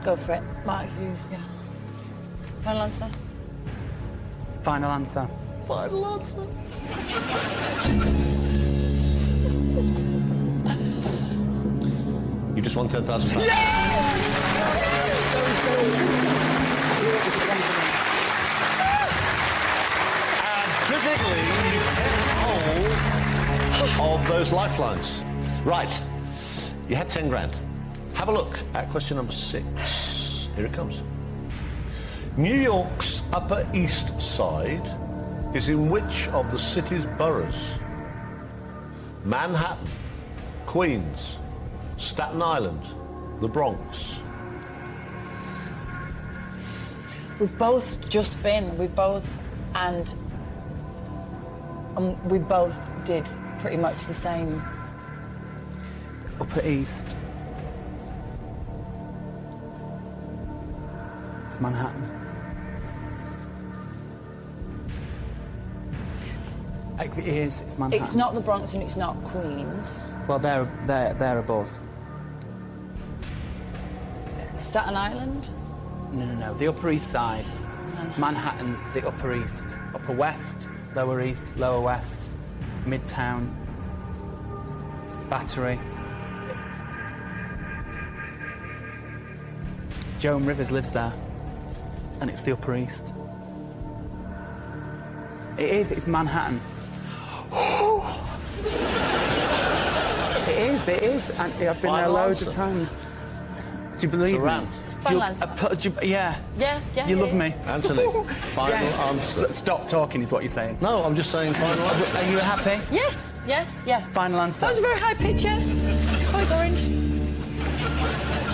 Go for it. Mark Hughes, yeah. Final answer? Final answer. Final answer. You just won £10,000. And critically, you kept hold of those lifelines. Right. You had 10 grand. Have a look at question number 6. Here it comes. New York's Upper East Side is in which of the city's boroughs? Manhattan, Queens, Staten Island, the Bronx. We've both just been, we both did pretty much the same. Upper East. It's Manhattan. It is, it's Manhattan. It's not the Bronx and it's not Queens. Well, they're above. Staten Island? No. The Upper East Side. Manhattan, the Upper East. Upper West, Lower East, Lower West, Midtown, Battery. Joan Rivers lives there, and it's the Upper East. It's Manhattan. It is, and I've been there loads of times. Do you believe me? Final answer. Yeah. Yeah. You love me. Anthony, final answer. Stop talking is what you're saying. No, I'm just saying final answer. Are you happy? Yes, yeah. Final answer. That was a very high pitch, yes. Oh, it's orange.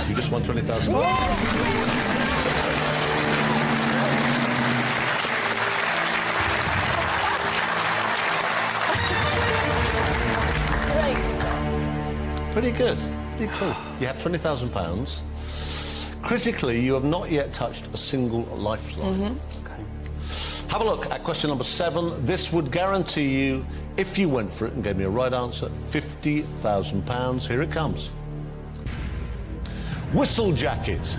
You just won £20,000. Pretty good. Pretty cool. You have £20,000. Critically, you have not yet touched a single lifeline. Okay. Have a look at question number 7. This would guarantee you, if you went for it and gave me a right answer, £50,000. Here it comes. Whistle Jacket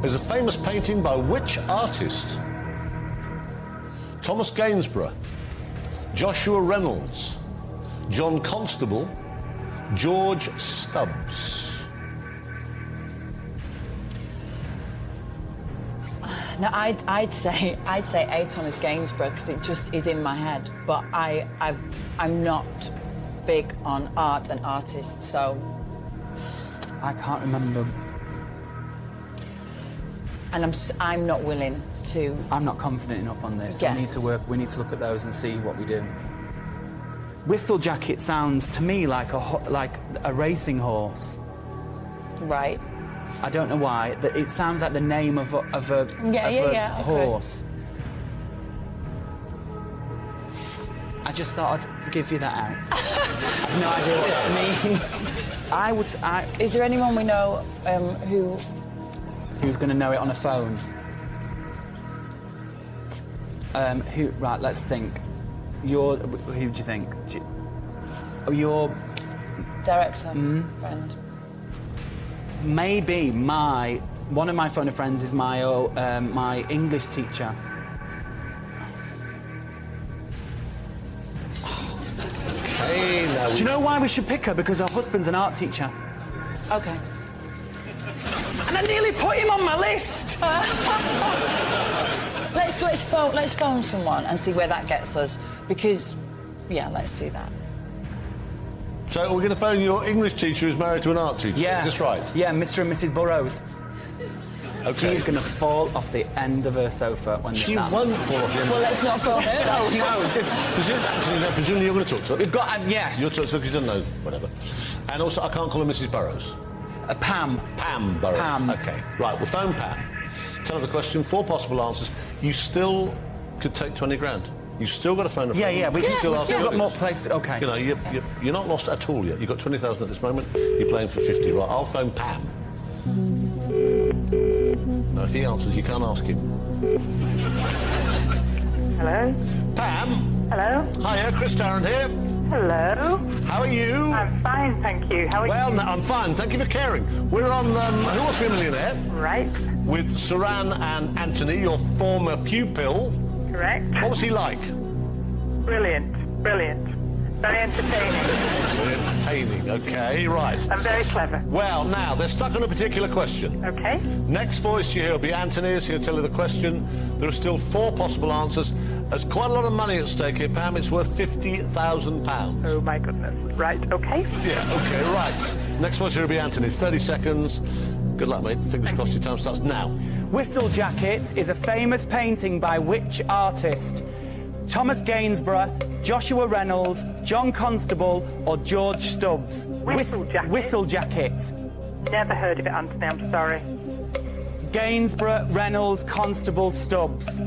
is a famous painting by which artist? Thomas Gainsborough, Joshua Reynolds, John Constable, George Stubbs. No, I'd say A. Thomas Gainsborough because it just is in my head. But I'm not big on art and artists, so I can't remember. And I'm not willing to. I'm not confident enough on this. Yes. We need to work. We need to look at those and see what we do. Whistle Jacket sounds to me like a racing horse. Right. I don't know why. It sounds like the name of a horse. Okay. I just thought I'd give you that out. I've no idea what it means. Is there anyone we know who's going to know it on a phone? Right, let's think. Who do you think? Your director, friend. Maybe one of my phone of friends is my English teacher. Okay, now. Do you know why we should pick her? Because her husband's an art teacher. Okay. And I nearly put him on my list. Let's phone someone and see where that gets us. Because, yeah, let's do that. So we're going to phone your English teacher who's married to an art teacher. Yeah. Is this right? Yeah, Mr. and Mrs. Burrows. Okay. She's going to fall off the end of her sofa when She this happens. won't fall off the end. Well, let's not phone her. No, just... Presumably you're going to talk to her? We've got... yes. You'll talk to her because you don't know, whatever. And also, I can't call her Mrs. Burrows. Pam. Pam Burrows. Pam. OK. Right, we'll phone Pam. Tell her the question, 4 possible answers. You still could take 20 grand. You've still got to phone a friend. Yeah, we can can still we've ask still got the more audience. place... OK. You know, you're not lost at all yet. You've got 20,000 at this moment. You're playing for 50. Right, I'll phone Pam. Now, if he answers, you can't ask him. Hello? Pam? Hello? Hiya, Chris Tarrant here. Hello? How are you? I'm fine, thank you. How are you? Well, no, I'm fine. Thank you for caring. We're on Who Wants to Be a Millionaire? Right. With Saran and Anthony, your former pupil. Correct. What was he like? Brilliant. Brilliant. Very entertaining. Very entertaining, OK, right. I'm very clever. Well, now, they're stuck on a particular question. OK. Next voice you hear will be Anthony's. He'll tell you the question. There are still 4 possible answers. There's quite a lot of money at stake here, Pam. It's worth £50,000. Oh, my goodness. Right, OK. Yeah, OK, right. Next voice here will be Anthony's. 30 seconds. Good luck, mate. Fingers crossed your time starts now. Whistle Jacket is a famous painting by which artist? Thomas Gainsborough, Joshua Reynolds, John Constable or George Stubbs? Whistle Jacket? Whistle Jacket. Never heard of it, Anthony. I'm sorry. Gainsborough, Reynolds, Constable, Stubbs.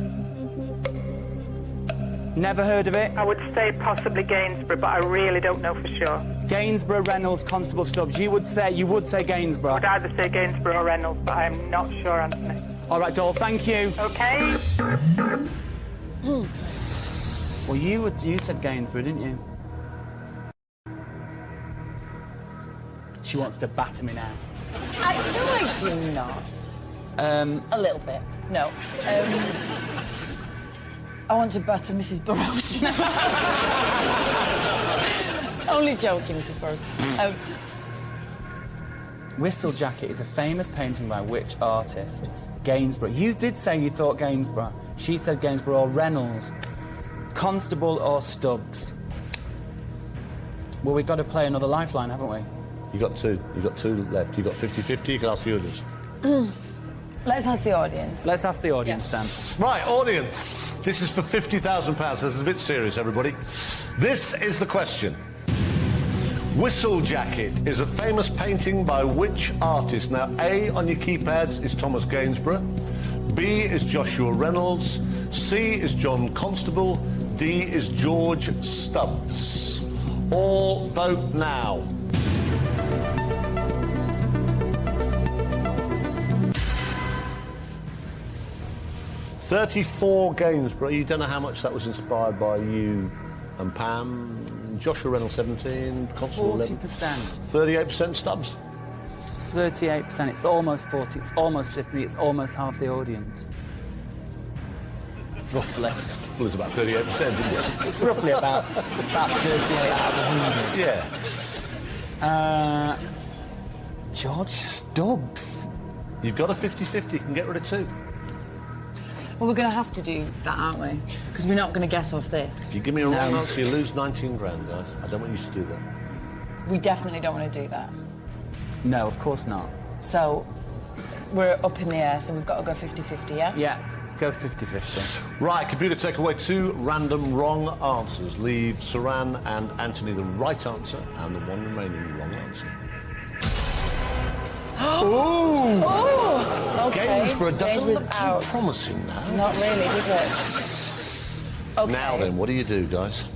Never heard of it? I would say possibly Gainsborough, but I really don't know for sure. Gainsborough, Reynolds, Constable, Stubbs. You would say Gainsborough. I would either say Gainsborough or Reynolds, but I'm not sure, Anthony. All right, Dole, thank you. OK. Well, you said Gainsborough, didn't you? She wants to batter me now. I do not. A little bit. No. I want to batter Mrs. Burrows. Only joking, Mrs. Burrows. Whistle Jacket is a famous painting by which artist? Gainsborough. You did say you thought Gainsborough. She said Gainsborough or Reynolds. Constable or Stubbs? Well, we've got to play another lifeline, haven't we? You got 2. You got 2 left. You got 50-50. You can ask the others. Let's ask the audience. Let's ask the audience, Dan. Right, audience. This is for £50,000. This is a bit serious, everybody. This is the question. Whistle Jacket is a famous painting by which artist? Now, A on your keypads is Thomas Gainsborough. B is Joshua Reynolds. C is John Constable. D is George Stubbs. All vote now. $34 Gainsborough. You don't know how much that was inspired by you and Pam. Joshua Reynolds 17, Constable 11. 40%. 38% Stubbs. 38%. It's almost 40. It's almost 50. It's almost half the audience. Roughly. Well, it's about 38%, isn't it? It's roughly about 38 out of 100. Yeah. George Stubbs. You've got a 50-50. You can get rid of 2. Well, we're going to have to do that, aren't we? Because we're not going to get off this. If you give me a wrong answer, you lose 19 grand, guys. I don't want you to do that. We definitely don't want to do that. No, of course not. So, we're up in the air, so we've got to go 50-50, yeah? Yeah, go 50-50. Right, computer, take away 2 random wrong answers. Leave Saran and Anthony the right answer and the 1 remaining wrong answer. Ooh! Oh, okay. Gainsborough doesn't look too out. promising now. Not really, does it? Okay. Now then, what do you do, guys?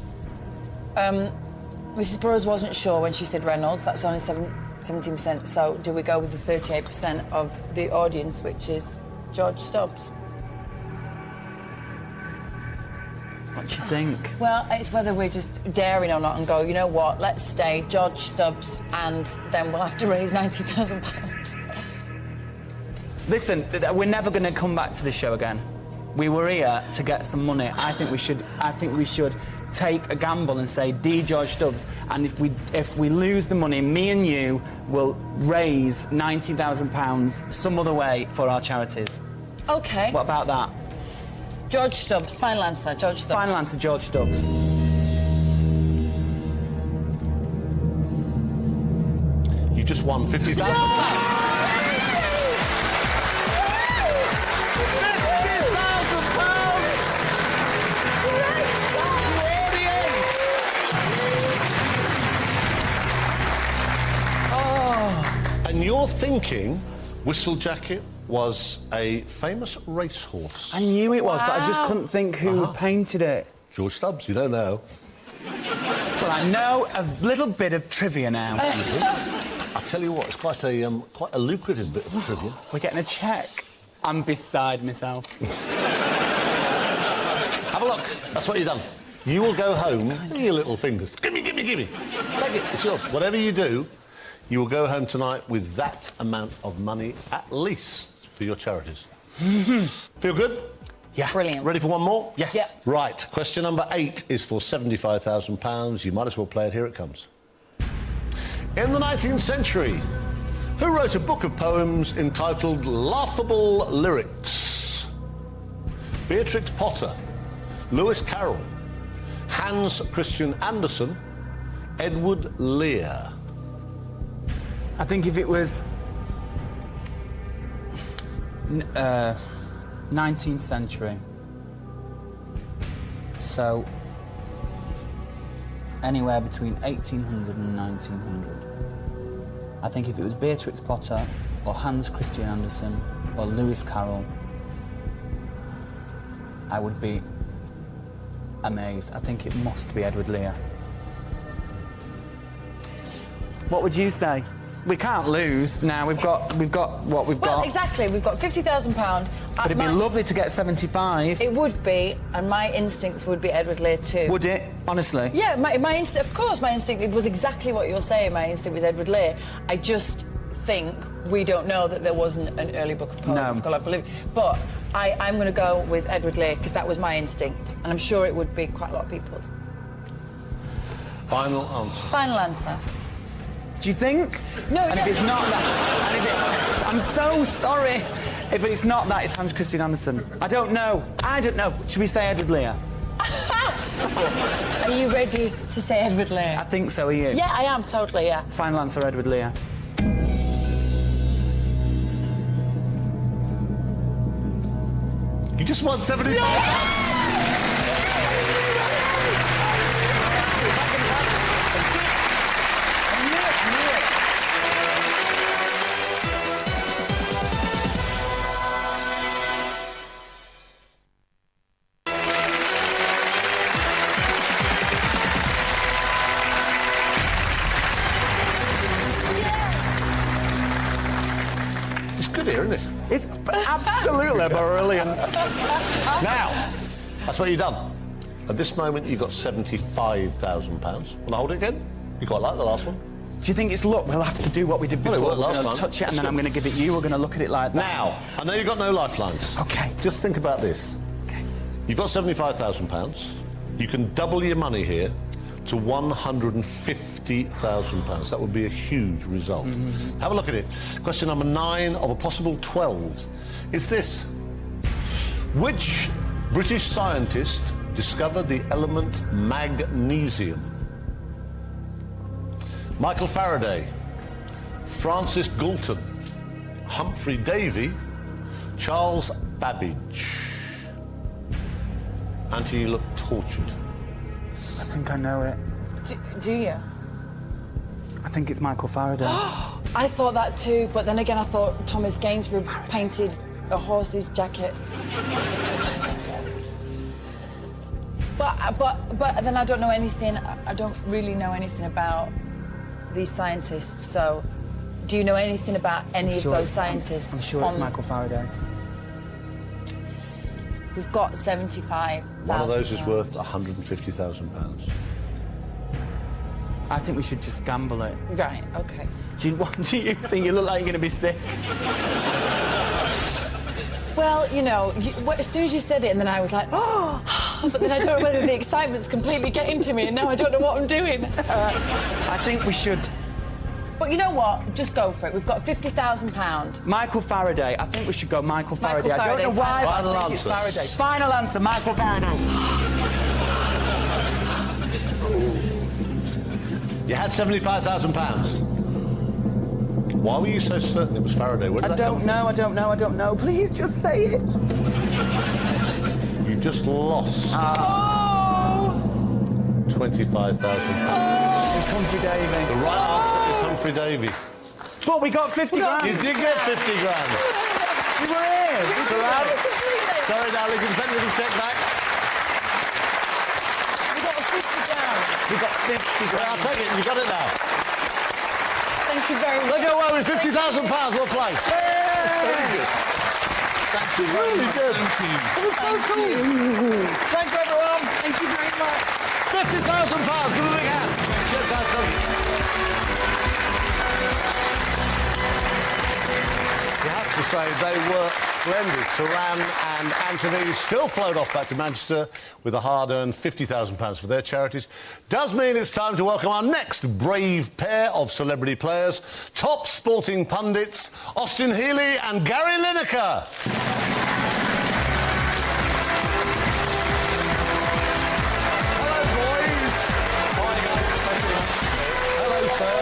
Mrs. Burrows wasn't sure when she said Reynolds. That's only 17%. So do we go with the 38% of the audience, which is George Stubbs? What do you think? Well, it's whether we're just daring or not and go, you know what, let's stay George Stubbs and then we'll have to raise £90,000. Listen, we're never going to come back to this show again. We were here to get some money. I think we should take a gamble and say D George Stubbs, and if we lose the money, me and you will raise £90,000 some other way for our charities. Okay. What about that? George Stubbs. Final answer, George Stubbs. Final answer, George Stubbs. You just won £50,000. And you're thinking Whistlejacket was a famous racehorse. I knew it was, but I just couldn't think who painted it. George Stubbs, you don't know. Well, I know a little bit of trivia now. I tell you what, it's quite a lucrative bit of trivia. We're getting a cheque. I'm beside myself. Have a look. That's what you've done. You will go home. Look at your little fingers. Gimme, gimme, gimme. Take it. It's yours. Whatever you do, you will go home tonight with that amount of money at least for your charities. Feel good? Yeah. Brilliant. Ready for one more? Yes. Yep. Right. Question number 8 is for £75,000. You might as well play it. Here it comes. In the 19th century, who wrote a book of poems entitled Laughable Lyrics? Beatrix Potter, Lewis Carroll, Hans Christian Andersen, Edward Lear. I think if it was 19th century, so anywhere between 1800 and 1900. I think if it was Beatrix Potter or Hans Christian Andersen or Lewis Carroll, I would be amazed. I think it must be Edward Lear. What would you say? We can't lose now. We've got what we've got. Well, exactly. We've got £50,000. But it'd be lovely to get 75. It would be, and my instincts would be Edward Lear too. Would it? Honestly? Yeah, my instinct. Of course, my instinct. It was exactly what you're saying. My instinct was Edward Lear. I just think we don't know that there wasn't an early book of poems called I Believe. But I'm going to go with Edward Lear because that was my instinct, and I'm sure it would be quite a lot of people's. Final answer. Final answer. Do you think? No, and if it's not that, and if it, I'm so sorry. If it's not that, it's Hans Christian Andersen. I don't know. Should we say Edward Lear? Are you ready to say Edward Lear? I think so. Are you? Yeah, I am totally. Yeah. Final answer, Edward Lear. You just won 75. It's good here, isn't it? It's absolutely brilliant. Now, that's what you've done. At this moment, you've got £75,000. Will I hold it again? You quite like the last one? Do you think it's luck? We'll have to do what we did before. Well, it worked last We're time. gonna touch it and That's then I'm good. going to give it you. We're going to look at it like that. Now, I know you've got no lifelines. Okay. Just think about this. Okay. You've got £75,000. You can double your money here to £150,000. That would be a huge result. Have a look at it. Question number 9 of a possible 12 is this. Which British scientist discovered the element magnesium? Michael Faraday, Francis Galton, Humphrey Davy, Charles Babbage. Anthony, you look tortured. I think I know it. Do you? I think it's Michael Faraday. I thought that too, but then again I thought Thomas Gainsborough painted a horse's jacket. But then I don't know anything. I don't really know anything about these scientists. So, do you know anything about any of those scientists? I'm sure it's Michael Faraday. We've got 75,000. One of those is worth £150,000. I think we should just gamble it. Right. Okay. What do you think? You look like you're going to be sick. Well, you know, as soon as you said it, and then I was like, oh, but then I don't know whether the excitement's completely getting to me, and now I don't know what I'm doing. I think we should. But you know what? Just go for it. We've got £50,000. Michael Faraday. I think we should go Michael Faraday. I don't know why, but I think it's Faraday. Final answer, Michael Faraday. You had £75,000. Why were you so certain it was Faraday? Where did I don't know. Please just say it. You just lost £25,000. It's Humphrey Davy. The right answer is Humphrey Davy. But we got 50 grand. You did get 50 grand. You were in. Sorry, darling, can you send me the check back? We got 50 grand. We got 50 grand. I'll take it. You got it now. Thank you very much. Look at well with £50,000. Well played. Very good. Thank you really good. It was so cool. Thank you, everyone. Thank you very much. £50,000. Give a big hand. Cheers, guys. Thank you. You have to say they were splendid. Turan and Anthony still float off back to Manchester with a hard-earned £50,000 for their charities. Does mean it's time to welcome our next brave pair of celebrity players, top sporting pundits, Austin Healey and Gary Lineker. Hello, boys. Hi, guys. Hello, sir.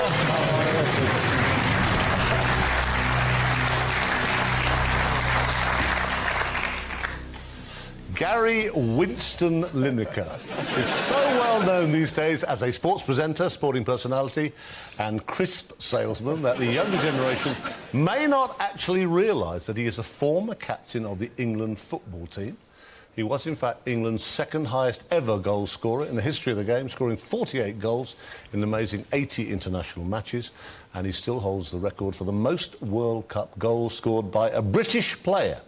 Gary Winston Lineker is so well known these days as a sports presenter, sporting personality and crisp salesman that the younger generation may not actually realise that he is a former captain of the England football team. He was, in fact, England's second highest ever goal scorer in the history of the game, scoring 48 goals in an amazing 80 international matches, and he still holds the record for the most World Cup goals scored by a British player.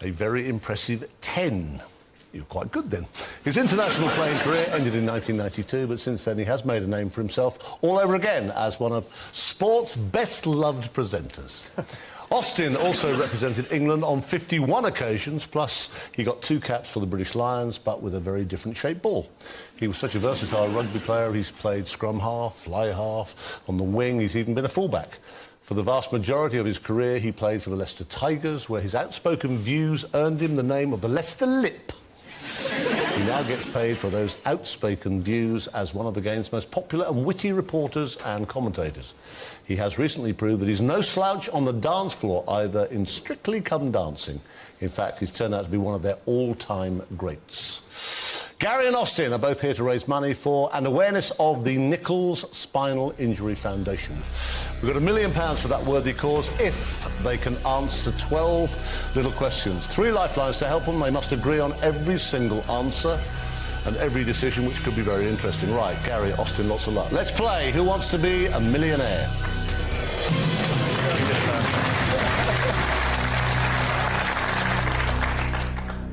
A very impressive 10. You're quite good then. His international playing career ended in 1992, but since then he has made a name for himself all over again as one of sport's best-loved presenters. Austin also represented England on 51 occasions, plus he got 2 caps for the British Lions, but with a very different shaped ball. He was such a versatile rugby player. He's played scrum half, fly half, on the wing. He's even been a fullback. For the vast majority of his career, he played for the Leicester Tigers, where his outspoken views earned him the name of the Leicester Lip. He now gets paid for those outspoken views as one of the game's most popular and witty reporters and commentators. He has recently proved that he's no slouch on the dance floor, either in Strictly Come Dancing. In fact, he's turned out to be one of their all-time greats. Gary and Austin are both here to raise money for and awareness of the Nichols Spinal Injury Foundation. We've got £1 million for that worthy cause if they can answer 12 little questions. 3 lifelines to help them. They must agree on every single answer and every decision, which could be very interesting. Right, Gary, Austin, lots of luck. Let's play Who Wants to Be a Millionaire?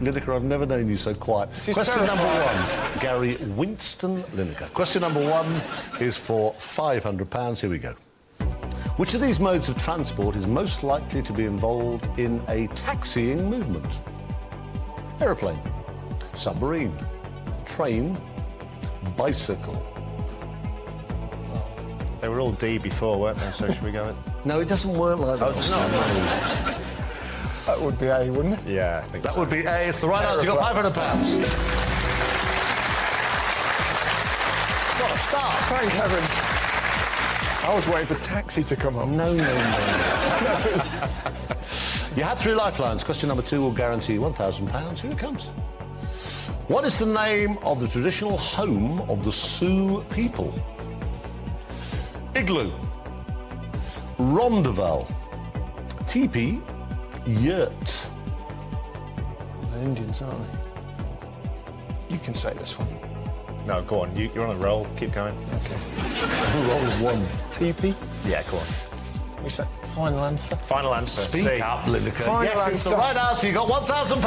Lineker, I've never known you so quiet. Question number 1, Gary Winston Lineker. Question number 1 is for £500. Here we go. Which of these modes of transport is most likely to be involved in a taxiing movement? Aeroplane, submarine, train, bicycle. They were all D before, weren't they? So should we go with... No, it doesn't work like that. Oh, it's not. That would be A, wouldn't it? Yeah, I think that would be A. It's the right answer. You got £500. What a start. Thank heaven. I was waiting for taxi to come up. No. You had 3 lifelines. Question number 2 will guarantee £1,000. Here it comes. What is the name of the traditional home of the Sioux people? Igloo, Rondavel, teepee, yurt. They're Indians, aren't they? You can say this one. No, go on. You're on a roll. Keep going. Okay. Roll 1. TP? Yeah, go on. What's that? Final answer? Final answer. Speak up, Lineker. Final yes, answer. It's the right answer. You got £1,000.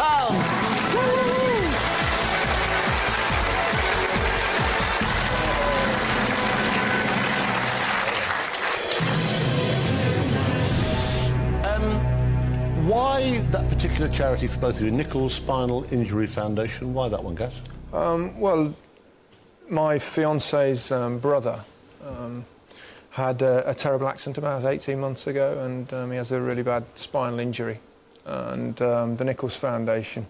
Why that particular charity for both of you, Nichols Spinal Injury Foundation? Why that one, Gaz? Well, my fiance's brother had a terrible accident about 18 months ago, and he has a really bad spinal injury. And the Nichols Foundation,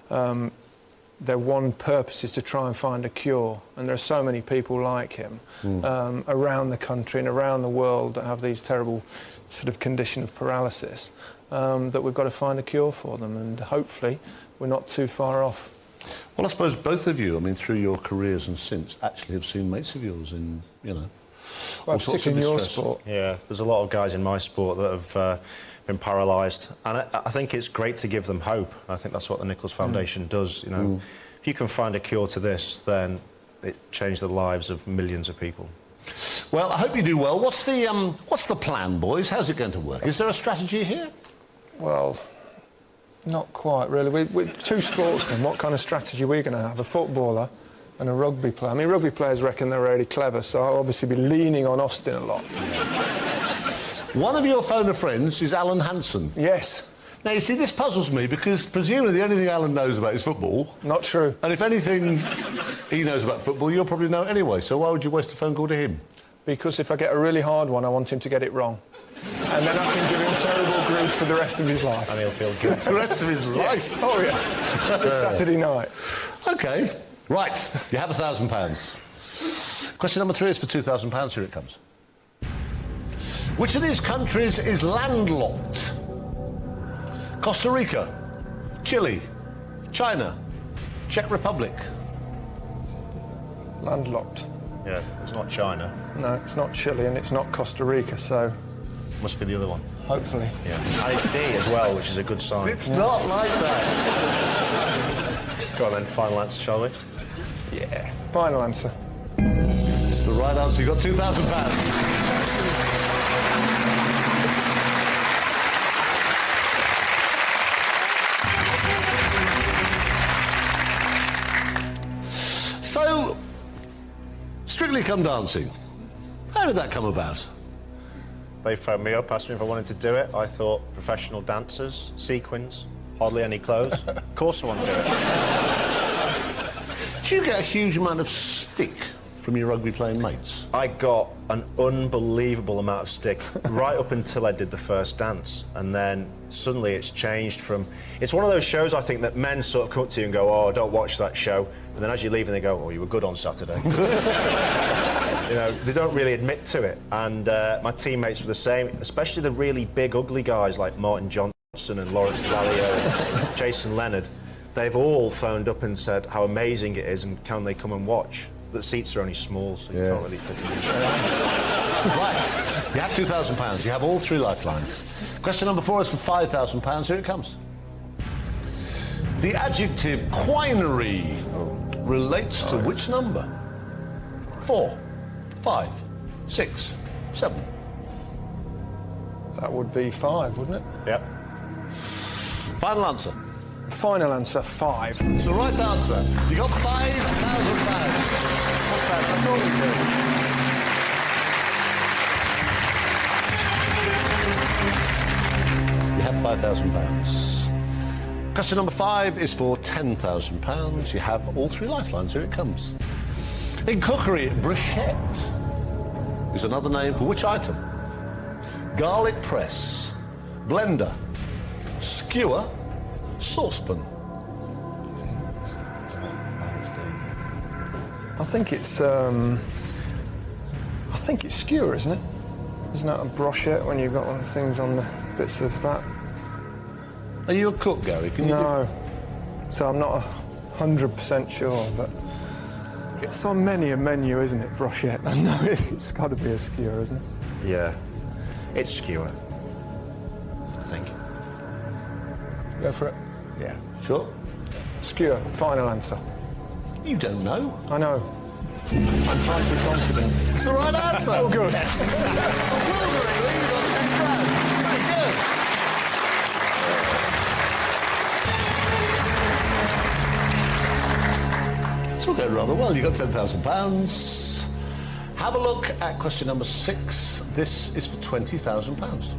their one purpose is to try and find a cure. And there are so many people like him around the country and around the world that have these terrible sort of condition of paralysis, that we've got to find a cure for them, and hopefully we're not too far off. Well, I suppose both of you, I mean, through your careers and since, actually have seen mates of yours in, you know, well, particularly in your sport. Yeah, there's a lot of guys in my sport that have been paralysed, and I think it's great to give them hope. I think that's what the Nichols Foundation does. You know, if you can find a cure to this, then it changed the lives of millions of people. Well, I hope you do well. What's the plan, boys? How's it going to work? Is there a strategy here? Well, not quite, really. We're two sportsmen. What kind of strategy are we going to have? A footballer and a rugby player. I mean, rugby players reckon they're really clever, so I'll obviously be leaning on Austin a lot. One of your phoner friends is Alan Hansen. Yes. Now, you see, this puzzles me, because presumably the only thing Alan knows about is football. Not true. And if anything he knows about football, you'll probably know it anyway, so why would you waste a phone call to him? Because if I get a really hard one, I want him to get it wrong. And then I can give him terrible grief for the rest of his life. And he'll feel good. The rest of his life? Yes. Oh, yes. It's Saturday night. OK. Right. You have £1,000. Question number 3 is for £2,000. Here it comes. Which of these countries is landlocked? Costa Rica, Chile, China, Czech Republic. Landlocked. Yeah, it's not China. No, it's not Chile and it's not Costa Rica, so... Must be the other one. Hopefully. Yeah. And it's D as well, which is a good sign. It's not like that. Go on then, final answer, shall we? Yeah. Final answer. It's the right answer. You've got £2,000. So, Strictly Come Dancing. How did that come about? They phoned me up, asked me if I wanted to do it. I thought, professional dancers, sequins, hardly any clothes. Of course I want to do it. Do you get a huge amount of stick from your rugby playing mates? I got an unbelievable amount of stick right up until I did the first dance, and then suddenly it's changed from... It's one of those shows, I think, that men sort of come up to you and go, oh, don't watch that show, and then as you leave and they go, oh, you were good on Saturday. You know, they don't really admit to it, and my teammates were the same, especially the really big, ugly guys like Martin Johnson and Lawrence Dallaglio and Jason Leonard. They've all phoned up and said how amazing it is and can they come and watch. The seats are only small, so you can't really fit in. Right, you have £2,000. You have all 3 lifelines. Question number 4 is for £5,000. Here it comes. The adjective quinary relates to which number? 4, 5, 6, 7. That would be 5, wouldn't it? Yep. Final answer. Final answer, 5. It's the right answer. You got £5,000. I thought we'd do. You have £5,000. Question number 5 is for £10,000. You have all 3 lifelines. Here it comes. In cookery, bruschette is another name for which item? Garlic press, blender, skewer, saucepan. I think it's skewer, isn't it? Isn't that a brochette when you've got one of the things on the bits of that? Are you a cook, Gary? No. So I'm not 100% sure, but it's on many a menu, isn't it, brochette? I know it's got to be a skewer, isn't it? Yeah. It's skewer, I think. Go for it. Yeah. Sure? Skewer, final answer. You don't know. I know. I'm trying to be confident. It's the right answer. Oh, good. Yes. It's all going rather well. You got £10,000. Have a look at question number 6. This is for £20,000.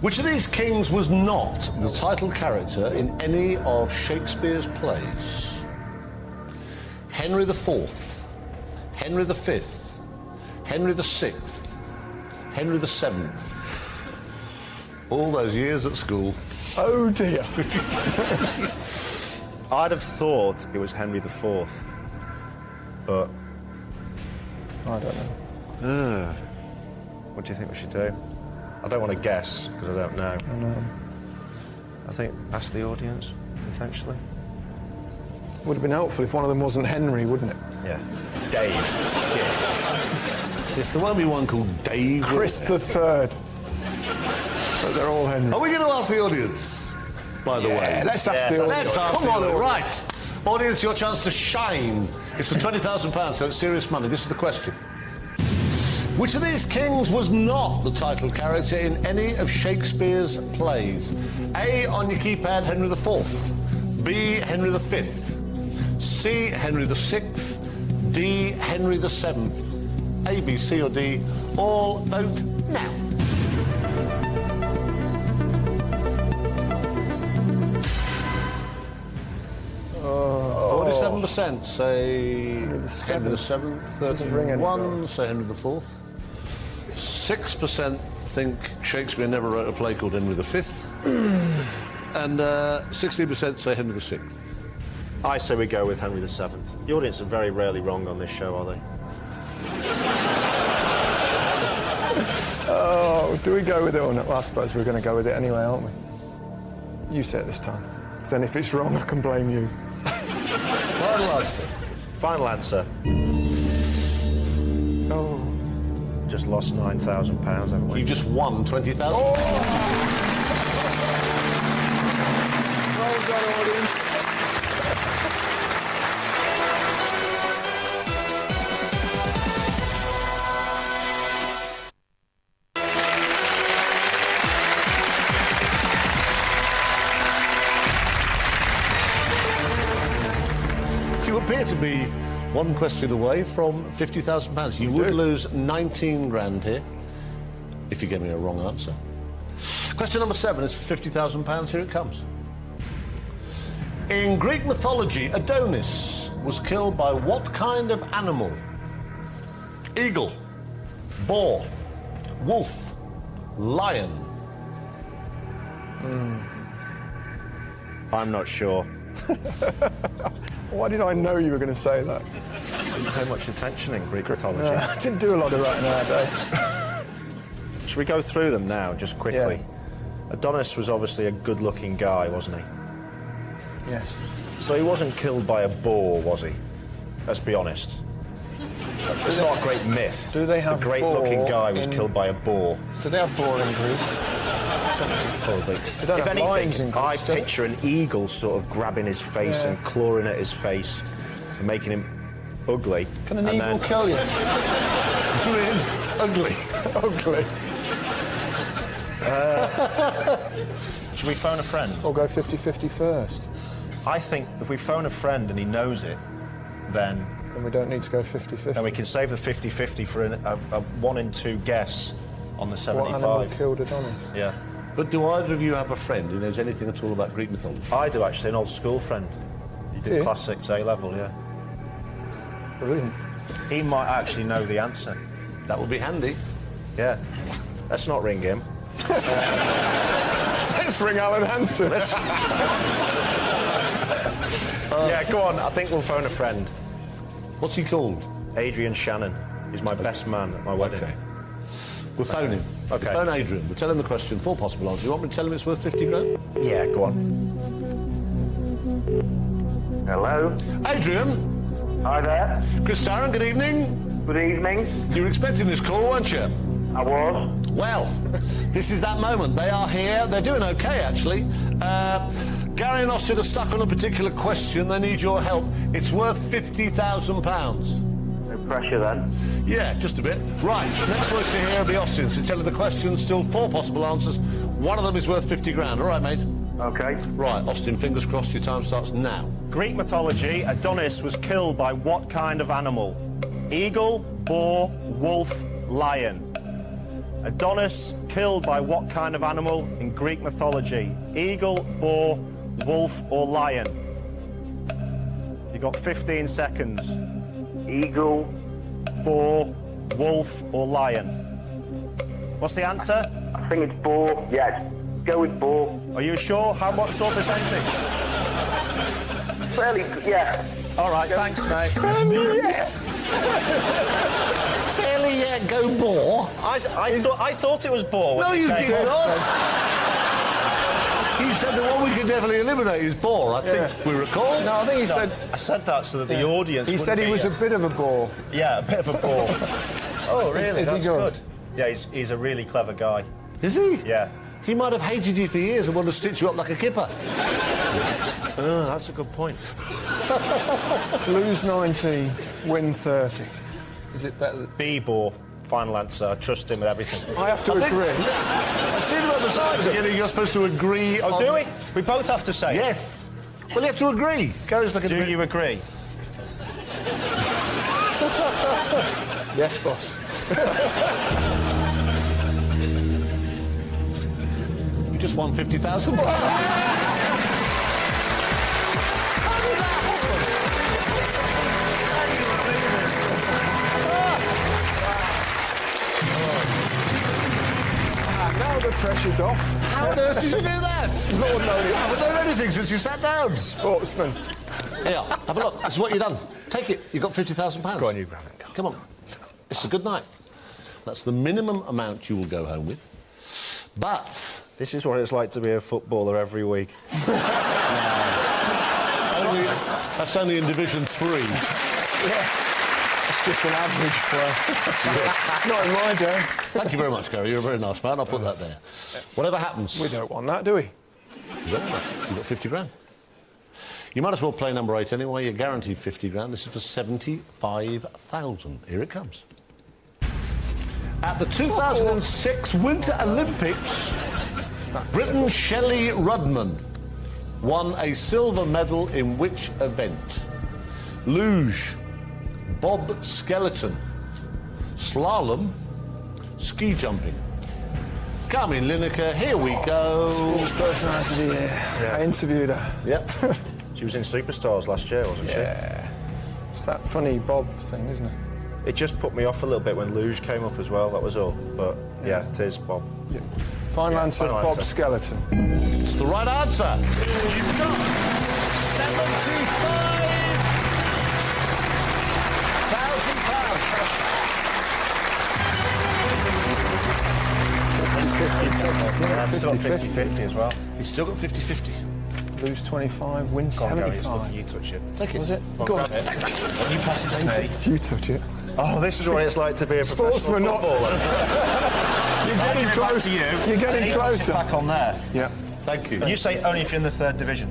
Which of these kings was not the title character in any of Shakespeare's plays? Henry IV, Henry V, Henry VI, Henry VII. All those years at school. Oh dear. I'd have thought it was Henry IV, but I don't know. what do you think we should do? I don't want to guess because I don't know. I know. I think ask the audience potentially. Would have been helpful if one of them wasn't Henry, wouldn't it? Yeah. Dave. Yes. Yes, there won't be one called Dave. Chris III. But they're all Henry. Are we going to ask the audience, by the way? Let's ask the audience. Let's ask Come the on, audience. audience. Right. Audience, your chance to shine. It's for £20,000, so it's serious money. This is the question. Which of these kings was not the title character in any of Shakespeare's plays? A, on your keypad, Henry IV. B, Henry V. C, Henry VI. D, Henry VII. A, B, C or D. All vote now. Oh. 47% say Henry VII. 31 say Henry IV. 6% think Shakespeare never wrote a play called Henry V. And 16% say Henry VI. I say we go with Henry VII. The audience are very rarely wrong on this show, are they? Oh, do we go with it or not? Well, I suppose we're going to go with it anyway, aren't we? You say it this time. So then if it's wrong, I can blame you. Final answer. Final answer. Oh. Just lost £9,000, haven't we? You just won £20,000. Oh. Well done, audience. You appear to be one question away from £50,000. You would lose 19 grand here if you gave me a wrong answer. Question number 7 is for £50,000. Here it comes. In Greek mythology, Adonis was killed by what kind of animal? Eagle, boar, wolf, lion. I'm not sure. Why did I know you were going to say that? Didn't pay much attention in Greek mythology. No, I didn't do a lot of that in our day. Should we go through them now, just quickly? Yeah. Adonis was obviously a good-looking guy, wasn't he? Yes. So he wasn't killed by a boar, was he? Let's be honest. It's not a great myth. Do they have a great-looking guy was killed by a boar? Do they have boar in Greece? Probably. If anything, I picture an eagle sort of grabbing his face and clawing at his face and making him ugly. Can an eagle kill you? Ugly. Ugly. Should we phone a friend? Or go 50-50 first? I think if we phone a friend and he knows it, then we don't need to go 50-50. Then we can save the 50-50 for a 1 in 2 guess on the 75. What animal killed Adonis? Yeah. But do either of you have a friend who knows anything at all about Greek mythology? I do, actually, an old school friend. He did Class 6 A-level, yeah. Brilliant. He might actually know the answer. That would be handy. Yeah. Let's not ring him. Let's ring Alan Hansen. Yeah, go on. I think we'll phone a friend. What's he called? Adrian Shannon. He's my best man at my wedding. Okay. We'll phone him. Okay. We'll phone Adrian. We'll tell him the question. 4 possible answers. You want me to tell him it's worth 50 grand? Yeah, go on. Hello? Adrian? Hi there. Chris Tarrant, good evening. Good evening. You were expecting this call, weren't you? I was. Well, this is that moment. They are here. They're doing okay, actually. Gary and Austin are stuck on a particular question. They need your help. It's worth £50,000. No pressure, then. Yeah, just a bit. Right, next voice here will be Austin. So tell her the question. Still 4 possible answers. One of them is worth 50 grand. All right, mate? Okay. Right, Austin, fingers crossed. Your time starts now. Greek mythology, Adonis was killed by what kind of animal? Eagle, boar, wolf, lion. Adonis killed by what kind of animal in Greek mythology? Eagle, boar, wolf or lion? You got 15 seconds. Eagle. Boar, wolf, or lion? What's the answer? I think it's boar. Yeah, go with boar. Are you sure? How much sort of percentage? Fairly, yeah. All right, thanks, mate. Fairly, yeah. Fairly, yeah, go boar. I thought it was boar. No, you did not. He said the one we could definitely eliminate is boar. I think we recall. No, I think he said... I said that so that the audience He said he was a bit of a bore. Yeah, a bit of a bore. Oh, really? Is he That's good? Yeah, he's a really clever guy. Is he? Yeah. He might have hated you for years and wanted to stitch you up like a kipper. Oh, that's a good point. Lose 19, win 30. Is it better? B bore. Final answer. I trust him with everything. I have to agree. I see him on the side at the beginning. You're supposed to agree. Oh, do we? We both have to say. Yes. Well, you have to agree. Gary's looking. Do you agree? Yes, boss. You just won £50,000. Now the pressure's off. How on earth did you do that? Lord knows. You haven't done anything since you sat down. Sportsman. Here, have a look. This is what you've done. Take it. You've got £50,000. Go on, you grab it. Come on. It's a good night. That's the minimum amount you will go home with. But this is what it's like to be a footballer every week. That's only in Division 3. Yeah. It's just an average player. Not in my day. Thank you very much, Gary. You're a very nice man. I'll put that there. Whatever happens... We don't want that, do we? You've got 50 grand. You might as well play number 8 anyway. You're guaranteed 50 grand. This is for 75,000. Here it comes. At the 2006 Winter Olympics, Britain's Shelley Rudman won a silver medal in which event? Luge, bob skeleton, slalom, ski jumping. Come in, Lineker, here we go. Sports personality of the year. Yeah. I interviewed her. Yep. She was in Superstars last year, wasn't she? Yeah. It's that funny bob thing, isn't it? It just put me off a little bit when Luge came up as well, that was all. But, yeah, it is Bob. Yeah. Final answer, Bob Skeleton. It's the right answer. You've got 75,000. I've still got 50-50 as well. He's still got 50-50. Lose 25, win 75. You touch it. Take it. Was it? Go on. You pass it to me. You touch it. Oh, this is what it's like to be a professional footballer. You're getting close. You're getting closer. Back on there. Yeah. Thank you. You say only if you're in the 3rd division.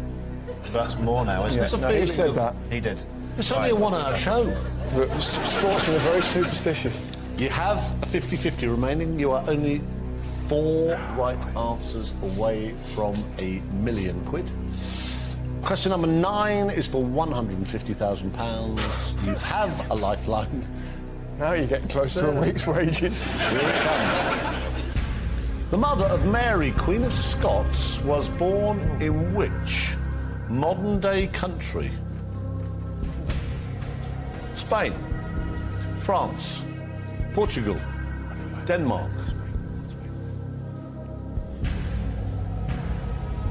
That's more now, isn't it? No, he said that. He did. It's only a 1-hour show. But sportsmen are very superstitious. You have a 50-50 remaining. You are only 4 right answers away from £1 million. Question number 9 is for £150,000. You have a lifeline. Now you're getting close to a week's wages. Here it comes. The mother of Mary, Queen of Scots, was born in which modern-day country? Spain, France, Portugal, Denmark.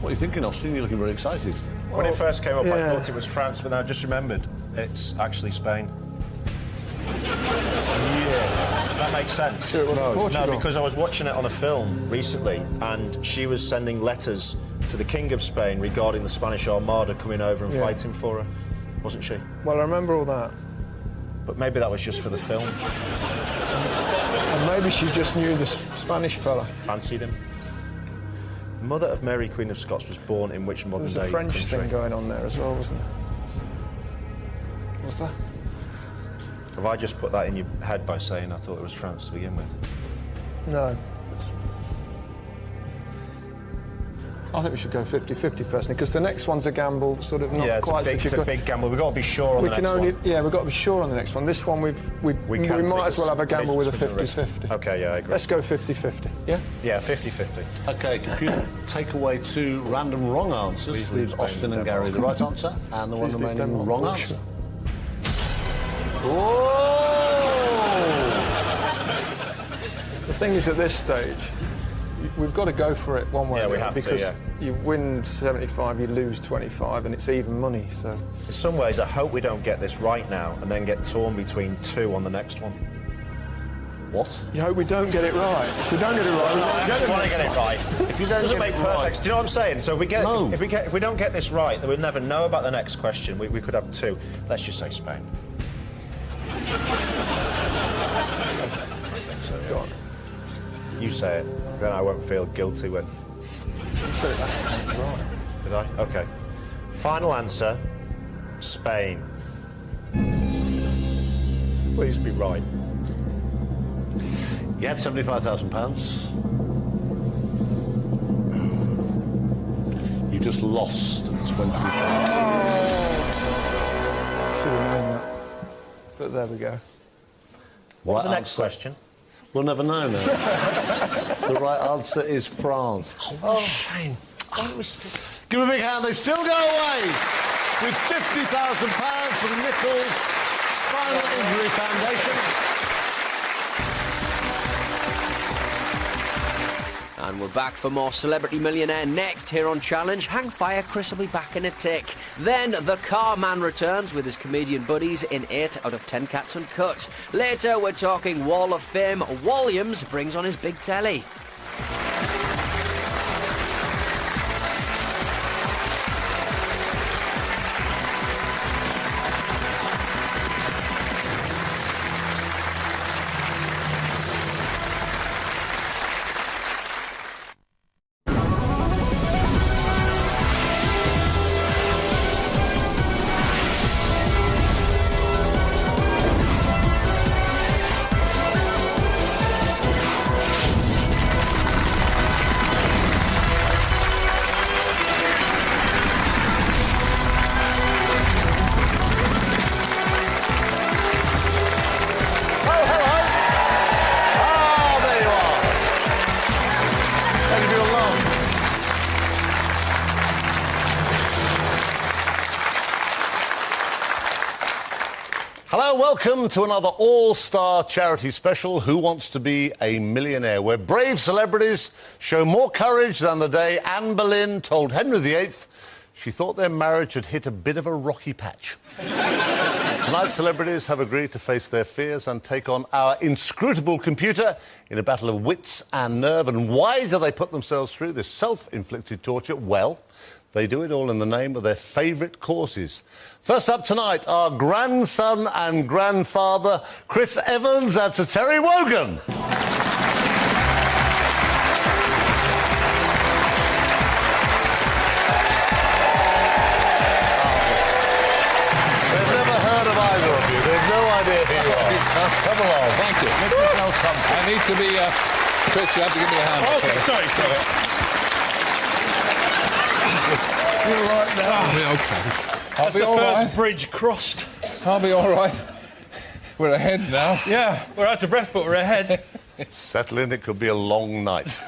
What are you thinking, Austin? You're looking very excited. When it first came up, I thought it was France, but then I just remembered it's actually Spain. Yeah, that makes sense. Sure, it wasn't Portugal. No, because I was watching it on a film recently, and she was sending letters to the King of Spain regarding the Spanish Armada coming over and fighting for her, wasn't she? Well, I remember all that. But maybe that was just for the film. And maybe she just knew the Spanish fella. Fancied him. Mother of Mary, Queen of Scots, was born in which modern day There was a French country? thing going on there as well, wasn't there? Was there? Have I just put that in your head by saying I thought it was France to begin with? No. I think we should go 50-50 personally, because the next one's a gamble, sort of not quite. It's a big gamble. We've got to be sure on the next one. Yeah, we've got to be sure on the next one. This one we might as well have a gamble with a 50-50. Okay, yeah, I agree. Let's go 50-50, yeah? Yeah, 50-50. OK, computer, take away 2 random wrong answers. Please leave Austin and Gary the right answer, and the one remaining wrong answer. Oh! thing is, at this stage, we've got to go for it one way Yeah, or we the other, have to, because you win 75, you lose 25, and it's even money, so... In some ways, I hope we don't get this right now and then get torn between two on the next one. What? You hope we don't get it right. If we don't get it right, we I actually want to get it right. If you don't doesn't get make it perfect. right. Do you know what I'm saying? So if we don't get this right, then we'll never know about the next question. We could have two. Let's just say Spain. I think so. Go on. You say it, then I won't feel guilty when. You said it last time, right? Did I? Okay. Final answer: Spain. Please be right. You had £75,000. You just lost 25. Should have known that. But there we go. What's the next question? We'll never know now. The right answer is France. Oh, shame. Give a big hand. They still go away with £50,000 from the Nichols Spinal Injury Foundation. And we're back for more Celebrity Millionaire next here on Challenge. Hang fire, Chris will be back in a tick. Then the Car Man returns with his comedian buddies in 8 out of 10 Cats Uncut. Later, we're talking Wall of Fame. Williams brings on his big telly. Welcome to another all-star charity special, Who Wants to Be a Millionaire, where brave celebrities show more courage than the day Anne Boleyn told Henry VIII she thought their marriage had hit a bit of a rocky patch. Tonight, celebrities have agreed to face their fears and take on our inscrutable computer in a battle of wits and nerve. And why do they put themselves through this self-inflicted torture? Well, they do it all in the name of their favourite causes. First up tonight, our grandson and grandfather, Chris Evans and Sir Terry Wogan. They've never heard of either of you. They've no idea who you are. Come along. Thank you. I need to be... Chris, you have to give me a hand. Okay, sorry. You're right now. I'll be okay. That's the first bridge crossed. I'll be all right. We're ahead now. Yeah, we're out of breath, but we're ahead. Settle in, it could be a long night.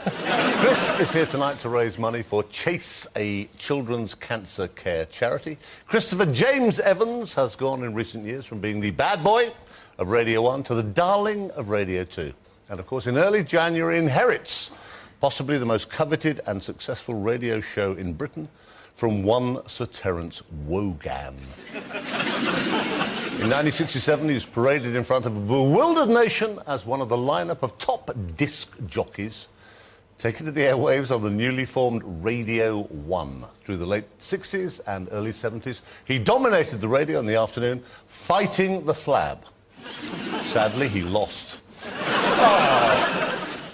Chris is here tonight to raise money for Chase, a children's cancer care charity. Christopher James Evans has gone in recent years from being the bad boy of Radio 1 to the darling of Radio 2. And, of course, in early January inherits possibly the most coveted and successful radio show in Britain from one Sir Terence Wogan. In 1967, he was paraded in front of a bewildered nation as one of the lineup of top disc jockeys, taken to the airwaves on the newly formed Radio 1. Through the late 60s and early 70s, he dominated the radio in the afternoon, fighting the flab. Sadly, he lost.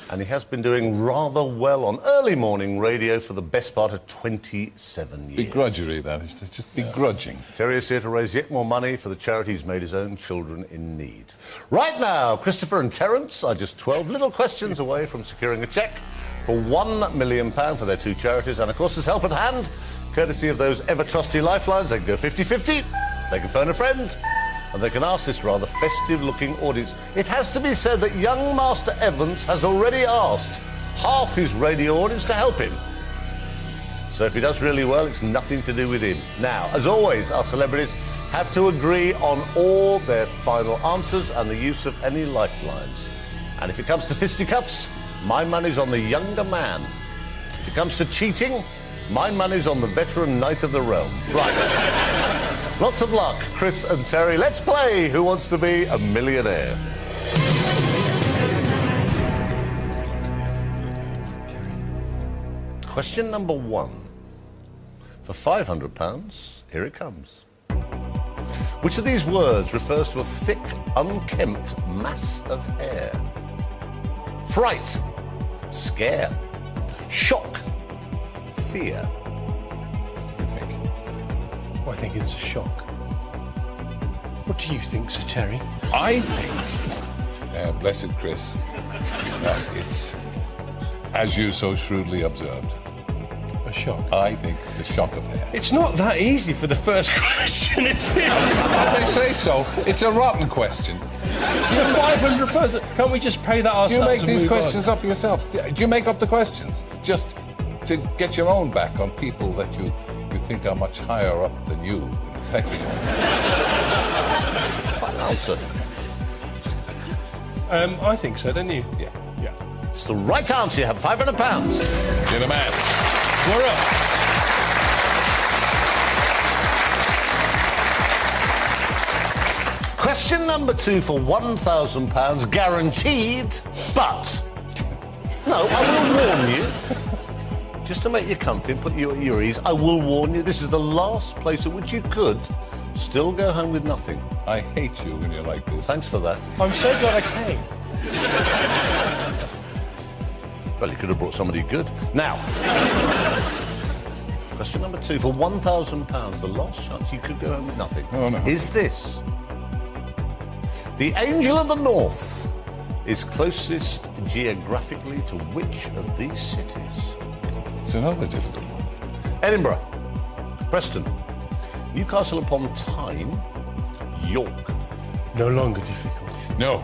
And he has been doing rather well on early morning radio for the best part of 27 years. Begrudgery, that is. Just begrudging. Terry is here to raise yet more money for the charity he's made his own children in need. Right now, Christopher and Terence are just 12 little questions away from securing a cheque for £1 million for their two charities. And, of course, there's help at hand, courtesy of those ever-trusty lifelines. They can go 50-50, they can phone a friend, and they can ask this rather festive-looking audience. It has to be said that young Master Evans has already asked half his radio audience to help him. So if he does really well, it's nothing to do with him. Now, as always, our celebrities have to agree on all their final answers and the use of any lifelines. And if it comes to fisticuffs, my money's on the younger man. If it comes to cheating, my money's on the veteran knight of the realm. Right. Lots of luck, Chris and Terry. Let's play Who Wants to Be a Millionaire? Question number 1. For £500, here it comes. Which of these words refers to a thick, unkempt mass of hair? Fright, scare, shock, fear. I think it's a shock. What do you think, Sir Terry? I think, blessed Chris, that it's, as you so shrewdly observed, a shock. I think it's a shock of hair. It's not that easy for the first question, is it? They say so. It's a rotten question. For £500, can't we just pay that ourselves? You make and these move on? questions up yourself. Do you make up the questions just to get your own back on people that you think are much higher up than you in the pecking order? Fine answer. I think so, don't you? Yeah. It's the right answer. You have £500. You're the man. We're up. Question number 2 for £1,000 guaranteed, but... No, I will warn you. Just to make you comfy and put you at your ease, I will warn you, this is the last place at which you could still go home with nothing. I hate you when you're like this. Thanks for that. I'm so glad I came. Well, you could have brought somebody good. Now, question number 2 for £1,000, the last chance you could go home with nothing. Oh, no. Is this: the Angel of the North is closest geographically to which of these cities? It's another difficult one. Edinburgh, Preston, Newcastle upon Tyne, York. No longer difficult. No.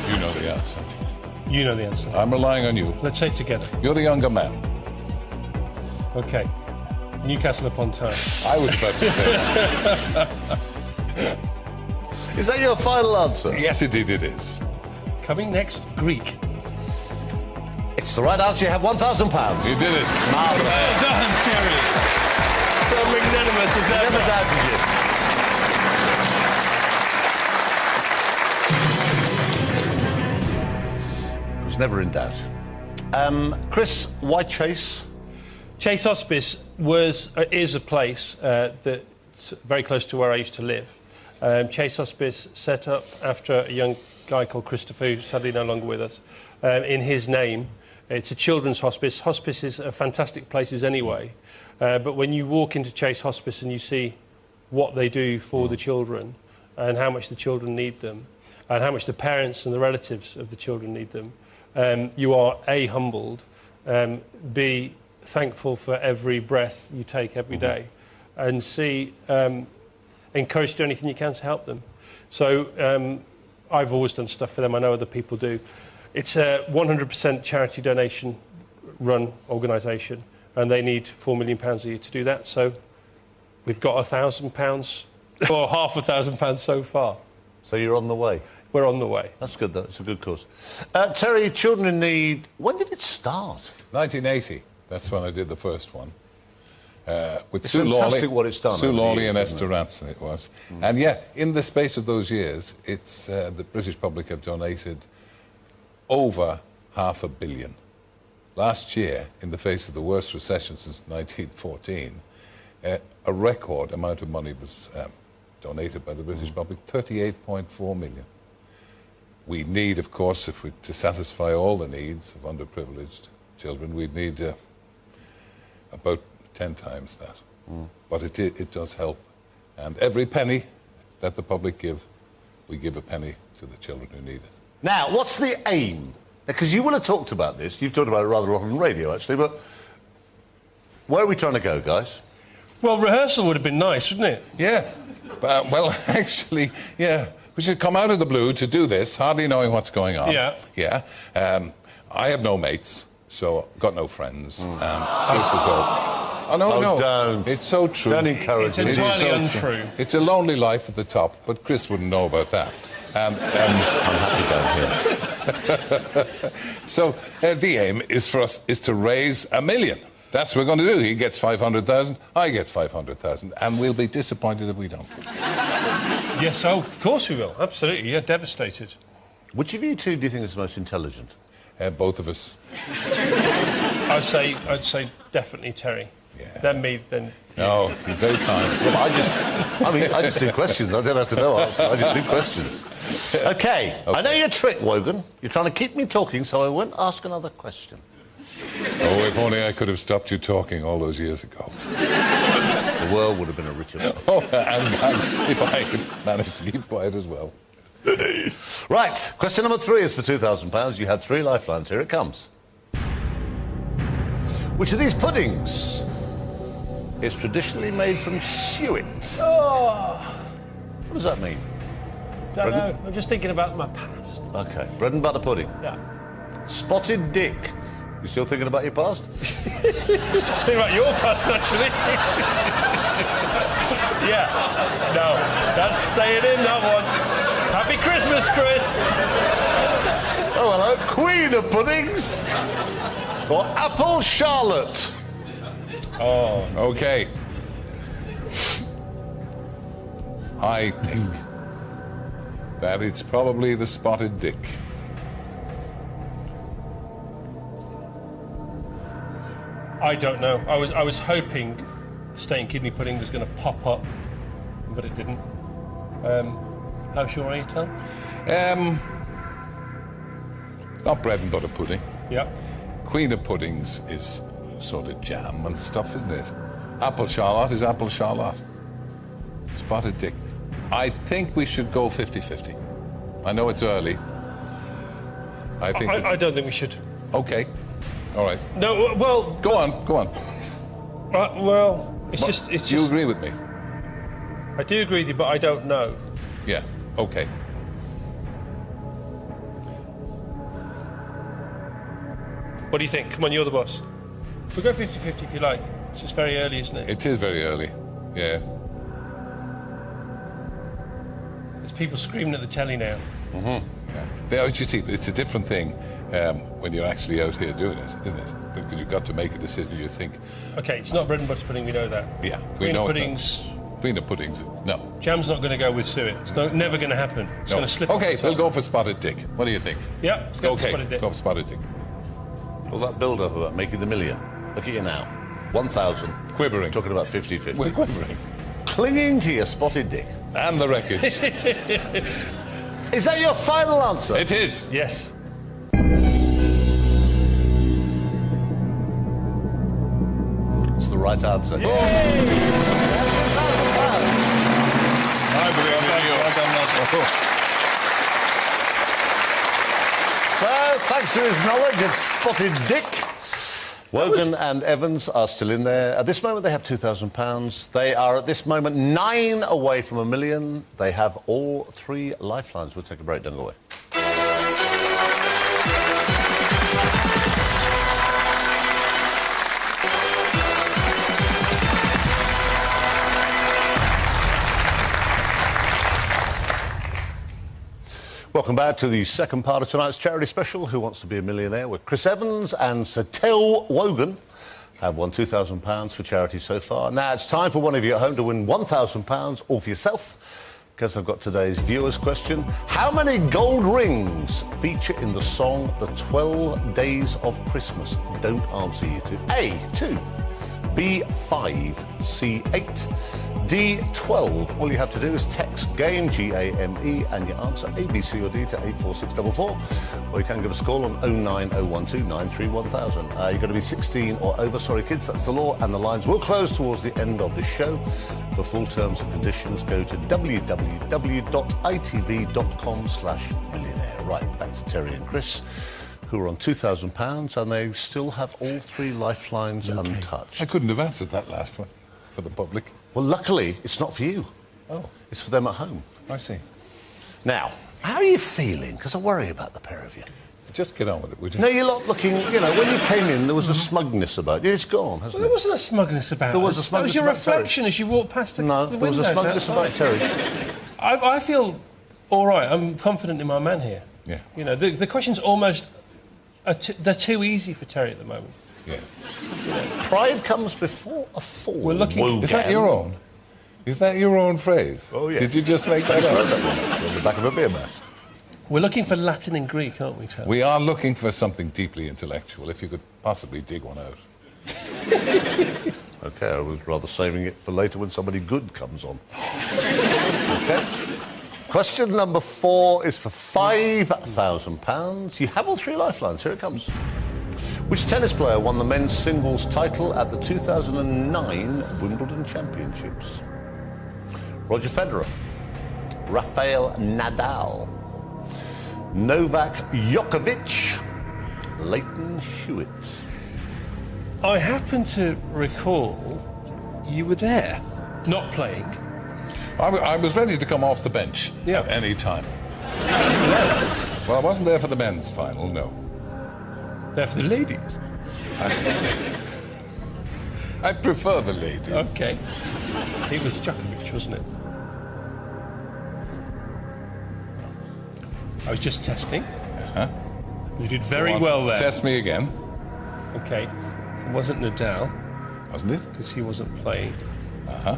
You know the answer. You know the answer. I'm relying on you. Let's say it together. You're the younger man. OK. Newcastle upon Tyne. I was about to say. Is that your final answer? Yes, indeed it is. Coming next, Greek. It's the right answer. You have £1,000. You did it. Marvellous. Well done, Terry. So magnanimous as ever. Never doubted you. Never in doubt. Chris, why Chase? Chase Hospice is a place that's very close to where I used to live. Chase Hospice set up after a young guy called Christopher, who's sadly no longer with us, in his name. It's a children's hospice. Hospices are fantastic places anyway, but when you walk into Chase Hospice and you see what they do for the children and how much the children need them and how much the parents and the relatives of the children need them, you are A, humbled, B, thankful for every breath you take every day, and C, encouraged to do anything you can to help them. So I've always done stuff for them. I know other people do. It's a 100% charity donation run organisation, and they need £4 million a year to do that. So we've got £1,000 or £500,000 so far. So you're on the way? We're on the way. That's good, though. It's a good cause. Terry, Children in Need, when did it start? 1980. That's when I did the first one. With It's Sue fantastic Lawley, what it's done Sue over the Lawley years, and isn't Esther it? Ranson it was. And yeah, in the space of those years, it's the British public have donated over £500 million. Last year, in the face of the worst recession since 1914, a record amount of money was donated by the British public, 38.4 million. We need, of course, to satisfy all the needs of underprivileged children, we'd need about 10 times that. But it does help. And every penny that the public give, we give a penny to the children who need it. Now, what's the aim? Because you will have talked about this. You've talked about it rather a lot on radio, actually, but where are we trying to go, guys? Well, rehearsal would have been nice, wouldn't it? Yeah. Well, actually, yeah. We should come out of the blue to do this, hardly knowing what's going on. Yeah. Yeah. I have no mates, so got no friends. This is all. Oh, no, no. Don't. It's so true. Don't encourage It's it. entirely so untrue. It's a lonely life at the top, but Chris wouldn't know about that. I'm happy down here. So the aim is for us to raise $1 million. That's what we're going to do. He gets 500,000, I get 500,000, and we'll be disappointed if we don't. Yes, oh, of course we will. Absolutely, yeah, devastated. Which of you two do you think is the most intelligent? Both of us. I'd say definitely Terry. Yeah. Then me, then... No, you're very kind. Well, I just do questions. I don't have to know answers. I just do questions. OK, I know your trick, Wogan. You're trying to keep me talking, so I won't ask another question. Oh, if only I could have stopped you talking all those years ago. The world would have been a richer place. Oh, and if I could manage to keep quiet as well. Right, question number 3 is for £2,000. You had 3 lifelines. Here it comes. Which of these puddings is traditionally made from suet? Oh! What does that mean? Don't know. I'm just thinking about my past. OK, bread and butter pudding. Yeah. Spotted dick. You still thinking about your past? Think about your past, actually. Yeah. No, that's staying in, that one. Happy Christmas, Chris. Oh, hello. Queen of puddings. Or apple charlotte. Oh, OK. I think that it's probably the spotted dick. I don't know. I was hoping steak kidney pudding was going to pop up, but it didn't. How sure are you, Tom? It's not bread and butter pudding. Yeah. Queen of puddings is sort of jam and stuff, isn't it? Apple charlotte is apple charlotte. Spotted dick. I think we should go 50-50. I know it's early. I don't think we should. OK. All right. No, well... Go on. Well, it's just... You agree with me? I do agree with you, but I don't know. Yeah, OK. What do you think? Come on, you're the boss. We'll go 50-50 if you like. It's just very early, isn't it? It is very early, yeah. There's people screaming at the telly now. Mm-hmm. Yeah. You see, it's a different thing when you're actually out here doing it, isn't it? Because you've got to make a decision. You think... OK, it's not bread and butter pudding, we know that. Yeah, we know puddings... Queen of puddings, no. Jam's not going to go with suet. It's never going to happen. It's going to slip off the OK, top. we'll go for spotted dick. What do you think? Yeah, let's go for spotted dick. Go for spotted dick. All that build-up about making the million. Look at you now. 1,000. Quivering. Talking about 50-50. We're quivering. Clinging to your spotted dick. And the wreckage. Is that your final answer? It is. Yes. It's the right answer. So, thanks to his knowledge of spotted dick, Wogan and Evans are still in there. At this moment, they have £2,000. They are, at this moment, 9 away from $1 million. They have all 3 lifelines. We'll take a break. Don't go away. Welcome back to the second part of tonight's charity special, Who Wants to Be a Millionaire, where Chris Evans and Sir Tel Wogan have won £2,000 for charity so far. Now it's time for one of you at home to win £1,000 all for yourself, because I've got today's viewers' question. How many gold rings feature in the song The 12 Days of Christmas? Don't answer, you two. A, 2, B, 5, C, 8, D, 12. All you have to do is text GAME, G-A-M-E, and your answer A, B, C or D to 84644. Or you can give us a call on 09012 931 You've got to be 16 or over. Sorry, kids, that's the law. And the lines will close towards the end of the show. For full terms and conditions, go to www.itv.com/millionaire. Right, back to Terry and Chris, who are on £2,000, and they still have all 3 lifelines untouched. I couldn't have answered that last one for the public. Well, luckily, it's not for you. Oh. It's for them at home. I see. Now, how are you feeling? Because I worry about the pair of you. Just get on with it, would you? No, you're not looking... You know, when you came in, there was a smugness about you. It's gone, hasn't There wasn't a smugness about There was us. a smugness That was your about Terry. reflection as you walked past the No, the there was a windows smugness about outside. Terry. I feel all right, I'm confident in my man here. Yeah. You know, the questions almost... they're too easy for Terry at the moment. Yeah. Pride comes before a fall. We're looking... Is that your own? Is that your own phrase? Oh, yes. Did you just make that I up? heard that one on the back of a beer mat. We're looking for Latin and Greek, aren't we, Terry? We are looking for something deeply intellectual, if you could possibly dig one out. OK, I was rather saving it for later when somebody good comes on. OK. Question number 4 is for £5,000. You have all 3 lifelines. Here it comes. Which tennis player won the men's singles title at the 2009 Wimbledon Championships? Roger Federer, Rafael Nadal, Novak Djokovic, Leighton Hewitt. I happen to recall you were there, not playing. I was ready to come off the bench at any time. Well, I wasn't there for the men's final, no. There for the ladies? I prefer the ladies. OK. It was Djokovic, wasn't it? I was just testing. Uh-huh. You did very well there. Test me again. OK. It wasn't Nadal. Wasn't it? Because he wasn't playing. Uh-huh.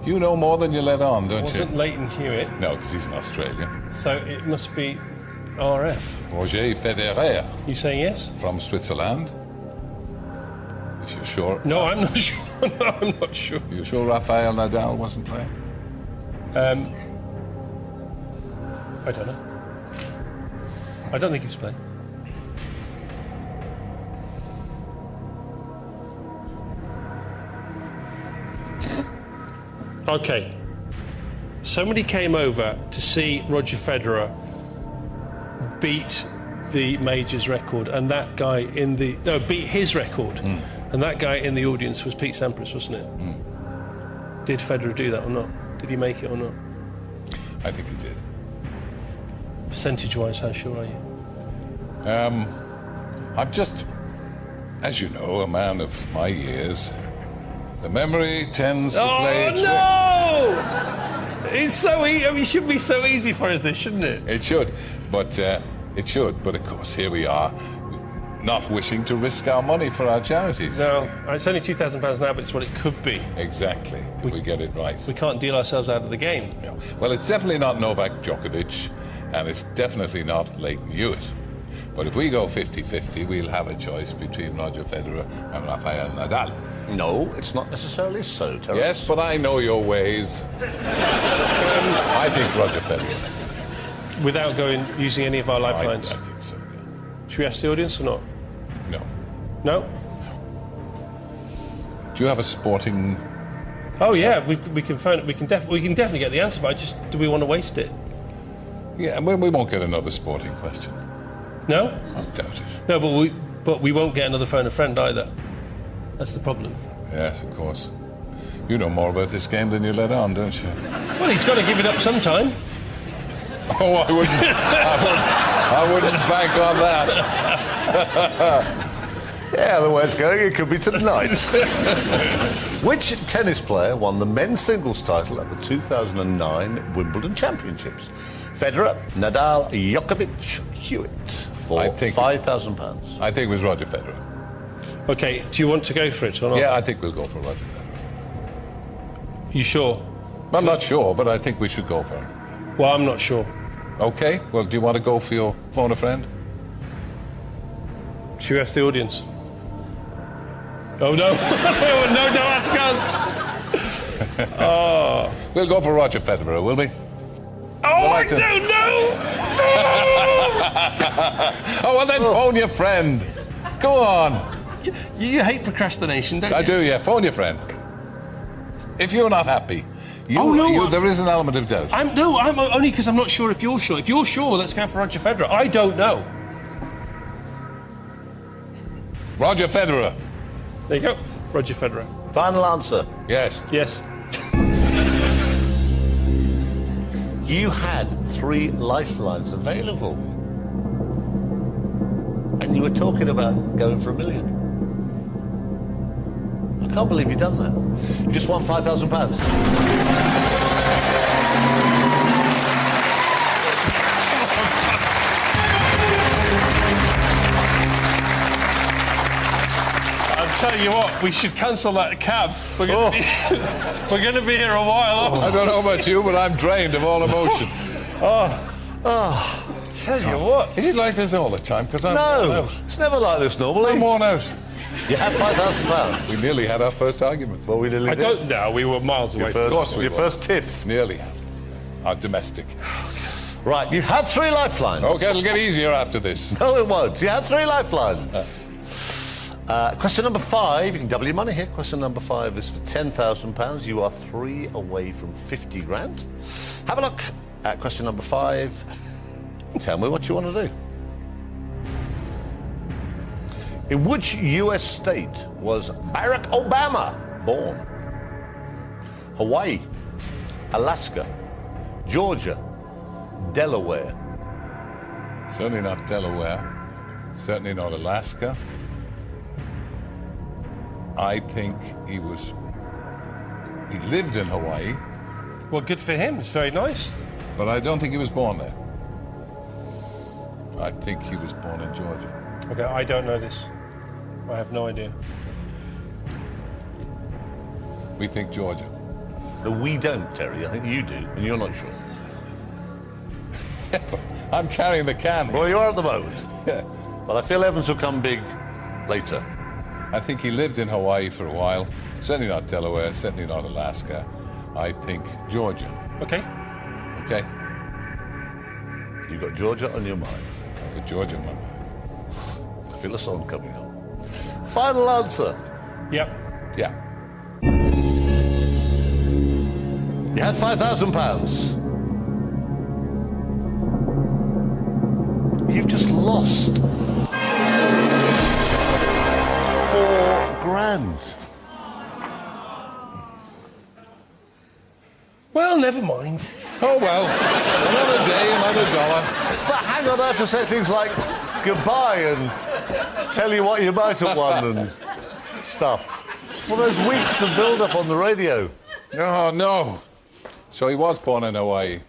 You know more than you let on, don't you? Wasn't Leighton Hewitt. No, because he's an Australian. So it must be RF. Roger Federer. You saying yes? From Switzerland. If you're sure. No, I'm not sure. No, I'm not sure. You sure Rafael Nadal wasn't playing? I don't know. I don't think he was playing. OK. Somebody came over to see Roger Federer beat the majors record, and that guy in the... No, beat his record. And that guy in the audience was Pete Sampras, wasn't it? Did Federer do that or not? Did he make it or not? I think he did. Percentage-wise, how sure are you? I'm just, as you know, a man of my years. The memory tends to play tricks. Oh, no! It's so easy. I mean, it should be so easy for us, this, shouldn't it? It should, but of course, here we are, not wishing to risk our money for our charities. No, it's only £2,000 now, but it's what it could be. Exactly, if we get it right. We can't deal ourselves out of the game. No. Well, it's definitely not Novak Djokovic, and it's definitely not Leighton Hewitt. But if we go 50-50, we'll have a choice between Roger Federer and Rafael Nadal. No, it's not necessarily so, Terence. Yes, but I know your ways. I think Roger Federer. Without using any of our lifelines? I think so, yeah. Should we ask the audience or not? No. No? Do you have a sporting... Oh, yeah, we can phone it. We can definitely get the answer, but do we want to waste it? Yeah, well, we won't get another sporting question. No? I doubt it. No, but we won't get another phone a friend either. That's the problem. Yes, of course. You know more about this game than you let on, don't you? Well, he's got to give it up sometime. Oh, I wouldn't bank on that. Yeah, the way it's going, it could be tonight. Which tennis player won the men's singles title at the 2009 Wimbledon Championships? Federer, Nadal, Djokovic, Hewitt for £5,000. I think it was Roger Federer. OK, do you want to go for it or not? Yeah, I think we'll go for Roger Federer. You sure? I'm not sure, but I think we should go for him. Well, I'm not sure. OK, well, do you want to go for your phone a friend? Should we ask the audience? Oh, no. No, don't ask us. Oh. We'll go for Roger Federer, will we? Oh, I don't know! Oh, well, then phone your friend. Go on. You hate procrastination, don't you? I do, yeah. Phone your friend. If you're not happy, there is an element of doubt. I'm only because I'm not sure if you're sure. If you're sure, let's go for Roger Federer. I don't know. Roger Federer. There you go. Roger Federer. Final answer. Yes. Yes. You had 3 lifelines available. And you were talking about going for £1 million. I can't believe you've done that. You just won £5,000. tell you what, we should cancel that cab. We're going to be here a while. I don't know about you, but I'm drained of all emotion. Tell you what. Is it like this all the time? Because I'm worn No, out. it's never like this normally. I'm worn out. You had £5,000. We nearly had our first argument. Well, we nearly I did. don't know. We were miles away. Of course we Your were. first tiff. Nearly. Our domestic. Right, you had 3 lifelines. Okay, it'll get easier after this. No, it won't. You had 3 lifelines. Question number 5, you can double your money here. Question number 5 is for £10,000. You are 3 away from 50 grand. Have a look at question number 5. Tell me what you want to do. In which US state was Barack Obama born? Hawaii, Alaska, Georgia, Delaware. Certainly not Delaware. Certainly not Alaska. I think he lived in Hawaii. Well, good for him. It's very nice. But I don't think he was born there. I think he was born in Georgia. Okay, I don't know this. I have no idea. We think Georgia. No, we don't, Terry. I think you do, and you're not sure. I'm carrying the can. Well, you are at the moment. Yeah. But I feel Evans will come big later. I think he lived in Hawaii for a while. Certainly not Delaware, certainly not Alaska. I think Georgia. Okay. Okay. You've got Georgia on your mind. I've got Georgia on my mind. I feel a song coming on. Final answer. Yep. Yeah. You had £5,000. You've just lost 4 grand. Well, never mind. Oh, well. Another day, another dollar. But hang on, I have to say things like goodbye and tell you what you might have won and stuff. Well, those weeks of build-up on the radio. Oh, no. So he was born in Hawaii.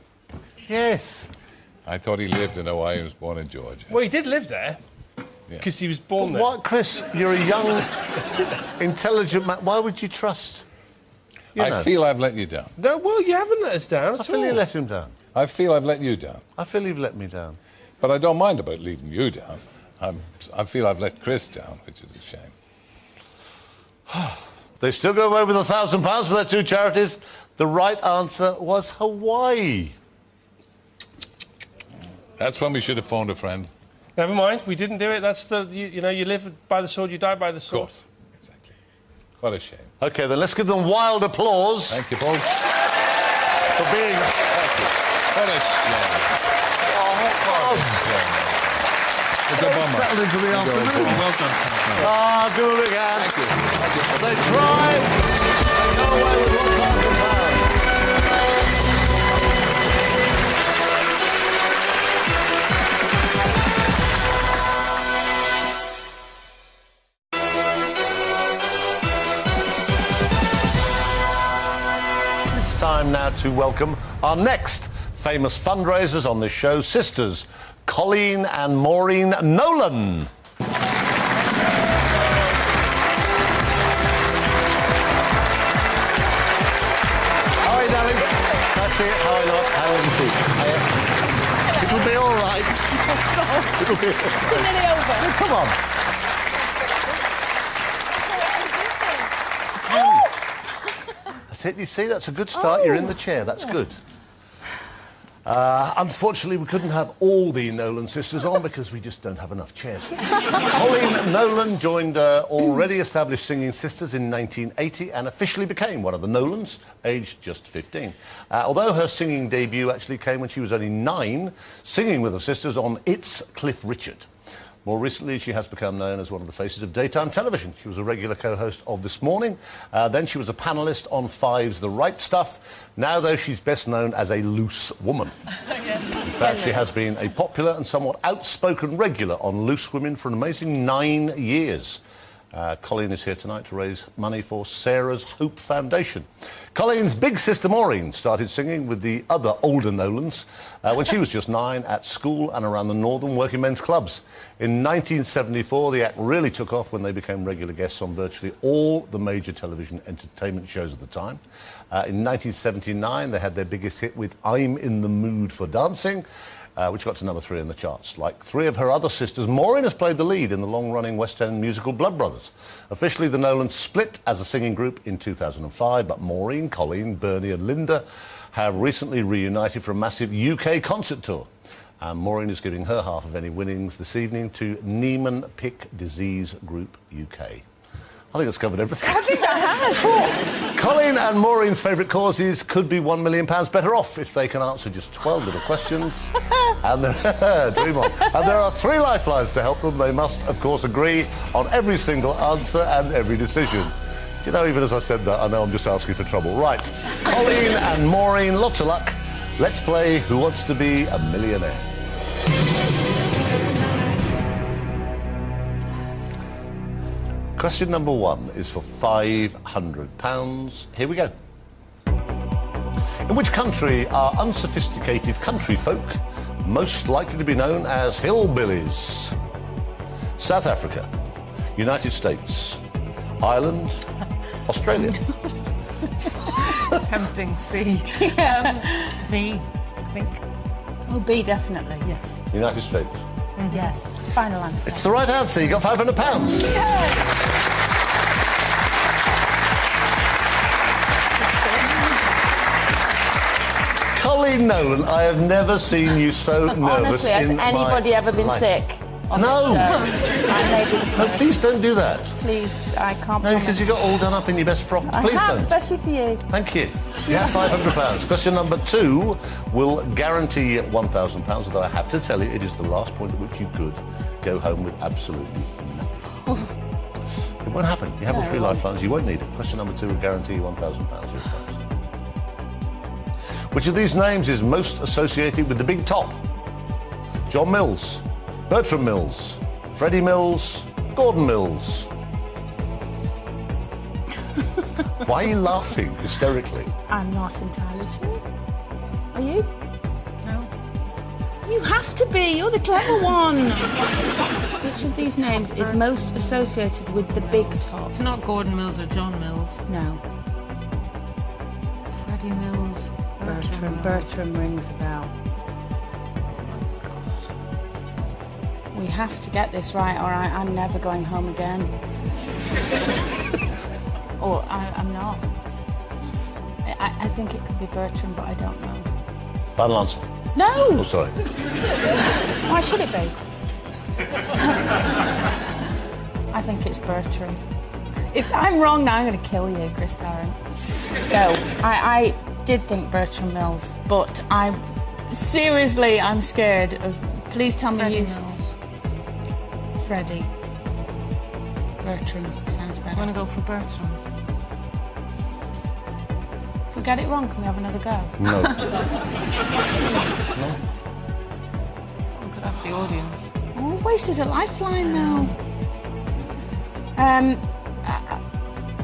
Yes. I thought he lived in Hawaii and was born in Georgia. Well, he did live there. Because he was born there. What, Chris? You're a young, intelligent man. Why would you trust? I feel I've let you down. No, well, you haven't let us down at I feel all. you let him down. I feel I've let you down. I feel you've let me down. But I don't mind about letting you down. I feel I've let Chris down, which is a shame. They still go away with £1,000 for their 2 charities. The right answer was Hawaii. That's when we should have phoned a friend. Never mind, we didn't do it. That's the, you know, you live by the sword, you die by the sword. Of course. Exactly. What a shame. OK, then let's give them wild applause. Thank you, folks. For being... What a shame. It's a bummer. Settled into the afternoon. Well done. Do it again. Thank you. They tried. They got away with £1,000. It's time now to welcome our next famous fundraisers on this show, sisters Colleen and Maureen Nolan. How are you, darlings? That's it. How are you? How are you? It'll be all right. It'll be all right. It's nearly over. Come on. That's it. You see, that's a good start. You're in the chair. That's good. Unfortunately, we couldn't have all the Nolan sisters on because we just don't have enough chairs. Colleen Nolan joined already established singing sisters in 1980 and officially became one of the Nolans, aged just 15. Although her singing debut actually came when she was only 9, singing with the sisters on It's Cliff Richard. More recently, she has become known as one of the faces of daytime television. She was a regular co-host of This Morning. Then she was a panellist on Five's The Right Stuff. Now, though, she's best known as a loose woman. In fact, she has been a popular and somewhat outspoken regular on Loose Women for an amazing 9 years. Colleen is here tonight to raise money for Sarah's Hope Foundation. Colleen's big sister Maureen started singing with the other older Nolans when she was just 9 at school and around the northern working men's clubs. In 1974, the act really took off when they became regular guests on virtually all the major television entertainment shows at the time. In 1979, they had their biggest hit with I'm in the Mood for Dancing, which got to number 3 in the charts. Like 3 of her other sisters, Maureen has played the lead in the long-running West End musical Blood Brothers. Officially, the Nolans split as a singing group in 2005, but Maureen, Colleen, Bernie and Linda have recently reunited for a massive UK concert tour. And Maureen is giving her half of any winnings this evening to Niemann-Pick Disease Group UK. I think it's covered everything. I think that has. Colleen and Maureen's favourite causes could be £1 million better off if they can answer just 12 little questions. And dream on. And there are 3 lifelines to help them. They must, of course, agree on every single answer and every decision. You know, even as I said that, I know I'm just asking for trouble. Right, Colleen and Maureen, lots of luck. Let's play Who Wants to Be a Millionaire? Question number 1 is for £500. Here we go. In which country are unsophisticated country folk most likely to be known as hillbillies? South Africa, United States, Ireland, Australia. Tempting C. B, I think. Oh, B, definitely. Yes. United States. Yes. Final answer. It's the right answer. You got £500. Colleen Nolan, I have never seen you so nervous. Honestly, has in anybody my ever been life. sick? On No. No, please don't do that. Please, I can't. No, because you got all done up in your best frock. Please I have, don't. especially for you. Thank you. You have £500. Question number 2 will guarantee £1,000, although I have to tell you, it is the last point at which you could go home with absolutely nothing. It won't happen. You have all 3 lifelines. You won't need it. Question number 2 will guarantee you £1,000. Here it comes. Which of these names is most associated with the Big Top? John Mills, Bertram Mills, Freddie Mills, Gordon Mills. Why are you laughing hysterically? I'm not entirely sure. Are you? No. You have to be. You're the clever one. Which of these names is most associated with the Big Top? It's not Gordon Mills or John Mills. No. Freddie Mills. Bertram rings a bell. We have to get this right, or I'm never going home again. Or I'm not. I think it could be Bertram, but I don't know. Final answer. No! Oh, sorry. Why should it be? I think it's Bertram. If I'm wrong now, I'm going to kill you, Chris Tarrant. No, I did think Bertram Mills, but I'm scared of. Please tell me you. Freddie. Bertram sounds better. I want to go for Bertram. If we get it wrong, can we have another go? No. No. I could ask the audience. Oh, we wasted a lifeline now.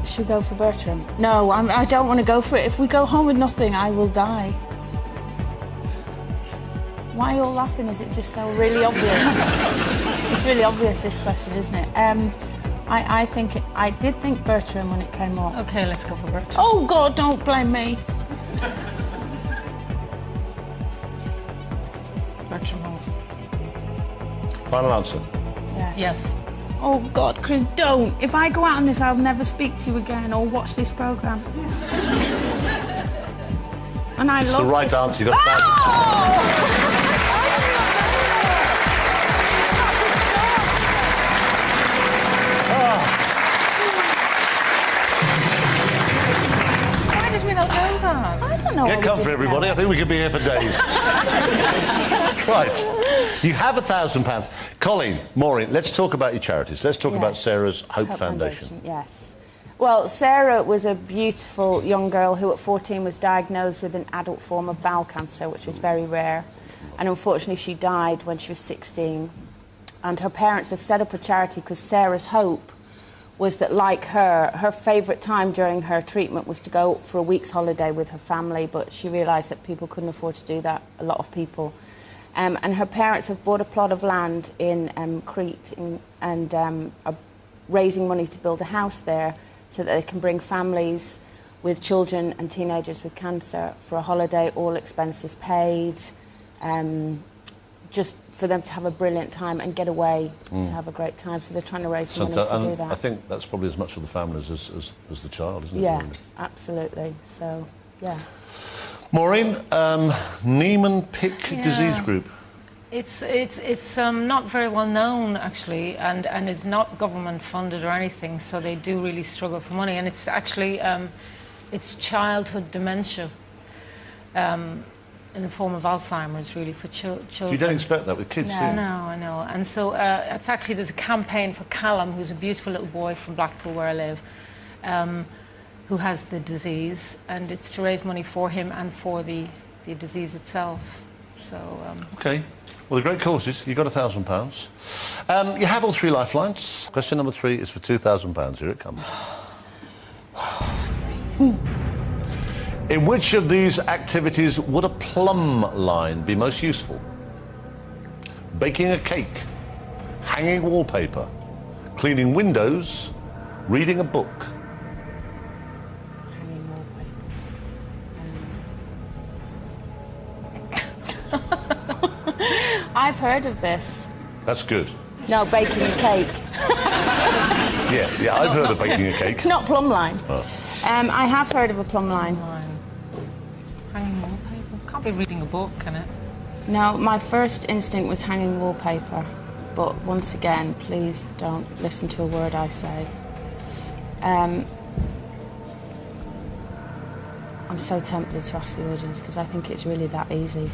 Should we go for Bertram? No, I don't want to go for it. If we go home with nothing, I will die. Why are you all laughing? Is it just so really obvious? It's really obvious, this question, isn't it? I did think Bertram when it came up. Okay, let's go for Bertram. Oh, God, don't blame me. Bertram Mills. Final answer. Yeah. Yes. Oh, God, Chris, don't. If I go out on this, I'll never speak to you again or watch this programme. And I It's love the right this. answer. You got £1,000. Why did we not know that? I don't know. Get comfy, everybody. I think we could be here for days. Right. You have £1,000. Colleen, Maureen, let's talk about your charities. Let's talk about Sarah's Hope Foundation. Yes. Well, Sarah was a beautiful young girl who at 14 was diagnosed with an adult form of bowel cancer, which was very rare. And unfortunately, she died when she was 16. And her parents have set up a charity because Sarah's Hope was that, like her favourite time during her treatment was to go for a week's holiday with her family, but she realised that people couldn't afford to do that, a lot of people. And her parents have bought a plot of land in Crete and are raising money to build a house there so that they can bring families with children and teenagers with cancer for a holiday, all expenses paid, just for them to have a brilliant time and get away to have a great time. So they're trying to raise money to do that. I think that's probably as much for the families as the child, isn't it? Yeah, really? Absolutely. So, yeah. Maureen, Niemann-Pick disease group. It's not very well known, actually, and is not government funded or anything, so they do really struggle for money. And it's actually it's childhood dementia in the form of Alzheimer's, really, for children. So you don't expect that with kids, do you? No, I know. And so it's actually, there's a campaign for Callum, who's a beautiful little boy from Blackpool, where I live, who has the disease, and it's to raise money for him and for the disease itself. So. Okay. Well, the great causes. You got £1,000. You have all 3 lifelines. Question number 3 is for £2,000. Here it comes. In which of these activities would a plumb line be most useful? Baking a cake, hanging wallpaper, cleaning windows, reading a book. Hanging wallpaper. I've heard of this. That's good. No, baking a cake. Yeah, I've heard of baking a cake. Not plumb line. Oh. I have heard of a plumb line. Hanging wallpaper? Can't be reading a book, can it? No, my first instinct was hanging wallpaper, but once again, please don't listen to a word I say. I'm so tempted to ask the audience because I think it's really that easy.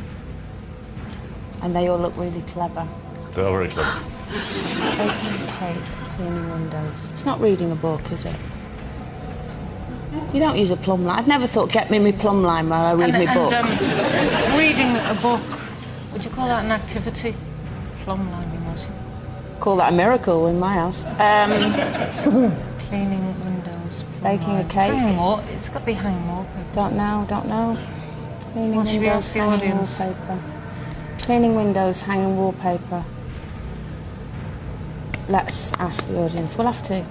And they all look really clever. They are very clever. Baking a cake, cleaning windows. It's not reading a book, is it? You don't use a plumb line. I've never thought, get me my plumb line while I read my book. Reading a book, would you call that an activity? Plumb line, you must. Call that a miracle in my house. Cleaning windows. Baking a cake. It's got to be hanging wallpaper. Don't know. Cleaning Well, should we windows, ask the hanging audience? wallpaper. Cleaning windows, hanging wallpaper. Let's ask the audience. We'll have to.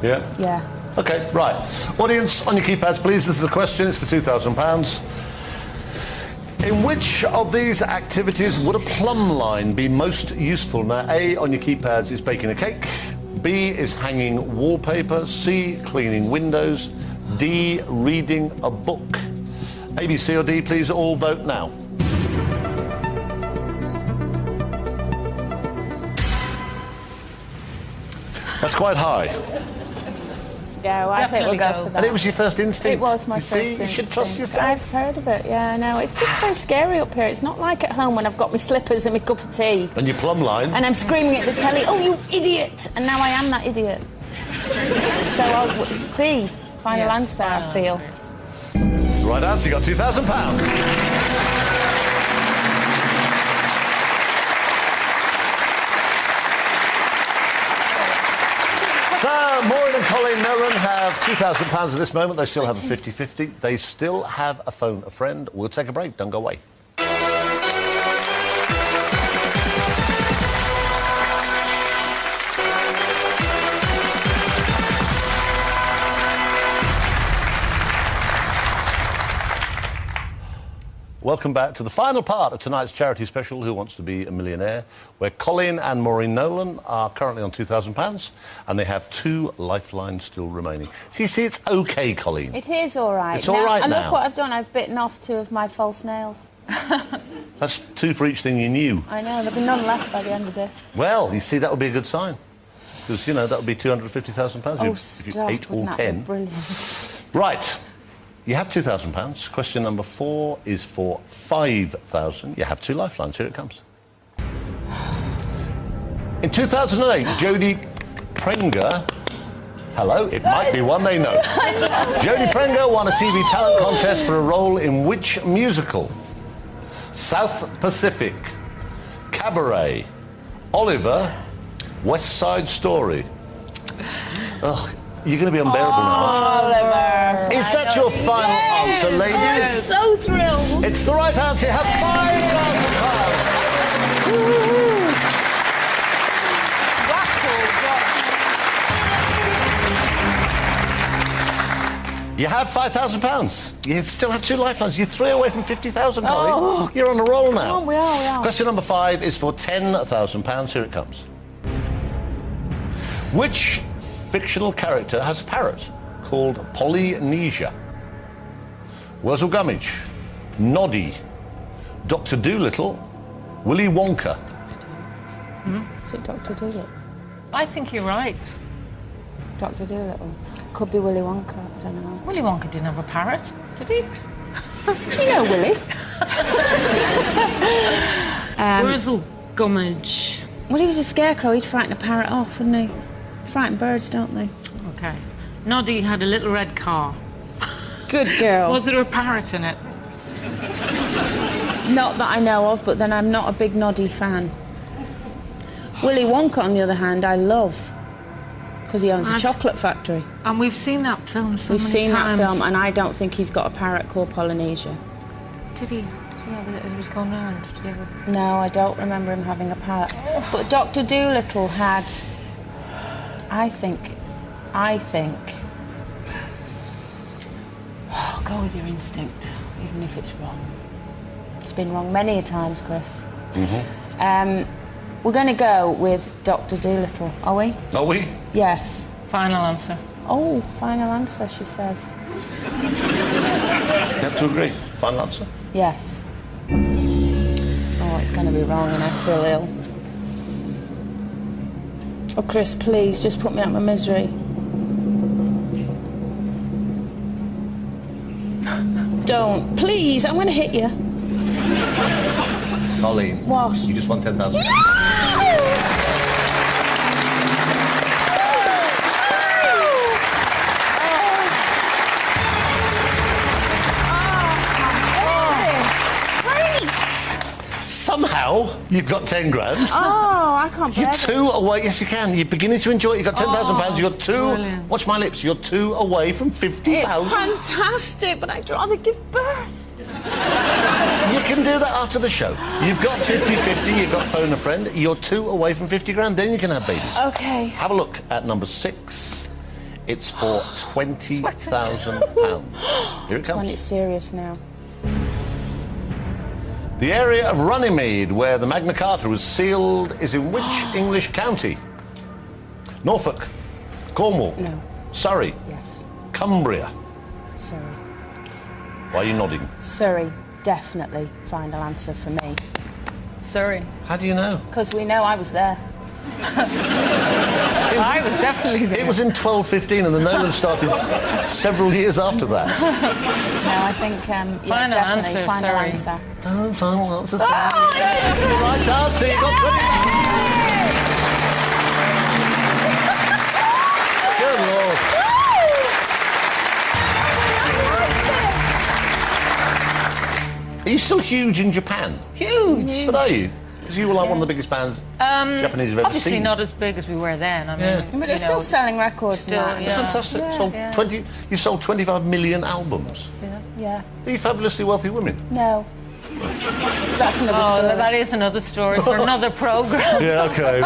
Yeah? Yeah. OK, right. Audience, on your keypads, please. This is the question. It's for £2,000. In which of these activities would a plumb line be most useful? Now, A, on your keypads, is baking a cake. B, is hanging wallpaper. C, cleaning windows. D, reading a book. A, B, C or D, please all vote now. That's quite high. Yeah, well, I think we'll go for that. And it was your first instinct? It was my first instinct. You should trust yourself. I've heard of it, yeah, I know. It's just very scary up here. It's not like at home when I've got my slippers and my cup of tea. And your plumb line. And I'm screaming at the telly, oh, you idiot! And now I am that idiot. So I'll B, final answer, I feel. It's the right answer. You got £2,000. So, Maureen and Colin Nolan have £2,000 at this moment. They still have a 50-50. They still have a phone a friend. We'll take a break. Don't go away. Welcome back to the final part of tonight's charity special, Who Wants to Be a Millionaire, where Colin and Maureen Nolan are currently on £2,000 and they have 2 lifelines still remaining. So you see, it's OK, Colleen. It is all right. It's all right and now. look what I've done. I've bitten off 2 of my false nails. That's 2 for each thing you knew. I know, there'll be none left by the end of this. Well, you see, that would be a good sign. Because, you know, that would be £250,000 Oh, if you stop. ate all Wouldn't that be 10. Brilliant. Right. You have £2,000. Question number 4 is for £5,000. You have 2 lifelines. Here it comes. In 2008, Jodie Prenger... Hello, it might be one they know. Jodie Prenger won a TV talent contest for a role in which musical? South Pacific, Cabaret, Oliver, West Side Story. Oh, you're going to be unbearable now, aren't Oliver. you? Is that your final answer, ladies? I'm so thrilled. It's the right answer. You have £5,000. You have £5,000. You still have 2 lifelines. You're 3 away from 50,000, Polly. Oh. You're on a roll now. Oh, we are. Question number 5 is for £10,000. Here it comes. Which fictional character has a parrot called Polynesia? Wurzel Gummidge, Noddy, Dr. Dolittle, Willy Wonka. Is it Dr. Dolittle? I think you're right. Dr. Dolittle. Could be Willy Wonka, I don't know. Willy Wonka didn't have a parrot, did he? Do you know Willy? Wurzel Gummidge. Well, he was a scarecrow. He'd frighten a parrot off, wouldn't he? Frighten birds, don't they? Okay. Noddy had a little red car. Good girl. Was there a parrot in it? Not that I know of, but then I'm not a big Noddy fan. Willy Wonka, on the other hand, I love. Because he owns a chocolate factory. And we've seen that film so We've many seen times. that film, and I don't think he's got a parrot called Polynesia. Did he have it as he was going round? Did he have a... No, I don't remember him having a parrot. But Dr. Dolittle had... I think... Oh, go with your instinct, even if it's wrong. It's been wrong many a times, Chris. We're going to go with Dr. Dolittle, are we? Are we? Yes. Final answer. Oh, final answer, she says. You have to agree. Final answer? Yes. Oh, it's going to be wrong and I feel ill. Oh, Chris, please, just put me out of my misery. Don't. Please, I'm going to hit you. Colleen. What? You just won 10,000. Somehow, you've got 10 grand. Oh, I can't You're believe it. 2 away. Yes, you can. You're beginning to enjoy it. You've got £10,000. You've got 2. brilliant. Watch my lips. You're 2 away from 50,000. It's fantastic, but I'd rather give birth. You can do that after the show. You've got 50-50. You've got phone a friend. You're 2 away from 50 grand. Then you can have babies. Okay. Have a look at number 6. It's for £20,000. Here it When comes. it's serious now. The area of Runnymede, where the Magna Carta was sealed, is in which English county? Norfolk, Cornwall, No. Surrey, Yes. Cumbria. Surrey. Why are you nodding? Surrey, definitely final answer for me. Surrey. How do you know? Because we know I was there. I was definitely there. It was in 1215 and the Nolan started several years after that. No, I think, yeah, Final definitely, answer, final Surrey. answer. Oh, final answer. Oh, That's the right answer. You got 20. Good Lord. Are you still huge in Japan? Huge. But are you? Because you were like one of the biggest bands Japanese have ever obviously seen. not as big as we were then. I mean, But it's still selling records still, now. It's fantastic. Yeah. You've sold 25 million albums. Yeah. Are you fabulously wealthy women? No. That's another story. That is another story for another programme. Yeah, okay.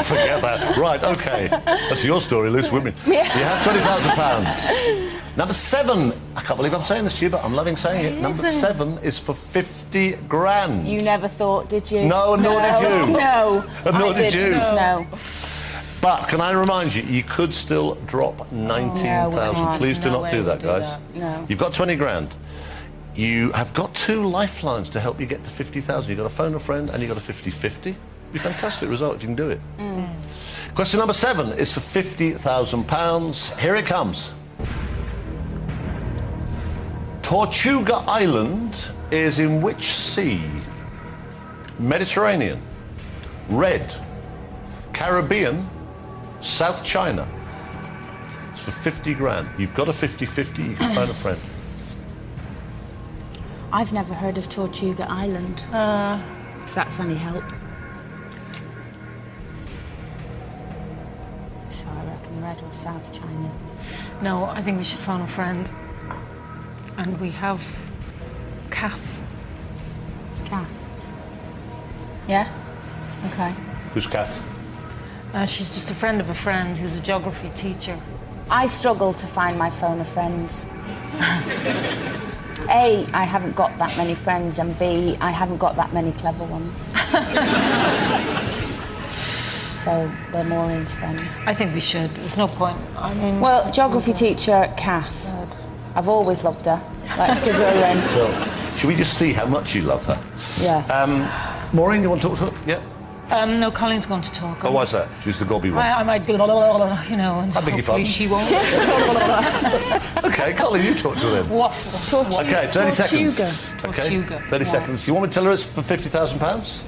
Forget that. Right, okay. That's your story, loose women. Yeah. You have £20,000. Number 7. I can't believe I'm saying this to you, but I'm loving saying it. Number 7 is for 50 grand. You never thought, did you? No, nor did you. No. And nor did you. No. But can I remind you, you could still drop 19,000. can't. Please do No not way do we'll that, do guys. that. No. You've got 20 grand. You have got 2 lifelines to help you get to 50,000. You've got to phone a friend and you've got a 50-50. Be a fantastic result if you can do it. Question number 7 is for £50,000. Here it comes. Tortuga Island is in which sea? Mediterranean, Red, Caribbean, South China. It's for 50 grand. You've got a 50-50, you can phone a friend. I've never heard of Tortuga Island. If that's any help. So I and red or South China? No, I think we should phone a friend. And we have Kath. Kath? Yeah? Okay. Who's Kath? She's just a friend of a friend who's a geography teacher. I struggle to find my phone of friends. A, I haven't got that many friends, and B, I haven't got that many clever ones. So we're Maureen's friends. I think we should. There's no point. I mean... Well, geography teacher, Kath. I've always loved her. Let's give her a ring. Well, should we just see how much you love her? Yes. Maureen, you want to talk to her? Yeah. No, Colin's going to talk. Oh, why's that? She's the gobby one. I might be, you know, and I beg your hopefully pardon? she won't. OK, Colin, you talk to them. Waffle. OK, 30 seconds. Tortuga. OK, 30 seconds. You want me to tell her it's for £50,000?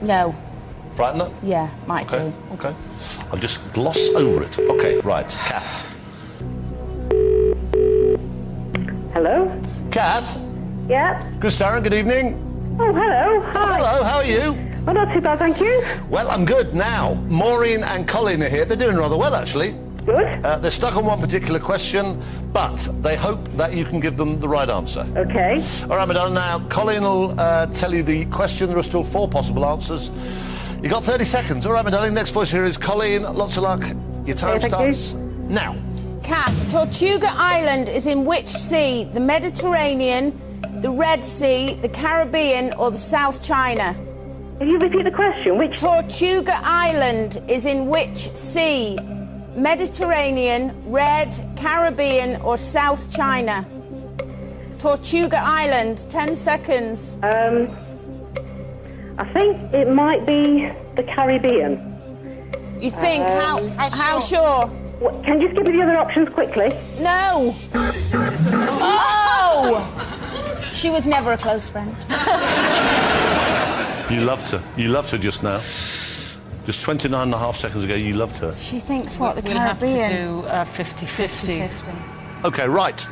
No. Frighten her? Yeah, might do. OK. I'll just gloss over it. OK, right. Kath. Hello? Kath? Yeah? Darren, good evening. Oh, hello. Hi. Hello, how are you? Oh, not too bad, thank you. Well, I'm good now. Maureen and Colin are here. They're doing rather well, actually. Good. They're stuck on one particular question, but they hope that you can give them the right answer. OK. All right, Madonna, now Colin will tell you the question. There are still 4 possible answers. You got 30 seconds. All right, my darling, next voice here is Colin. Lots of luck. Your time starts now. Kath, Tortuga Island is in which sea? The Mediterranean, the Red Sea, the Caribbean, or the South China? Can you repeat the question? Which? Tortuga Island is in which sea? Mediterranean, Red, Caribbean, or South China? Tortuga Island, 10 seconds. I think it might be the Caribbean. You think? How sure? What, can you just give me the other options quickly? No. Oh! She was never a close friend. You loved her. You loved her just now. Just 29 and a half seconds ago, you loved her. She thinks what, the We'll have to Caribbean? do 50-50. 50-50. OK, right.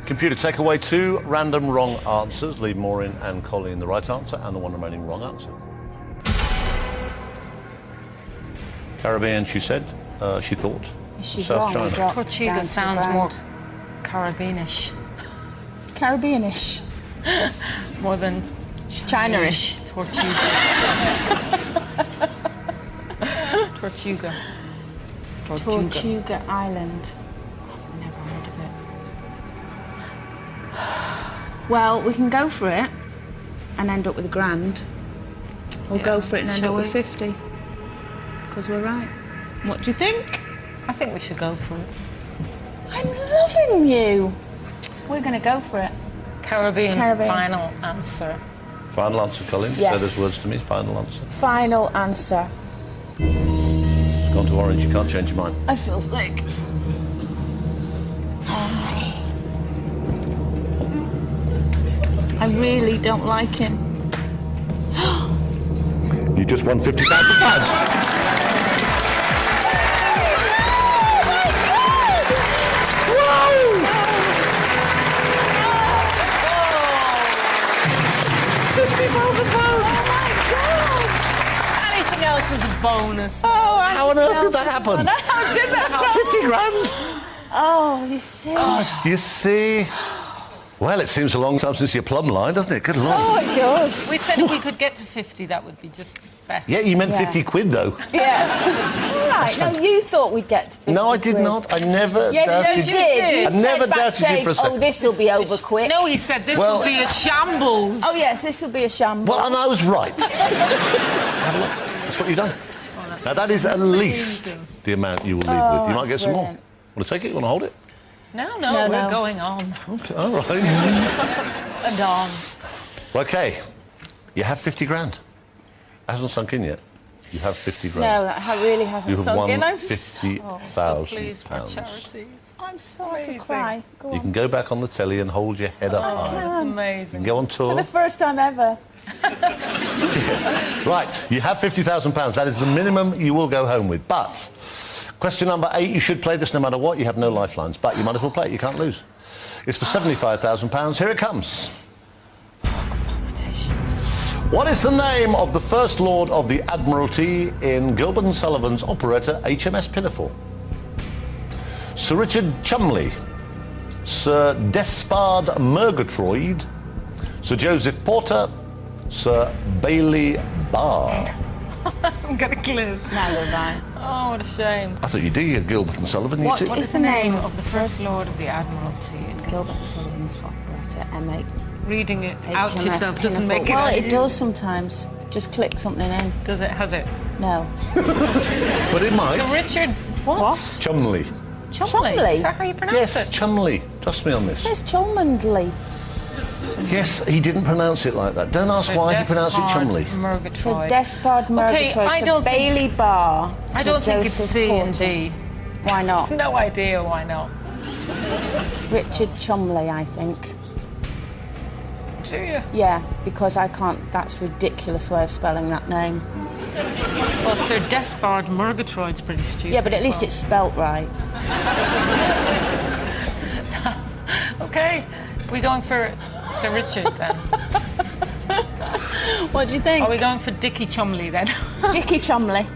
Computer, take away 2 random wrong answers. Leave Maureen and Colin the right answer and the one remaining wrong answer. Caribbean, she said. She thought. She's South wrong. China. Tortuga sounds more Caribbeanish. Caribbeanish. More than China-ish. Tortuga. Tortuga. Tortuga Island. I've never heard of it. Well, we can go for it and end up with £1,000. Or go for it and end up with 50. Because we're right. What do you think? I think we should go for it. I'm loving you. We're going to go for it. Caribbean. Caribbean. Final answer. Final answer, Colin. Yes. Say those words to me. Final answer. Final answer. It's gone to orange. You can't change your mind. I feel sick. I really don't like him. You just won £50,000. Anything else is a bonus. How on earth did that happen? How did that happen? 50 grand? Oh, you see. Oh, you see. Well, it seems a long time since your plumb line, doesn't it? Good Lord. Oh, it does. We said if we could get to 50, that would be just best. Yeah, you meant 50 quid, though. Yeah. All right. No, you thought we'd get to 50 No, I did quid. not. I never Yes, doubted you did. I never doubted you backstage, for a second. oh, this will be over quick. No, he said this Well- will be a shambles. Oh, yes, this will be a shambles. Well, and I was right. Have a look. That's what you've done. Now, that is at least the amount you will leave with. You might get some more. brilliant. Want to take it? You want to hold it? No, No, we're no. going on. Okay, all right. And on. OK. You have 50 grand. It hasn't sunk in yet. You have 50 grand. No, that really hasn't You have sunk won in. I'm £50,000. I'm sorry, I could cry. Go You on. can go back on the telly and hold your head up high. That's You amazing. can go on For tour. the first time ever. Right, you have £50,000. That is the minimum you will go home with. But question number 8, you should play this no matter what. You have no lifelines, but you might as well play it. You can't lose. It's for £75,000. Here it comes. What is the name of the First Lord of the Admiralty in Gilbert and Sullivan's operetta HMS Pinafore? Sir Richard Chumley, Sir Despard Murgatroyd, Sir Joseph Porter, Sir Bailey Barr. I haven't got a clue. Neither have I. Oh, what a shame. I thought you did, you had Gilbert and Sullivan. What you too. is the name of the First Lord of the Admiralty? Gilbert Sullivan's operator, M8. Reading it out HMS yourself doesn't Pinafore. make it Well, any it does sometimes. Just click something in. Does it? Has it? No. But it might. So Richard, what? Chumley. Chumley? Is that how you pronounce Yes, it? Chumley. Trust me on It this. says Cholmondley. Yes, he didn't pronounce it like that. Don't ask Sir why he pronounced it Chumley. So Despard Murgatroyd, I don't so Bailey Barr. I Sir don't think it's Joseph C and Porter. D. Why not? No idea why not. Richard Chumley, I think. Do you? Yeah, because I can't. That's a ridiculous way of spelling that name. Well, Sir Despard Murgatroyd's pretty stupid. Yeah, but at as least well. it's spelt right. Okay, we going for Sir Richard then? What do you think? Are we going for Dickie Chumley then? Dickie Chumley.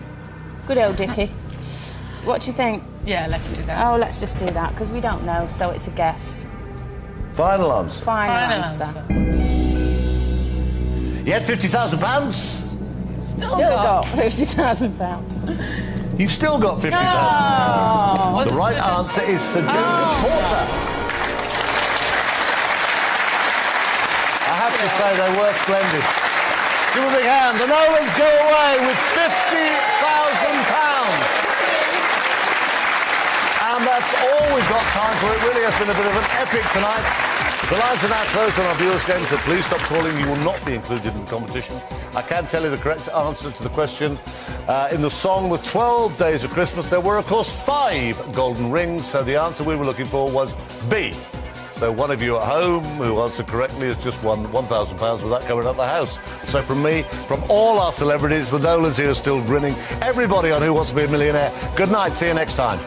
Good old Dickie. What do you think? Yeah, let's do that. Oh, let's just do that, because we don't know, so it's a guess. Final answer. Final answer. You had £50,000. Still got £50,000. You've still got £50,000. No. The right answer is Sir Joseph Porter. I have to say they were splendid. Give them a big hand. The Nolans go away with £50,000. And that's all we've got time for. It really has been a bit of an epic tonight. The lines are now closed on our viewers' game, so please stop calling. You will not be included in the competition. I can tell you the correct answer to the question. In the song The 12 Days of Christmas, there were, of course, 5 golden rings, so the answer we were looking for was B. So one of you at home who answered correctly has just won £1,000 without coming out the house. So from me, from all our celebrities, the Nolans here are still grinning. Everybody on Who Wants to Be a Millionaire, good night. See you next time.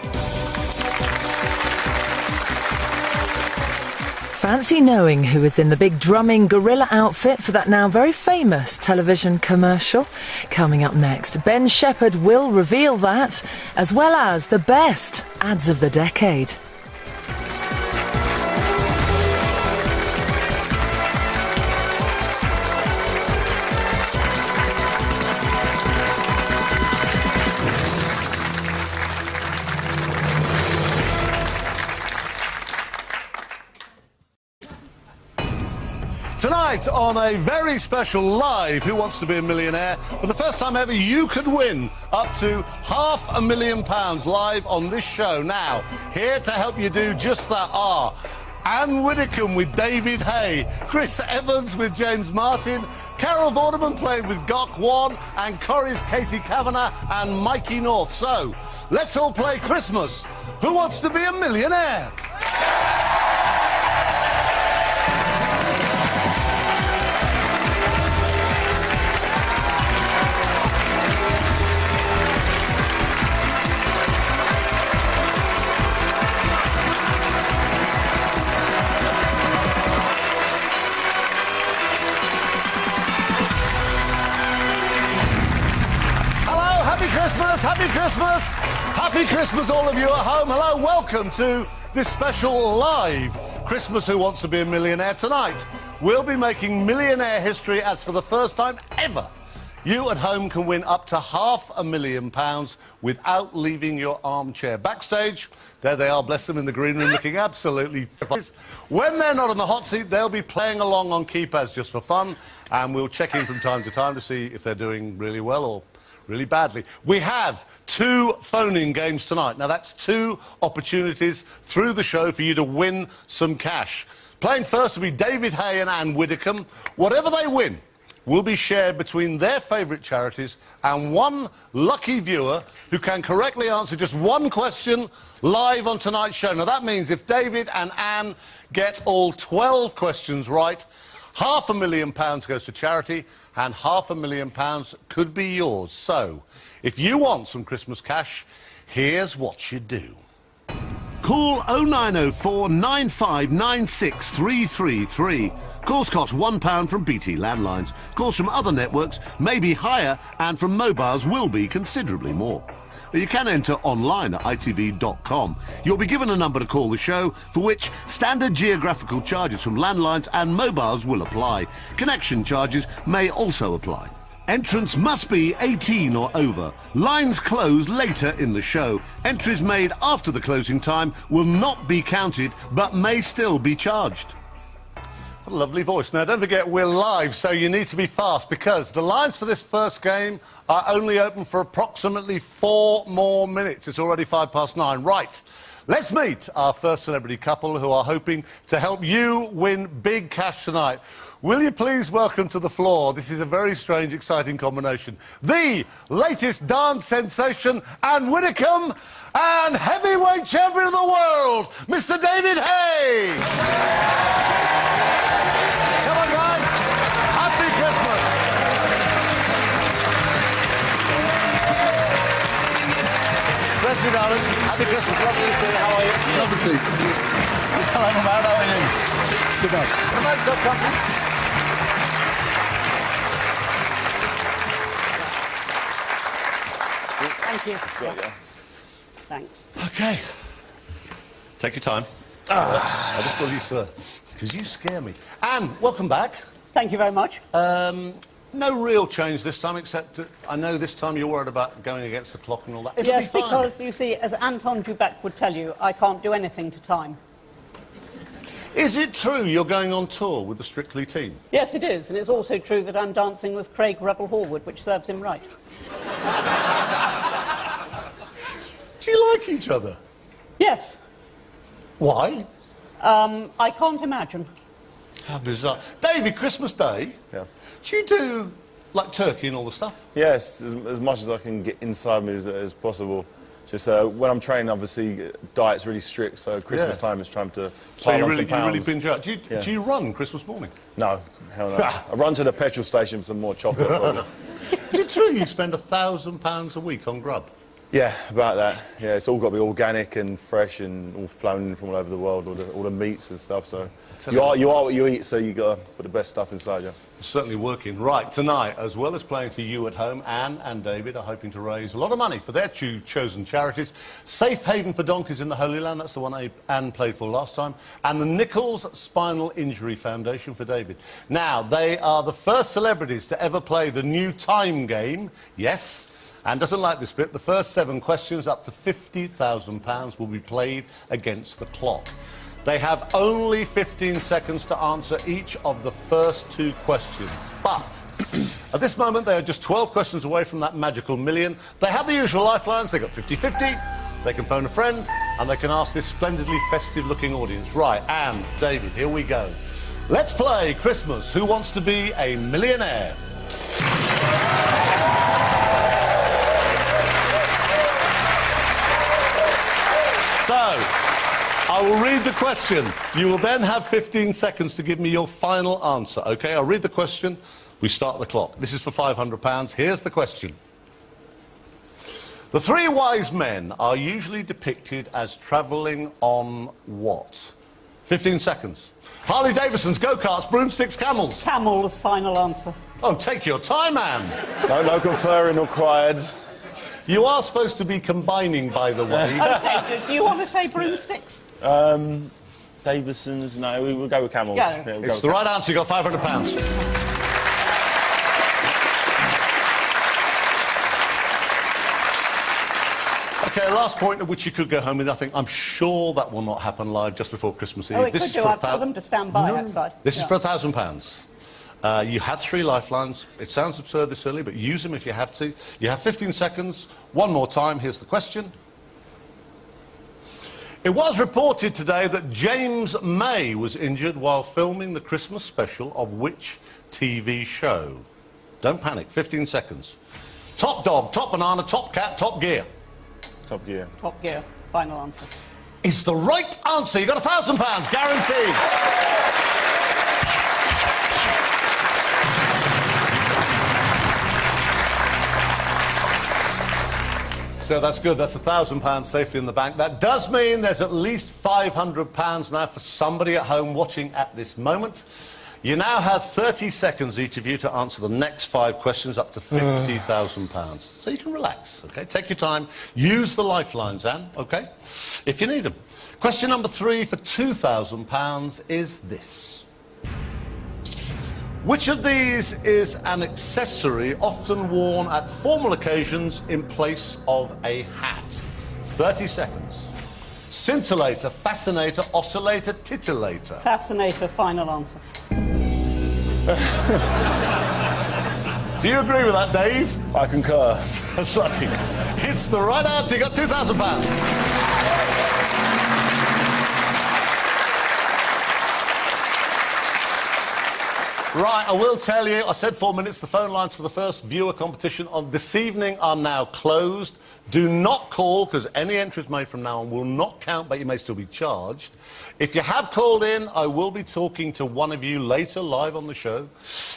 Fancy knowing who was in the big drumming gorilla outfit for that now very famous television commercial? Coming up next, Ben Shepherd will reveal that, as well as the best ads of the decade. Tonight on a very special live Who Wants to Be a Millionaire, for the first time ever you could win up to £500,000 live on this show. Now, here to help you do just that are Anne Widdecombe with David Hay, Chris Evans with James Martin, Carol Vorderman playing with Gok Wan, and Corrie's Katie Kavanagh and Mikey North. So, let's all play Christmas. Who Wants to Be a Millionaire? Happy Christmas! Happy Christmas, all of you at home. Hello, welcome to this special live Christmas Who Wants to Be a Millionaire. Tonight, we'll be making millionaire history as for the first time ever. You at home can win up to £500,000 without leaving your armchair. Backstage, there they are, bless them, in the green room, looking absolutely... When they're not on the hot seat, they'll be playing along on keypads just for fun, and we'll check in from time to time to see if they're doing really well or really badly. We have 2 phone-in games tonight. Now, that's 2 opportunities through the show for you to win some cash. Playing first will be David Hay and Anne Widdecombe. Whatever they win will be shared between their favourite charities and one lucky viewer who can correctly answer just one question live on tonight's show. Now, that means if David and Anne get all 12 questions right, £500,000 goes to charity and £500,000 could be yours. So, if you want some Christmas cash, here's what you do. Call 0904 9596 333. Calls cost £1 from BT landlines. Calls from other networks may be higher and from mobiles will be considerably more. But you can enter online at itv.com. You'll be given a number to call the show, for which standard geographical charges from landlines and mobiles will apply. Connection charges may also apply. Entrants must be 18 or over. Lines close later in the show. Entries made after the closing time will not be counted, but may still be charged. What a lovely voice. Now, don't forget, we're live, so you need to be fast, because the lines for this first game are only open for approximately 4 more minutes. It's already 9:05. Right. Let's meet our first celebrity couple who are hoping to help you win big cash tonight. Will you please welcome to the floor, this is a very strange, exciting combination, the latest dance sensation and Widdicombe and heavyweight champion of the world, Mr. David Hay! Come on, guys. Happy Christmas. Bless you, darling. Happy Christmas. Lovely to see you. How are you? Lovely to see you. Hello, my man. How are you? Good night. Good night, sir. Come. Thank you. Thanks. OK. Take your time. I just call you sir, because you scare me. Anne, welcome back. Thank you very much. No real change this time, except that I know this time you're worried about going against the clock and all that. It'll Yes, be fine. because, you see, as Anton Dubek would tell you, I can't do anything to time. Is it true you're going on tour with the Strictly team? Yes, it is, and it's also true that I'm dancing with Craig Revel-Horwood, which serves him right. Do you like each other? Yes. Why? I can't imagine. How bizarre. David, Christmas Day, do you do, like, turkey and all the stuff? Yes, as much as I can get inside me as possible. Just when I'm training, obviously, diet's really strict, so Christmas time is trying to So pile you on really, some pounds. you really binge out. Do you run Christmas morning? No, hell no. I run to the petrol station for some more chocolate. Probably. Is it true you spend £1,000 a week on grub? Yeah, about that. Yeah, it's all got to be organic and fresh and all flown in from all over the world, all the meats and stuff. So you are what you eat, so you got to put the best stuff inside you. It's certainly working. Right, tonight, as well as playing for you at home, Anne and David are hoping to raise a lot of money for their two chosen charities. Safe Haven for Donkeys in the Holy Land, that's the one Anne played for last time, and the Nichols Spinal Injury Foundation for David. Now, they are the first celebrities to ever play the new time game. Yes, Anne doesn't like this bit. The first 7 questions, up to £50,000, will be played against the clock. They have only 15 seconds to answer each of the first 2 questions. But at this moment, they are just 12 questions away from that magical million. They have the usual lifelines. They've got 50-50. They can phone a friend, and they can ask this splendidly festive-looking audience. Right, Anne, David, here we go. Let's play Christmas. Who Wants to Be a Millionaire? So, I will read the question. You will then have 15 seconds to give me your final answer, OK? I'll read the question. We start the clock. This is for £500. Here's the question. The 3 wise men are usually depicted as travelling on what? 15 seconds. Harley Davidsons, go-karts, broomsticks, camels. Camels, final answer. Oh, take your time, Anne. No conferring required. You are supposed to be combining, by the way. OK, do you want to say broomsticks? Davidsons, no, we'll go with camels. Go. Yeah, we'll It's go the with right answer. You got £500. OK, last point at which you could go home with nothing. I'm sure that will not happen live just before Christmas Eve. Oh, it could do. I've told them to stand by outside. This is for £1,000. You have 3 lifelines. It sounds absurd this early, but use them if you have to. You have 15 seconds. One more time. Here's the question. It was reported today that James May was injured while filming the Christmas special of which TV show? Don't panic. 15 seconds. Top Dog, Top Banana, Top Cat, Top Gear. Top Gear. Top Gear, final answer. Is the right answer. You got £1,000, guaranteed. So that's good. That's £1,000 safely in the bank. That does mean there's at least £500 now for somebody at home watching at this moment. You now have 30 seconds, each of you, to answer the next 5 questions up to £50,000. So you can relax, OK? Take your time. Use the lifelines, Anne, OK? If you need them. Question number 3 for £2,000 is this. Which of these is an accessory often worn at formal occasions in place of a hat? 30 seconds. Scintillator, fascinator, oscillator, titillator. Fascinator, final answer. Do you agree with that, Dave? I concur. That's right. It's the right answer. You got £2,000. Right, I will tell you, I said 4 minutes, the phone lines for the first viewer competition on this evening are now closed. Do not call, because any entries made from now on will not count, but you may still be charged. If you have called in, I will be talking to one of you later, live on the show.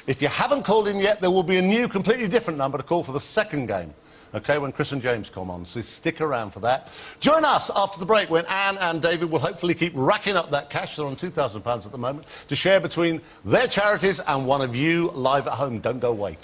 If you haven't called in yet, there will be a new, completely different number to call for the second game. OK, when Chris and James come on, so stick around for that. Join us after the break when Anne and David will hopefully keep racking up that cash. They're on £2,000 at the moment to share between their charities and one of you live at home. Don't go away.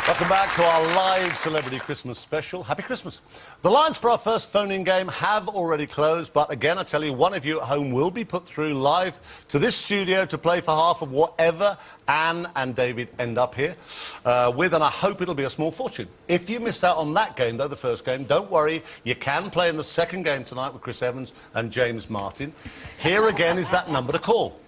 Welcome back to our live Celebrity Christmas special. Happy Christmas. The lines for our first phone-in game have already closed, but again, I tell you, one of you at home will be put through live to this studio to play for half of whatever Anne and David end up here with, and I hope it'll be a small fortune. If you missed out on that game, though, the first game, don't worry. You can play in the second game tonight with Chris Evans and James Martin. Here again is that number to call.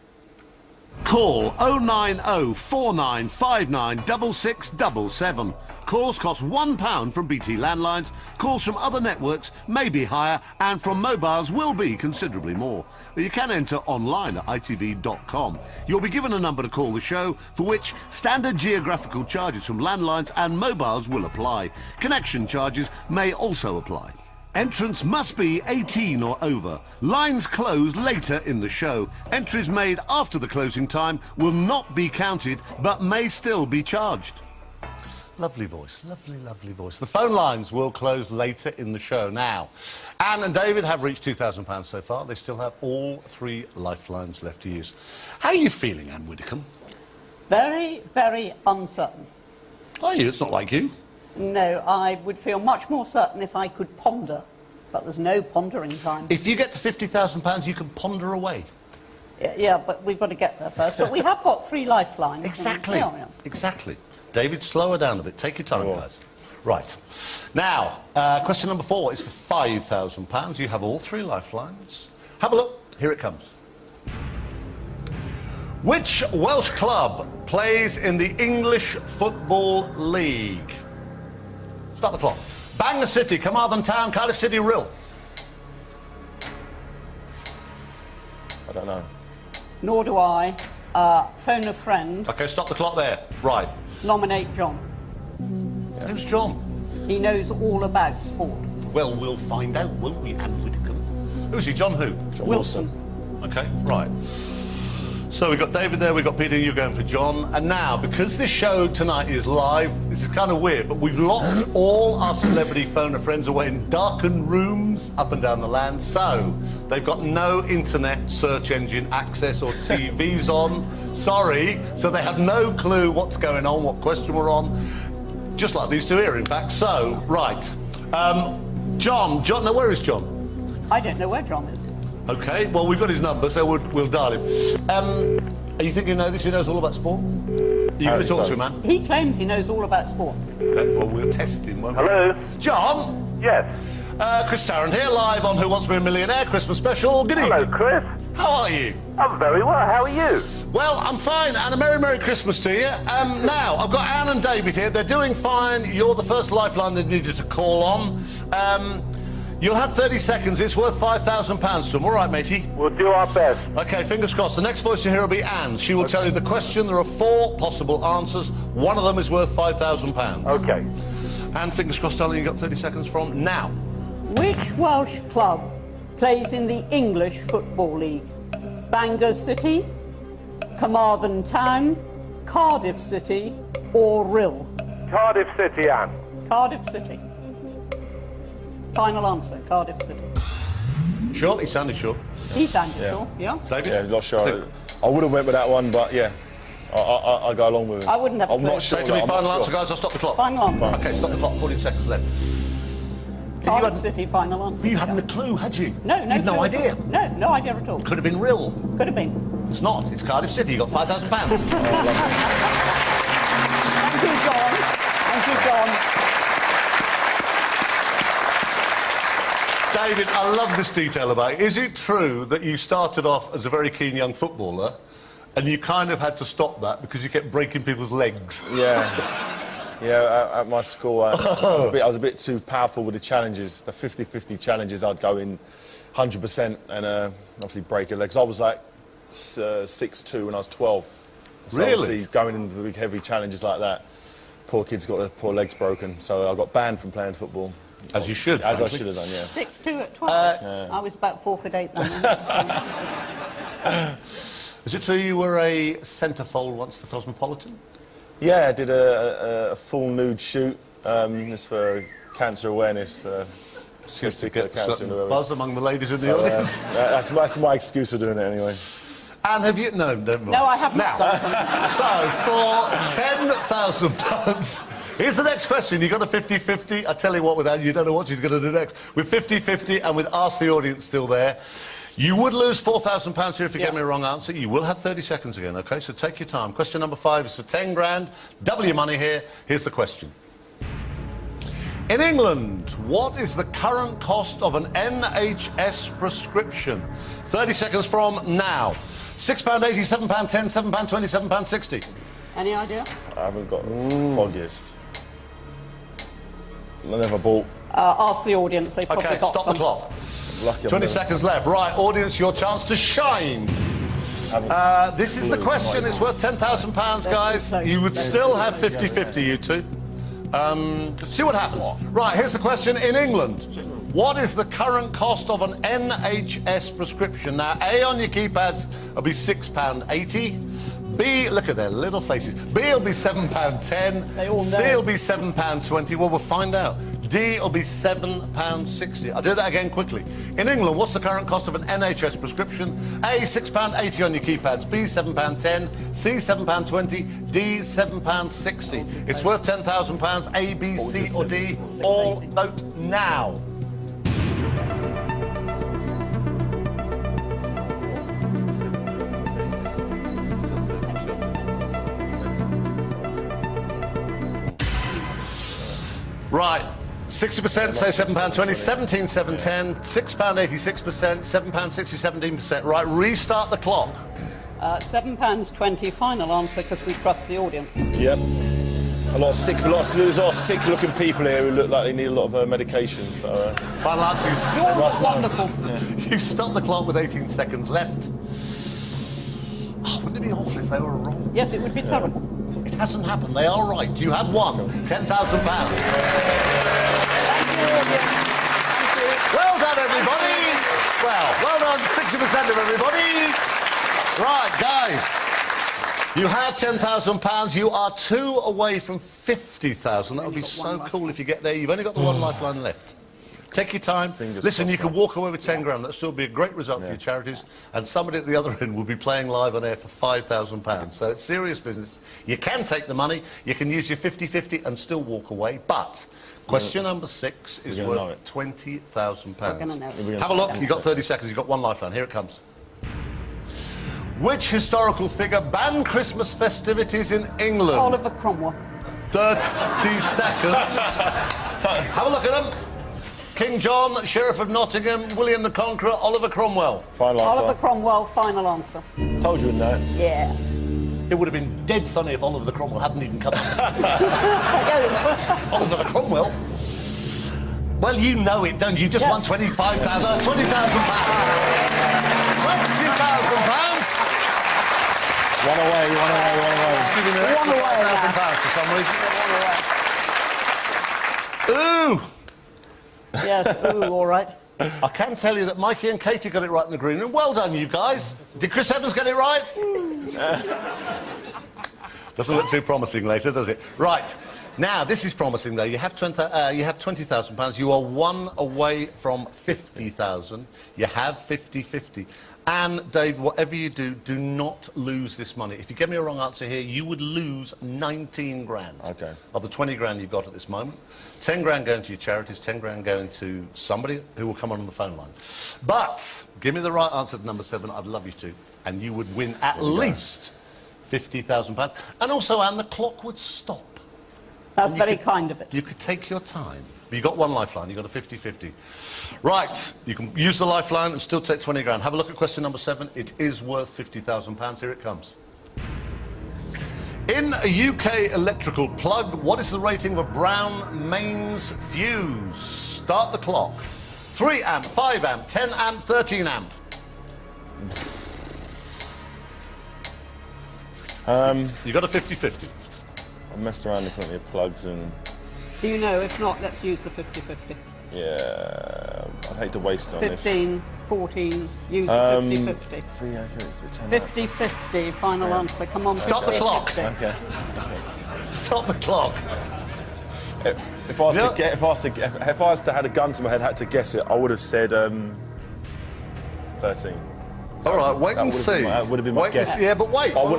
Call 09049596677. Calls cost £1 from BT landlines. Calls from other networks may be higher, and from mobiles will be considerably more. But you can enter online at itv.com. You'll be given a number to call the show, for which standard geographical charges from landlines and mobiles will apply. Connection charges may also apply. Entrants must be 18 or over. Lines close later in the show. Entries made after the closing time will not be counted, but may still be charged. Lovely voice, lovely, lovely voice. The phone lines will close later in the show. Now, Anne and David have reached £2,000 so far. They still have all 3 lifelines left to use. How are you feeling, Anne Widdecombe? Very, very uncertain. Are you? It's not like you. No, I would feel much more certain if I could ponder, but there's no pondering time. If you get to £50,000, you can ponder away. Yeah, but we've got to get there first. But we have got 3 lifelines. Exactly. Yeah. Exactly. David, slow her down a bit. Take your time, guys. Right. Now, question number 4 is for £5,000. You have all 3 lifelines. Have a look. Here it comes. Which Welsh club plays in the English Football League? Start the clock. Bangor City, Carmarthen Town, Cardiff City, Rill. I don't know. Nor do I. Phone a friend. OK, stop the clock there. Right. Nominate John. Yeah. Who's John? He knows all about sport. Well, we'll find out, won't we, Anne Widdecombe? Who's he? John who? John Wilson. OK, right. So we've got David there, we've got Peter, you're going for John. And now, because this show tonight is live, this is kind of weird, but we've locked all our celebrity phone friends away in darkened rooms up and down the land. So they've got no internet search engine access or TVs on. Sorry. So they have no clue what's going on, what question we're on. Just like these two here, in fact. So, right. John, now where is John? I don't know where John is. OK, well, we've got his number, so we'll dial him. Are you thinking you know this? He knows all about sport? Are you going to talk to him, man? He claims he knows all about sport. OK, well, we'll test him, won't we? Hello? John? Yes. Chris Tarrant here, live on Who Wants to Be a Millionaire Christmas special. Good evening. Hello, Chris. How are you? I'm very well. How are you? Well, I'm fine, and a Merry, Merry Christmas to you. Now, I've got Anne and David here. They're doing fine. You're the first lifeline they needed to call on. You'll have 30 seconds. It's worth £5,000 to them. All right, matey? We'll do our best. OK, fingers crossed. The next voice you hear will be Anne. She will tell you the question. There are 4 possible answers. One of them is worth £5,000. OK. And fingers crossed, darling, you've got 30 seconds from now. Which Welsh club plays in the English Football League? Bangor City, Carmarthen Town, Cardiff City, or Rhyl? Cardiff City, Anne. Cardiff City. Final answer, Cardiff City. Sure, he sounded sure. He sounded sure, yeah. David? Yeah, not sure. I would have went with that one, but yeah, I go along with it. I wouldn't have a I'm clue. not sure. Say to me, I'm not final sure. answer, guys. I'll stop the clock. Final answer. Okay, stop the clock. 14 seconds left. Cardiff City, final answer. You hadn't a clue, had you? No, no. You've no clue. idea. No, no idea at all. Could have been Rhyl. Could have been. It's not. It's Cardiff City. You got £5,000. Thank you, John. Thank you, John. David, I love this detail about it. Is it true that you started off as a very keen young footballer and you kind of had to stop that because you kept breaking people's legs? Yeah. Yeah, at my school, I was a bit too powerful with the challenges. The 50-50 challenges, I'd go in 100% and obviously break a leg. 'Cause I was like 6'2" when I was 12. So Really? obviously going into the big, heavy challenges like that, poor kids got their poor legs broken. So I got banned from playing football. As you should, As frankly. I should have done, yeah. 6'2" at 12. I was about 4'8" then. Is it true you were a centrefold once for Cosmopolitan? Yeah, I did a full nude shoot. Just for cancer awareness. Seems to get cancer certain awareness. buzz among the ladies in the So, audience. that's my excuse for doing it anyway. And have you... No, never mind. No, I have not Now, done so, for £10,000... Here's the next question. You got a 50-50. I tell you what, without you don't know what she's going to do next. With 50-50 and with Ask the Audience still there, you would lose £4,000 here if you get me a wrong answer. You will have 30 seconds again, OK? So take your time. Question number 5 is for 10 grand. Double your money here. Here's the question. In England, what is the current cost of an NHS prescription? 30 seconds from now. £6.80, £7.10, £7.20, £7.60. Any idea? I haven't got the foggiest. I never bought. Ask the audience. They probably OK, got stop some. the clock. Lucky 20 seconds left. Right, audience, your chance to shine. This is the question. It's worth £10,000, guys. You would still have 50-50, you two. See what happens. Right, here's the question. In England, what is the current cost of an NHS prescription? Now, A on your keypads will be £6.80. B, look at their little faces. B will be £7.10. They all know. C will be £7.20. Well, we'll find out. D will be £7.60. I'll do that again quickly. In England, what's the current cost of an NHS prescription? A, £6.80 on your keypads. B, £7.10. C, £7.20. D, £7.60. It's worth £10,000. A, B, C or D. All vote now. Right. 60% say £7.20, 17, 7.10, £6.86%, £7.60, 17%. Right, restart the clock. £7.20, final answer, because we trust the audience. Yep. There's a lot of sick-looking people here who look like they need a lot of medication. So, final answer is wonderful. You've stopped the clock with 18 seconds left. Oh, wouldn't it be awful if they were wrong? Yes, it would be terrible. It hasn't happened. They are right. You have won £10,000. Well done, everybody. Well done, 60% of everybody. Right, guys. You have £10,000. You are 2 away from 50,000. That would be so cool if you get there. You've only got the one lifeline left. Take your time. Listen, you can walk away with 10 grand. That'll still be a great result for your charities. And somebody at the other end will be playing live on air for £5,000. So it's serious business. You can take the money. You can use your 50-50 and still walk away. But question number 6 is worth £20,000. Have a look. You've got 30 seconds. You've got one lifeline. Here it comes. Which historical figure banned Christmas festivities in England? Oliver Cromwell. 30 seconds. Have a look at them. King John, Sheriff of Nottingham, William the Conqueror, Oliver Cromwell. Final answer. Oliver Cromwell, final answer. Told you, wouldn't I? Yeah. It would have been dead funny if Oliver the Cromwell hadn't even come up. Oliver the Cromwell? Well, you know it, don't you? You just won 25,000. That's £20,000. £20,000. One away. It's giving me £1,000 for some reason. Ooh! Yes, ooh, all right. I can tell you that Mikey and Katie got it right in the green room. Well done, you guys. Did Chris Evans get it right? Doesn't look too promising later, does it? Right. Now, this is promising, though. You have £20,000. You are one away from 50,000. You have 50-50. And, Dave, whatever you do, do not lose this money. If you give me a wrong answer here, you would lose 19 grand. Okay. Of the 20 grand you've got at this moment. 10 grand going to your charities, 10 grand going to somebody who will come on the phone line. But, give me the right answer to number 7, I'd love you to. And you would win at least £50,000. And also, Anne, the clock would stop. That's very kind of it. You could take your time. But you've got one lifeline, you've got a 50-50. Right, you can use the lifeline and still take 20 grand. Have a look at question number 7. It is worth £50,000. Here it comes. In a UK electrical plug, what is the rating of a Brown mains fuse? Start the clock. 3 amp, 5 amp, 10 amp, 13 amp. You got a 50-50. I messed around with plenty of plugs and... Do you know? If not, let's use the 50-50. Yeah, I'd hate to waste on 15, 14, use the 50-50. 50-50, final answer. Come on, Stop the clock. Okay. Stop the clock. If I was to had a gun to my head, had to guess it, I would have said 13. All right, wait and see. Would have been my guess. Yeah, but wait. You'll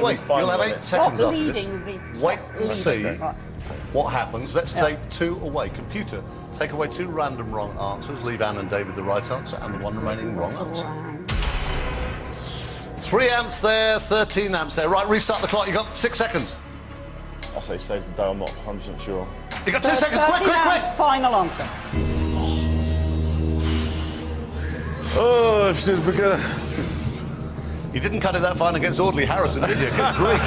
have 8 seconds Stop after this. Wait and see what happens. Let's take 2 away. Computer, take away 2 random wrong answers. Leave Anne and David the right answer and the 1 remaining wrong answer. 3 amps there, 13 amps there. Right, restart the clock. You got 6 seconds. I say save the day. I'm not 100% sure. You got 2 seconds. Quick, quick, quick. Final answer. Oh, it's just because... You didn't cut it that fine against Audley Harrison, did you? Good grief.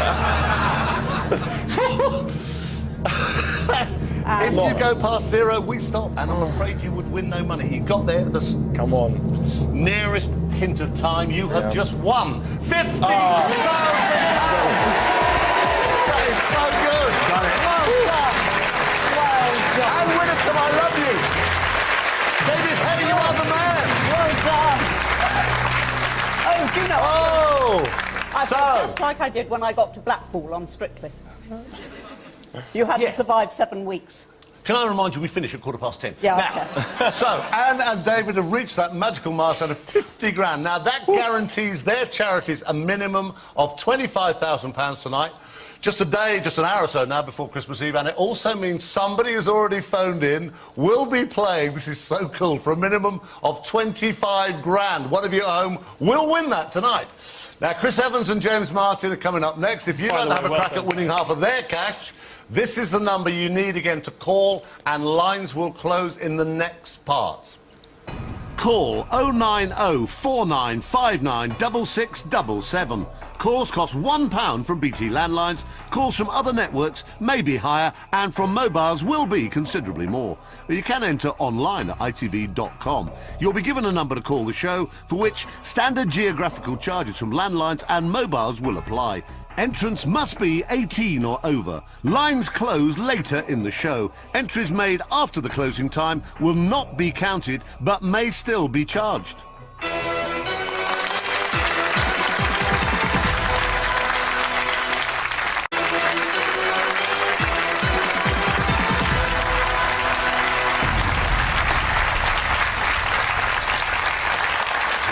If you go past 0, we stop. And I'm afraid you would win no money. You got there at the Come on. Nearest hint of time. You have just won 50,000. That is so good. Well done. Well done. And Widdicombe, I love you. David Hay, you are the man. Well done. Oh, do you know? Oh! I felt just like I did when I got to Blackpool on Strictly. You had to survive 7 weeks. Can I remind you, we finish at 10:15. Yeah, now, so, Anne and David have reached that magical milestone of 50 grand. Now, that guarantees their charities a minimum of £25,000 tonight. Just an hour or so now before Christmas Eve, and it also means somebody has already phoned in, will be playing, this is so cool, for a minimum of 25 grand. One of you at home will win that tonight. Now, Chris Evans and James Martin are coming up next. If you'd like to have a crack at winning half of their cash, this is the number you need again to call, and lines will close in the next part. Call 090 4959 6677. Calls cost £1 from BT landlines. Calls from other networks may be higher, and from mobiles will be considerably more. But you can enter online at itv.com. You'll be given a number to call the show, for which standard geographical charges from landlines and mobiles will apply. Entrance must be 18 or over. Lines close later in the show. Entries made after the closing time will not be counted, but may still be charged.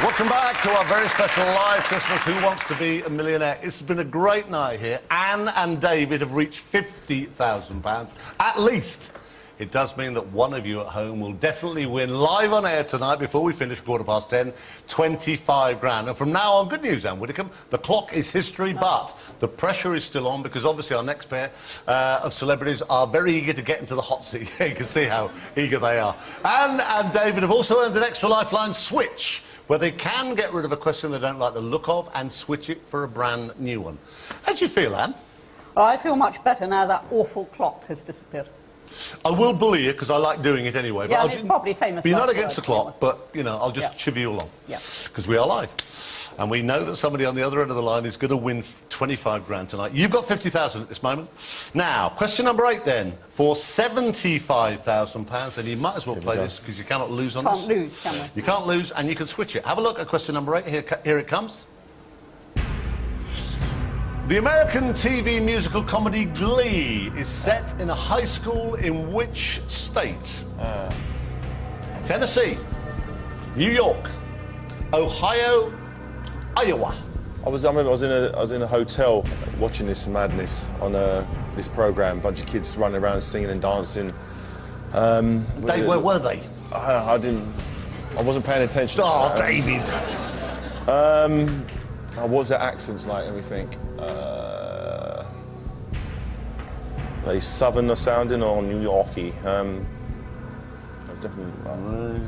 Welcome back to our very special live Christmas Who Wants to Be a Millionaire. It's been a great night here. Anne and David have reached £50,000, at least. It does mean that one of you at home will definitely win live on air tonight before we finish 10:15, 25 grand. And from now on, good news, Anne Widdicombe, the clock is history, but the pressure is still on because obviously our next pair of celebrities are very eager to get into the hot seat. You can see how eager they are. Anne and David have also earned an extra lifeline switch, where they can get rid of a question they don't like the look of and switch it for a brand new one. How do you feel, Anne? Well, I feel much better now that awful clock has disappeared. I will bully you because I like doing it anyway. Yeah, and it's probably famous. But you're not against the clock, but, you know, I'll just chivvy you along. Yeah. Because we are live. And we know that somebody on the other end of the line is going to win 25 grand tonight. You've got 50,000 at this moment. Now, question number 8 then, for 75,000 pounds, and you might as well play this because you cannot lose on this. Can't lose, can we? You can't lose, and you can switch it. Have a look at question number 8. Here it comes. The American TV musical comedy Glee is set in a high school in which state? Tennessee, New York, Ohio, Iowa. I remember I was in a hotel watching this madness on this program. A bunch of kids running around singing and dancing. Dave, where were they? I wasn't paying attention. Oh, David. What was their accents like? Let me think. They southern sounding or New Yorkie? Definitely.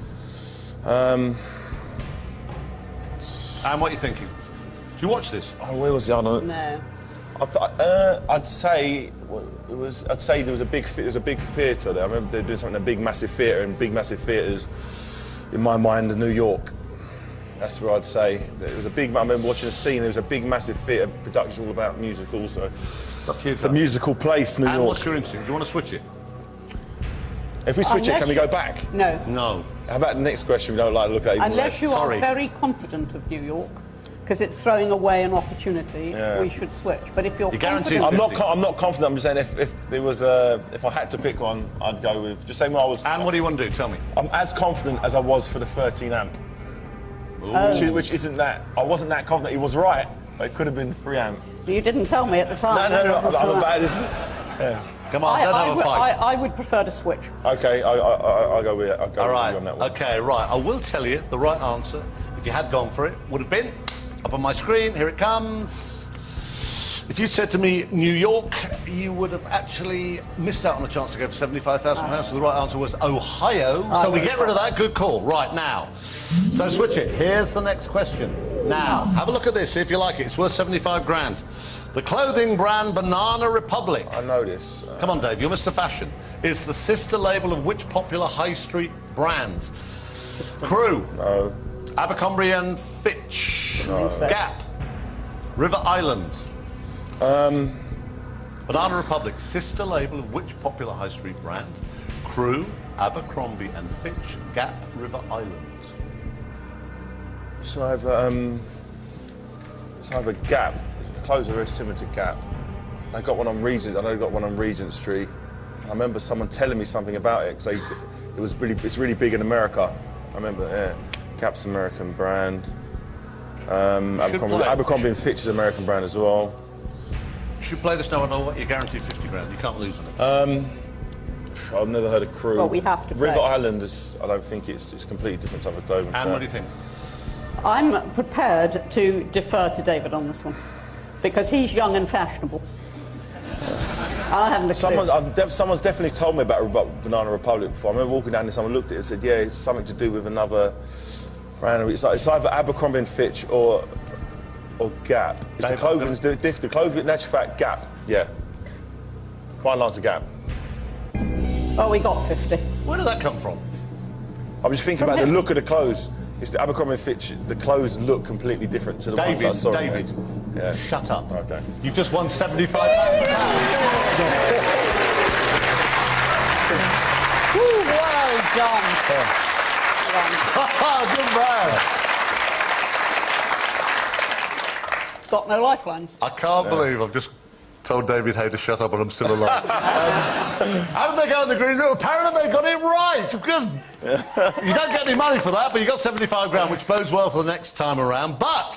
And what are you thinking? Do you watch this? Oh, where was the other? No. I'd say there was a big theatre there. I remember they were doing something in a big massive theatre, and big massive theatres, in my mind, in New York. That's where I'd say it was a big. I remember watching a scene. There was a big massive theatre production all about musicals. So it's a musical place, New York. And what's your instinct? Do you want to switch it? If we switch it, can we go back? No. No. How about the next question? We don't like to look at even Unless you Sorry. are very confident of New York, because it's throwing away an opportunity, we should switch. But if you're confident... I'm not confident. I'm just saying if there was if I had to pick one, I'd go with just saying what I was. And what do you want to do? Tell me. I'm as confident as I was for the 13 amp. Which isn't that. I wasn't that confident he was right, but it could have been 3 amp. You didn't tell me at the time. No, I'm about this. Come on, don't have a fight. I would prefer to switch. Okay, I'll go with it. I'll go All with right. you on that one. Okay, right. I will tell you the right answer, if you had gone for it, would have been up on my screen. Here it comes. If you'd said to me New York, you would have actually missed out on a chance to go for £75,000. So the right answer was Ohio. So we get rid of that. Good call. Right now. So switch it. Here's the next question. Now, have a look at this. See if you like it. It's worth 75 grand. The clothing brand Banana Republic. I know this. Come on, Dave. You're Mr. Fashion. Is the sister label of which popular high street brand? Crew. No. Abercrombie and Fitch. No. Gap. River Island. Banana Republic, sister label of which popular high street brand? Crew, Abercrombie and Fitch, Gap, River Island. It's either Gap. Clothes are very similar to Gap. I got one on Regent. I know they got one on Regent Street. I remember someone telling me something about it because it's really big in America. I remember, yeah. Gap's American brand. Abercrombie and Fitch is American brand as well. You should play this now and know what you're guaranteed 50 grand. You can't lose on it. I've never heard of Crew. Well, we have to play. River Island is, I don't think it's a completely different type of clothing. And what do you think? I'm prepared to defer to David on this one, because he's young and fashionable. I haven't a clue. Someone's definitely told me about Banana Republic before. I remember walking down and someone looked at it and said, yeah, it's something to do with another brand. It's either Abercrombie and Fitch or Gap. The clothing's different. The clothing, in actual fact, Gap. Yeah. Final answer, Gap. Oh, we got 50. Where did that come from? I'm just thinking about the look of the clothes. It's the Abercrombie and Fitch. The clothes look completely different to the ones I saw. David, yeah. Shut up. Okay. You've just won £75,000. Well done. Good man. Got no lifelines. I can't believe I've just told David Hay to shut up and I'm still alive. How did they go in the green room? Apparently they got it right. Good. You don't get any money for that, but you got 75 grand, which bodes well for the next time around. But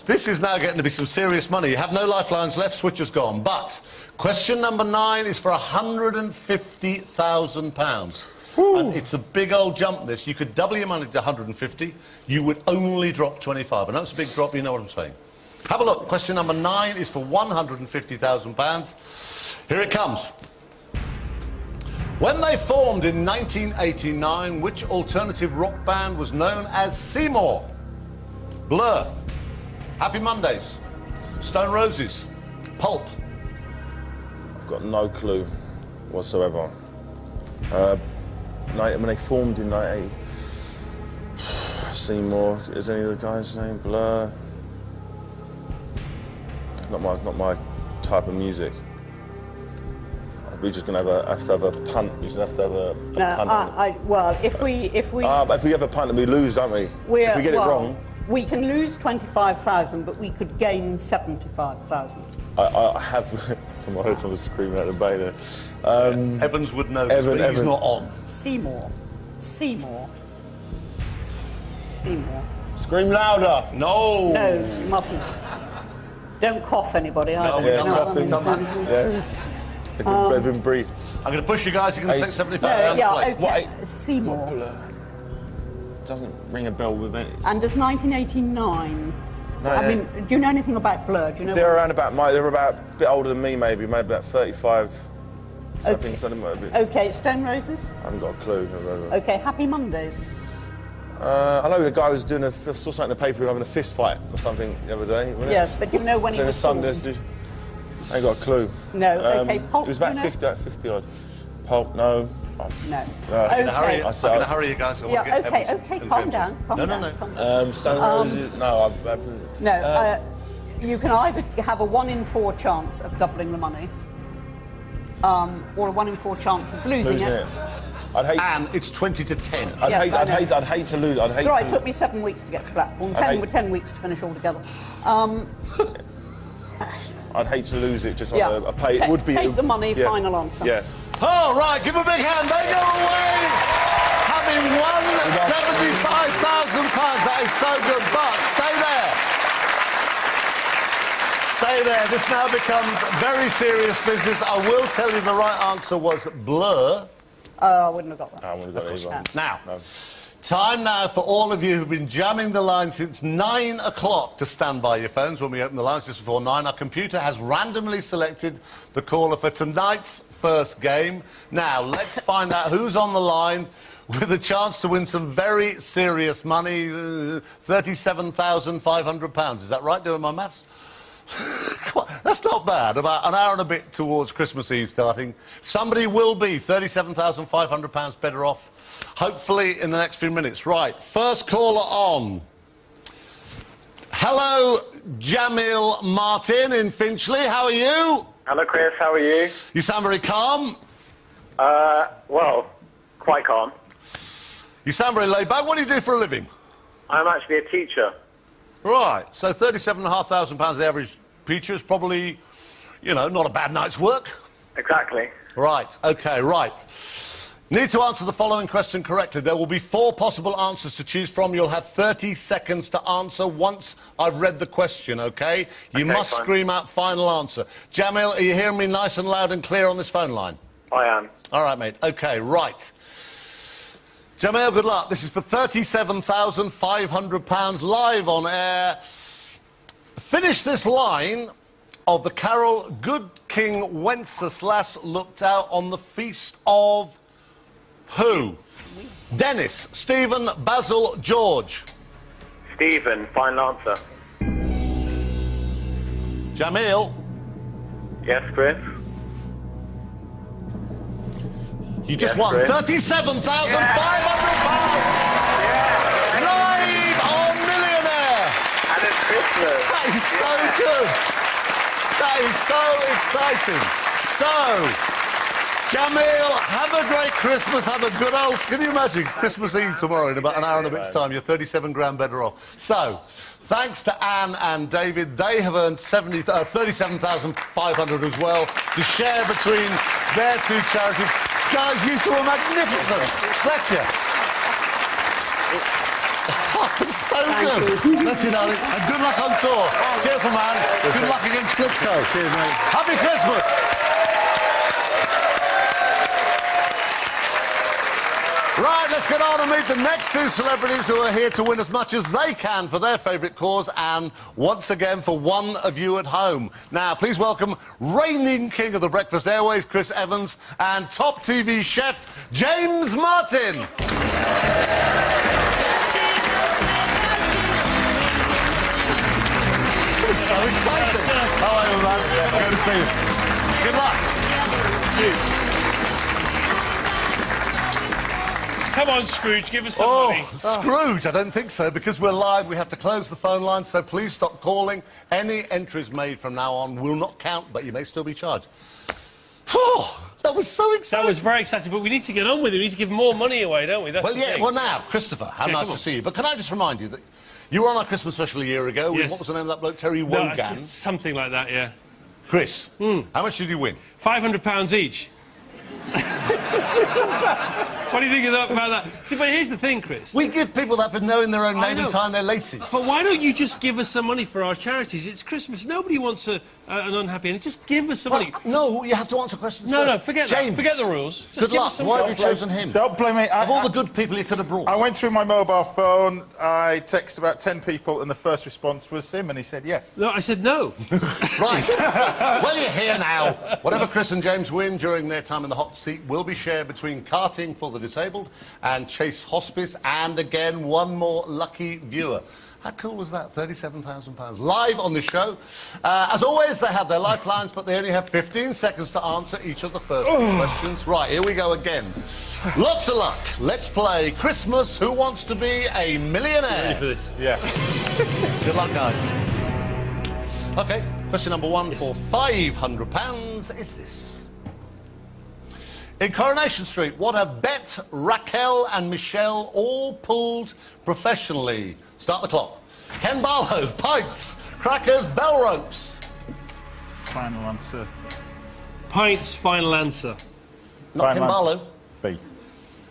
this is now getting to be some serious money. You have no lifelines left, switcher's gone. But question number 9 is for £150,000. And it's a big old jump, this. You could double your money to 150. You would only drop 25. I know it's a big drop, you know what I'm saying. Have a look. Question number 9 is for £150,000. Here it comes. When they formed in 1989, which alternative rock band was known as Seymour? Blur, Happy Mondays, Stone Roses, Pulp. I've got no clue whatsoever. When they formed in 1980, Seymour, is any of the guys' name? Blur. not my type of music. We're just going to have to have a punt. We just have to have a punt. Well, if we... but if we have a punt and we lose, don't we? If we get it wrong... We can lose 25,000, but we could gain 75,000. I have... I heard someone screaming at the bay there. Evans would know this, but he's not on. Seymour. Scream louder. No. No, you mustn't. Don't cough anybody either. No, we're not coughing. Yeah. They've been briefed. I'm going to push you guys. You're going to take 75 okay. Seymour. Doesn't ring a bell with it. And does 1989... No, I mean, do you know anything about Blur? Do you know they're around about they're about a bit older than me, maybe about 35. Something. Okay, Stone Roses? I haven't got a clue. Okay, Happy Mondays. I know the guy was doing saw something in the paper having a fist fight or something the other day. Yes, but you know when he was formed? I ain't got a clue. No, okay, Pulp. It was about 50 odd. Pulp, no. No. I'm going to hurry you guys. Okay, calm down. No. Stone Roses, no, you can either have a 1 in 4 chance of doubling the money, or a 1 in 4 chance of losing it. And it's 20 to 10. I'd hate to lose. It took me 7 weeks to get to Blackpool, 10 weeks to finish altogether. I'd hate to lose it just on a pay. It would be... Take the money, final answer. Yeah. All right, give a big hand. They go away having won £75,000. That is so good. But stay there. This now becomes very serious business. I will tell you the right answer was Blur. I wouldn't have got that. I wouldn't have got it either. Now, time now for all of you who've been jamming the line since 9 o'clock to stand by your phones when we open the lines just before 9. Our computer has randomly selected the caller for tonight's first game. Now, let's find out who's on the line with a chance to win some very serious money, £37,500. Is that right, doing my maths? That's not bad. About an hour and a bit towards Christmas Eve starting. Somebody will be £37,500 better off, hopefully in the next few minutes. Right, first caller on. Hello, Jamil Martin in Finchley. How are you? Hello, Chris. How are you? You sound very calm. Well, quite calm. You sound very laid back. What do you do for a living? I'm actually a teacher. Right, so £37,500 the average teacher is probably, you know, not a bad night's work. Exactly. Right, OK, right. Need to answer the following question correctly. There will be 4 possible answers to choose from. You'll have 30 seconds to answer once I've read the question, OK? You must scream out final answer. Jamil, are you hearing me nice and loud and clear on this phone line? I am. All right, mate. OK, right. Jamil, good luck. This is for £37,500 live on air. Finish this line of the carol Good King Wenceslas looked out on the feast of who? Dennis, Stephen, Basil, George. Stephen, final answer. Jamil. Yes, Chris. You just won £37,500 live on Millionaire. And it's Christmas. That is so good. That is so exciting. So, Jamil, have a great Christmas. Have a good old... Can you imagine Christmas Eve tomorrow in about an hour and a bit's time? You're 37 grand better off. So, thanks to Anne and David. They have earned £37,500 as well to share between their 2 charities. Guys, you 2 are magnificent. Bless you. Oh, so good. Bless you, darling. And good luck on tour. Cheers, my man. Good luck against Klitschko. Cheers, mate. Happy Christmas. Right, let's get on and meet the next 2 celebrities who are here to win as much as they can for their favourite cause and, once again, for one of you at home. Now, please welcome reigning king of the breakfast airways, Chris Evans, and top TV chef, James Martin. It's so exciting. How are you, man? Good to see you. Good luck. Come on, Scrooge, give us some Oh, money. Scrooge, I don't think so, because we're live. We have to close the phone line, so please stop calling. Any entries made from now on will not count, but you may still be charged. Oh, that was so exciting. That was very exciting, but we need to get on with it. We need to give more money away, don't we? That's Well, the yeah, thing. well, now, Christopher, how Yeah, nice come to on. see you. But can I just remind you that you were on our Christmas special a year ago with, Yes. what was the name of that bloke, Terry No, Wogan? something like that, yeah. Chris, how much did you win? £500 each. What do you think about that? See, but here's the thing, Chris. We give people that for knowing their own I name and know. tying their laces. But why don't you just give us some money for our charities? It's Christmas. Nobody wants an unhappy ending. Just give us some money. No, you have to answer questions No, first. forget James, that. Forget the rules. Just Good give us luck. some Why have money. you chosen him? Don't blame me. Of all the good people you could have brought. I went through my mobile phone, I texted about 10 people, and the first response was him, and he said yes. No, I said no. Right. Well, you're here now. Whatever Chris and James win during their time in the hot seat will be shared between karting for the disabled and Chase Hospice, and again, one more lucky viewer. How cool was that? £37,000 live on the show. As always, they have their lifelines, but they only have 15 seconds to answer each of the first few questions. Right, here we go again. Lots of luck. Let's play Christmas Who Wants to Be a Millionaire? Ready for this? Yeah. Good luck, guys. OK, question number one for £500 is this. In Coronation Street, what have Bet, Raquel and Michelle all pulled professionally? Start the clock. Ken Barlow, pints, crackers, bell ropes. Final answer. Pints, final answer. Not Ken Barlow. B.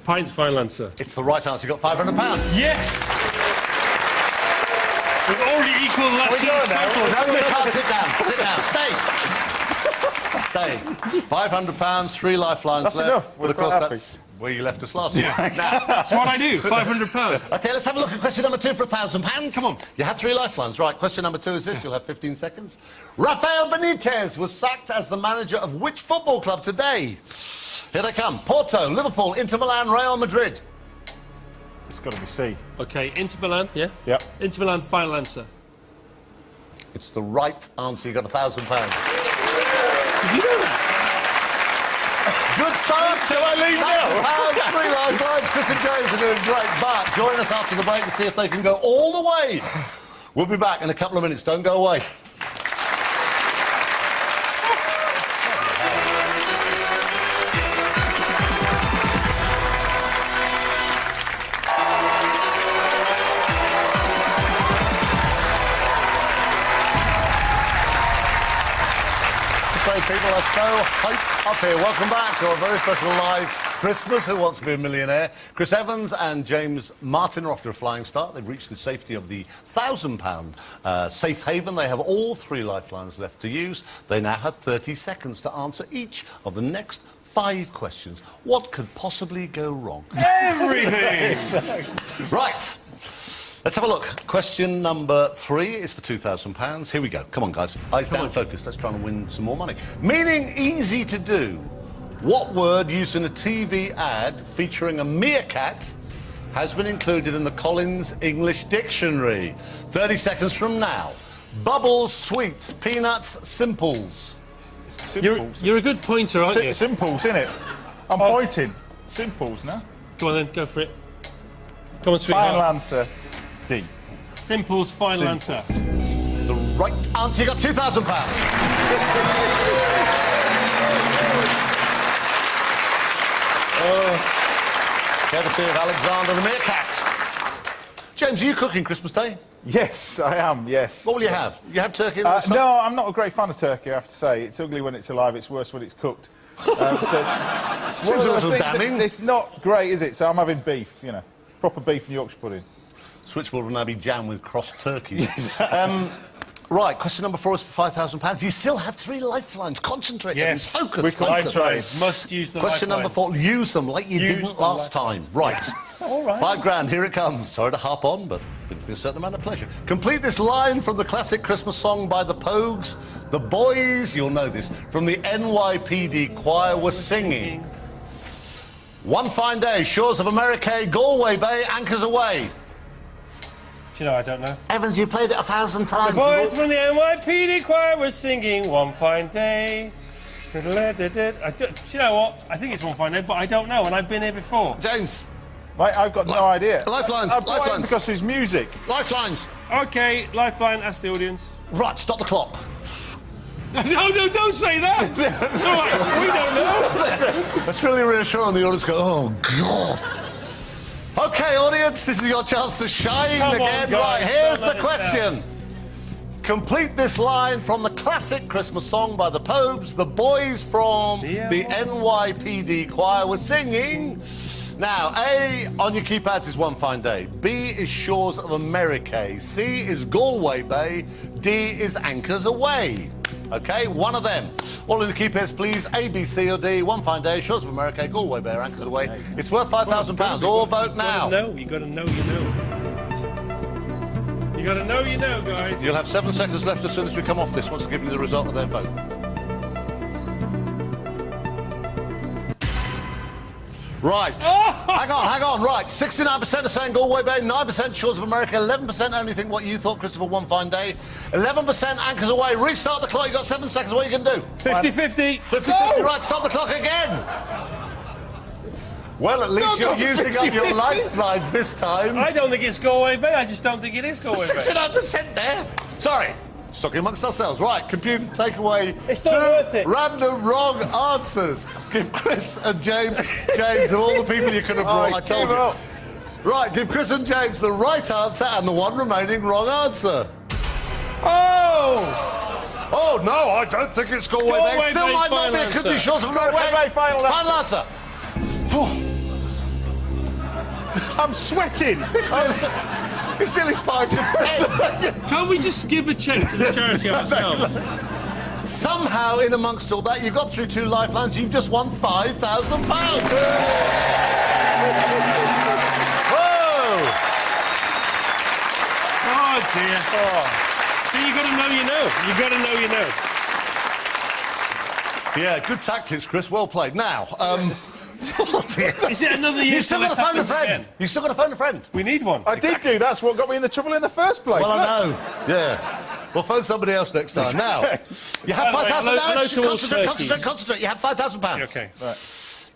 Pints, final answer. It's the right answer. You got £500. Yes! We've already equalled last year's total. No, you can't sit down. Sit down. Stay. £500, 3 lifelines That's left. enough. But of We're course, quite that's where you left us last year. That's what I do, £500. OK, let's have a look at question number 2 for £1,000. Come on. You had 3 lifelines. Right, question number 2 is this. You'll have 15 seconds. Rafael Benitez was sacked as the manager of which football club today? Here they come. Porto, Liverpool, Inter Milan, Real Madrid. It's got to be C. OK, Inter Milan, yeah? Yep. Inter Milan, final answer. It's the right answer. You got £1,000. Did you know that? Good start. So I leave now. £1,000, 3 lifelines. Chris and James are doing great. But join us after the break to see if they can go all the way. We'll be back in a couple of minutes. Don't go away. So people are so hyped up here. Welcome back to our very special live Christmas Who Wants to Be a Millionaire. Chris Evans and James Martin are off to a flying start. They've reached the safety of the £1,000 safe haven. They have all 3 lifelines left to use. They now have 30 seconds to answer each of the next 5 questions. What could possibly go wrong? Everything! Right. Let's have a look. Question number 3 is for £2,000. Here we go. Come on, guys. Eyes down, focus. Let's try and win some more money. Meaning easy to do. What word used in a TV ad featuring a meerkat has been included in the Collins English Dictionary? 30 seconds from now. Bubbles, sweets, peanuts, simples. Simples. You're a good pointer, aren't you? Simples, innit? I'm pointing. Simples, no? Come on then, go for it. Come on, sweetheart. Final answer. D. Simple's final answer. The right answer. You got £2,000. Courtesy of Alexander the Meerkat. James, are you cooking Christmas Day? Yes, I am, yes. What will you have? You have turkey and all that stuff? No, I'm not a great fan of turkey, I have to say. It's ugly when it's alive, it's worse when it's cooked. So it's Seems a little damning. It's not great, is it? So I'm having beef, you know. Proper beef and Yorkshire pudding. Switchboard will now be jammed with crossed turkeys. Right, question number 4 is for £5,000. You still have 3 lifelines. Concentrate, Yes. focus. Must use the Question number lifelines. 4, use them like you didn't last time. Right. All right. £5,000, here it comes. Sorry to hop on, but brings me a certain amount of pleasure. Complete this line from the classic Christmas song by the Pogues. The boys, you'll know this, from the NYPD choir were singing. One fine day, shores of America, Galway Bay, anchors away. Do you know, I don't know. Evans, you played it 1,000 times. The boys from the NYPD choir were singing One Fine Day. Do you know what? I think it's One Fine Day, but I don't know, and I've been here before. James. Mate, I've got no idea. Lifelines, I brought him lifelines. because his music. Lifelines. OK, lifeline, ask the audience. Right, stop the clock. No, don't say that! All right, we don't know. That's really reassuring. The audience go, oh, God. OK, audience, this is your chance to shine Come again. on, guys, right, here's don't the let us question. Complete this line from the classic Christmas song by the Pobes. The boys from the NYPD choir were singing. Now, A, on your keypads is One Fine Day. B is Shores of America. C is Galway Bay. D is Anchors Away. OK, one of them. All in the keypads, please. A, B, C or D. One Fine Day, Shores of America, Galway Bay or Anchors Away. It's worth £5,000. All vote now. You got to know, you know. You got to know, you know, guys. You'll have 7 seconds left as soon as we come off this, once I've given you the result of their vote. Right. Hang on. Right. 69% are saying Galway Bay, 9% Shores of America, 11% only think what you thought, Christopher, One Fine Day, 11% Anchors Away. Restart the clock. You've got 7 seconds. What are you going to do? 50-50. 50-50. Right. Stop the clock again. Well, at least you're using up your lifelines this time. I don't think it's Galway Bay. I just don't think it is Galway Bay. 69% there. Sorry. Talking amongst ourselves. Right, computer, take away It's not worth it. random wrong answers. Give Chris and James, of all the people you could have brought, I told you. Right, give Chris and James the right answer and the one remaining wrong answer. Oh, no, I don't think it's Galway Bay. It still might not be. It could be Shores of America. Galway Bay, final answer. I'm sweating. It's nearly 5 to 10. Can't we just give a check to the charity ourselves? Somehow, in amongst all that, you got through 2 lifelines. You've just won £5,000. Whoa! Oh, dear. So you got to know you know. You got to know you know. Yeah, good tactics, Chris. Well played. Now, oh dear. Is it another year? You've still got to phone a friend. You've still got to phone a friend. We need one. I did do. That's what got me in the trouble in the first place. Well, I know. Yeah. We'll phone somebody else next time. Now, you have £5,000. Concentrate. You have £5,000. Okay. Right.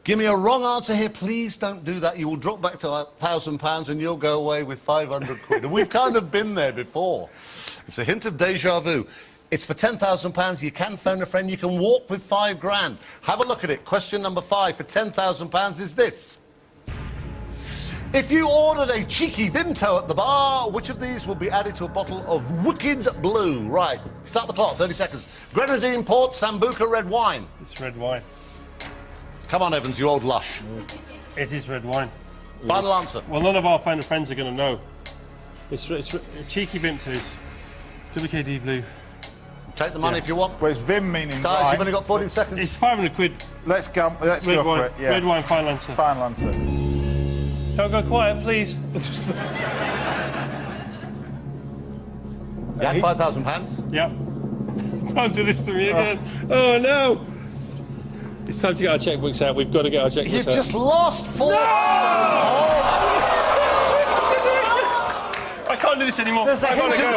Give me a wrong answer here. Please don't do that. You will drop back to £1,000 and you'll go away with 500 quid. And we've kind of been there before. It's a hint of deja vu. It's for £10,000. You can phone a friend. You can walk with £5 grand. Have a look at it. Question number 5 for £10,000 is this. If you ordered a cheeky Vimto at the bar, which of these will be added to a bottle of Wicked Blue? Right. Start the clock. 30 seconds. Grenadine, port, Sambuca, red wine. It's red wine. Come on, Evans, you old lush. It is red wine. Final answer. Well, none of our phone friends are going to know. It's cheeky Vimtos. WKD Blue. Take the money if you want. Well, it's Vim meaning Guys, wine. you've only got 14 seconds. It's 500 quid. Let's go Red wine. for it. Yeah. Red wine, final answer. Final answer. Don't go quiet, please. You had £5,000? Yep. Don't do this to me again. Oh, no. It's time to get our checkbooks out. We've got to get our checkbooks out. You've just lost 4. I can't do this anymore. There's a I gotta hint go. of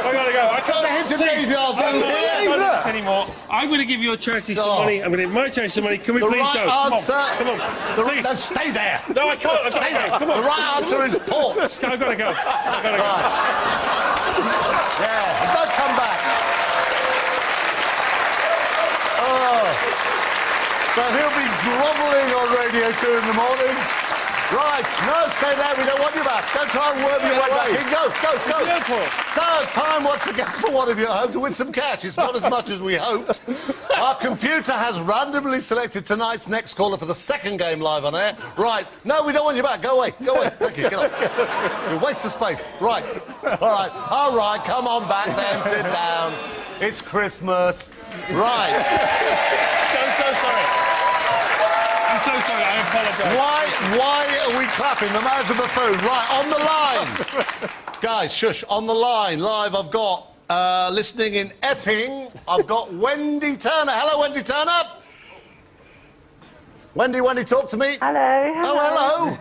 I gotta go. I can't. There's a hint of please. deja vu I can't here. do this anymore. I'm going to give your charity some money. I'm going to give my charity some money. Can we The please right go? answer. Come on. Please. No, stay there. No, I can't. Stay there. Come on. The right answer is port. I've got to go. I've got to go. Yeah, don't come back. Oh. So he'll be grovelling on Radio 2 in the morning. Right, no, stay there, we don't want you back. Don't try and worm your way back in. Go. So, time once again for one of you at home to win some cash. It's not as much as we hoped. Our computer has randomly selected tonight's next caller for the second game live on air. Right, no, we don't want you back. Go away. Thank you, get up. You waste of space. Right, all right, come on back then, sit down. It's Christmas. Right. I'm so sorry. I'm so sorry, I apologise. Why are we clapping? The man's a buffoon. Right, on the line. Guys, shush, on the line, live, I've got, listening in Epping, I've got Wendy Turner. Hello, Wendy Turner. Wendy, talk to me. Hello. Oh, hello.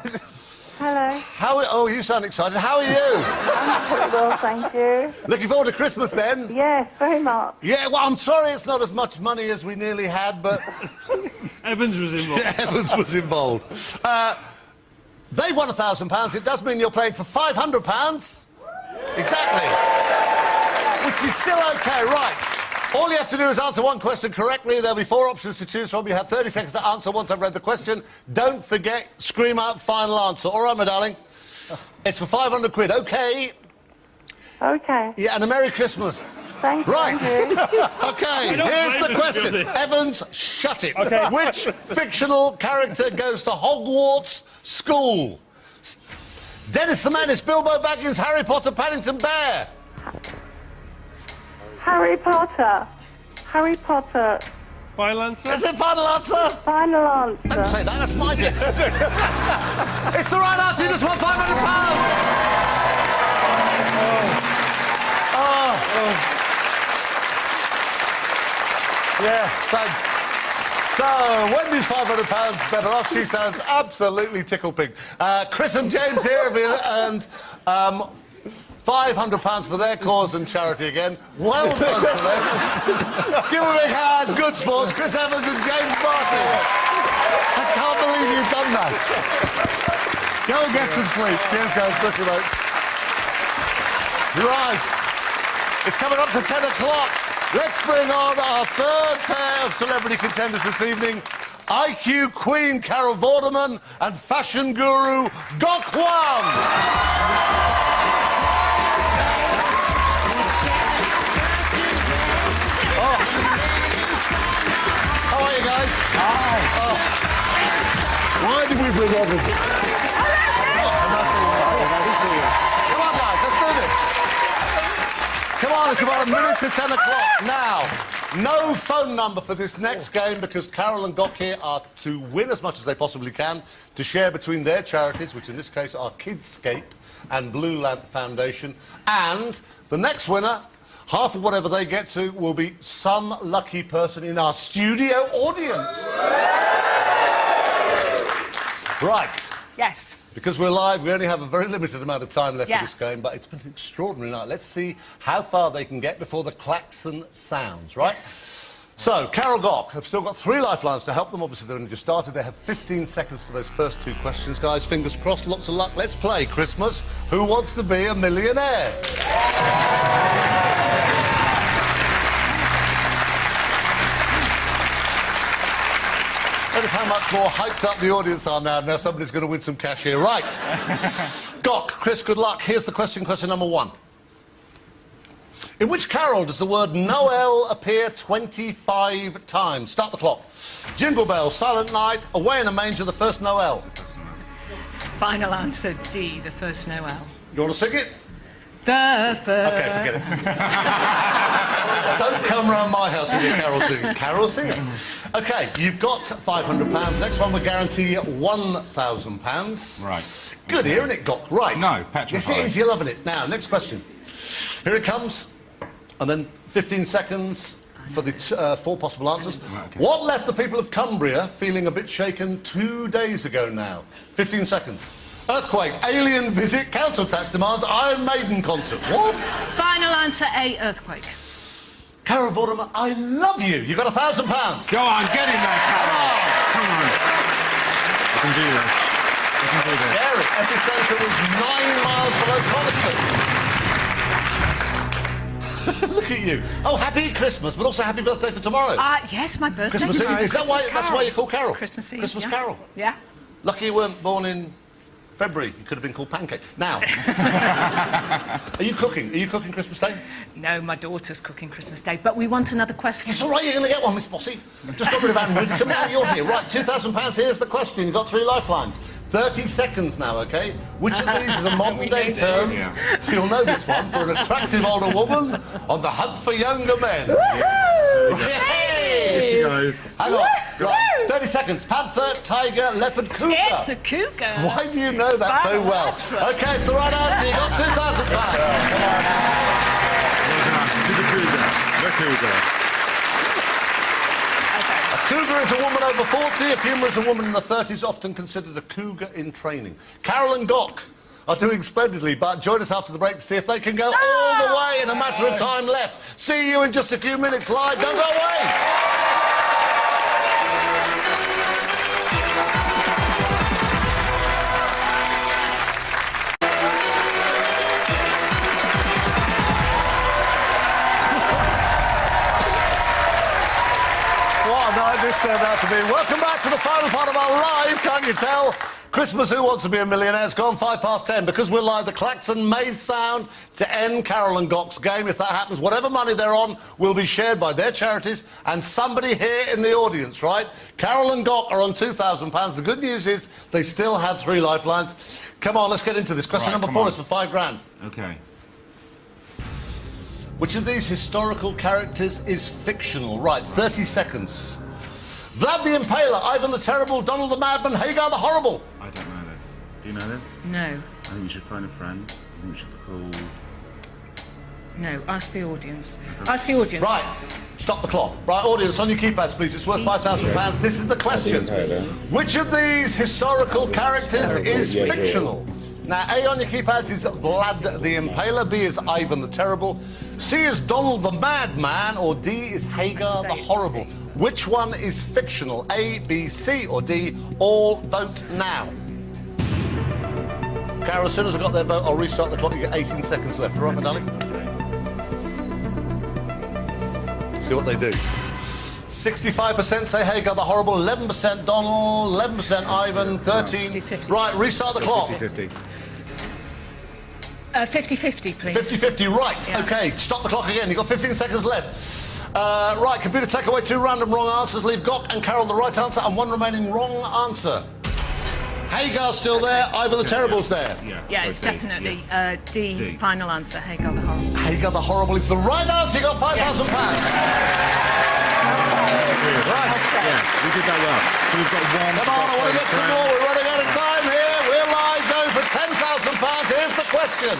Hello. Oh, you sound excited. How are you? I'm pretty well, thank you. Looking forward to Christmas, then? Yes, very much. Yeah, well, I'm sorry it's not as much money as we nearly had, but... Evans was involved. Yeah, Evans was involved. They've won £1,000. It does mean you're playing for £500. Exactly. Which is still OK, right. All you have to do is answer one question correctly. There'll be 4 options to choose from. You have 30 seconds to answer once I've read the question. Don't forget, scream out final answer. All right, my darling? It's for 500 quid, OK? OK. Yeah, and a Merry Christmas. Thank Right. you. OK, here's the question. Evans, shut it. OK. Which fictional character goes to Hogwarts School? Dennis the Menace, Bilbo Baggins, Harry Potter, Paddington Bear. Harry Potter. Harry Potter. Final answer? Is it final answer? Final answer. Don't say that, that's my bit. It's the right answer, you just won £500. Yeah, thanks. So, Wendy's £500 better off. She sounds absolutely tickle pink. Chris and James here have earned £500 for their cause and charity again. Well done to them. Give them a big hand. Good sports. Chris Evans and James Martin. I can't believe you've done that. Go and get some sleep. Cheers, guys. Bless you, mate. Right. It's coming up to 10 o'clock. Let's bring on our third pair of celebrity contenders this evening. IQ Queen Carol Vorderman and fashion guru Gok Wan. How are you guys? Hi. Why did we bring everything? Come on, guys, let's do this. Come on, it's about a minute to 10 o'clock. Now, no phone number for this next game because Carol and Gok here are to win as much as they possibly can to share between their charities, which in this case are Kidscape and Blue Lamp Foundation. And the next winner, half of whatever they get to, will be some lucky person in our studio audience. Right. Yes. Because we're live, we only have a very limited amount of time left Yeah. for this game, but it's been an extraordinary night. Let's see how far they can get before the klaxon sounds, right? Yes. So, Carol, Gok have still got 3 lifelines to help them. Obviously, they've only just started. They have 15 seconds for those first 2 questions. Guys, fingers crossed, lots of luck. Let's play Christmas. Who Wants to Be a Millionaire? Notice how much more hyped up the audience are now. Now somebody's going to win some cash here. Right. Gok, Chris, good luck. Here's the question number 1. In which carol does the word Noel appear 25 times? Start the clock. Jingle Bells, Silent Night, Away in a Manger, The First Noel. Final answer D, The First Noel. You want to sing it? The first. OK, forget it. Don't come round my house with your carol singing. Carol singer. OK, you've got £500. Next one will guarantee you £1,000. Right. Good, isn't it, Gok? Right. No, Patrick. Yes, it is. You're loving it. Now, next question. Here it comes. And then 15 seconds for the 4 possible answers. Okay. What left the people of Cumbria feeling a bit shaken 2 days ago now? 15 seconds. Earthquake, alien visit, council tax demands, Iron Maiden concert. What? Final answer A, earthquake. Carol Vorderman, I love you. You got £1,000. Go on, get in there, Carol. Come on. I can do this. I can do this. Scary. Epicentre was 9 miles below Coniston. Look at you. Oh, happy Christmas, but also happy birthday for tomorrow. Yes, my birthday Christmas tomorrow. Eve. Is that Christmas why? That's Carol. why you call Carol. Christmas Eve. Christmas yeah. Carol. Yeah. Lucky you weren't born in February. You could have been called Pancake. Now, are you cooking? Are you cooking Christmas Day? No, my daughter's cooking Christmas Day, but we want another question. It's all right. You're going to get one, Miss Bossy. Just got rid of Anne Wood. Come on, you're here. Right, £2,000. Here's the question. You've got 3 lifelines. 30 seconds now, OK? Which of these is a modern-day term? Yeah. You'll know this one. For an attractive older woman on the hunt for younger men. Here she goes. Hang on. Right. 30 seconds. Panther, tiger, leopard, cougar. It's a cougar. Why do you know that so well? OK, it's the right answer. You got £2,000. The cougar. The cougar. A cougar is a woman over 40. A puma is a woman in the 30s, often considered a cougar in training. Carol and Gok are doing splendidly, but join us after the break to see if they can go all the way in a matter of time left. See you in just a few minutes live. Don't go away. turned out to be. Welcome back to the final part of our live, can't you tell? Christmas Who Wants to Be a Millionaire? It's gone 10:05. Because we're live, the klaxon may sound to end Carol and Gok's game. If that happens, whatever money they're on will be shared by their charities and somebody here in the audience, right? Carol and Gok are on £2,000. The good news is they still have 3 lifelines. Come on, let's get into this. Question number 4 is for £5,000. Okay. Which of these historical characters is fictional? Right, 30 seconds. Vlad the Impaler, Ivan the Terrible, Donald the Madman, Hagar the Horrible. I don't know this. Do you know this? No. I think you should phone a friend. I think we should call... No, ask the audience. Ask the audience. Right, stop the clock. Right, audience, on your keypads, please. It's worth £5,000. This is the question. Which of these historical characters is fictional? Now, A on your keypads is Vlad the Impaler, B is Ivan the Terrible, C is Donald the Madman, or D is Hagar the Horrible. Which one is fictional? A, B, C, or D? All vote now. Carol, as soon as I got their vote, I'll restart the clock. You get 18 seconds left. All right, my darling? See what they do. 65% say Hagar the Horrible, 11% Donald, 11% Ivan, 13... 50-50. Right, restart the clock. 50-50. 50-50, please. 50-50, right. Yeah. OK, stop the clock again. You've got 15 seconds left. Right, computer, take away 2 random wrong answers. Leave Gok and Carol the right answer and 1 remaining wrong answer. Hagar's still there. Ivan the Terrible's there. Yeah, it's definitely D, final answer, Hagar the Horrible. Hagar the Horrible is the right answer. You got £5,000. Right. Yes, we did that well. So we've got 1... Come on, I want to get some more. We're running out of time here. We're live going for £10,000. Here's the question.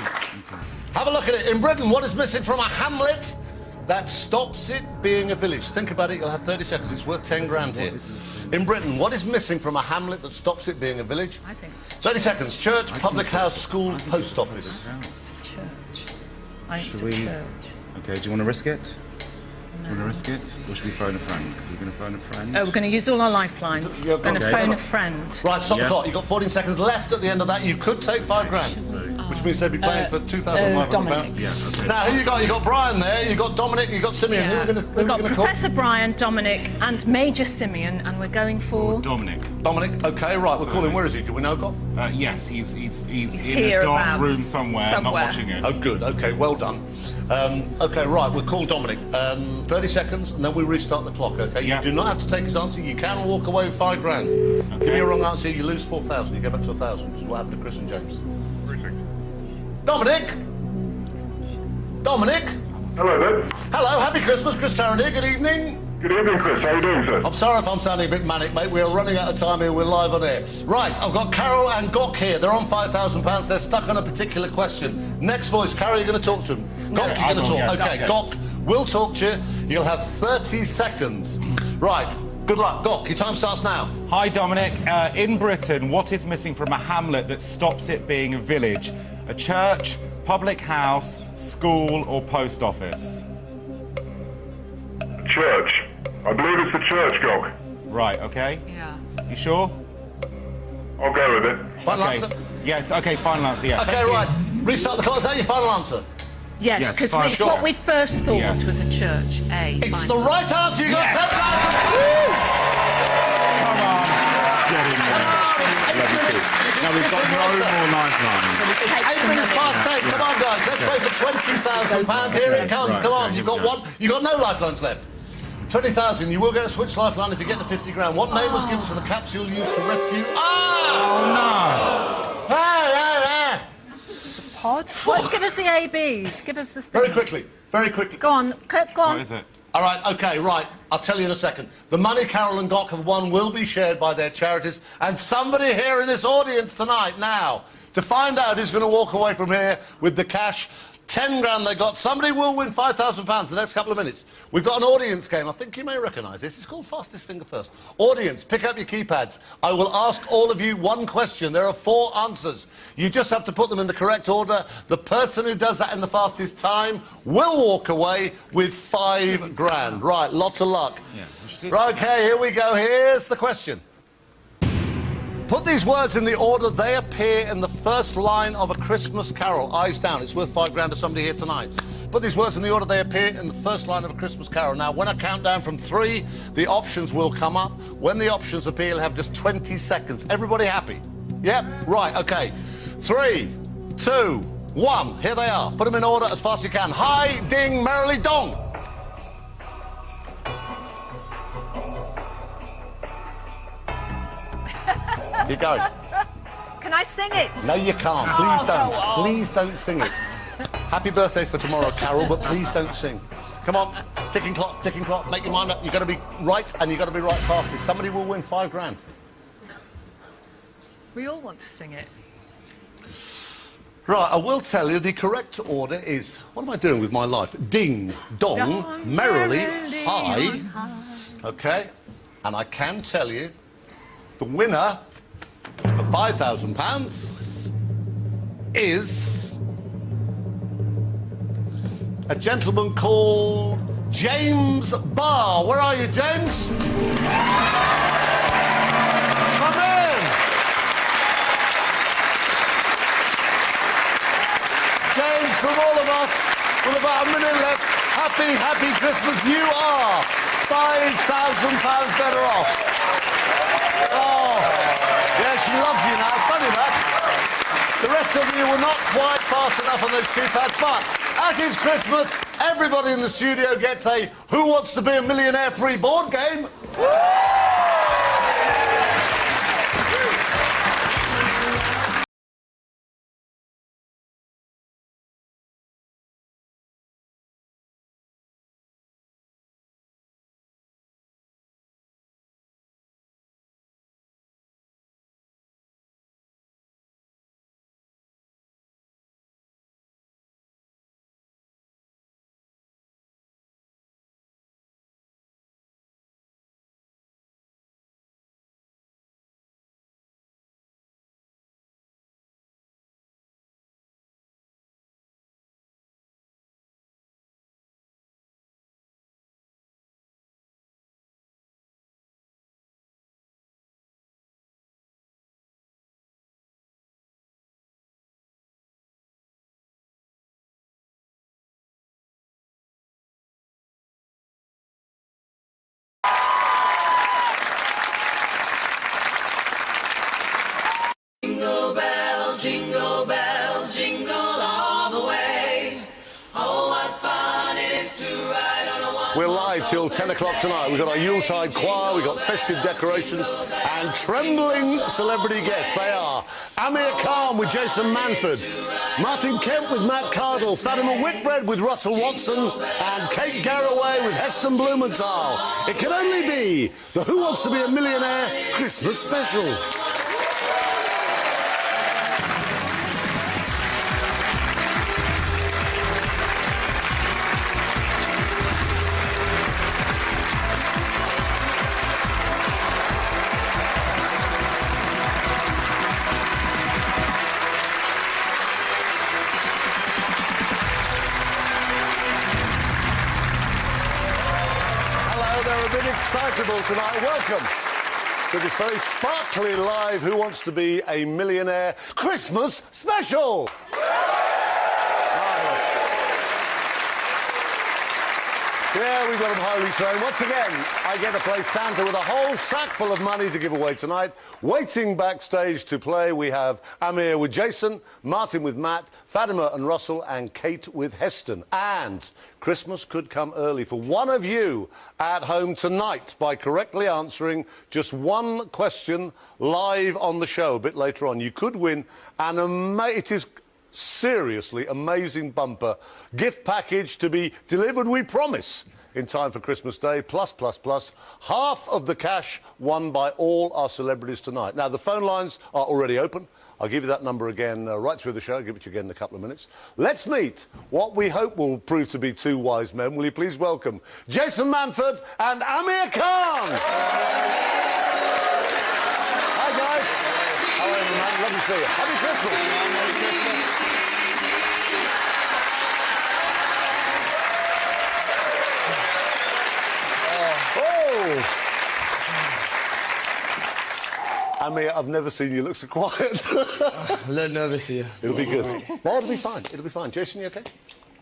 Have a look at it. In Britain, what is missing from a hamlet that stops it being a village? Think about it. You'll have 30 seconds. It's worth 10 grand here. In Britain, what is missing from a hamlet that stops it being a village? I think it's 30 seconds. Church, public house, school, post office. church. I think it's Should a we- church. Okay, do you want to risk it? Do you want to risk it? Or should we phone a friend? So we're going to phone a friend? Oh, we're going to use all our lifelines. Yeah, We're going to okay. phone a friend. Right, stop the Yeah. clock. You've got 14 seconds left at the end of that. You could take £5,000, which means they'd be playing for £2,500. Dominic. Yeah, okay. Now, who you got? You got Brian there. You got Dominic. You got Simeon. Who are we going to We've got call? Professor Brian, Dominic, and Major Simeon, and we're going for... Dominic. Dominic. Okay, right. We'll call him. Where is he? Do we know, God? Yes, he's in here a dark about room somewhere, not watching it. Oh, good. Okay, well done. Okay, right. We'll call Dominic. 30 seconds, and then we restart the clock. Okay. Yeah. You do not have to take his answer. You can walk away with £5,000. Give me a wrong answer, you lose 4,000. You go back to 1,000. Which is what happened to Chris and James. Dominic. Dominic. Hello there. Hello. Happy Christmas, Chris Tarrant here. Good evening. Good evening, Chris. How are you doing, sir? I'm sorry if I'm sounding a bit manic, mate. We're running out of time here. We're live on air. Right, I've got Carol and Gok here. They're on £5,000. They're stuck on a particular question. Next voice, Carol, you're going to talk to him. Gok, you're going to talk. yes. Okay, Gok will talk to you. You'll have 30 seconds. Right, good luck. Gok, your time starts now. Hi, Dominic. In Britain, what is missing from a hamlet that stops it being a village? A church, public house, school, or post office? Church. I believe it's the church, Gok. Right, okay. Yeah. You sure? I'll go with it. Final Okay. answer? Yeah, okay, final answer, yeah. Okay, Thank you. right. Restart the clock. Is that your final answer? Yes, Yes, because fine. it's Sure. what we first thought Yes. was a church. A. It's fine. the right answer. You got Yes. 10,000. Come on. Get in there. Now we've got no more lifelines. 8 minutes past 10. Come on, guys. Let's play for £20,000. Here it comes. Right, Come on. okay, You've got here we one. You've got no lifelines left. 20,000. You will get a switch lifeline if you get to 50 grand. What name was given to the capsule used to rescue? Oh, Pod? What? Give us the ABs. Give us the things. Very quickly. Very quickly. Go on. Go no. on. What is it? All right, OK, right. I'll tell you in a second. The money Carol and Gok have won will be shared by their charities, and somebody here in this audience tonight now, to find out who's going to walk away from here with the cash, 10 grand they got. Somebody will win £5,000 the next couple of minutes. We've got an audience game. I think you may recognise this. It's called Fastest Finger First. Audience, pick up your keypads. I will ask all of you one question. There are 4 answers. You just have to put them in the correct order. The person who does that in the fastest time will walk away with £5 grand. Right, lots of luck. Right, OK, here we go. Here's the question. Put these words in the order they appear in the first line of A Christmas Carol. Eyes down. It's worth £5 grand to somebody here tonight. Put these words in the order they appear in the first line of a Christmas carol. Now, when I count down from 3, the options will come up. When the options appear, you'll have just 20 seconds. Everybody happy? Yep? Right, OK. 3, 2, 1. Here they are. Put them in order as fast as you can. Hi, ding, merrily dong. Keep going. Can I sing it? No, you can't. Please don't. Please don't sing it. Happy birthday for tomorrow, Carol, but please don't sing. Come on. Ticking clock. Make your mind up. You've got to be right, and you've got to be right fastest. Somebody will win £5 grand. We all want to sing it. Right, I will tell you the correct order is... What am I doing with my life? Ding, dong, merrily, high. OK. And I can tell you the winner for £5,000 is a gentleman called James Barr. Where are you, James? Come in. James, from all of us, with about a minute left, happy Christmas. You are £5,000 better off. Oh, yeah, she loves you now. Funny that. The rest of you were not quite fast enough on those keypads, but as is Christmas, everybody in the studio gets a Who Wants to Be a Millionaire free board game. Jingle bells, jingle all the way. Oh, what fun it is to ride on a one. We're live till 10 o'clock tonight. We've got our Yuletide choir, we've got festive decorations and trembling celebrity guests. They are Amir Khan with Jason Manford, Martin Kemp with Matt Cardle, Fatima Whitbread with Russell Watson, and Kate Garraway with Heston Blumenthal. It can only be the Who Wants to Be a Millionaire Christmas special. Excitable tonight. Welcome to this very sparkly live Who Wants to Be a Millionaire Christmas special. Yeah, we've got them highly trained. Once again, I get to play Santa with a whole sack full of money to give away tonight. Waiting backstage to play, we have Amir with Jason, Martin with Matt, Fatima and Russell, and Kate with Heston. And Christmas could come early for one of you at home tonight by correctly answering just one question live on the show a bit later on. You could win it is seriously amazing bumper gift package to be delivered, we promise, in time for Christmas Day, plus half of the cash won by all our celebrities tonight. Now, the phone lines are already open. I'll give you that number again right through the show. I'll give it to you again in a couple of minutes. Let's meet what we hope will prove to be two wise men. Will you please welcome Jason Manford and Amir Khan? Hi, guys. How are you, man? Lovely to see you. Happy Christmas. Merry Christmas. Oh! Amir, I've never seen you look so quiet. A little nervous here. It'll be good. No, it'll be fine. It'll be fine. Jason, you okay?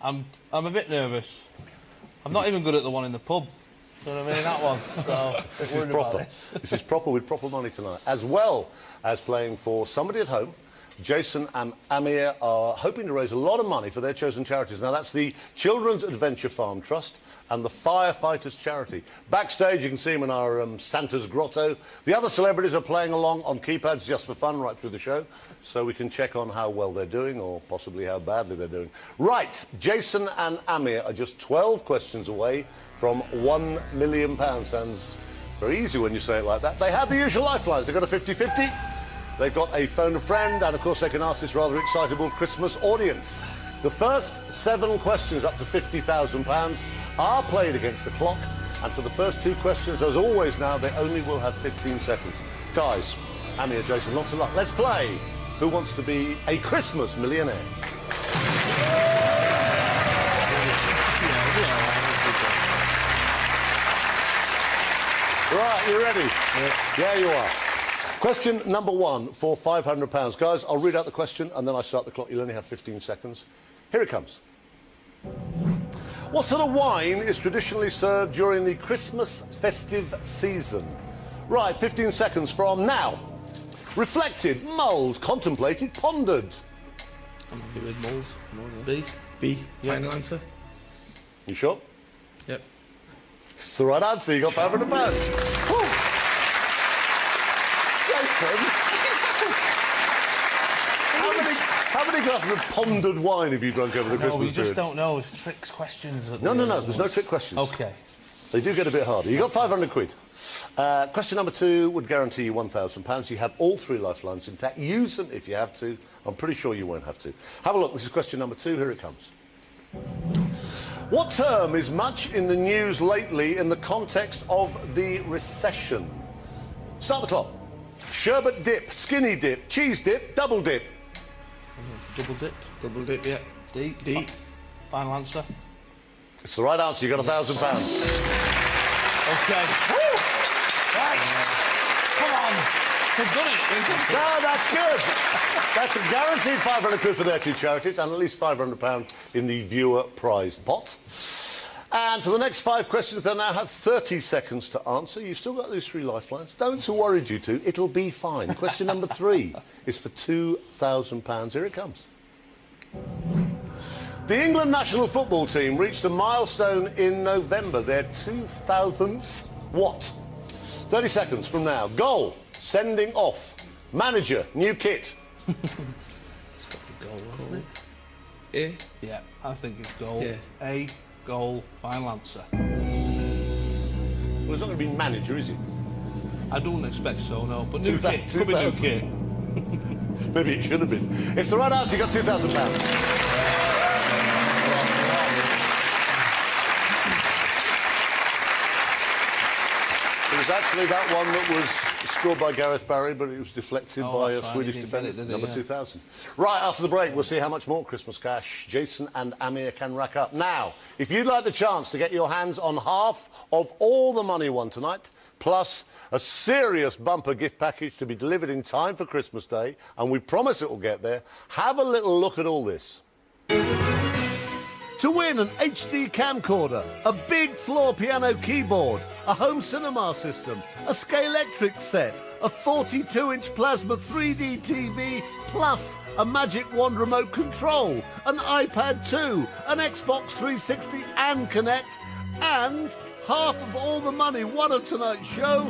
I'm a bit nervous. I'm not even good at the one in the pub. You know what I mean? That one. So, this is proper. This is proper with proper money tonight. As well as playing for somebody at home, Jason and Amir are hoping to raise a lot of money for their chosen charities. Now, that's the Children's Adventure Farm Trust and the Firefighters Charity. Backstage, you can see them in our Santa's Grotto. The other celebrities are playing along on keypads just for fun right through the show, so we can check on how well they're doing or possibly how badly they're doing. Right, Jason and Amir are just 12 questions away from £1 million. Sounds very easy when you say it like that. They have the usual lifelines. They've got a 50-50. They've got a phone a friend, and of course they can ask this rather excitable Christmas audience. The first 7 questions up to £50,000 are played against the clock, and for the first 2 questions, as always now, they only will have 15 seconds. Guys, Amir, Jason, lots of luck. Let's play Who Wants to Be a Christmas Millionaire? Right, you ready? Yeah, you are. Question number 1 for £500. Guys, I'll read out the question and then I start the clock. You'll only have 15 seconds. Here it comes. What sort of wine is traditionally served during the Christmas festive season? Right, 15 seconds from now. Reflected, mulled, contemplated, pondered. I'm happy with mulled. B. Final answer. You sure? Yep. It's the right answer. You got £500. Jason, how many glasses of pondered wine have you drunk over the Christmas period? We just don't know. It's tricks questions. No. There's no trick questions. OK. They do get a bit harder. You got 500 quid. Question number 2 would guarantee you £1,000. You have all 3 lifelines intact. Use them if you have to. I'm pretty sure you won't have to. Have a look. This is question number 2. Here it comes. What term is much in the news lately in the context of the recession? Start the clock. Sherbet dip, skinny dip, cheese dip, double dip. Double dip. Double dip, yeah. D. Final answer. It's the right answer. You got £1,000. OK. Woo! Right. Come on. We've done it. No, that's good. That's a guaranteed 500 quid for their 2 charities and at least £500 in the viewer prize pot. And for the next 5 questions, they'll now have 30 seconds to answer. You've still got these 3 lifelines. Don't worry, you two. It'll be fine. Question number 3 is for £2,000. Here it comes. The England national football team reached a milestone in November. Their 2000th what? 30 seconds from now. Goal. Sending off. Manager. New kit. It's got the goal, hasn't it? A? Yeah, I think it's goal. Yeah. A. Goal, final answer. Well, it's not going to be manager, is it? I don't expect so, no. But new kit. Could be new kit. Maybe it should have been. It's the right answer. You got £2,000. It was actually that one that was scored by Gareth Barry, but it was deflected by a Swedish defender, number 2000. Right, after the break, we'll see how much more Christmas cash Jason and Amir can rack up. Now, if you'd like the chance to get your hands on half of all the money won tonight, plus a serious bumper gift package to be delivered in time for Christmas Day, and we promise it will get there, have a little look at all this. To win an HD camcorder, a big floor piano keyboard, a home cinema system, a Scalextric set, a 42-inch plasma 3D TV, plus a Magic Wand remote control, an iPad 2, an Xbox 360 and Kinect, and half of all the money won on tonight's show.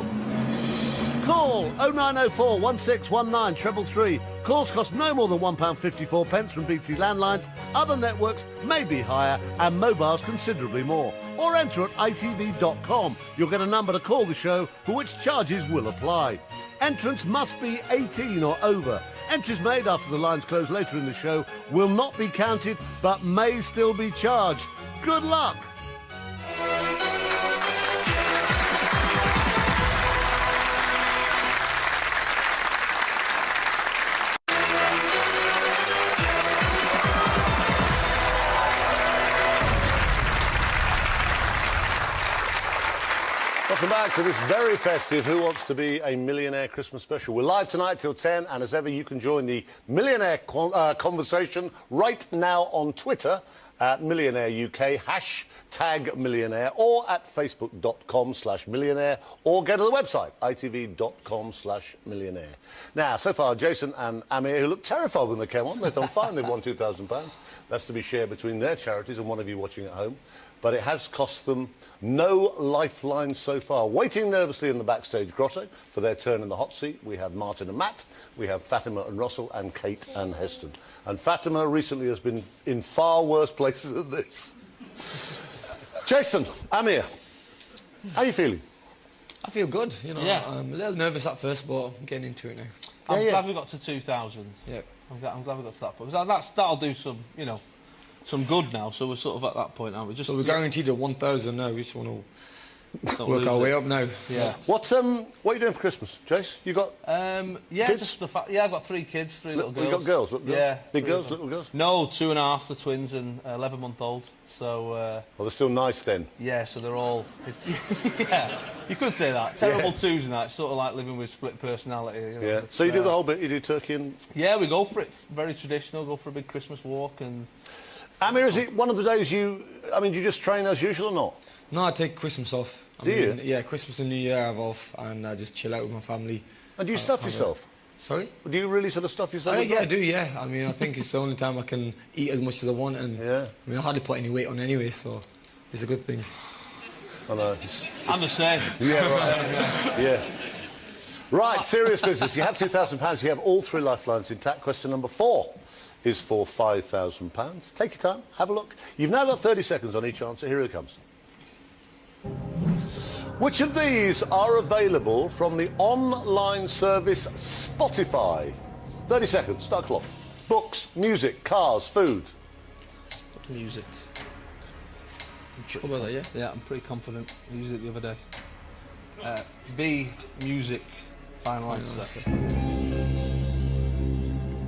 Call 0904 1619 333. Calls cost no more than £1.54 from BT Landlines. Other networks may be higher and mobiles considerably more. Or enter at itv.com. You'll get a number to call the show for which charges will apply. Entrance must be 18 or over. Entries made after the lines close later in the show will not be counted but may still be charged. Good luck! Welcome back to this very festive Who Wants to Be a Millionaire Christmas special. We're live tonight till 10, and as ever, you can join the millionaire conversation right now on Twitter at Millionaire UK, hashtag Millionaire, or at facebook.com/millionaire, or go to the website, itv.com/millionaire. Now, so far, Jason and Amir, who looked terrified when they came on, they've done fine, they've won £2,000. That's to be shared between their charities and one of you watching at home. But it has cost them no lifeline so far. Waiting nervously in the backstage grotto for their turn in the hot seat, we have Martin and Matt, we have Fatima and Russell, and Kate and Heston. And Fatima recently has been in far worse places than this. Jason, Amir, how are you feeling? I feel good, you know. Yeah. I'm a little nervous at first, but I'm getting into it now. I'm glad we got to 2,000. Yeah. I'm glad we got to that point. That'll do some, you know, some good now. So we're sort of at that point, aren't we? So we're guaranteed at 1,000 now. We just want to work our way up now. Yeah. What are you doing for Christmas, Jace? You got kids? Just I've got 3 kids, 3 little girls. You got girls? Little girls? Yeah. Big girls, little girls? No, 2.5, the twins, and 11-month-old. So. Well, they're still nice then. Yeah, so they're all. Yeah, you could say that. Terrible twos and that. It's sort of like living with split personality. You know, yeah. So you do the whole bit. You do turkey and. Yeah, we go for it. Very traditional. Go for a big Christmas walk and. Amir, is it one of the days you just train as usual or not? No, I take Christmas off. Do you? Yeah, Christmas and New Year I have off, and I just chill out with my family. And do you stuff yourself? Sorry? Do you really sort of stuff yourself? Yeah, I do, yeah. I mean, I think it's the only time I can eat as much as I want, and I mean, I hardly put any weight on anyway, so it's a good thing. I know. I'm the same. Yeah, right. Yeah. Right, serious business. You have £2,000. You have all 3 lifelines intact. Question number 4 is for £5,000. Take your time, have a look. You've now got 30 seconds on each answer. Here it comes. Which of these are available from the online service Spotify? 30 seconds, start clock. Books, music, cars, food. Music. You sure about that, yeah? Yeah, I'm pretty confident. I used it the other day. B, music, final answer.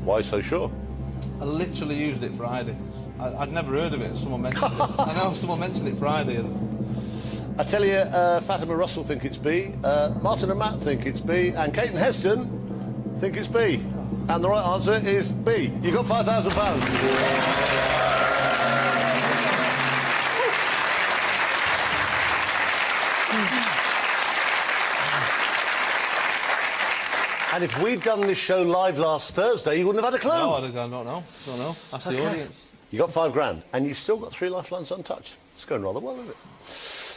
Why so sure? I literally used it Friday. I'd never heard of it. Someone mentioned it. I know someone mentioned it Friday. I tell you, Fatima and Russell think it's B, Martin and Matt think it's B, and Kate and Heston think it's B. And the right answer is B. You got £5,000. And if we'd done this show live last Thursday, you wouldn't have had a clue. No, I don't know. That's the audience. You got £5,000, and you still got 3 lifelines untouched. It's going rather well, isn't it?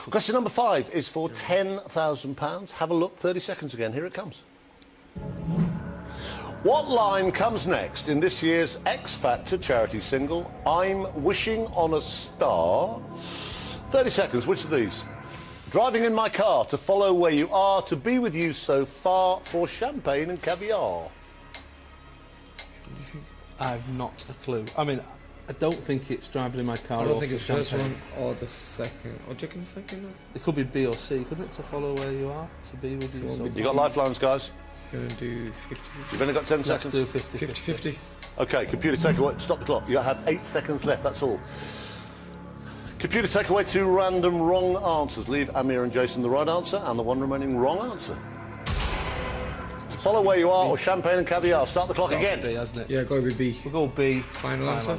Question number 5 is for £10,000. Have a look. 30 seconds again. Here it comes. What line comes next in this year's X Factor charity single, I'm Wishing on a Star? 30 seconds. Which of these? Driving in my car to follow where you are, to be with you so far, for champagne and caviar. I've not a clue. I mean, I don't think it's driving in my car. I don't think it's the first one or the second. Or do you reckon the second? It could be B or C, couldn't it? To follow where you are, to be with you. So You got lifelines, guys? Going to do 50-50. You've only got 10 Let's seconds. do 50-50. OK, computer, take away. Stop the clock. You have 8 seconds left, that's all. Computer, take away 2 random wrong answers. Leave Amir and Jason the right answer and the 1 remaining wrong answer. To follow where you are or champagne and caviar. Start the clock again. B, hasn't it? Yeah, got to be B. We'll go B. Final answer.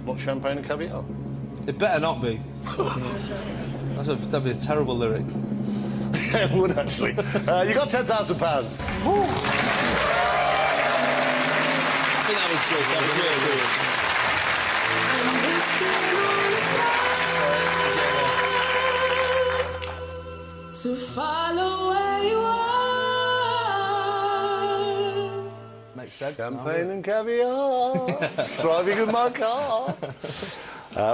Not champagne and caviar? It better not be. That'd be a terrible lyric. It would, actually. You got £10,000. I think that was good. That was really good. To follow where you are. Makes sense. Champagne and caviar. Driving in my car.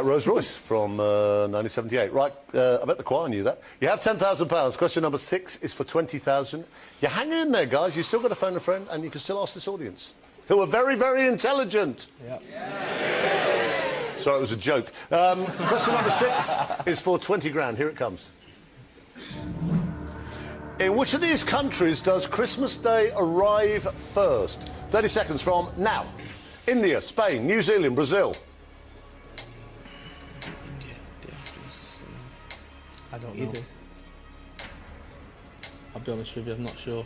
Rolls Royce from 1978. Right, I bet the choir knew that. You have £10,000. Question number 6 is for 20,000. You're hanging in there, guys. You've still got to phone a friend, and you can still ask this audience, who are very, very intelligent. Yep. Sorry, it was a joke. Question number 6 is for 20 grand. Here it comes. In which of these countries does Christmas Day arrive first? 30 seconds from now. India, Spain, New Zealand, Brazil. I don't know. I'll be honest with you, I'm not sure.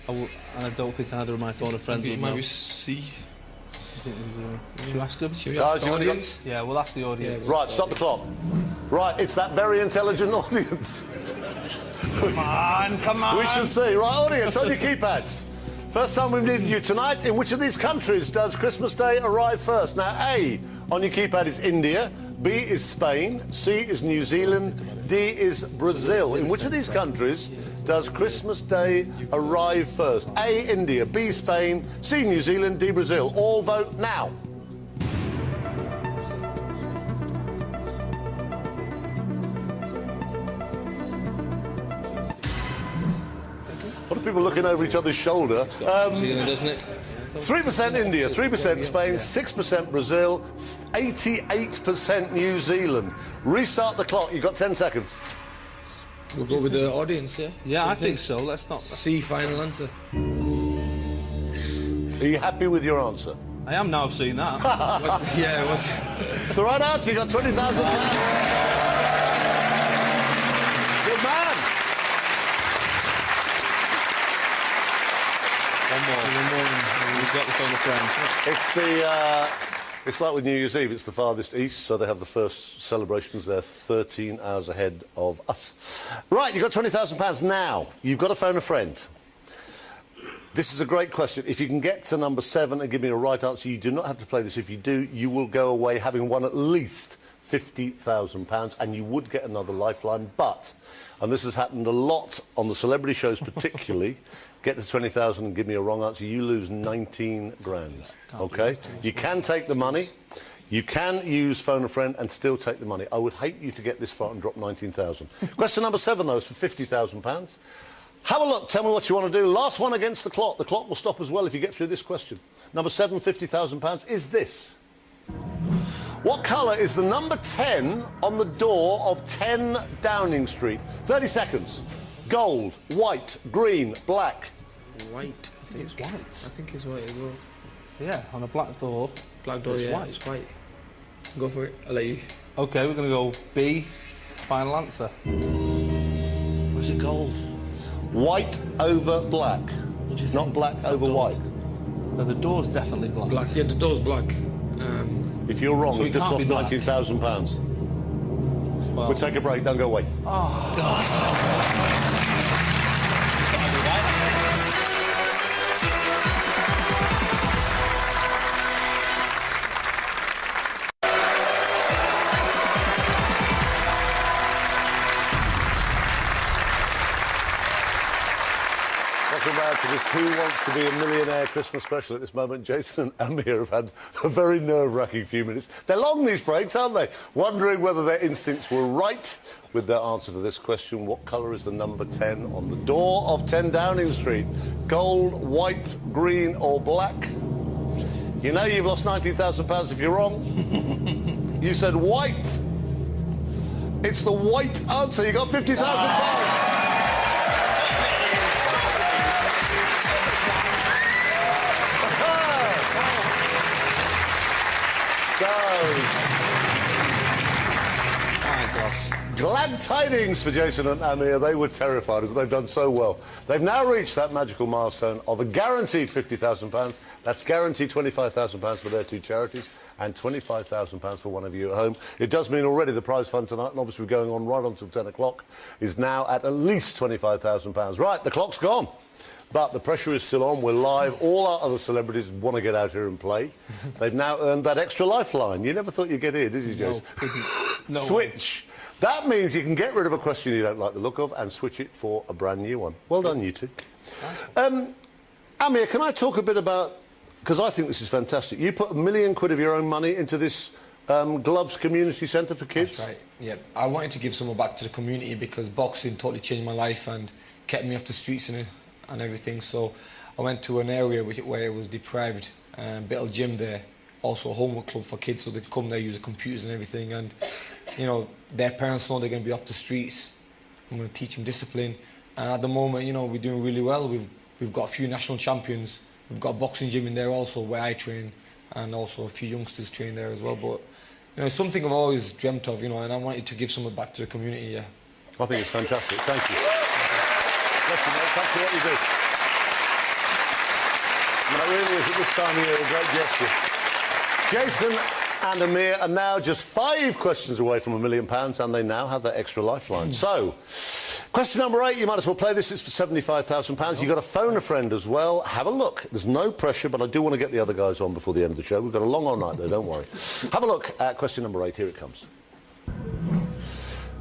And I don't think either of my phone or friends would know. Maybe C. think should we ask them? Guys, you audience? Yeah, we'll ask the audience. Right, stop the clock. Right, it's that very intelligent audience. Come on, come on. We shall see. Right, audience, on your keypads. First time we've needed you tonight. In which of these countries does Christmas Day arrive first? Now, A, on your keypad is India, B is Spain, C is New Zealand, D is Brazil. In which of these countries does Christmas Day arrive first? A, India, B, Spain, C, New Zealand, D, Brazil. All vote now. What are people looking over each other's shoulder? Doesn't it? 3% India, 3% Spain, 6% Brazil, 88% New Zealand. Restart the clock. You've got 10 seconds. We'll go with the audience, yeah? Yeah, I think so. Let's not... C, final answer. Are you happy with your answer? I am now, I've seen that. It's the right answer. You got £20,000. Good man. One more. We've got the phone a friend. It's like with New Year's Eve, it's the farthest east, so they have the first celebrations. They're 13 hours ahead of us. Right, you've got £20,000 now. You've got to phone a friend. This is a great question. If you can get to number 7 and give me a right answer, you do not have to play this. If you do, you will go away having won at least £50,000, and you would get another lifeline. But, and this has happened a lot on the celebrity shows particularly, get to 20,000 and give me a wrong answer, you lose 19 grand. OK? You can take the money. You can use phone a friend and still take the money. I would hate you to get this far and drop 19,000. Question number 7, though, is for £50,000. Have a look. Tell me what you want to do. Last one against the clock. The clock will stop as well if you get through this question. Number 7, £50,000 is this. What colour is the number 10 on the door of 10 Downing Street? 30 seconds. Gold, white, green, black. White. I think it's white. I think it's white as well. Yeah, on a black door. Black door, it's white. It's white. Go for it. I'll let you. OK, we're going to go B. Final answer. Or is it gold? White over black. Not black over white. No, the door's definitely black. Black, yeah, the door's black. If you're wrong, So you've just lost £19,000. Well, We'll take a break, don't go away. Welcome back to this Who Wants to Be a Millionaire Christmas special. At this moment, Jason and Amir have had a very nerve-wracking few minutes. They're long, these breaks, aren't they? Wondering whether their instincts were right with their answer to this question. What colour is the number 10 on the door of 10 Downing Street? Gold, white, green or black? You know you've lost £19,000 if you're wrong. You said white. It's the white answer. You got £50,000. Glad tidings for Jason and Amir. They were terrified as they've done so well. They've now reached that magical milestone of a guaranteed £50,000. That's guaranteed £25,000 for their 2 charities and £25,000 for one of you at home. It does mean already the prize fund tonight, and obviously we're going on right on till 10 o'clock, is now at least £25,000. Right, the clock's gone. But the pressure is still on. We're live. All our other celebrities want to get out here and play. They've now earned that extra lifeline. You never thought you'd get here, did you, Jason? No. Switch. That means you can get rid of a question you don't like the look of and switch it for a brand new one. Well done, you two. Amir, can I talk a bit about... Because I think this is fantastic. You put £1 million of your own money into this Gloves Community Centre for kids? That's right, yeah. I wanted to give some back to the community because boxing totally changed my life and kept me off the streets and everything. So I went to an area where it was deprived, built a gym there, also a homework club for kids so they come there, use the computers and everything. And, you know, their parents know they're going to be off the streets. I'm going to teach them discipline. And at the moment, you know, we're doing really well. We've got a few national champions. We've got a boxing gym in there also where I train, and also a few youngsters train there as well. But, you know, it's something I've always dreamt of, you know, and I wanted to give something back to the community, yeah. I think it's fantastic. Thank you. Listen, mate, thanks for what you do. I mean, it really is, at this time of year, a great gesture. Jason and Amir are now just 5 questions away from £1 million, and they now have that extra lifeline. So, question number 8, you might as well play this. It's for £75,000. You've got to phone a friend as well. Have a look. There's no pressure, but I do want to get the other guys on before the end of the show. We've got a long all night, though, don't worry. Have a look at question number 8. Here it comes.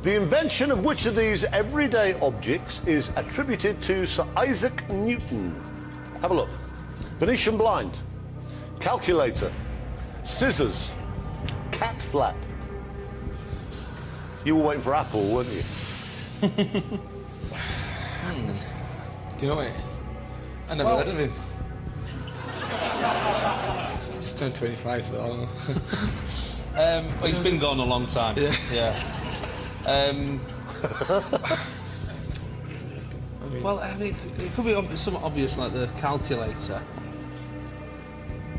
The invention of which of these everyday objects is attributed to Sir Isaac Newton? Have a look. Venetian blind, calculator, scissors, cat flap. You were waiting for Apple, weren't you? Do you know it? I never heard of him. Just turned 25, so I don't know. Well, he's been gone a long time. Yeah. Well, I mean, it could be somewhat obvious, like the calculator.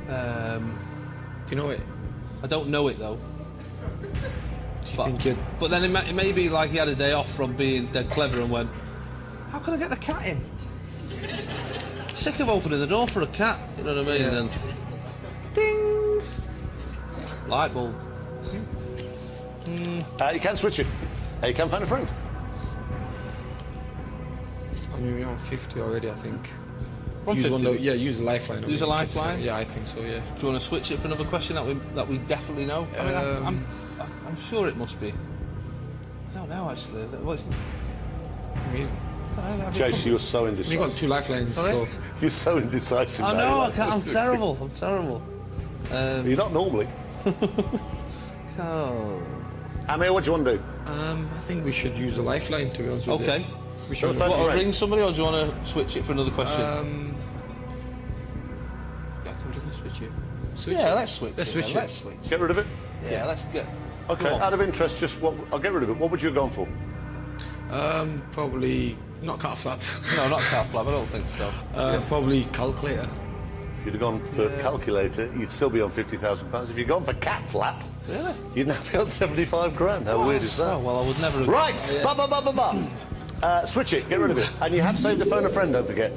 Do you know it? I don't know it, though. Do you think you'd... But then it may be like he had a day off from being dead clever and went, how can I get the cat in? Sick of opening the door for a cat, you know what I mean? Yeah. And ding! Light bulb. You can switch it. You can find a friend. I mean, we're on 50 already, I think. On 50? Use a lifeline. Use a lifeline? Yeah, I think so, yeah. Do you want to switch it for another question that we definitely know? I mean, I'm sure it must be. I don't know, actually. I mean... Chase, you're so indecisive. You've got 2 lifelines, so... You're so indecisive. I know, I'm terrible. I'm terrible. You're not normally. Oh. Amir, what do you want to do? I think we should use a lifeline, to be honest with you. Okay. We should. Do you want to ring somebody, or do you want to switch it for another question? I think we can switch it. Let's switch it. Let's switch it. Let's switch. Get rid of it? Yeah, let's get... Okay, out of interest, just what... I'll get rid of it. What would you have gone for? Probably... Not cat flap. No, not cat flap, I don't think so. Probably calculator. If you'd have gone for calculator, you'd still be on £50,000. If you'd gone for cat flap, really? You'd now be on 75 grand. How weird is that? Oh, well, I would never... Right! Switch it, get rid of it. And you have saved a phone a friend, don't forget.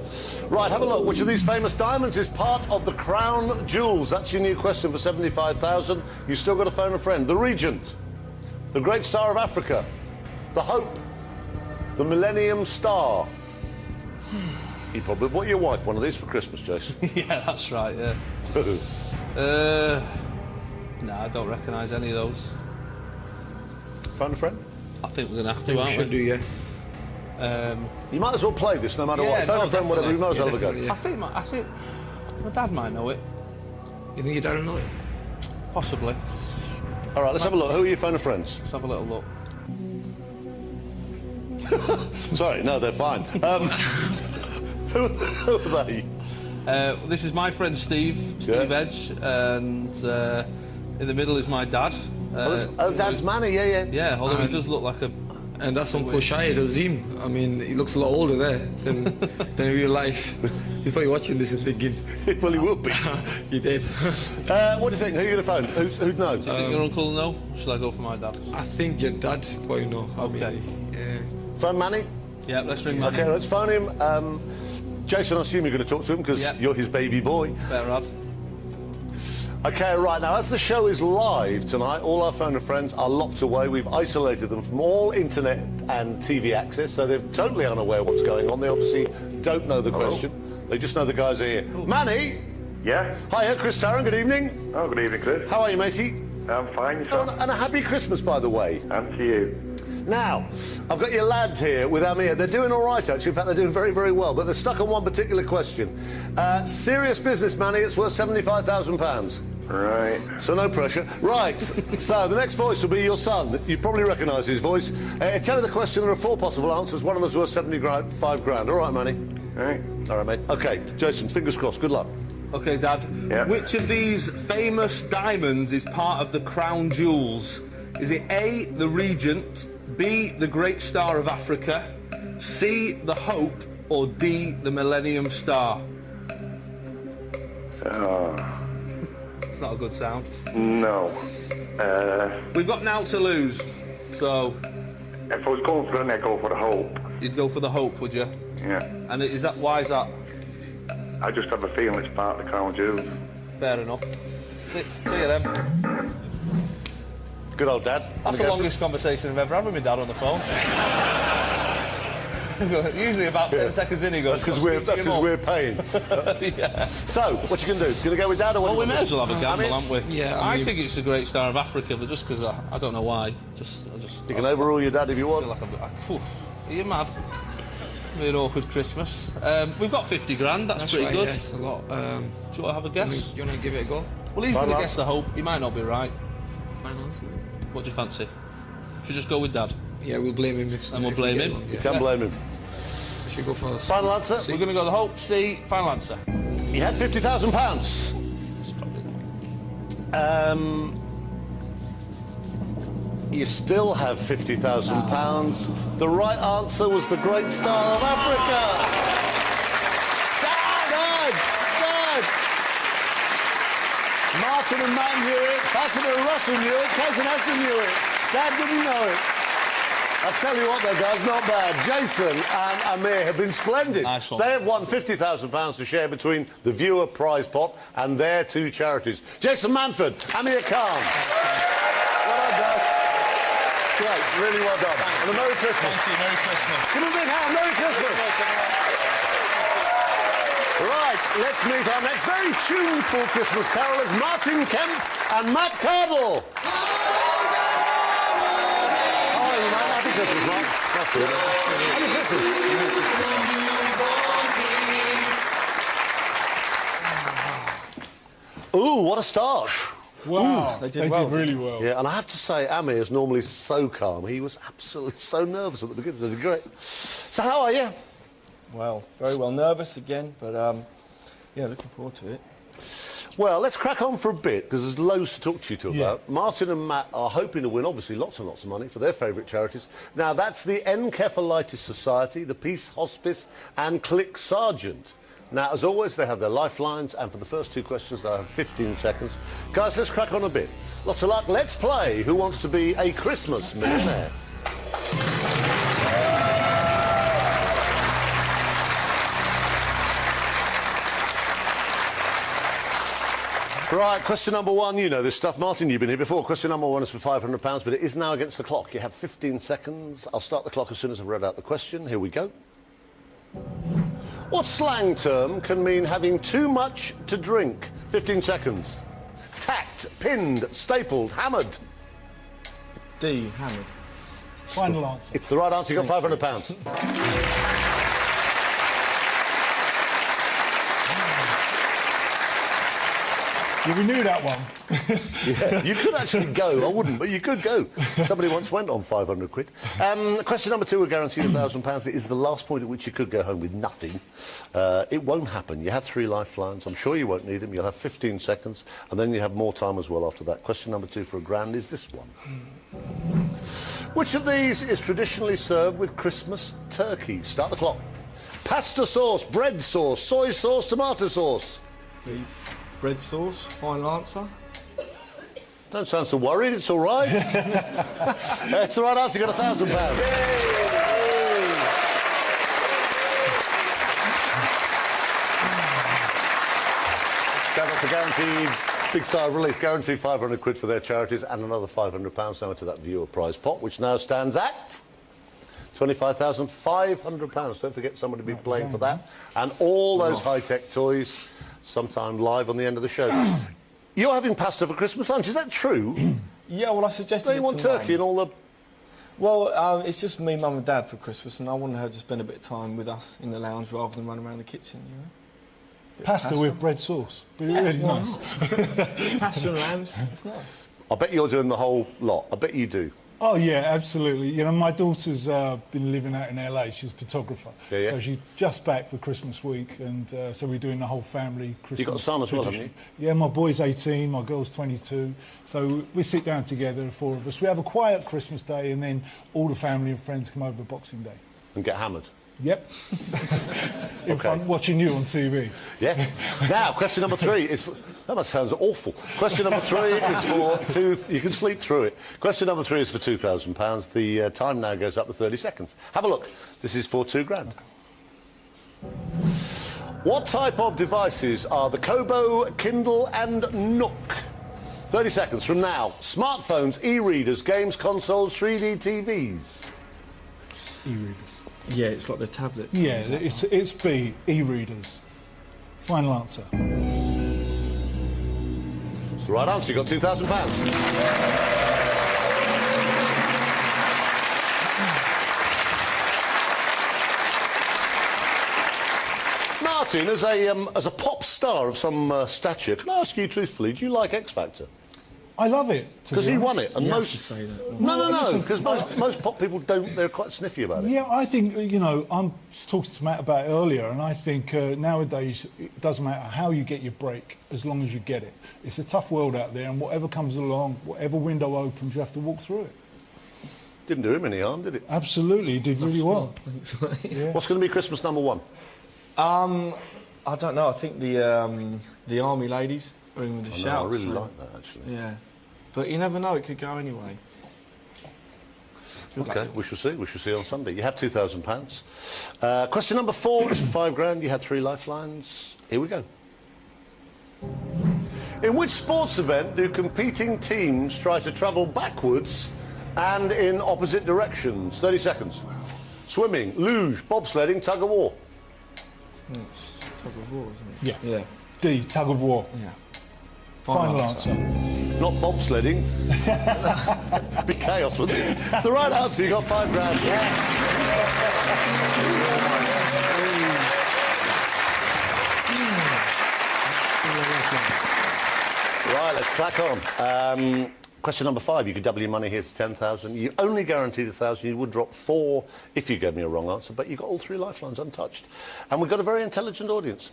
Right, have a look. Which of these famous diamonds is part of the crown jewels? That's your new question for 75,000. You've still got a phone a friend. The Regent, the Great Star of Africa, the Hope, the Millennium Star. You probably bought your wife one of these for Christmas, Jason. Yeah, that's right, yeah. No, I don't recognise any of those. Phone a friend? I think we're going to have to, aren't we? should do, yeah. You might as well play this no matter what. Phone a friend, whatever, you might as well have a go. I think my dad might know it. You think your dad will know it? Possibly. All right, let's have a look. Who are your phone a friends? Let's have a little look. Sorry, no, they're fine. Who are they? This is my friend Steve Edge, and in the middle is my dad. Dad's Manny, Yeah, although he does look like a... And that's Uncle Shahid Azim. I mean, he looks a lot older there than in real life. He's probably watching this and thinking... Well, he would be. He did. What do you think? Who are you going to phone? Who'd know? Do you think your uncle will know? Or shall I go for my dad? I think your dad probably know. Okay. Phone Manny? Yeah, let's ring Manny. Okay, let's phone him. Jason, I assume you're going to talk to him because you're his baby boy. Better have. Okay, right, now, as the show is live tonight, all our phone and friends are locked away. We've isolated them from all internet and TV access, so they're totally unaware what's going on. They obviously don't know the question. They just know the guys are here. Ooh. Manny? Yeah? Hiya, Chris Tarrant, good evening. Oh, good evening, Chris. How are you, matey? I'm fine, yourself? And a happy Christmas, by the way. And to you. Now, I've got your lad here with Amir. They're doing all right, actually. In fact, they're doing very, very well. But they're stuck on one particular question. Serious business, Manny. It's worth £75,000. Right. So no pressure. Right. So the next voice will be your son. You probably recognise his voice. Tell you the question. There are 4 possible answers. One of them's worth 75 grand. All right, Manny? Right. All right, mate. OK, Jason, fingers crossed. Good luck. OK, Dad. Yeah. Which of these famous diamonds is part of the crown jewels? Is it A, the Regent, B, the Great Star of Africa, C, the Hope, or D, the Millennium Star? It's not a good sound. No. We've got now to lose, so... If I was going for it, I'd go for the Hope. You'd go for the Hope, would you? Yeah. And is that, why is that? I just have a feeling it's part of the crown jewels. Fair enough. See you then. Good old Dad. That's the longest conversation I've ever had with my dad on the phone. Usually about 10 seconds in he goes... That's because we're paying. Yeah. So, what you going to do? Going to go with Dad or what? Well, we may as well have a gamble, aren't we? Yeah, I think it's a great star of Africa, but just because I don't know why. You can overrule your dad if you want. Like are you mad? It'll be an awkward Christmas. We've got 50 grand, that's pretty right, good. Yeah, it's a lot. Do you want to have a guess? You want to give it a go? Well, he's going to guess the hope. He might not be right. Final answer. What do you fancy? Should we just go with Dad? Yeah, we'll blame him if... And we'll blame him? You can blame him. We should go first. Final answer? We're going to go the hope, C. Final answer. You had £50,000. You still have £50,000. The right answer was the great star of Africa. Dad! Martin and Matt knew it. Fatima and Russell knew it. Kate and Esther knew it. Dad didn't know it. I'll tell you what, though, guys, not bad. Jason and Amir have been splendid. Nice one. They have won £50,000 to share between the viewer prize pot and their two charities. Jason Manford, Amir Khan. Well done, guys. Great, really well done. And a Merry Christmas. Thank you, Merry Christmas. Give them a big hand, Merry Christmas. Right, let's meet our next very tuneful Christmas carolers, Martin Kemp and Matt Cardle. Happy Christmas, Mark. That's it. Happy Christmas. Ooh, what a start. Wow, they did really well. Yeah, and I have to say, Amir is normally so calm. He was absolutely so nervous at the beginning. They did great. So how are you? Well, very well. Nervous again, but yeah, looking forward to it. Well, let's crack on for a bit, because there's loads to talk to you two about. Martin and Matt are hoping to win, obviously, lots and lots of money for their favourite charities. Now, that's the Encephalitis Society, the Peace Hospice and Click Sergeant. Now, as always, they have their lifelines, and for the first two questions, they'll have 15 seconds. Guys, let's crack on a bit. Lots of luck. Let's play Who Wants to Be a Christmas Millionaire? Right, question number one, you know this stuff. Martin, you've been here before. Question number one is for £500, but it is now against the clock. You have 15 seconds. I'll start the clock as soon as I've read out the question. Here we go. What slang term can mean having too much to drink? 15 seconds. Tacked, pinned, stapled, hammered. D, hammered. Final answer. It's the right answer. You got £500. Yeah, we knew that one. Yeah, you could actually go. I wouldn't, but you could go. Somebody once went on 500 quid. Question number two, we're guaranteed £1,000. It is the last point at which you could go home with nothing. It won't happen. You have 3 lifelines. I'm sure you won't need them. You'll have 15 seconds, and then you have more time as well after that. Question number two for a grand is this one. Which of these is traditionally served with Christmas turkey? Start the clock. Pasta sauce, bread sauce, soy sauce, tomato sauce. Bread sauce, final answer. Don't sound so worried, it's all right. It's the right answer, you got £1,000. So that's a guaranteed big sigh of relief, guaranteed 500 quid for their charities and another £500 now into that viewer prize pot, which now stands at £25,500. Don't forget somebody to be playing for that. And all those high-tech toys sometime live on the end of the show. You're having pasta for Christmas lunch, is that true? Yeah, well, I suggested Don't you want turkey and all the... Well, it's just me, Mum and Dad for Christmas, and I wanted her to spend a bit of time with us in the lounge rather than run around the kitchen, you know? Pasta with bread sauce. Be really nice. Pasta and lambs, it's nice. I bet you're doing the whole lot. I bet you do. Oh, yeah, absolutely. You know, my daughter's been living out in LA. She's a photographer. Yeah. So she's just back for Christmas week, and so we're doing the whole family Christmas. You've got a son as well, haven't tradition. Yeah, my boy's 18, my girl's 22. So we sit down together, the 4 of us. We have a quiet Christmas day, and then all the family and friends come over Boxing Day. And get hammered. Yep. In front, watching you on TV. Yeah. Now, question number 3 is... For, that must sound awful. Question number 3 is for you can sleep through it. Question number 3 is for £2,000. The time now goes up to 30 seconds. Have a look. This is for £2 grand. What type of devices are the Kobo, Kindle and Nook? 30 seconds from now. Smartphones, e-readers, games, consoles, 3D TVs. E-readers. Yeah, it's like the tablet. Yeah, it's B, e-readers. Final answer. It's the right answer. You got £2,000. Martin, as a pop star of some stature, can I ask you truthfully, do you like X Factor? I love it. Because he won it, and You have most to say that. no, because most pop people don't. They're quite sniffy about it. Yeah, I think, you know, I'm talking to Matt about it earlier, and I think nowadays it doesn't matter how you get your break, as long as you get it. It's a tough world out there, and whatever comes along, whatever window opens, you have to walk through it. Didn't do him any harm, did it? Absolutely, he did really well. Yeah. What's going to be Christmas number one? I don't know. I think the army ladies are in with the shout. I really like that, actually. Yeah. But you never know, it could go anyway. OK, we shall see. We shall see on Sunday. You have £2,000. Question number 4 is for £5,000. You had 3 lifelines. Here we go. In which sports event do competing teams try to travel backwards and in opposite directions? 30 seconds. Swimming, luge, bobsledding, tug of war. It's tug of war, isn't it? Yeah. Yeah. D, tug of war. Yeah. Final answer. Not bobsledding. Be chaos, wouldn't it? It's the right answer. You got £5,000. Right, let's crack on. Question number 5. You could double your money here to 10,000. You only guaranteed 1,000. You would drop 4 if you gave me a wrong answer, but you got all 3 lifelines untouched. And we've got a very intelligent audience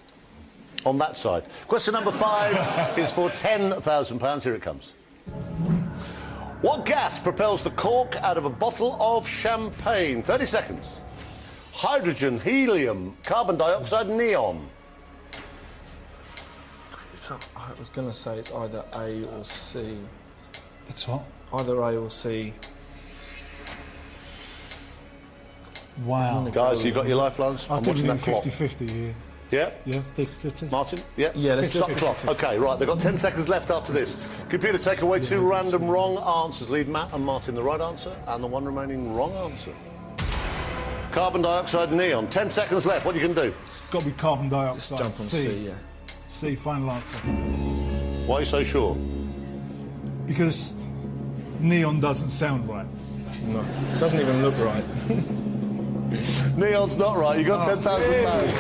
on that side. Question number 5 is for £10,000. Here it comes. What gas propels the cork out of a bottle of champagne? 30 seconds. Hydrogen, helium, carbon dioxide, neon. I was going to say it's either A or C. It's what? Either A or C. Wow. Guys, you got your lifelines? I I'm think watching we're that clock. 50-50 here. Yeah? Yeah, 50-50. Martin? Yeah? Yeah, let's stop do the 50-50. clock. OK, right, they've got 10 seconds left after this. Computer, take away 2 random wrong answers. Leave Matt and Martin the right answer and the 1 remaining wrong answer. Carbon dioxide, neon. 10 seconds left. What are you going to do? It's got to be carbon dioxide. Jump on C, yeah. C, final answer. Why are you so sure? Because neon doesn't sound right. No, it doesn't even look right. Neon's not right. You got £10,000.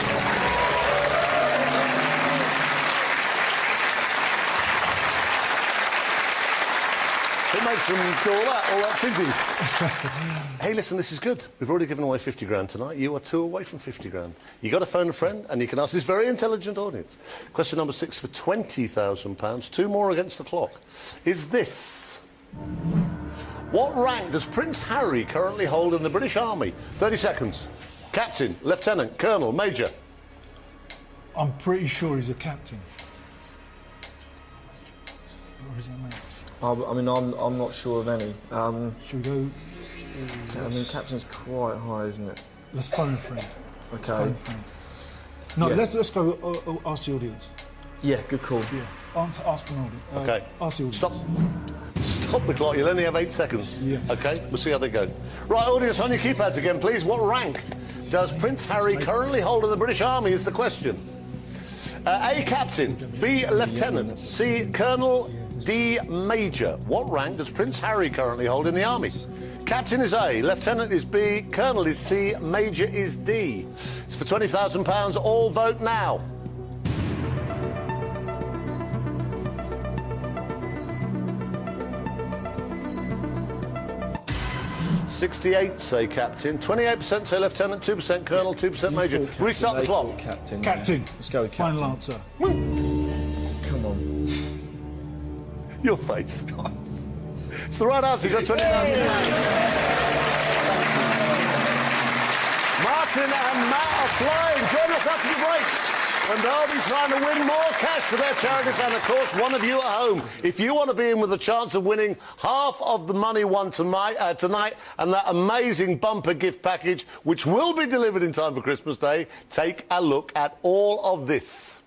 It makes them do all that fizzy. Hey, listen, this is good. We've already given away 50 grand tonight. You are 2 away from 50 grand. You got to phone a friend and you can ask this very intelligent audience. Question number 6 for £20,000. 2 more against the clock. Is this... What rank does Prince Harry currently hold in the British Army? 30 seconds. Captain, Lieutenant, Colonel, Major. I'm pretty sure he's a captain. Or is that mate? I mean, I'm not sure of any. Should we go... I mean, captain's quite high, isn't it? Let's phone a friend. OK. Phone a friend. No, Yeah. let's go ask the audience. Yeah, good call. Yeah, ask an audience. OK. Ask the audience. Stop the clock. You'll only have 8 seconds. Yeah. OK, we'll see how they go. Right, audience, on your keypads again, please. What rank does Prince Harry currently hold in the British Army is the question. A, Captain. B, Lieutenant. C, Colonel. D, Major. What rank does Prince Harry currently hold in the Army? Captain is A, Lieutenant is B, Colonel is C, Major is D. It's for £20,000. All vote now. $68 say Captain, 28% say Lieutenant, 2% Colonel, 2% Major. Restart the clock. Captain. Captain. Let's go with captain. Final answer. Come on. Your face. It's the right answer. You've got £20,000. Martin and Matt are flying. Join us after the break. And they'll be trying to win more cash for their charities. And, of course, one of you at home. If you want to be in with a chance of winning half of the money won tonight and that amazing bumper gift package, which will be delivered in time for Christmas Day, take a look at all of this.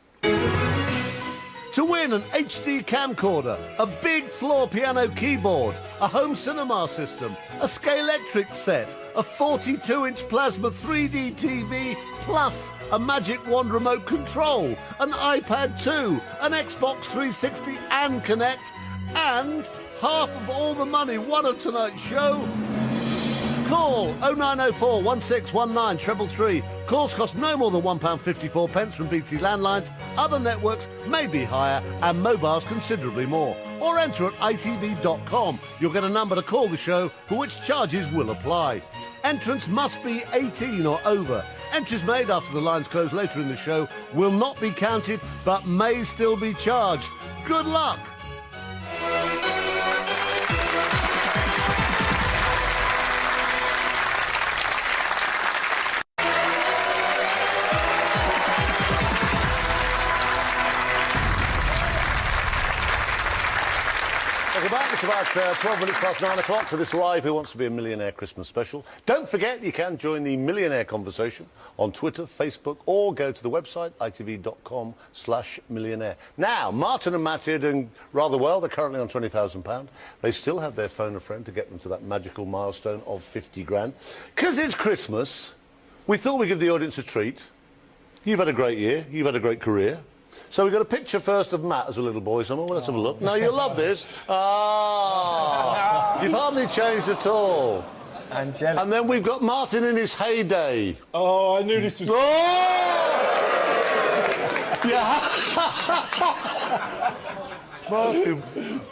To win an HD camcorder, a big floor piano keyboard, a home cinema system, a Scalextric set, a 42-inch plasma 3D TV, plus a Magic Wand remote control, an iPad 2, an Xbox 360 and Kinect, and half of all the money won on tonight's show. Call 0904 1619 333. Calls cost no more than £1.54 from BT landlines. Other networks may be higher and mobiles considerably more. Or enter at itv.com. You'll get a number to call the show for which charges will apply. Entrants must be 18 or over. Entries made after the lines close later in the show will not be counted but may still be charged. Good luck! Welcome back. It's about 12 minutes past 9 o'clock to this live Who Wants to Be a Millionaire Christmas special. Don't forget you can join the Millionaire conversation on Twitter, Facebook, or go to the website itv.com/millionaire. Now, Martin and Matt here doing rather well. They're currently on £20,000. They still have their phone a friend to get them to that magical milestone of 50 grand. Because it's Christmas, we thought we'd give the audience a treat. You've had a great year. You've had a great career. So we've got a picture first of Matt as a little boy somewhere. Well, let's have a look. No, you'll love this. Ah! You've hardly changed at all. Angelic. And then we've got Martin in his heyday. Oh, I knew this was... Oh! Yeah. Martin,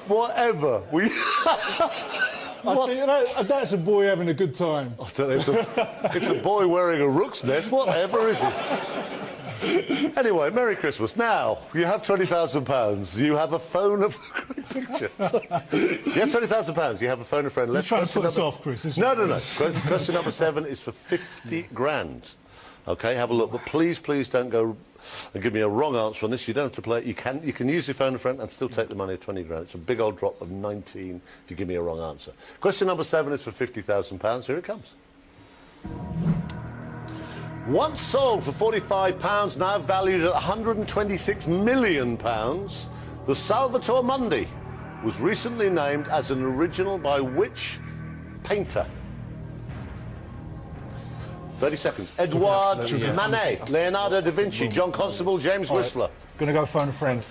whatever. That's a boy having a good time. I don't know, it's a boy wearing a rook's nest. Whatever is it? Anyway, Merry Christmas. Now, you have £20,000. You have a phone of... Great picture. You have £20,000. You have a phone a friend. You're trying to put us off, Chris, isn't No. Question number 7 is for 50 grand. OK, have a look. But please don't go and give me a wrong answer on this. You don't have to play it. You can use your phone a friend and still take the money of 20 grand. It's a big old drop of 19 if you give me a wrong answer. Question number 7 is for £50,000. Here it comes. Once sold for £45, now valued at £126 million, the Salvator Mundi was recently named as an original by which painter? 30 seconds. Edouard Manet, Leonardo da Vinci, John Constable, James Whistler. Going to go phone a friend.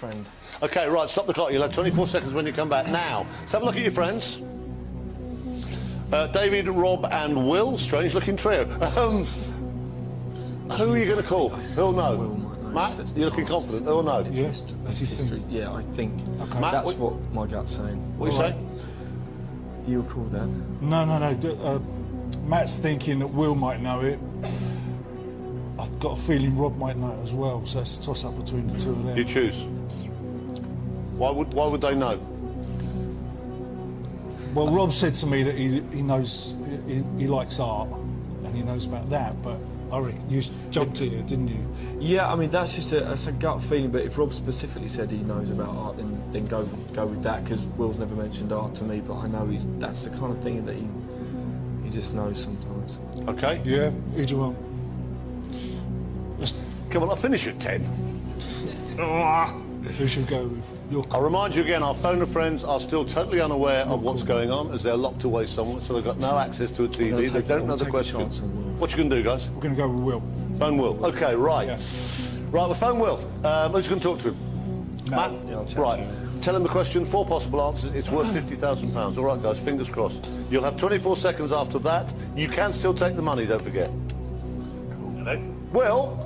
OK, right, stop the clock. You'll have 24 seconds when you come back. Now, let's have a look at your friends. David, Rob and Will, strange-looking trio. Who are you going to call? Who'll know? Matt, you're looking confident. Who'll know? Yes, that's his history. Yeah, I think Matt, that's what my gut's saying. What are you saying? You'll call that. No. Matt's thinking that Will might know it. I've got a feeling Rob might know it as well, so it's a toss-up between the two of them. You choose. Why would they know? Well, Rob said to me that he knows, he likes art, and he knows about that, but I reckon you jumped to it, didn't you? Yeah, I mean, that's a gut feeling, but if Rob specifically said he knows about art, then go with that, because Will's never mentioned art to me, but I know that's the kind of thing that he just knows sometimes. OK. Yeah, who do you want? Come on, I'll finish at 10. Who should go with your... I'll remind you again, our phone and friends are still totally unaware of what's going on, as they're locked away somewhere, so they've got no access to a TV. They don't know the question. What you going to do, guys? We're going to go with Will. Phone Will. OK, right. Yeah. Right, we'll phone Will. Who's going to talk to him? Matt? Yeah, right. Tell him the question, 4 possible answers. It's worth £50,000. All right, guys, fingers crossed. You'll have 24 seconds after that. You can still take the money, don't forget. Hello. Will?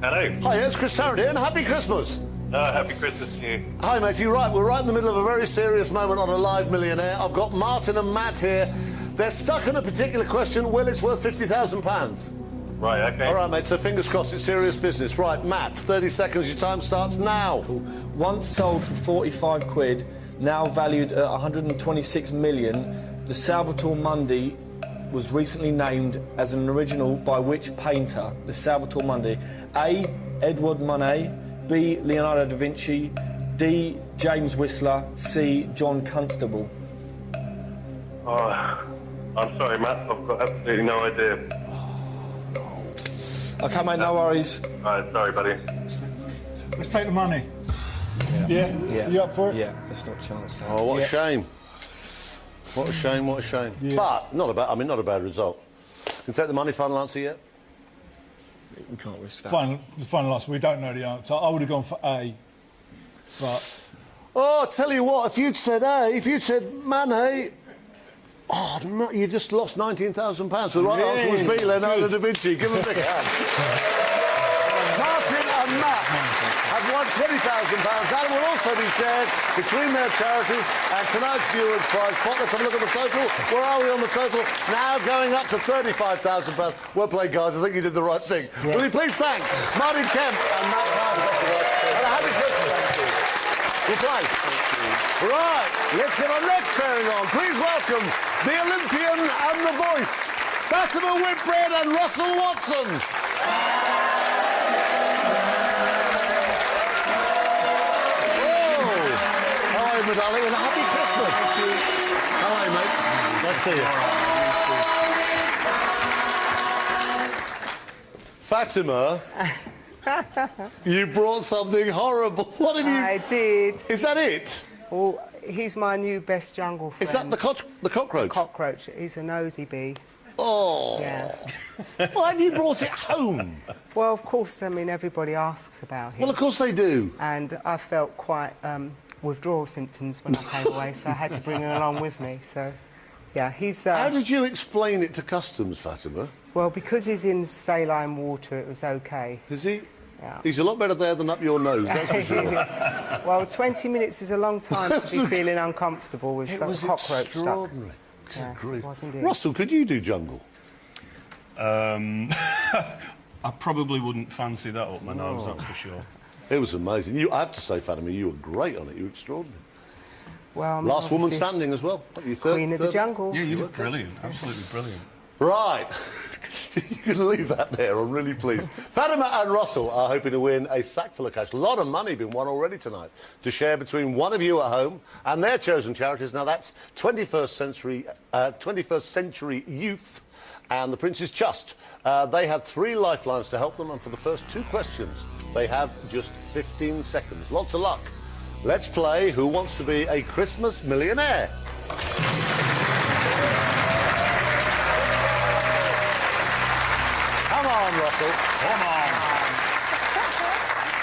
Hello. Hi, it's Chris Tarrant here, and Happy Christmas. Happy Christmas to you. Hi, matey. Right, we're right in the middle of a very serious moment on a live Millionaire. I've got Martin and Matt here. They're stuck on a particular question. Will, it's worth £50,000. Right, OK. All right, mate, so fingers crossed, it's serious business. Right, Matt, 30 seconds, your time starts now. Cool. Once sold for 45 quid, now valued at 126 million, the Salvator Mundi was recently named as an original by which painter? The Salvator Mundi. A. Edouard Manet, B. Leonardo da Vinci, D. James Whistler, C. John Constable. Oh, I'm sorry, Matt. I've got absolutely no idea. OK, mate, no worries. All right, sorry, buddy. Let's take the money. Yeah? You up for it? Yeah, there's not a chance. Oh, what a shame. What a shame, what a shame. Yeah. But, not a bad result. Can you take the money, final answer yet? We can't risk that. The final answer, we don't know the answer. I would have gone for A, but... Oh, I tell you what, if you'd said A, if you'd said Manet... Oh, no, you just lost £19,000. The right answer was B, Leonardo da Vinci. Give them a big hand. Martin and Matt have won £20,000. That will also be shared between their charities and tonight's viewers' prize pot. Let's have a look at the total. Where are we on the total? Now going up to £35,000. Well played, guys. I think you did the right thing. Right. Will you please thank Martin Kemp and Matt Carter? And a happy Christmas. We'll play. Right, let's get our next pairing on. Please welcome the Olympian and the voice, Fatima Whitbread and Russell Watson. Oh, how are you, my darling? And a happy Christmas. How are you, mate? Let's see you. Fatima, you brought something horrible. What have you... I did. Is that it? Well, he's my new best jungle friend. Is that the cockroach? The cockroach. He's a nosy bee. Oh. Yeah. Why have you brought it home? Well, of course, I mean, everybody asks about him. Well, of course they do. And I felt quite withdrawal symptoms when I came away, so I had to bring him along with me. So, yeah, he's... How did you explain it to customs, Fatima? Well, because he's in saline water, it was OK. Is he? Yeah. He's a lot better there than up your nose, that's for sure. Well, 20 minutes is a long time to be feeling uncomfortable with some cockroach extraordinary. Yes, it was indeed. Russell, could you do jungle? I probably wouldn't fancy that up my nose, that's for sure. It was amazing. I have to say, Fatima, you were great on it. You were extraordinary. Well, last woman standing as well. What, you Queen of the jungle. Yeah, you look brilliant. Absolutely brilliant. Right. You can leave that there. I'm really pleased. Fatima and Russell are hoping to win a sack full of cash. A lot of money been won already tonight to share between one of you at home and their chosen charities. Now, that's 21st Century Youth and the Prince's Trust. They have 3 lifelines to help them, and for the first 2 questions, they have just 15 seconds. Lots of luck. Let's play Who Wants to Be a Christmas Millionaire? Come on, Russell. Come on.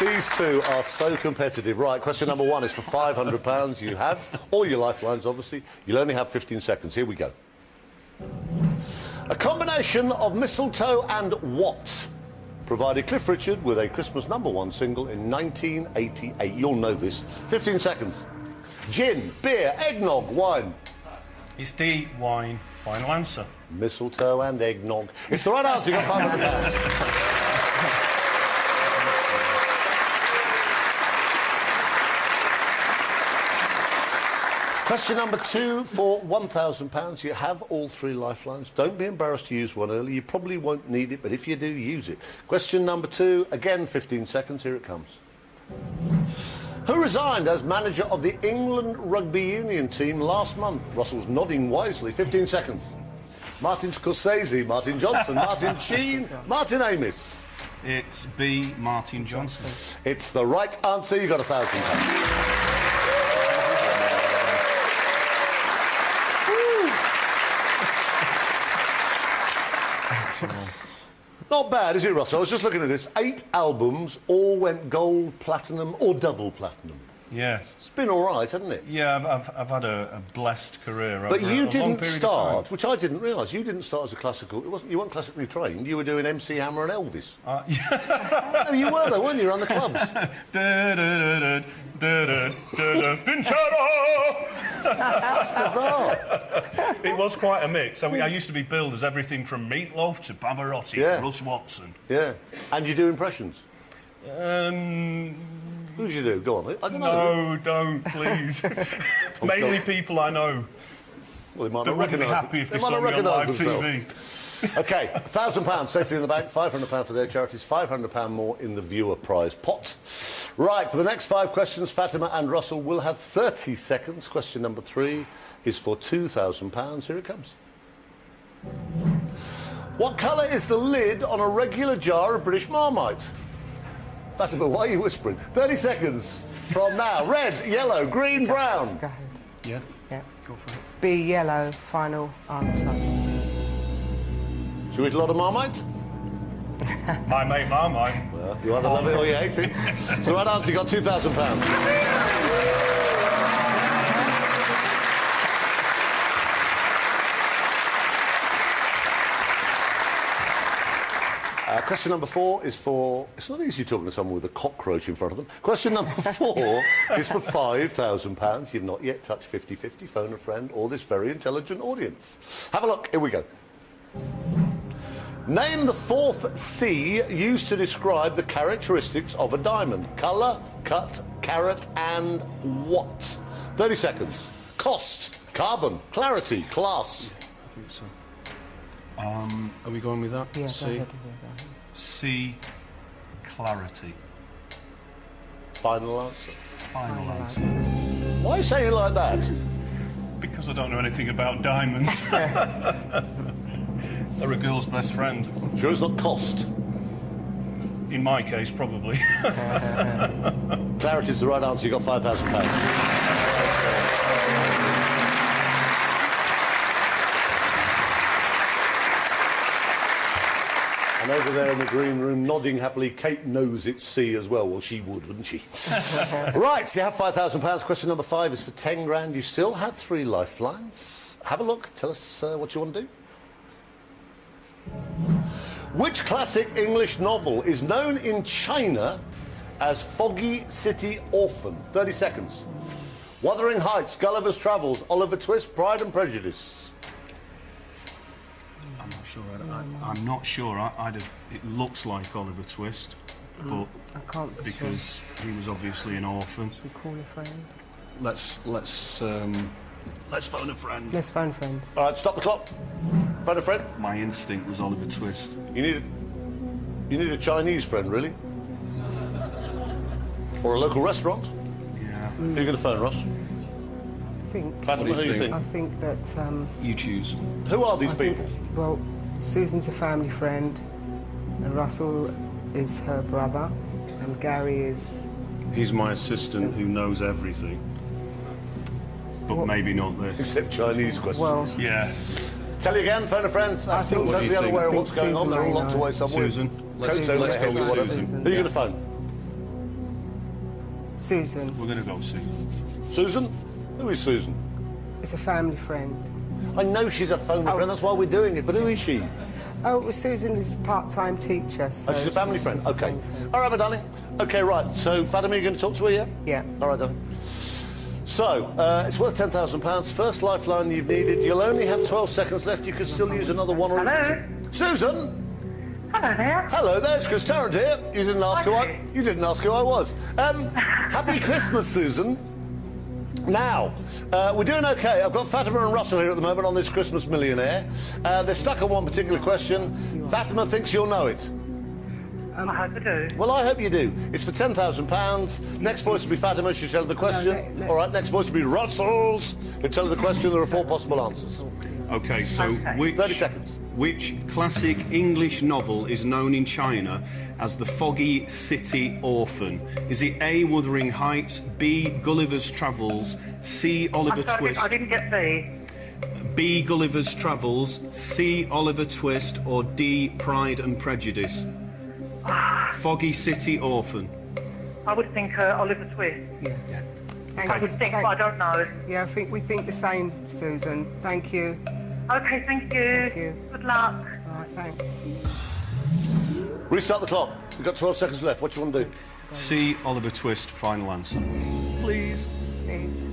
These two are so competitive. Right, question number 1 is for £500. You have all your lifelines, obviously. You'll only have 15 seconds. Here we go. A combination of mistletoe and what provided Cliff Richard with a Christmas #1 single in 1988. You'll know this. 15 seconds. Gin, beer, eggnog, wine. It's D, wine. Final answer. Mistletoe and eggnog. It's the right answer. You got £500. Question number 2 for £1,000. You have all 3 lifelines. Don't be embarrassed to use one early. You probably won't need it, but if you do, use it. Question number 2, again 15 seconds. Here it comes. Who resigned as manager of the England Rugby Union team last month? Russell's nodding wisely. 15 seconds. Martin Scorsese, Martin Johnson, Martin Sheen, Martin Amis. It's B, Martin Johnson. It's the right answer. You got £1,000. Not bad, is it, Russell? I was just looking at this. 8 albums, all went gold, platinum, or double platinum. Yes. It's been all right, hasn't it? Yeah, I've had a blessed career over But you a long didn't period start, of time. which I didn't realise, you didn't start as a classical... You weren't classically trained, you were doing MC Hammer and Elvis. No, you were, though, weren't you? Around the clubs. That's bizarre. It was quite a mix. I used to be billed as everything from Meatloaf to Pavarotti, Russ Watson. Yeah. And you do impressions? Who did you do? Go on. I don't know. No, don't, please. Mainly people I know. Well, they might that not wouldn't be recognise happy if they might saw not me on live recognise TV. OK, £1,000 safely in the bank, £500 for their charities, £500 more in the viewer prize pot. Right, for the next 5 questions, Fatima and Russell will have 30 seconds. Question number 3 is for £2,000. Here it comes. What colour is the lid on a regular jar of British Marmite? Fatima, why are you whispering? 30 seconds from now. Red, yellow, green, brown. Go ahead. Yeah? Yeah. Go for it. Be yellow, final answer. Should we eat a lot of Marmite? My mate Marmite. Well, you either love it or you hate it. So the right answer, you got £2,000. Question number 4 is for... It's not easy talking to someone with a cockroach in front of them. Question number 4 is for £5,000. You've not yet touched 50-50, phone a friend, or this very intelligent audience. Have a look. Here we go. Name the 4th C used to describe the characteristics of a diamond. Colour, cut, carat, and what? 30 seconds. Cost, carbon, clarity, class. I think so. Are we going with that? Yeah, C. C. Clarity. Final answer. Final answer. Why are you saying it like that? Because I don't know anything about diamonds. They're a girl's best friend. Sure it's not cost? In my case, probably. Clarity's the right answer. You got £5,000. And over there in the green room, nodding happily, Kate knows it's C as well. Well, she would, wouldn't she? Right, you have £5,000. Question number 5 is for 10 grand. You still have 3 lifelines. Have a look. Tell us what you want to do. Which classic English novel is known in China as Foggy City Orphan? 30 seconds. Wuthering Heights, Gulliver's Travels, Oliver Twist, Pride and Prejudice. I'm not sure. I'm not sure. It looks like Oliver Twist, but I can't be because he was obviously an orphan. Should we call a friend? Let's phone a friend. Let's phone a friend. All right, stop the clock. Phone a friend. My instinct was Oliver Twist. You need a Chinese friend, really? Or a local restaurant? Yeah. Who are you going to phone, Ross? Fatima, who do you think? I think that... you choose. Who are these people? Well, Susan's a family friend, and Russell is her brother, and Gary is... He's my assistant who knows everything. But maybe not this. Except Chinese questions. Well... Yeah. Tell you again, phone a friend. I'm still totally unaware of what's going on. They're all locked away somewhere. Susan. Coats over their heads or whatever. Who are you going to phone? Susan. We're going to go Susan. Susan? Who is Susan? It's a family friend. I know she's a phone friend, that's why we're doing it, but who is she? Oh, well, Susan is a part-time teacher, so... Oh, she's a family friend? OK. All right, my darling. OK, right, so Fatima, you're going to talk to her, yeah? Yeah. All right, darling. So, it's worth £10,000. First lifeline you've needed. You'll only have 12 seconds left. You could still use another one or... Hello? Susan? Hello there. Hello there, it's Chris Tarrant here. You didn't ask who I was. Happy Christmas, Susan. Now, we're doing OK. I've got Fatima and Russell here at the moment on this Christmas Millionaire. They're stuck on one particular question. Fatima thinks you'll know it. I hope I do. Well, I hope you do. It's for £10,000. Next voice will be Fatima. She'll tell the question. All right, next voice will be Russell's. He'll tell the question. There are 4 possible answers. OK, so which... 30 seconds. Which classic English novel is known in China as the Foggy City Orphan? Is it A, Wuthering Heights, B, Gulliver's Travels, C, Oliver Twist... I didn't get B. B, Gulliver's Travels, C, Oliver Twist, or D, Pride and Prejudice? Foggy City Orphan. I would think Oliver Twist. Yeah. I would think, but I don't know. Yeah, we think the same, Susan. Thank you. OK, thank you. Thank you. Good luck. All right, thanks. Restart the clock. We've got 12 seconds left. What do you want to do? C, Oliver Twist, final answer. Please. Please.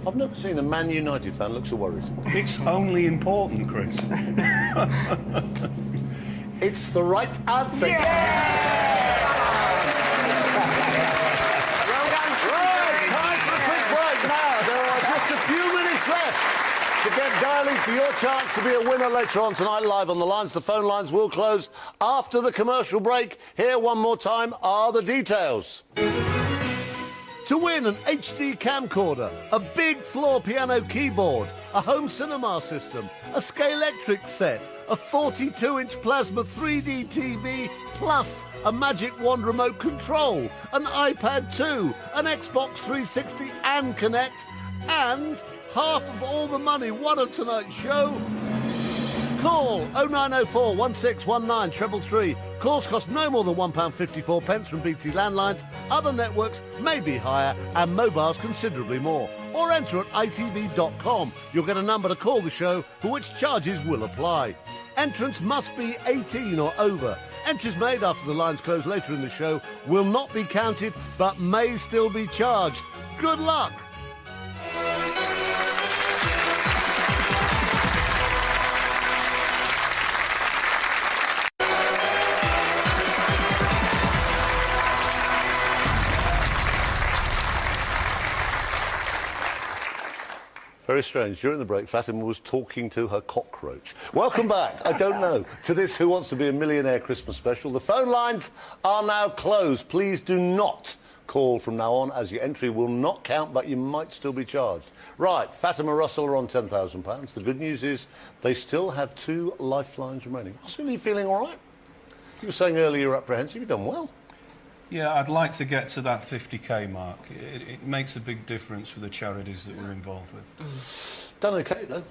I've never seen a Man United fan look so worried. It's only important, Chris. It's the right answer. Yeah! Well done, right, time for a quick break now. There are just a few minutes left to get dialing for your chance to be a winner later on tonight, live on the lines. The phone lines will close after the commercial break. Here, one more time, are the details. To win an HD camcorder, a big floor piano keyboard, a home cinema system, a Scalextric set, a 42-inch plasma 3D TV, plus a Magic Wand remote control, an iPad 2, an Xbox 360 and Kinect, and half of all the money won on tonight's show. Call 0904 1619 333. Calls cost no more than £1.54 from BT landlines. Other networks may be higher and mobiles considerably more. Or enter at itv.com. You'll get a number to call the show for which charges will apply. Entrants must be 18 or over. Entries made after the lines close later in the show will not be counted but may still be charged. Good luck! Very strange. During the break, Fatima was talking to her cockroach. Welcome back, I don't know, to this Who Wants to Be a Millionaire Christmas special. The phone lines are now closed. Please do not call from now on, as your entry will not count, but you might still be charged. Right, Fatima Russell are on £10,000. The good news is they still have 2 lifelines remaining. Russell, are you feeling all right? You were saying earlier you're apprehensive. You've done well. Yeah, I'd like to get to that 50k mark. It makes a big difference for the charities that we're involved with. Done okay, though.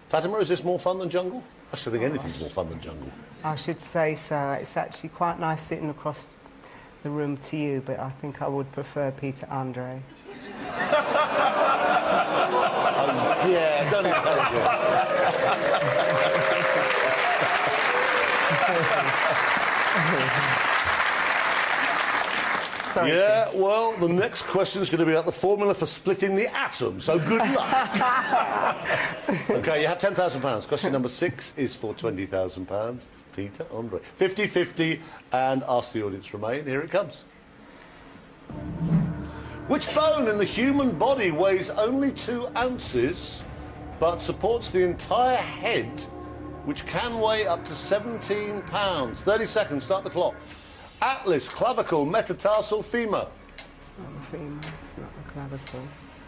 Fatima, is this more fun than Jungle? I should think anything's more fun than Jungle. I should say so. It's actually quite nice sitting across the room to you, but I think I would prefer Peter Andre. Yeah, don't encourage it. Sorry, yeah, Chris. Well, the next question is going to be about the formula for splitting the atom, so good luck. OK, you have £10,000. Question number 6 is for £20,000. Peter, Andre. 50-50, and ask the audience to remain. Here it comes. Which bone in the human body weighs only 2 ounces, but supports the entire head, which can weigh up to 17 pounds? 30 seconds, start the clock. Atlas, clavicle, metatarsal, femur. It's not the femur, it's not the clavicle,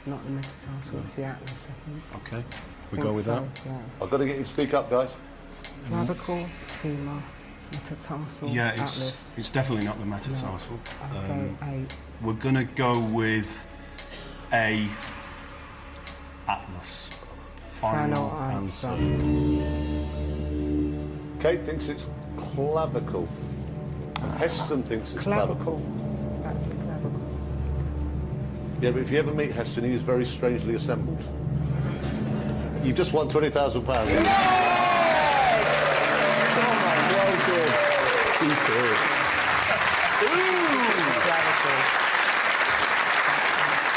not the metatarsal, it's the atlas, I think. OK, we go with that? Yeah. I've got to get you to speak up, guys. Clavicle, femur, metatarsal, yeah, atlas. it's definitely not the metatarsal. No. We're going to go with A, atlas. Final answer. Kate thinks it's clavicle. And Heston thinks it's clavicle. That's the clavicle. Yeah, but if you ever meet Heston, he is very strangely assembled. You've just won £20,000. Well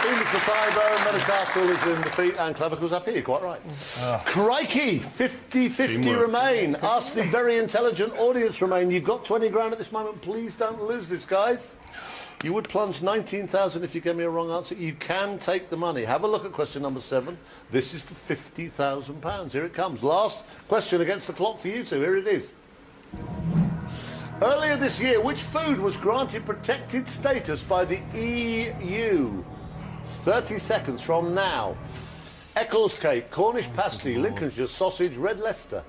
Femur's the thigh bone, metatarsal is in the feet, and clavicle's up here. You're quite right. Crikey! 50-50 remain. Ask the very intelligent audience remain. You've got 20 grand at this moment. Please don't lose this, guys. You would plunge 19,000 if you gave me a wrong answer. You can take the money. Have a look at question number 7. This is for £50,000. Here it comes. Last question against the clock for you two. Here it is. Earlier this year, which food was granted protected status by the EU? 30 seconds from now. Eccles cake, Cornish pasty, Lincolnshire sausage, red Leicester.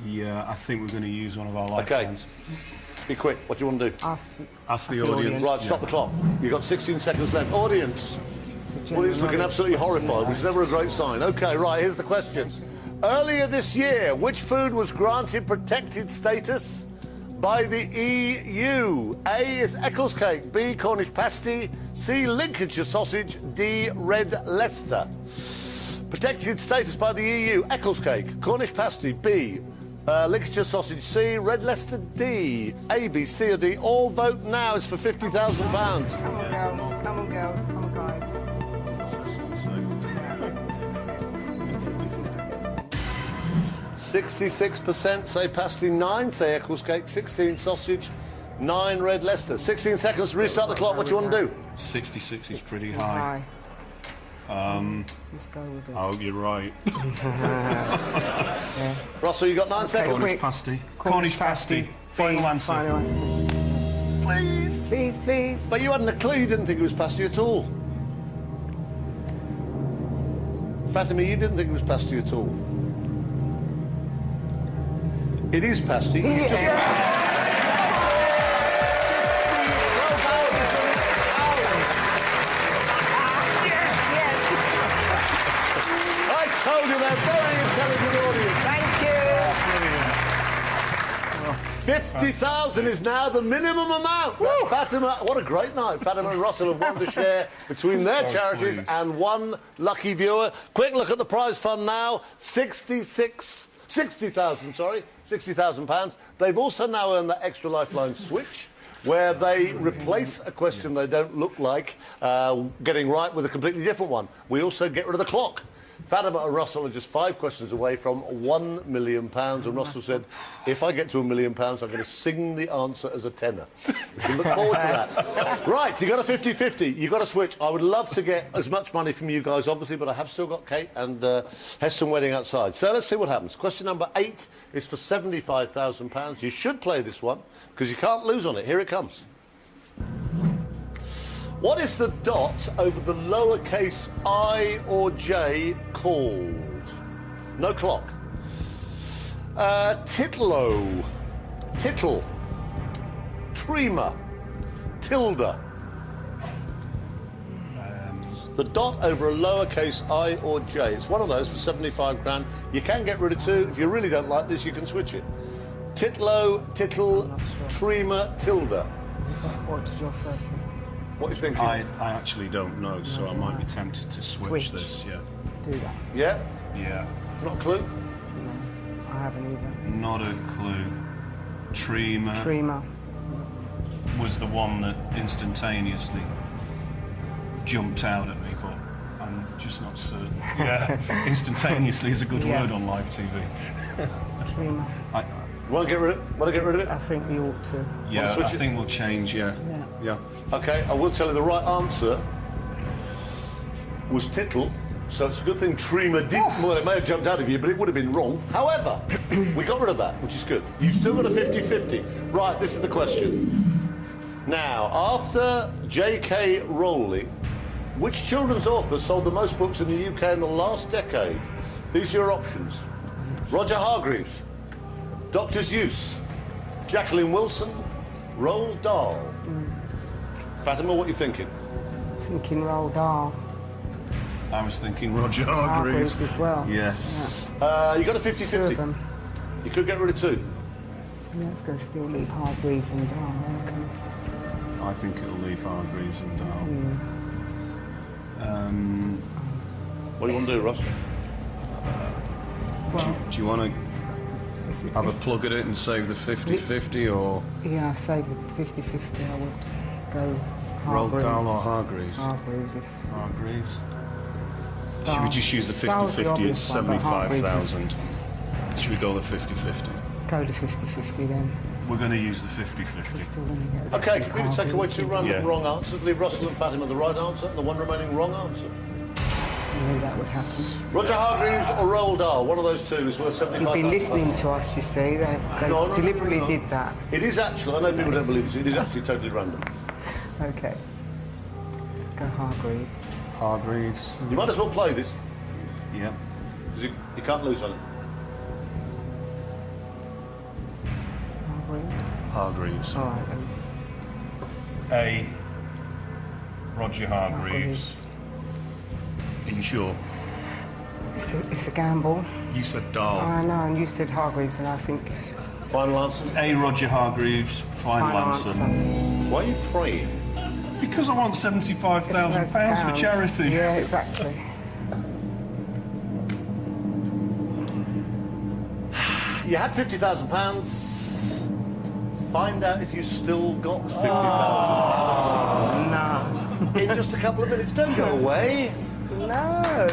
Yeah, I think we're going to use one of our lifelines. Be quick. What do you want to do? Ask the audience. Right, stop the clock. You've got 16 seconds left. Audience. Audience looking absolutely horrified, which is never a great sign. OK, right, here's the question. Earlier this year, which food was granted protected status by the EU? A is Eccles cake, B, Cornish pasty, C, Lincolnshire sausage, D, red Leicester. Protected status by the EU, Eccles cake, Cornish pasty, B, Lincolnshire sausage, C, red Leicester, D. A, B, C or D. All vote now. It's for £50,000. Come on, girls. Come on, girls. Come on, guys. 66% say pasty, 9 say Eccles cake, 16 sausage, 9 red Leicester. 16 seconds to restart the clock. What do you want to do? 66 is pretty high. Let's go with it. Oh, you're right. Russell, you got 9 seconds. Cornish pasty. Cornish pasty. Final answer. Final answer. Please. Please, please. But you hadn't a clue. You didn't think it was pasty at all. Fatima, you didn't think it was pasty at all. It is pasty. You just... I told you they're a very intelligent audience. Thank you. 50,000 is now the minimum amount. Fatima, what a great night. Fatima and Russell have won to share between their charities and one lucky viewer. Quick look at the prize fund now. 60,000, sorry. £60,000. They've also now earned that extra lifeline switch, where they replace a question they don't look like getting right with a completely different one. We also get rid of the clock. Fatima and Russell are just 5 questions away from £1 million, and Russell said, if I get to £1 million, I'm going to sing the answer as a tenor. We should look forward to that. Right, you got a 50-50. You got to switch. I would love to get as much money from you guys, obviously, but I have still got Kate and Heston waiting outside. So let's see what happens. Question number 8 is for £75,000. You should play this one, because you can't lose on it. Here it comes. What is the dot over the lowercase I or J called? No clock. Titlo. Tittle. Trema. Tilde. The dot over a lowercase I or J. It's one of those for 75 grand. You can get rid of 2. If you really don't like this, you can switch it. Titlo, tittle, trema, tilde. What did your first one? What are you thinking? I actually don't know, so I might be tempted to switch this, yeah. Do that. Yeah? Yeah. Not a clue? No, I haven't either. Not a clue. Trema was the one that instantaneously jumped out at me, but I'm just not certain. Yeah, instantaneously is a good word on live TV. Trema. Want to get rid of it? I think we ought to. Yeah, I think we'll change, yeah. OK, I will tell you the right answer was tittle, so it's a good thing Trema didn't... Well, it may have jumped out of you, but it would have been wrong. However, we got rid of that, which is good. You've still got a 50-50. Right, this is the question. Now, after J.K. Rowling, which children's author sold the most books in the UK in the last decade? These are your options. Roger Hargreaves, Dr. Seuss, Jacqueline Wilson, Roald Dahl. Fatima, what are you thinking? Thinking Roald Dahl. I was thinking Roger Hargreaves. As well. Yeah. You got a 50-50. You could get rid of 2. Yeah, it's going to still leave Hargreaves and Dahl, I reckon. I think it'll leave Hargreaves and Dahl. What do you want to do, Ross? Do you want to have a plug at it and save the 50-50, or...? Yeah, save the 50-50. I would go Roald Hargreaves. Dahl or Hargreaves? Hargreaves, if... Hargreaves. Dahl. Should we just use the Dahl's 50-50? It's one, but Hargreaves 75,000. Should we go the 50-50? Go to 50-50 then. We're going to use the 50-50. OK, can we take away 2 random wrong answers? Leave Russell and Fatima the right answer and the one remaining wrong answer. I knew that would happen. Roger Hargreaves or Roald Dahl? One of those 2 is worth 75,000. You've been listening to us, you see. They deliberately did that. It is actually, I know people don't believe this, it is actually totally random. OK. Go Hargreaves. Hargreaves. You might as well play this. Yeah. Because you can't lose on it. Hargreaves. All right, then. A. Roger Hargreaves. Are you sure? It's a gamble. You said Dahl. I know, and you said Hargreaves, and I think... Final answer? A. Roger Hargreaves. Final answer. Why are you praying? Because I want £75,000 for charity. Yeah, exactly. You had £50,000. Find out if you still got £50,000. No. In just a couple of minutes. Don't go away. No.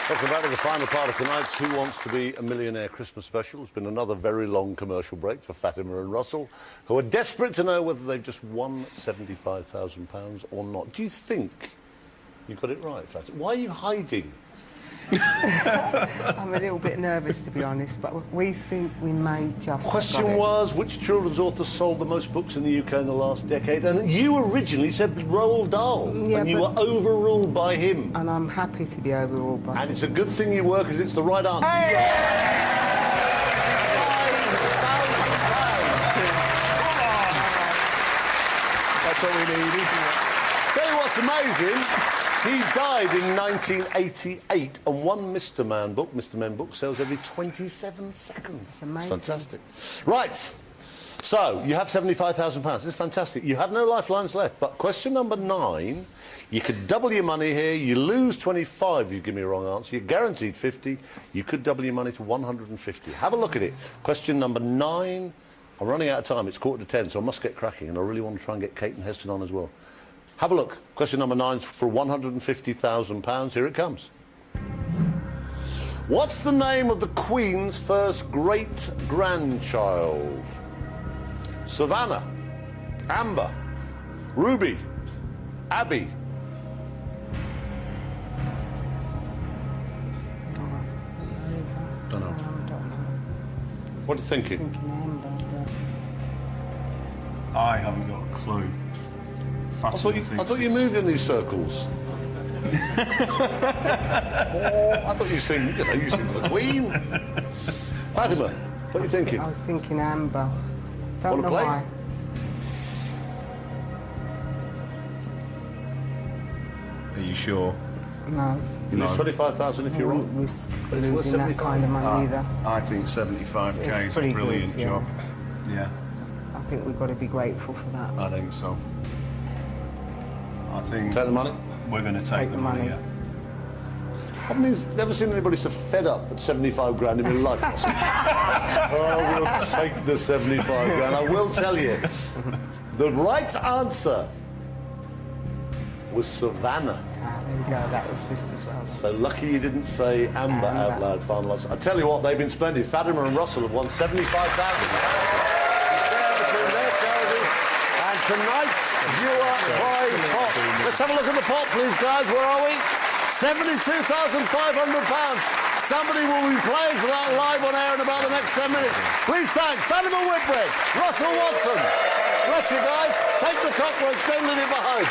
Welcome back to the final final part of tonight's Who Wants to Be a Millionaire Christmas special. It's been another very long commercial break for Fatima and Russell, who are desperate to know whether they've just won £75,000 or not. Do you think you got it right, Fatima? Why are you hiding? I'm a little bit nervous, to be honest, but we think we may just... Question was, which children's author sold the most books in the UK in the last decade? And you originally said Roald Dahl, and you were overruled by him. And I'm happy to be overruled by him. And it's a good thing you were, because it's the right answer. That's what we need. Tell you what's amazing, he died in 1988, and one Mr. Men book sells every 27 seconds. It's amazing. It's fantastic. Right, so you have £75,000. This is fantastic. You have no lifelines left, but question number 9, you could double your money here. You lose 25 if you give me a wrong answer. You're guaranteed 50. You could double your money to 150. Have a look at it. Question number 9. I'm running out of time. It's 9:45, so I must get cracking, and I really want to try and get Kate and Heston on as well. Have a look. Question number 9 for £150,000. Here it comes. What's the name of the Queen's first great-grandchild? Savannah, Amber, Ruby, Abby. Don't know. What are you thinking? I haven't got a clue. I thought you moved in these circles. I thought you sing for the Queen. Fatima, what are you thinking? I was thinking Amber. Don't Wanna know play? why. Are you sure? No. You lose 25,000 if you're wrong. Risk But it's worth losing that kind of money either. I think 75k It's is a pretty brilliant good, yeah. job. Yeah, I think we've got to be grateful for that. I think so. I think... Take the money? We're going to take the money, yeah. I've never seen anybody so fed up at 75 grand in my life. I will take the 75 grand. I will tell you, the right answer was Savannah. There we go, that was just as well. So lucky you didn't say Amber out loud, final answer. I tell you what, they've been splendid. Fatima and Russell have won £75,000. Between their charities. And tonight's viewer prize pot. Let's have a look at the pot, please, guys. Where are we? £72,500. Somebody will be playing for that live on air in about the next 10 minutes. Please thank Fatima Whitbread, Russell Watson. Bless you, guys. Take the cockroach, don't leave it behind.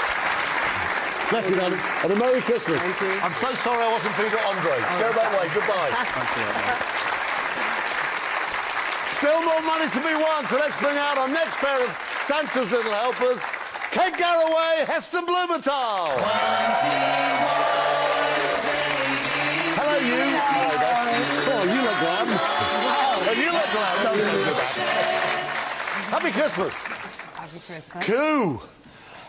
Bless you, darling. And a Merry Christmas. Thank you. I'm so sorry I wasn't Peter Andre. Go that way. Goodbye. Thanks a lot, mate. Still more money to be won, so let's bring out our next pair of Santa's little helpers. Kate Garraway, Heston Blumenthal. Hello, you. Oh, you look glam. Oh, you look glam. No, you look good. Happy Christmas. Happy Christmas. Cool.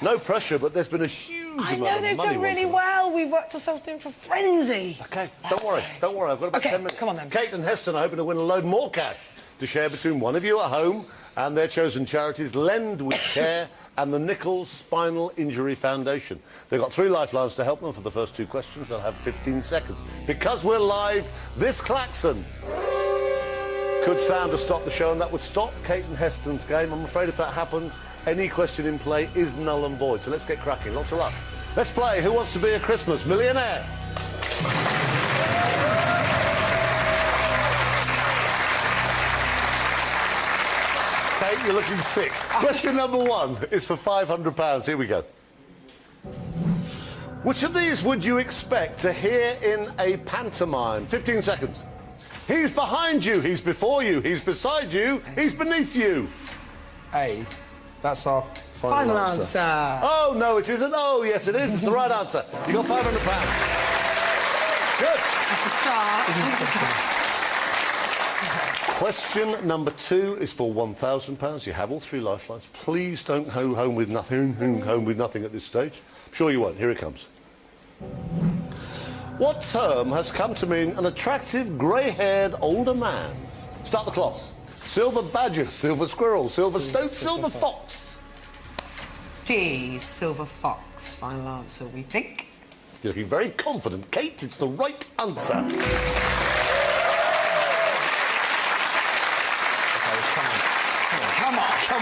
No pressure, but there's been a huge I amount know of they've money done really won well. We've worked ourselves in for frenzy. Okay, don't worry. I've got about 10 minutes. Come on then. Kate and Heston are hoping to win a load more cash to share between one of you at home and their chosen charities, Lend with Care and the Nichols Spinal Injury Foundation. They've got 3 lifelines to help them for the first 2 questions. They'll have 15 seconds. Because we're live, this klaxon could sound to stop the show, and that would stop Kate and Heston's game. I'm afraid if that happens, any question in play is null and void. So let's get cracking. Lots of luck. Let's play Who Wants to Be a Christmas Millionaire? Kate, you're looking sick. Question number 1 is for £500. Here we go. Which of these would you expect to hear in a pantomime? 15 seconds. He's behind you, he's before you, he's beside you, he's beneath you. A. That's our Final answer. Oh, no, it isn't. Oh, yes, it is. It's the right answer. You got £500. Good. That's a start. Question number 2 is for £1,000. You have all 3 lifelines. Please don't go home with nothing at this stage. I'm sure you won't. Here it comes. What term has come to mean an attractive, grey-haired older man? Start the clock. Silver badger, silver squirrel, silver stoat, silver fox. D, silver fox. Final answer, we think. You're looking very confident. Kate, it's the right answer. Come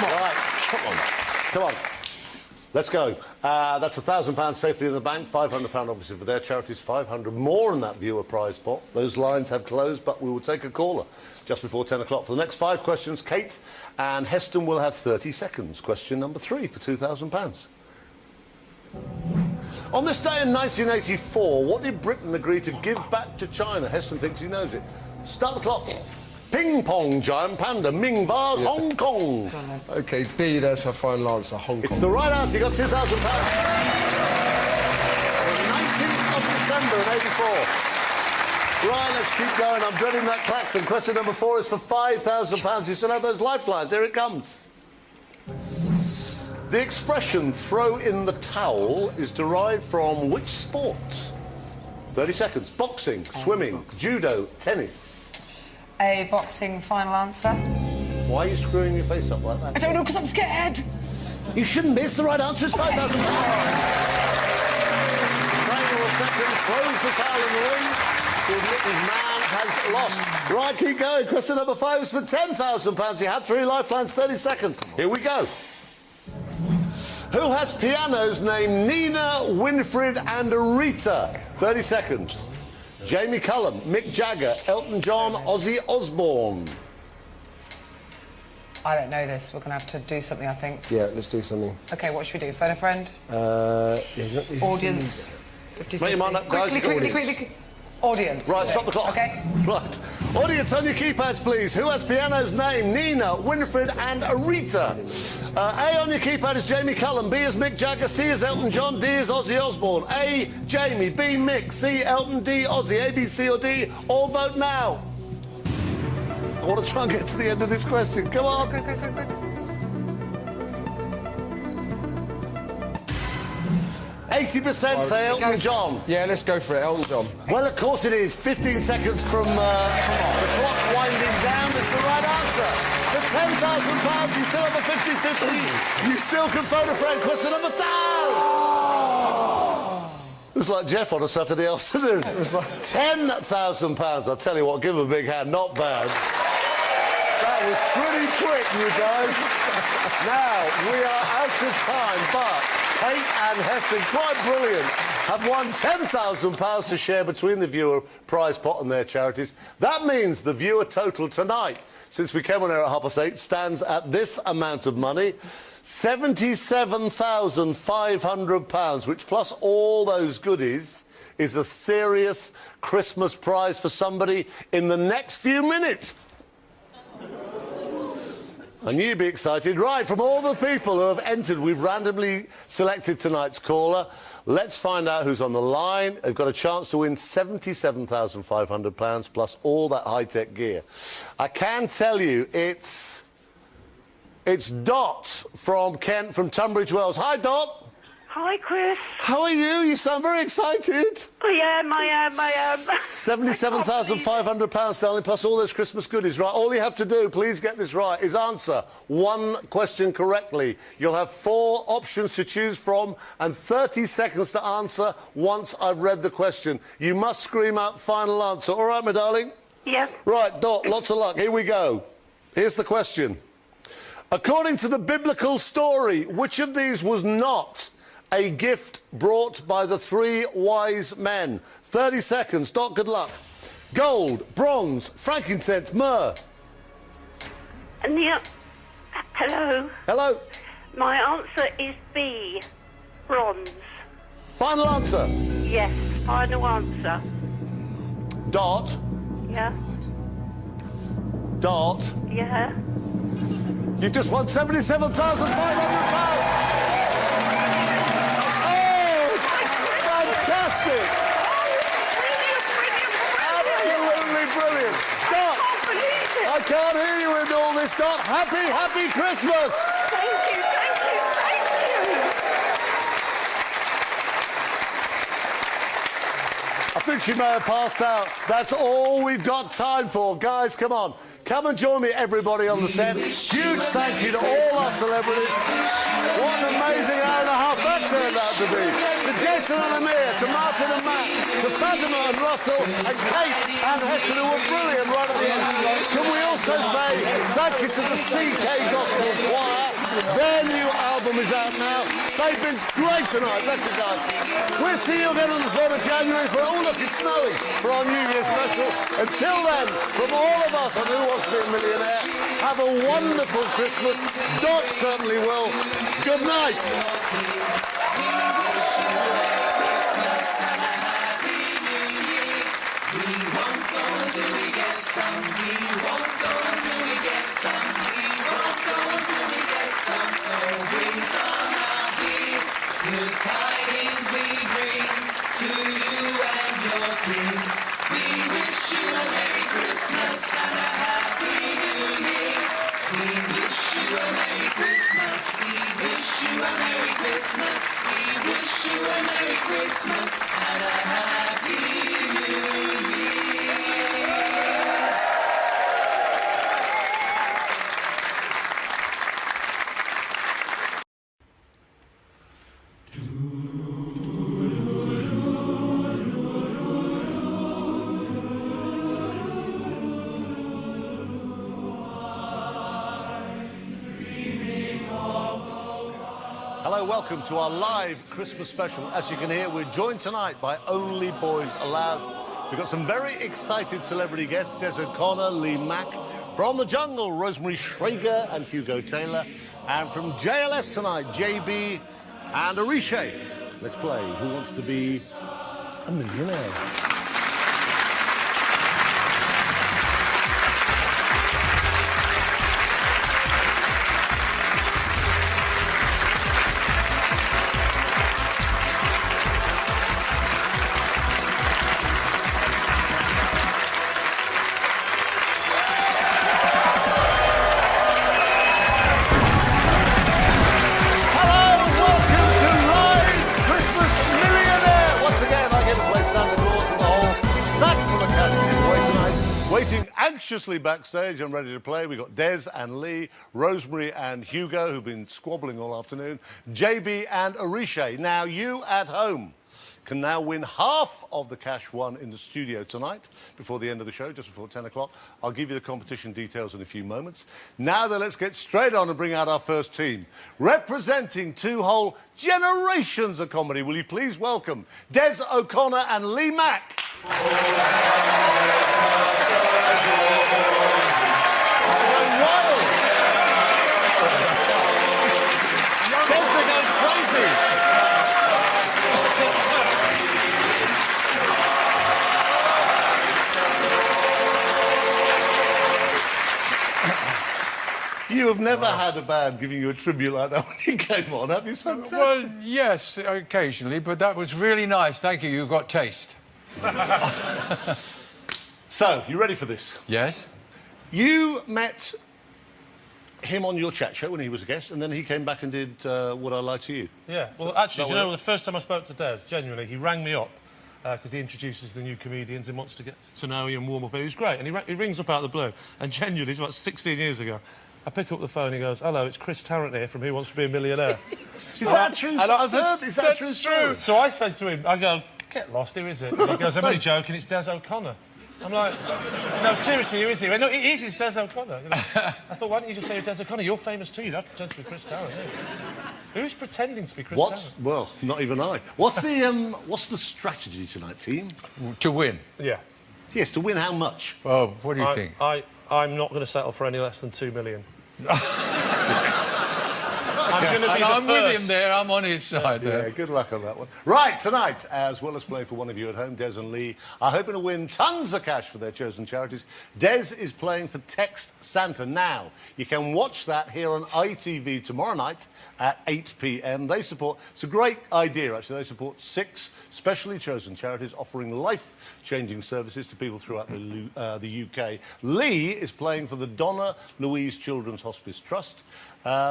on. Right, come on. Let's go. That's £1,000 safely in the bank, £500 obviously for their charities, 500 more in that viewer prize pot. Those lines have closed, but we will take a caller just before 10 o'clock. For the next 5 questions, Kate and Heston will have 30 seconds. Question number 3 for £2,000. On this day in 1984, what did Britain agree to give back to China? Heston thinks he knows it. Start the clock. Ping pong, giant panda, Ming vase, Hong Kong. OK, D, that's our final answer, Hong Kong. It's the right answer. You got £2,000. The 19th of December in 84. Right, let's keep going. I'm dreading that klaxon. Question number 4 is for £5,000. You still have those lifelines. Here it comes. The expression throw in the towel is derived from which sport? 30 seconds. Boxing, swimming, judo, tennis. A boxing final answer. Why are you screwing your face up like that? I don't know, because I'm scared. You shouldn't be. It's the right answer. It's £5,000. Final second. Throws the towel in the ring. The admitted man has lost. Right, keep going. Question number 5 is for £10,000. You had 3 lifelines, 30 seconds. Here we go. Who has pianos named Nina, Winifred and Rita? 30 seconds. Jamie Cullum, Mick Jagger, Elton John, Ozzy Osbourne. I don't know this. We're going to have to do something, I think. Yeah, let's do something. OK, what should we do? Phone a friend? Audience. 50, Make your mind up, guys. Quickly. Audience. Right, stop the clock. OK. Right. Audience, on your keypads, please. Who has piano's name? Nina, Winifred and Rita. A on your keypad is Jamie Cullum. B is Mick Jagger. C is Elton John. D is Ozzy Osbourne. A, Jamie. B, Mick. C, Elton. D, Ozzy. A, B, C or D. All vote now. I want to try and get to the end of this question. Come on. Quick. 80% say Elton John. Yeah, let's go for it, Elton John. Well, of course it is. 15 seconds from the clock winding down. It's the right answer. For £10,000, you still have a 50-50. You still can phone a friend. Question number 3. It was like Jeff on a Saturday afternoon. It was like £10,000. I'll tell you what, give him a big hand. Not bad. That was pretty quick, you guys. Now, we are out of time, but Kate and Heston, quite brilliant, have won £10,000 to share between the viewer prize pot and their charities. That means the viewer total tonight, since we came on air at 8:30, stands at this amount of money, £77,500, which plus all those goodies is a serious Christmas prize for somebody in the next few minutes. I knew you'd be excited. Right, from all the people who have entered, we've randomly selected tonight's caller. Let's find out who's on the line. They've got a chance to win £77,500 plus all that high-tech gear. I can tell you it's Dot from Kent, from Tunbridge Wells. Hi, Dot. Hi, Chris. How are you? You sound very excited. I am. £77,500, darling, plus all those Christmas goodies. Right, all you have to do, please get this right, is answer one question correctly. You'll have 4 options to choose from and 30 seconds to answer once I've read the question. You must scream out final answer. All right, my darling? Yes. Right, Dot, lots of luck. Here we go. Here's the question. According to the biblical story, which of these was not a gift brought by the 3 wise men? 30 seconds. Dot, good luck. Gold, bronze, frankincense, myrrh. Hello. Hello. My answer is B, bronze. Final answer? Yes, final answer. Dot. Yeah. Dot. Yeah. You've just won £77,500. Fantastic! Absolutely brilliant. Dot, I can't hear you in all this, Dot. Happy Christmas! Thank you. I think she may have passed out. That's all we've got time for. Guys, come on. Come and join me, everybody on the set. Huge thank you to all our celebrities. What an amazing hour and a half that turned out to be. To Jason and Amir, to Martin and Matt, to Fatima and Russell, and Kate and Heston, who were brilliant right at the end. Can we also say thank you to the CK Gospel Choir? Their new album is out now. They've been great tonight. Bless you guys. We'll see you again on the 3rd of January for, oh look, it's snowing, for our New Year special. Until then, from all of us on Who Wants to Be a Millionaire, have a wonderful Christmas. Dot certainly will. Good night. Good tidings we bring to you and your king. We wish you a Merry Christmas and a Happy New Year. We wish you a Merry Christmas. We wish you a Merry Christmas. We wish you a Merry Christmas and a Happy New Year. Hello, welcome to our live Christmas special. As you can hear, we're joined tonight by Only Boys Allowed. We've got some very excited celebrity guests, Des O'Connor, Lee Mack. From the Jungle, Rosemary Schrager and Hugo Taylor. And from JLS tonight, JB and Arishe. Let's play Who Wants to Be a Millionaire? Anxiously backstage and ready to play. We've got Des and Lee, Rosemary and Hugo, who've been squabbling all afternoon, JB and Arishe. Now, you at home can now win half of the cash won in the studio tonight, before the end of the show, just before 10 o'clock. I'll give you the competition details in a few moments. Now then, let's get straight on and bring out our first team. Representing two whole generations of comedy, will you please welcome Des O'Connor and Lee Mack. You have never had a band giving you a tribute like that when you came on, have you? It's fantastic. Well, yes, occasionally, but that was really nice. Thank you. You've got taste. So, you ready for this? Yes. You met him on your chat show when he was a guest, and then he came back and did Would I Lie to You? Yeah, well, actually, you know, the first time I spoke to Des, genuinely, he rang me up because he introduces the new comedians and wants to get to know you and warm up. And he was great, and he rings up out of the blue, and genuinely, it's about 16 years ago. I pick up the phone, he goes, hello, it's Chris Tarrant here from Who Wants to Be a Millionaire. Is that true? I've heard, is that true? So I say to him, I go, get lost, who is it? And he goes, I'm only joking, it's Des O'Connor. I'm like, no, seriously, who is he? He went, no, it is, it's Des O'Connor. You know? I thought, why don't you just say Des O'Connor? You're famous too, you don't have to pretend to be Chris Tarrant. Who's pretending to be Chris Tarrant? Well, not even I. What's the strategy tonight, team? To win? Yeah. Yes, to win how much? Well, what do you think? I'm not going to settle for any less than 2 million. I'm with him there. I'm on his side there. Yeah, good luck on that one. Right, tonight, as well as playing for one of you at home, Des and Lee are hoping to win tons of cash for their chosen charities. Des is playing for Text Santa now. You can watch that here on ITV tomorrow night at 8 p.m. They support, it's a great idea actually, they support 6 specially chosen charities offering life-changing services to people throughout the UK. Lee is playing for the Donna Louise Children's Hospice Trust,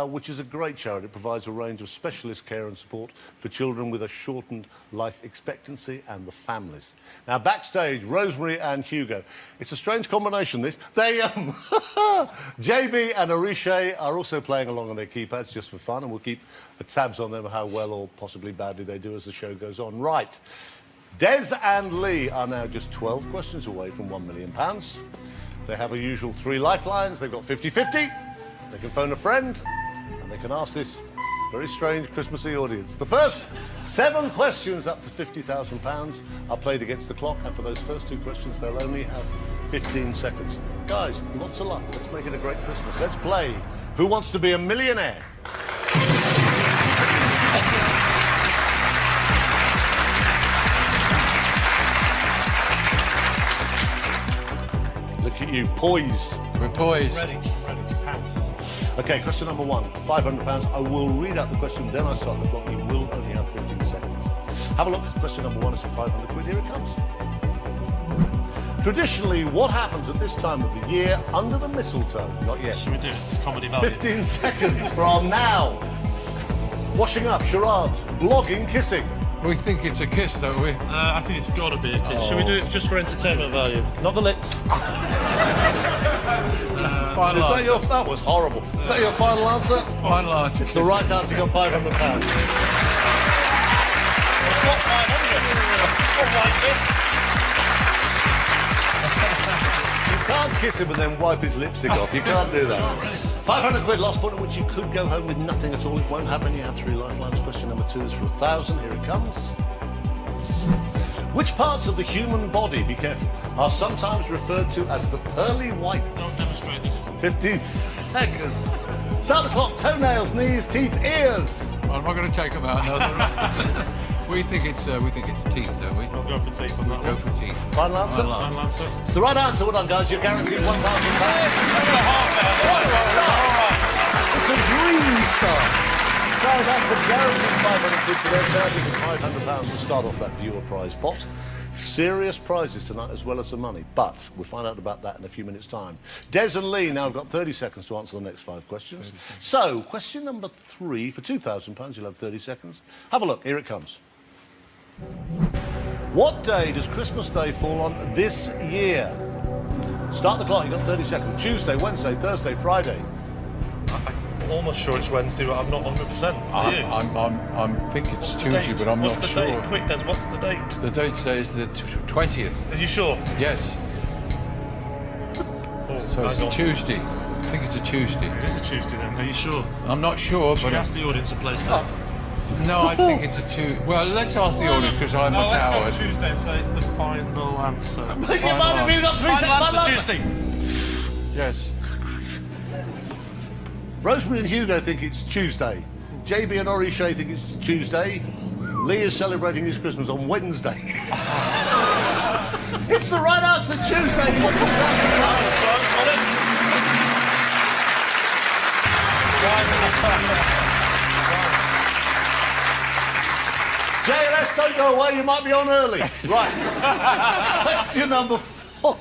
which is a great charity. charity provides a range of specialist care and support for children with a shortened life expectancy and the families. Now, backstage, Rosemary and Hugo. It's a strange combination, this. They, JB and Orishe are also playing along on their keypads just for fun, and we'll keep tabs on them, how well or possibly badly they do as the show goes on. Right. Des and Lee are now just 12 questions away from £1 million. They have a usual 3 lifelines. They've got 50-50. They can phone a friend, and they can ask this very strange Christmassy audience. The first 7 questions up to £50,000 are played against the clock, and for those first 2 questions, they'll only have 15 seconds. Guys, lots of luck. Let's make it a great Christmas. Let's play Who Wants to Be a Millionaire? Look at you, poised. We're poised. Ready to pounce. OK, question number 1, £500. I will read out the question, then I start the clock. You will only have 15 seconds. Have a look. Question number 1 is for 500 quid. Here it comes. Traditionally, what happens at this time of the year under the mistletoe? Not yet. Should we do it? Comedy value. 15 seconds from now. Washing up, charades, blogging, kissing. We think it's a kiss, don't we? I think it's got to be a kiss. Should we do it just for entertainment value? Not the lips. Is that your... That was horrible. Is that your final answer? Final answer. It's the right answer. You got £500. You can't kiss him and then wipe his lipstick off. You can't do that. 500 quid, last point at which you could go home with nothing at all. It won't happen. You have 3 lifelines. Question number 2 is for 1,000. Here it comes. Which parts of the human body, be careful, are sometimes referred to as the pearly whites? Don't demonstrate this one. 15 seconds. Start the clock. Toenails, knees, teeth, ears. Well, I'm not going to take them out. No, we think it's teeth, don't we? We'll go for teeth on that Go one. for teeth. Final answer? Final answer. It's the right answer. Well done, guys. You're guaranteed £1,000. It's a green star. So that's a guaranteed 500 quid for their charity and £500 to start off that viewer prize pot. Serious prizes tonight as well as the money, but we'll find out about that in a few minutes' time. Des and Lee now have got 30 seconds to answer the next 5 questions. So, question number 3 for £2,000, you'll have 30 seconds. Have a look, here it comes. What day does Christmas Day fall on this year? Start the clock, you've got 30 seconds. Tuesday, Wednesday, Thursday, Friday. I'm almost sure it's Wednesday, but I'm not 100%. Are you? I think it's Tuesday, but I'm not sure. What's the date? Quick, Des, what's the date? The date today is the 20th. Are you sure? Yes. Oh, So it's a Tuesday. I think it's a Tuesday. It is a Tuesday then. Are you sure? I'm not sure, Should but we ask the audience to play safe? no, I think it's a Tuesday. Well, let's ask the audience because I'm a let's coward. go Tuesday and say it's the final answer. Make your mind up, you've got 3 seconds. Final answer, Tuesday. Yes. Rosemary and Hugo think it's Tuesday. JB and Orishe think it's Tuesday. Lee is celebrating his Christmas on Wednesday. It's the right answer, Tuesday. You got JLS, don't go away, you might be on early. Right. Question number 4.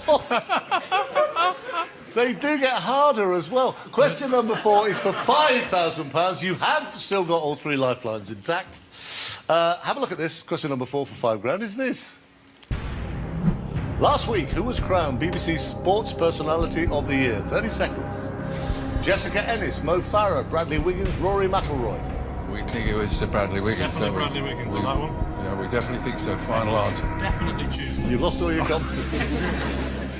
They do get harder as well. Question number 4 is for £5,000. You have still got all 3 lifelines intact. Have a look at this. Question number 4 for £5,000 is this. Last week, who was crowned BBC Sports Personality of the Year? 30 seconds. Jessica Ennis, Mo Farah, Bradley Wiggins, Rory McIlroy. We think it was Bradley Wiggins. Definitely Bradley Wiggins on that one. Yeah, we definitely think so. Final answer. Definitely Tuesday. You've lost all your confidence.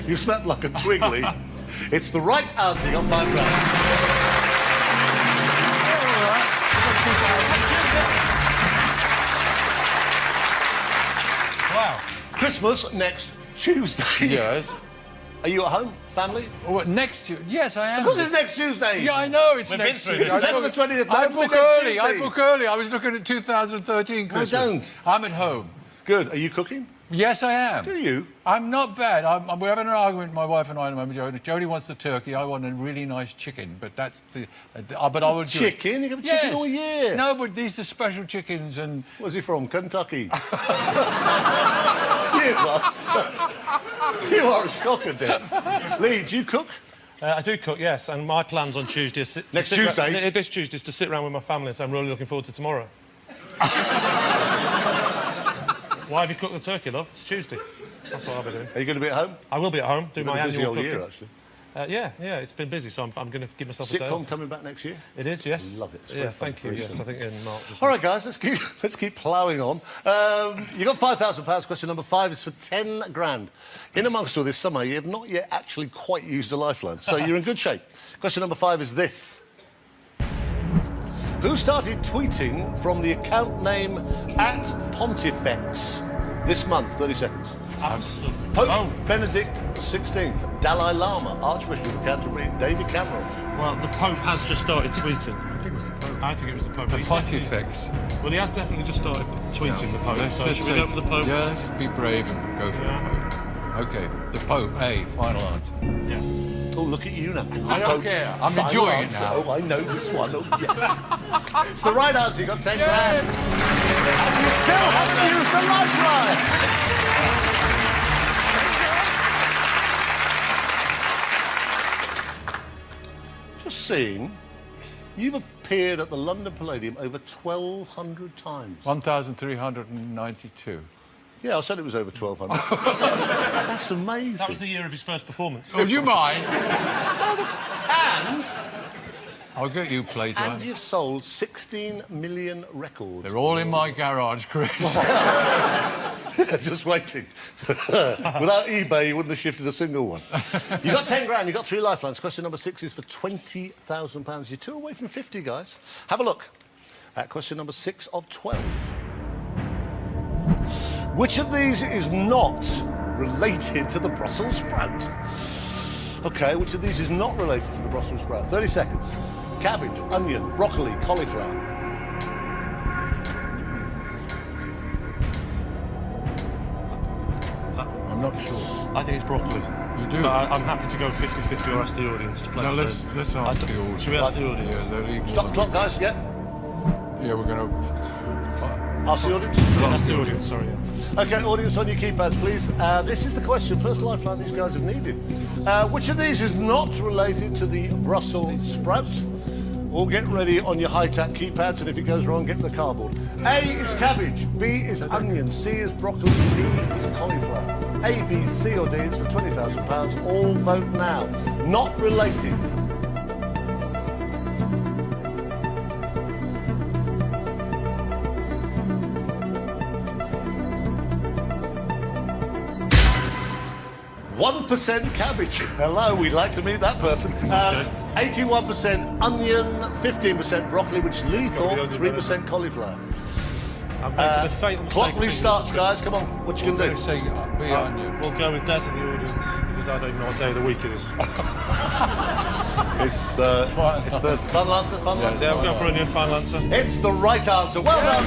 You slept like a twiggly. It's the right answer. You got £5,000. Wow. Christmas next Tuesday. Yes. Are you at home? Family? What, next Tuesday? Yes, I am. Because it's next Tuesday. Yeah, I know it's We've next been through Tuesday. this. It's the 20th. I Don't book be next early. Tuesday. I book early. I was looking at 2013 Christmas. don't. I'm at home. Good. Are you cooking? Yes, I am. Do you? I'm not bad. We're having an argument, my wife and I, at the moment. Jodie wants the turkey. I want a really nice chicken, but that's the. But I will do Chicken? You have Yes. chicken all year. No, but these are special chickens, and Where's he from? Kentucky. You are a shocker, Des. Lee, do you cook? I do cook, yes, and my plans on Tuesday is... Next Tuesday? This Tuesday is to sit around with my family, so I'm really looking forward to tomorrow. Why have you cooked the turkey, love? It's Tuesday. That's what I'll be doing. Are you going to be at home? I will be at home, do You've my been a busy annual old cooking. year, actually. Yeah, it's been busy, so I'm going to give myself a day Sitcom off. coming back next year? It is, yes. Love it. It's Yeah, very fun, thank you, very yes, soon. I think in March. All right, guys, let's keep ploughing on. You got £5,000. Question number 5 is for 10 grand. In amongst all this summer, you have not yet actually quite used a lifeline, so you're in good shape. Question number 5 is this. Who started tweeting from the account name @Pontifex this month? 30 seconds. Pope Benedict XVI, Dalai Lama, Archbishop of Canterbury, David Cameron. Well, the Pope has just started tweeting. I think it was the Pope. I think it was the Pope. The He's Pontifex. Well, he has definitely just started tweeting the Pope. Let's So should we go for the Pope? Yeah, let's be brave and go for the Pope. OK, the Pope, A, final answer. Yeah. Oh, look at you now. I don't care. I'm Final enjoying answer. it now. Oh, I know this one. Oh, yes. It's the right answer. You got 10 grand. And you still haven't used the lifeline. Just seeing, you've appeared at the London Palladium over 1,200 times. 1,392. Yeah, I said it was over 1,200. That's amazing. That was the year of his first performance. Would you mind? And I'll get you playtime. And you've sold 16 million records. They're all in my garage, Chris. Just waiting. Without eBay, you wouldn't have shifted a single one. You got 10 grand, you got 3 lifelines. Question number 6 is for £20,000. You're 2 away from 50, guys. Have a look at question number 6 of 12. Which of these is not related to the Brussels sprout? OK, which of these is not related to the Brussels sprout? 30 seconds. Cabbage, onion, broccoli, cauliflower. I'm not sure. I think it's broccoli. You do? But I'm happy to go 50-50 or ask the audience to play. No, let's ask the audience. Should we ask the audience? Yeah, they'll leave Stop the clock, guys, yeah. Yeah, we're going to... Ask the audience? Ask the audience, sorry. Yeah. OK, audience, on your keypads, please. This is the question, first lifeline these guys have needed. Which of these is not related to the Brussels sprout? All get ready on your high-tech keypads, and if it goes wrong, get the cardboard. A is cabbage, B is onion, C is broccoli, D is cauliflower. A, B, C or D is for £20,000. All vote now. Not related. %1 cabbage. Hello, we'd like to meet that person. 81% onion, 15% broccoli, which Lee thought 3% cauliflower. Clock restarts, guys. Come on, what you can do? Say be onion. We'll go with Des in the audience because I don't even know what day of the week it is. It's the final answer. Final answer. Yeah, we'll go for onion. Final answer. It's the right answer. Well done.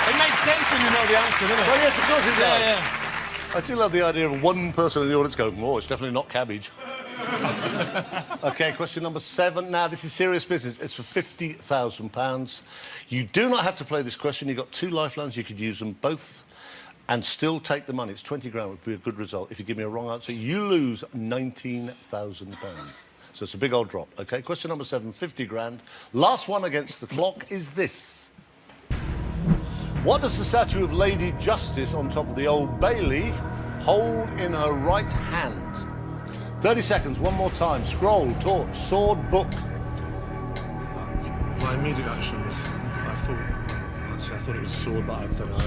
It makes sense when you know the answer, doesn't it? Well, yes, of course it does. Yeah. I do love the idea of one person in the audience going, oh, it's definitely not cabbage. OK, question number 7. Now, this is serious business. It's for £50,000. You do not have to play this question. You've got 2 lifelines. You could use them both and still take the money. It's 20 grand, would be a good result. If you give me a wrong answer, you lose £19,000. So it's a big old drop. OK, question number 7, 50 grand. Last one against the clock is this. What does the statue of Lady Justice on top of the Old Bailey hold in her right hand? 30 seconds, one more time. Scroll, torch, sword, book. My immediate action was, I thought it was a sword, but I don't know.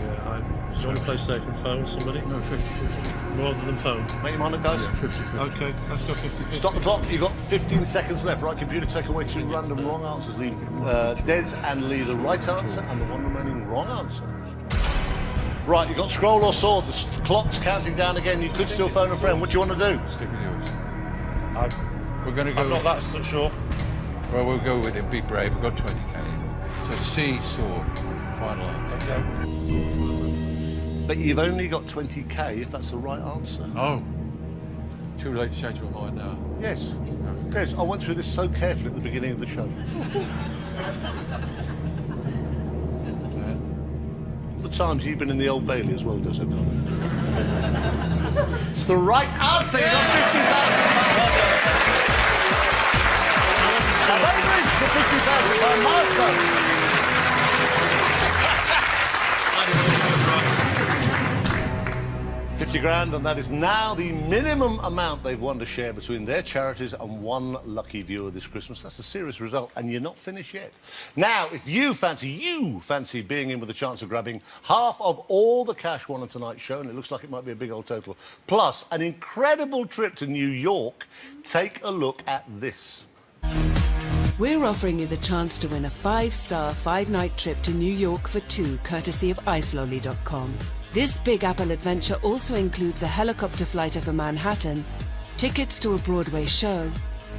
Yeah, do you want to play safe and phone somebody? No, 50-50. Rather than phone? Make your mind up, guys. Yeah, 50-50. OK, let's go 50-50. Stop the clock. You've got 15 seconds left. Right, computer, take away 2 random wrong answers. Leave Des and Lee the right answer and the one remaining wrong answer. Right, you've got scroll or sword. The clock's counting down again. You could still phone a friend. What do you want to do? Stick with yours. We're going to go... I'm not that sure. Well, we'll go with it. Be brave. We've got 20k. So C, sword. Final answer. OK. But you've only got 20k if that's the right answer. Oh. Too late to change my mind now. Yes. Des, I went through this so carefully at the beginning of the show. times you've been in the Old Bailey as well, does it? It's the right answer. You got £50,000. Now, they've reached the £50,000 milestone. 50 grand, and that is now the minimum amount they've won to share between their charities and one lucky viewer this Christmas. That's a serious result, and you're not finished yet. Now, if you fancy being in with a chance of grabbing half of all the cash won on tonight's show, and it looks like it might be a big old total, plus an incredible trip to New York, take a look at this. We're offering you the chance to win a 5-star, 5-night trip to New York for 2, courtesy of icelolly.com. This Big Apple adventure also includes a helicopter flight over Manhattan, tickets to a Broadway show,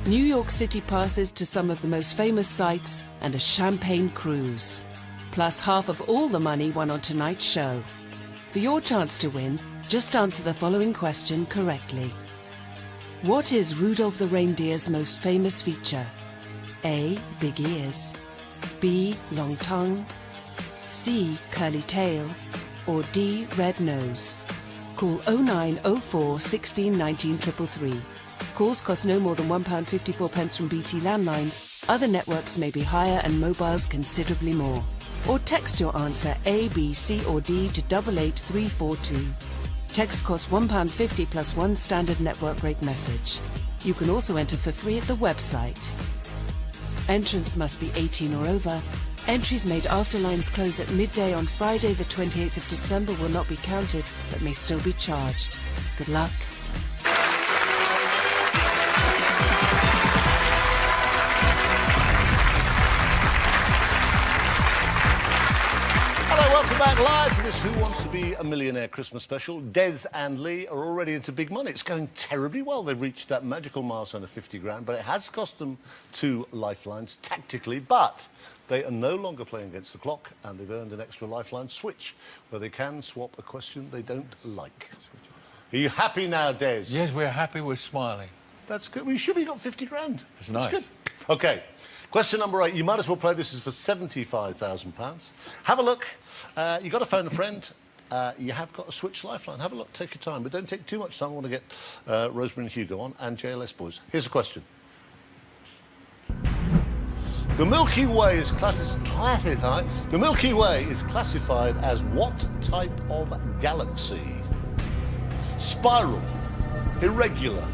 New York City passes to some of the most famous sights, and a champagne cruise. Plus half of all the money won on tonight's show. For your chance to win, just answer the following question correctly. What is Rudolph the Reindeer's most famous feature? A. Big ears. B. Long tongue. C. Curly tail. Or D. Red nose. Call 0904 16 19 333. Calls cost no more than £1.54 from BT landlines. Other networks may be higher and mobiles considerably more. Or text your answer A, B, C or D to 88342. Text costs £1.50 plus one standard network rate message. You can also enter for free at the website. Entrants must be 18 or over. Entries made after lines close at midday on Friday the 28th of December will not be counted, but may still be charged. Good luck. Hello, welcome back live to this Who Wants to Be a Millionaire Christmas special. Des and Lee are already into big money. It's going terribly well. They've reached that magical milestone of 50 grand, but it has cost them 2 lifelines tactically, but they are no longer playing against the clock, and they've earned an extra lifeline switch, where they can swap a question they don't like. Are you happy now, Des? Yes, we're happy. We're smiling. That's good. We should be got 50 grand. That's nice. That's good. OK. Question number 8. You might as well play this. Is for £75,000. Have a look. You've got to phone a friend. You have got a switch lifeline. Have a look. Take your time. But don't take too much time. I want to get Rosemary and Hugo on, and JLS boys. Here's a question. The Milky Way is classified as what type of galaxy? Spiral, irregular,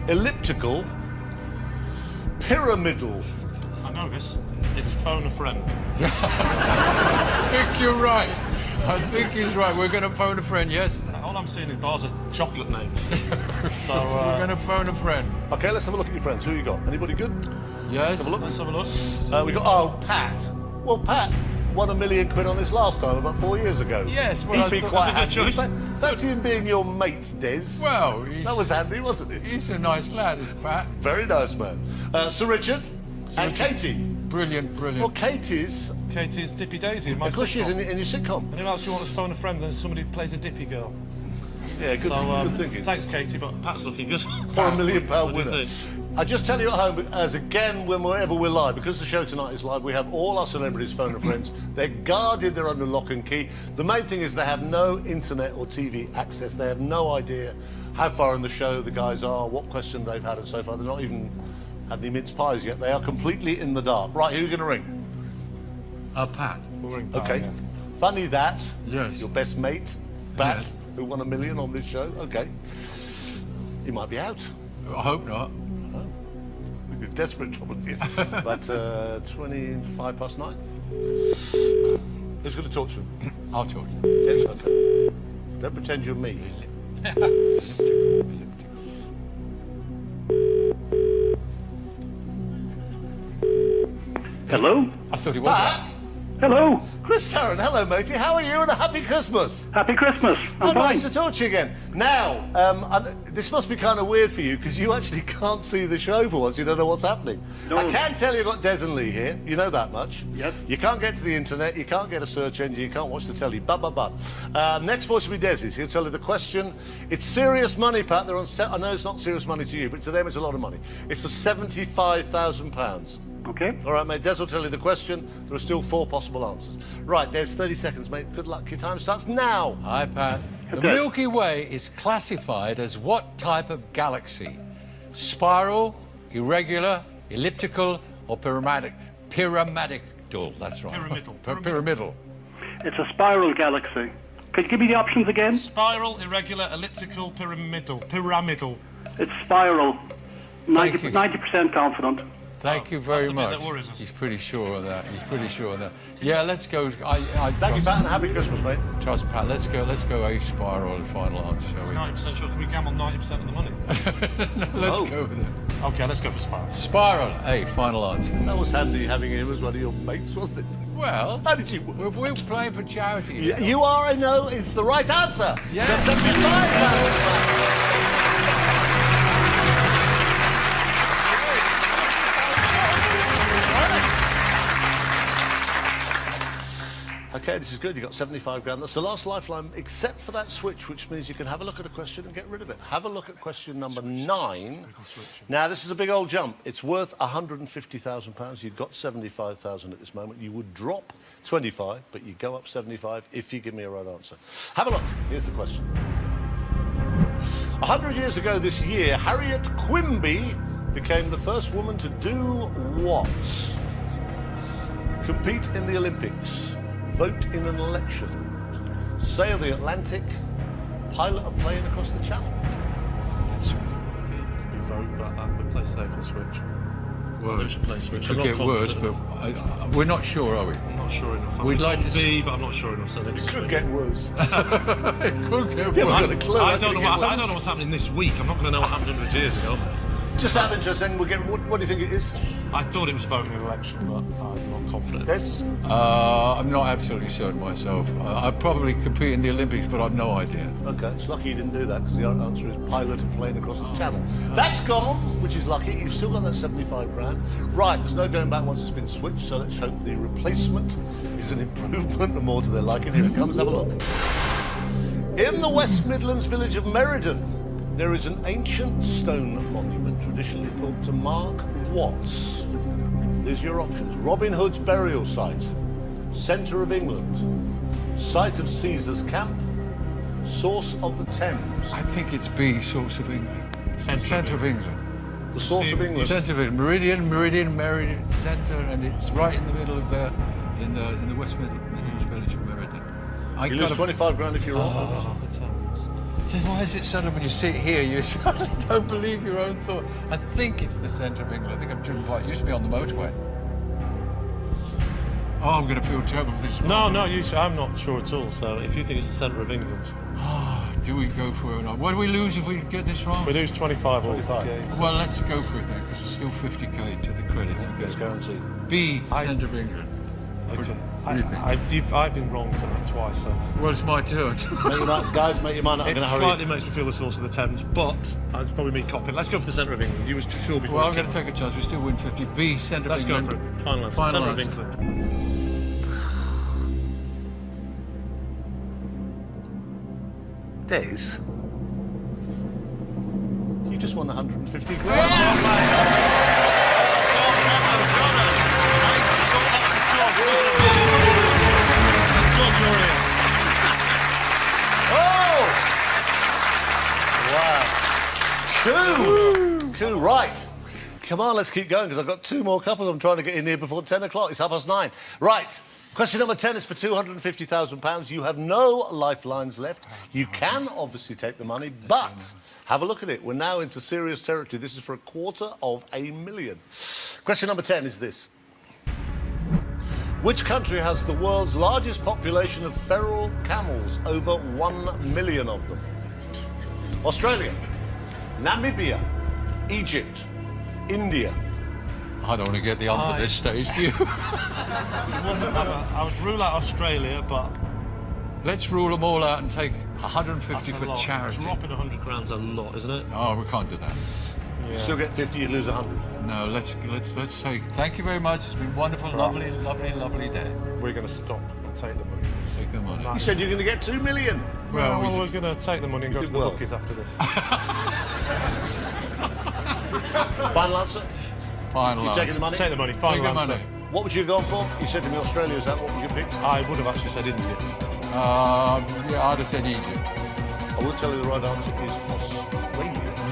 elliptical, pyramidal. I know this. It's phone a friend. I think you're right. I think he's right. We're going to phone a friend, yes? All I'm seeing is bars of chocolate names. So, we're going to phone a friend. OK, let's have a look at your friends. Who you got? Anybody good? Yes. Have a look. Let's have a look. We got, Pat. Well, Pat won £1 million on this last time, about 4 years ago. Yes, well, he'd be quite happy. Good choice. That's him being your mate, Des. Well, that was handy, wasn't it? He's a nice lad, is Pat. Very nice man. Sir Richard and Katie. Brilliant, brilliant. Well, Katie's Dippy Daisy in my Of course she's in your sitcom. And who else do you want to phone a friend than somebody who plays a Dippy girl? Yeah, good, good thinking. Thanks, Katie, but Pat's looking good. For £1 million winner. I just tell you at home, as again, whenever we're live, because the show tonight is live, we have all our celebrities phone a friends. They're guarded, they're under lock and key. The main thing is they have no internet or TV access. They have no idea how far in the show the guys are, what question they've had, and so far. They're not even had any mince pies yet. They are completely in the dark. Right, who are you going to ring? Pat. We'll ring Pat. Okay. Yeah. Funny that. Yes. Your best mate, Pat, yes. who won $1 million on this show. Okay. He might be out. I hope not. You're desperate trouble with this. But 9:25. Who's going to talk to him? I'll talk to him. Yes, okay. Don't pretend you're me. Hello? I thought he was. Hello? Chris Tarrant, hello matey, how are you and a happy Christmas? Happy Christmas. I'm nice fine. to talk to you again. Now, this must be kind of weird for you because you actually can't see the show for once, you don't know what's happening. No. I can tell you've got Des and Lee here, you know that much. Yes. You can't get to the internet, you can't get a search engine, you can't watch the telly, but. Next voice will be Des's, he'll tell you the question. It's serious money, Pat, I know it's not serious money to you, but to them it's a lot of money. It's for £75,000. Okay. All right, mate. Des will tell you the question. There are still 4 possible answers. Right, there's 30 seconds, mate. Good luck. Your time starts now. Hi, Pat. The Milky Way is classified as what type of galaxy? Spiral, irregular, elliptical, or pyramidal? That's right. Pyramidal. Pyramidal. It's a spiral galaxy. Could you give me the options again? Spiral, irregular, elliptical, pyramidal. Pyramidal. It's spiral. Thank you. 90% confident. Thank you very that's the bit much. that worries us. He's pretty sure of that. He's pretty sure of that. Yeah, let's go. I Thank you, Pat, and happy Christmas, mate. Trust Pat. Let's go a spiral the final answer, shall It's we? 90% sure. Can we gamble 90% of the money? No, let's go with it. Okay, let's go for spiral. Spiral. Hey, final answer. That was handy having him as one of your mates, wasn't it? Well, how did you? We're playing for charity. You are, I know. It's the right answer. Yes. That's 75. Okay, this is good. You got 75 grand. That's the last lifeline, except for that switch, which means you can have a look at a question and get rid of it. Have a look at question number 9. Now, this is a big old jump. It's worth £150,000. You've got 75,000 at this moment. You would drop 25, but you go up 75 if you give me a right answer. Have a look. Here's the question. 100 years ago this year, Harriet Quimby became the first woman to do what? Compete in the Olympics. Vote in an election, sail the Atlantic, pilot a plane across the Channel. We vote, but we play safe and switch. Well, we should play switch. It could get worse, but we're not sure, are we? I'm not sure enough. We'd like to be, but I'm not sure enough. So it could get worse. It could get worse. You haven't got a clue. I don't know what's happening this week. I'm not going to know what happened 100 years ago. Just out of interest, then we'll get. What do you think it is? I thought it was voting in an election, but I'm not confident. I'm not absolutely certain myself. I'd probably compete in the Olympics, but I've no idea. Okay, it's lucky you didn't do that because the answer is pilot a plane across the Channel. That's gone, which is lucky. You've still got that 75 grand. Right, there's no going back once it's been switched, so let's hope the replacement is an improvement and more to their liking. Here it comes, have a look. In the West Midlands village of Meriden, there is an ancient stone monument traditionally thought to mark what? These are your options. Robin Hood's burial site, centre of England, site of Caesar's camp, source of the Thames. I think it's B, source of England. Centre of England. The source of England. Centre of England. Meridian, centre, and it's right in the middle of in the West Midlands village of Meriden. You lose 25 grand if you're wrong. So why is it suddenly when you sit here, you suddenly don't believe your own thought? I think it's the centre of England. I think I've driven by. It used to be on the motorway. Oh, I'm going to feel terrible if this is wrong. No, I'm not sure at all. So if you think it's the centre of England... do we go for it or not? What do we lose if we get this wrong? We lose 25 or... Well, let's go for it then, because it's still 50k to the credit. It's guaranteed. B, centre of England. Okay. What do you think? I've been wrong tonight twice, so... Well, it's my turn. Guys, make your mind up. I'm going to hurry. It slightly makes me feel the source of the Thames, but it's probably me copying. Let's go for the centre of England. You were sure before. Well, I'm going to take a chance. We still win 50. B, centre of England. Let's go for it. Final answer. Centre of England. Des, you just won 150 grand. Cool. Right. Come on, let's keep going because I've got 2 more couples I'm trying to get in here before 10 o'clock. It's 9:30. Right. Question number 10 is for £250,000. You have no lifelines left. You can obviously take the money, but have a look at it. We're now into serious territory. This is for £250,000. Question number 10 is this. Which country has the world's largest population of feral camels? Over 1 million of them. Australia, Namibia, Egypt, India. I don't want to get the ump at this stage, do you? I would rule out Australia, but... Let's rule them all out and take 150 for charity. Dropping 100 grand's a lot, isn't it? Oh, we can't do that. Yeah. You still get 50, you lose 100. No, let's say thank you very much. It's been wonderful, lovely day. We're going to stop and take the money. Take the money. You said you're going to get 2 million. Well, we're going to take the money and go to the bookies after this. Final answer? Final You answer. taking the money? Take the money, final Take the answer. money. What would you have gone for? You said to me Australia, is that what would you pick? I would have actually said India. Yeah, I'd have said Egypt. I will tell you the right answer is Australia.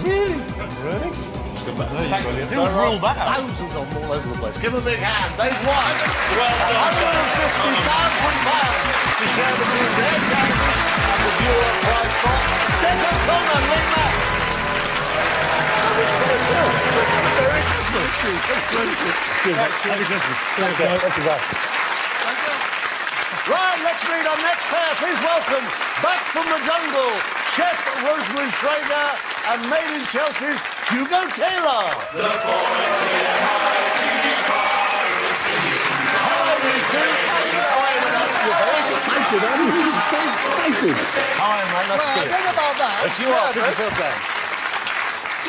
Really? Really? Who would rule that out? Thousands of them all over the place. Give them a big hand. They've won. £150,000 to share between their charity and the viewer prize pot. Desert Coleman, Lee Mack. That was so good. Merry Christmas. Merry Christmas. Thank you, guys. Right, let's meet our next pair. Please welcome, back from the jungle, Chef Rosemary Schrager and Made in Chelsea's Hugo Taylor. The boys here, hello, you two. You're very excited, aren't you? You're so excited. Hi, man. Nice to see you. I don't know about that. Yes, you are. Sit yourself down.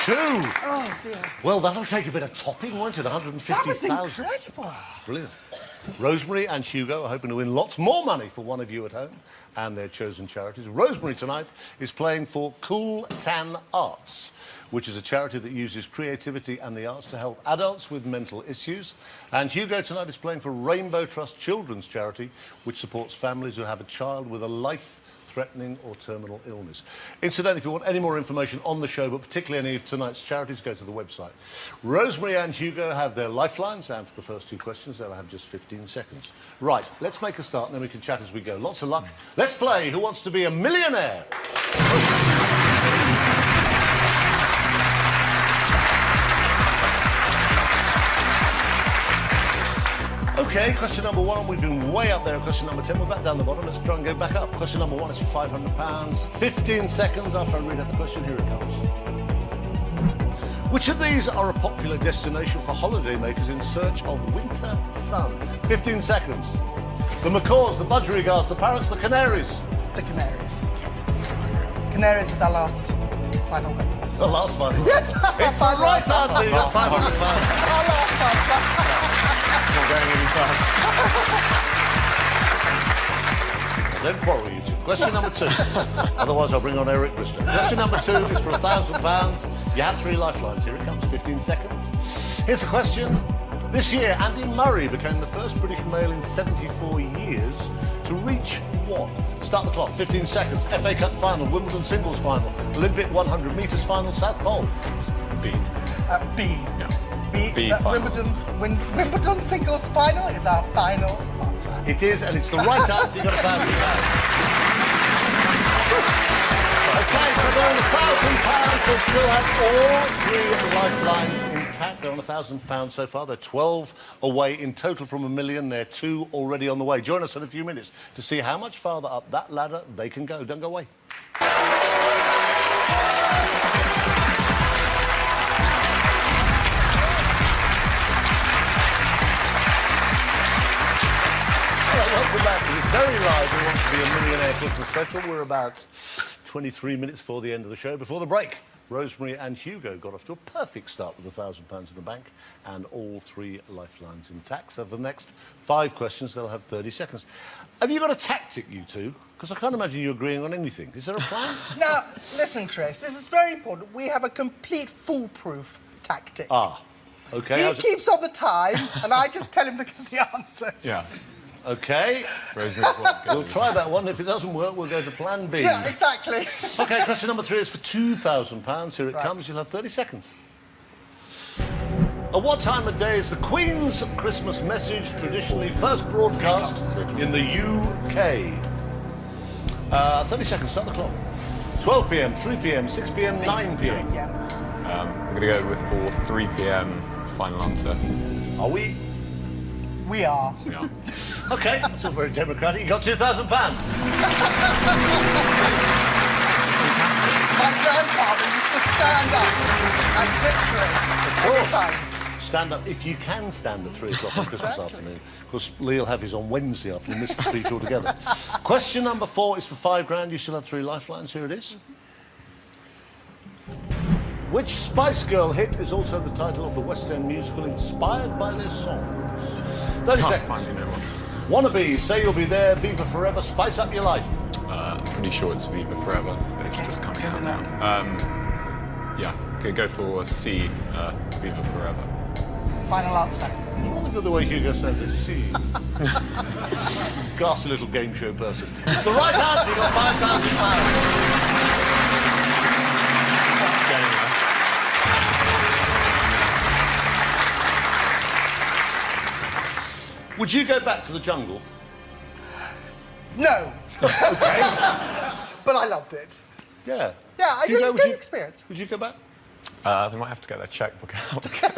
Two. Oh, dear. Well, that'll take a bit of topping, won't it? 150,000. That was incredible. Brilliant. Rosemary and Hugo are hoping to win lots more money for one of you at home and their chosen charities. Rosemary tonight is playing for Cool Tan Arts, which is a charity that uses creativity and the arts to help adults with mental issues. And Hugo tonight is playing for Rainbow Trust Children's Charity, which supports families who have a child with a life-threatening or terminal illness. Incidentally, if you want any more information on the show, but particularly any of tonight's charities, go to the website. Rosemary and Hugo have their lifelines, and for the first two questions, they'll have just 15 seconds. Right, let's make a start, and then we can chat as we go. Lots of luck. Let's play Who Wants to Be a Millionaire? OK, question number one. We've been way up there. Question number 10. We're back down the bottom. Let's try and go back up. Question number one is for £500. 15 seconds after I read out the question. Here it comes. Which of these are a popular destination for holidaymakers in search of winter sun? 15 seconds. The macaws, the budgerigars, the parrots, the canaries. The Canaries. Canaries is our last final one. The last one? Yes! It's the right answer. You got £500. Our last answer. Not going any further. Don't quarrel, you two. Question number two. Otherwise, I'll bring on Eric Bristow. Question number two is for £1,000. You had three lifelines. Here it comes. 15 seconds. Here's the question. This year, Andy Murray became the first British male in 74 years to reach what? Start the clock. 15 seconds. FA Cup final, Wimbledon singles final, Olympic 100 metres final, South Pole. B. B. Yeah. B. B That final. Wimbledon singles final is our final answer. It is, and it's the right answer. You got £1,000. Okay, so they're on £1,000. They still have all three lifelines intact. They're on £1,000 so far. They're 12 away in total from $1 million. They're 2 already on the way. Join us in a few minutes to see how much farther up that ladder they can go. Don't go away. Welcome back to this very live Who Wants to Be a Millionaire Christmas special. We're about 23 minutes before the end of the show. Before the break, Rosemary and Hugo got off to a perfect start with £1,000 in the bank and all three lifelines intact. So for the next 5 questions, they'll have 30 seconds. Have you got a tactic, you two? Because I can't imagine you agreeing on anything. Is there a plan? Now, listen, Chris, this is very important. We have a complete foolproof tactic. Ah, OK. He keeps on the time, and I just tell him the answers. Yeah. OK. We'll try that one. If it doesn't work, we'll go to plan B. Yeah, exactly. OK, question number 3 is for £2,000. Here it comes. You'll have 30 seconds. At what time of day is the Queen's Christmas message traditionally first broadcast in the UK? 30 seconds. Start the clock. 12 p.m, 3 p.m, 6 p.m, 9 p.m. I'm going to go with for 3 p.m. final answer. Are we? We are. We are. OK, that's all very democratic. You got £2,000. My grandfather used to stand up and literally every time. Stand up if you can stand at 3 o'clock on Christmas afternoon. Of course, Lee will have his on Wednesday afternoon. Missed the speech altogether. Question number 4 is for £5,000. You still have 3 lifelines. Here it is. Which Spice Girl hit is also the title of the West End musical inspired by their songs? 30 seconds. Can't find you no one. Wannabe, Say You'll Be There, Viva Forever, Spice Up Your Life. I'm pretty sure it's Viva Forever. It's just coming out now. Yeah, okay, go for C, Viva Forever. Final answer. You want to go the way Hugo said it? See. Ghastly little game show person. It's the right answer. You got £5,000. Would you go back to the jungle? No. Okay. But I loved it. Yeah. Yeah, it was a good experience. Would you go back? They might have to get their checkbook out again.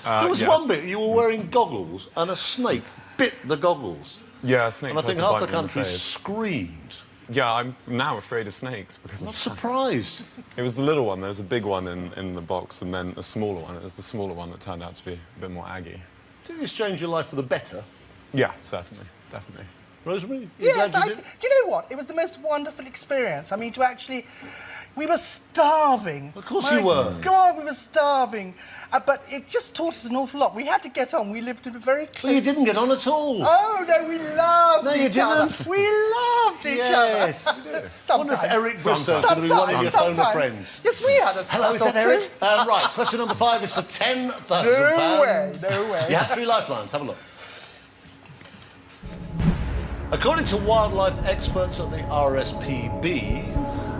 There was one bit, you were wearing goggles and a snake bit the goggles. Yeah, a snake. And I think tried to half the bite me on country face. screamed. Yeah, I'm now afraid of snakes because I'm not surprised. It was the little one. There was a big one in the box, and then a smaller one. It was the smaller one that turned out to be a bit more aggy. Did this change your life for the better? Yeah, certainly, definitely. Rosemary? Yes, do you know what? It was the most wonderful experience. I mean, to actually... We were starving. Of course you were. God, we were starving. But it just taught us an awful lot. We had to get on. We lived in a very close... Well, you didn't get on at all. Oh, no, we loved each other. didn't. We loved each Yes. other. I wonder if Eric Bristow could be one of your phone friends. Yes, we had a Hello, is that Eric? Right, question number 5 is for £10,000. No way, no way. You have 3 lifelines. Have a look. According to wildlife experts at the RSPB,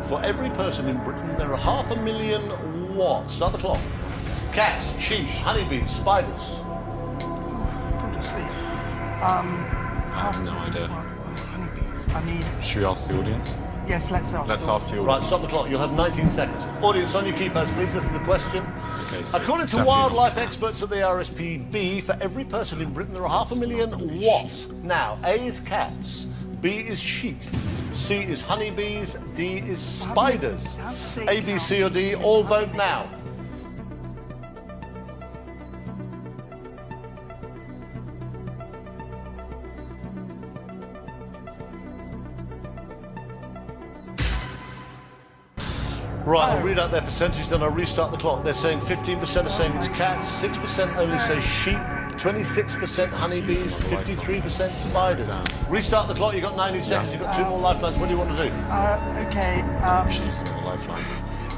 for every person in Britain, there are 500,000 what? Start the clock. Cats, sheep, honeybees, spiders. Goodness me. I have no idea. Honeybees. I mean... Should we ask the audience? Yes, let's ask the audience. Right, stop the clock. You'll have 19 seconds. Audience, on your keypads, please. This is the question. Okay, so according to wildlife experts at the RSPB, for every person in Britain, there are 500,000 what? Now, A is cats, B is sheep, C is honeybees, D is spiders. A, B, C or D, all vote now. Right, I'll read out their percentage, then I'll restart the clock. They're saying 15% are saying it's cats, 6% only say sheep, 26% honeybees, 53% spiders. Well, the clock, you've got 90 seconds, you've got 2 more lifelines. What do you want to do? Okay. She's a lifeline.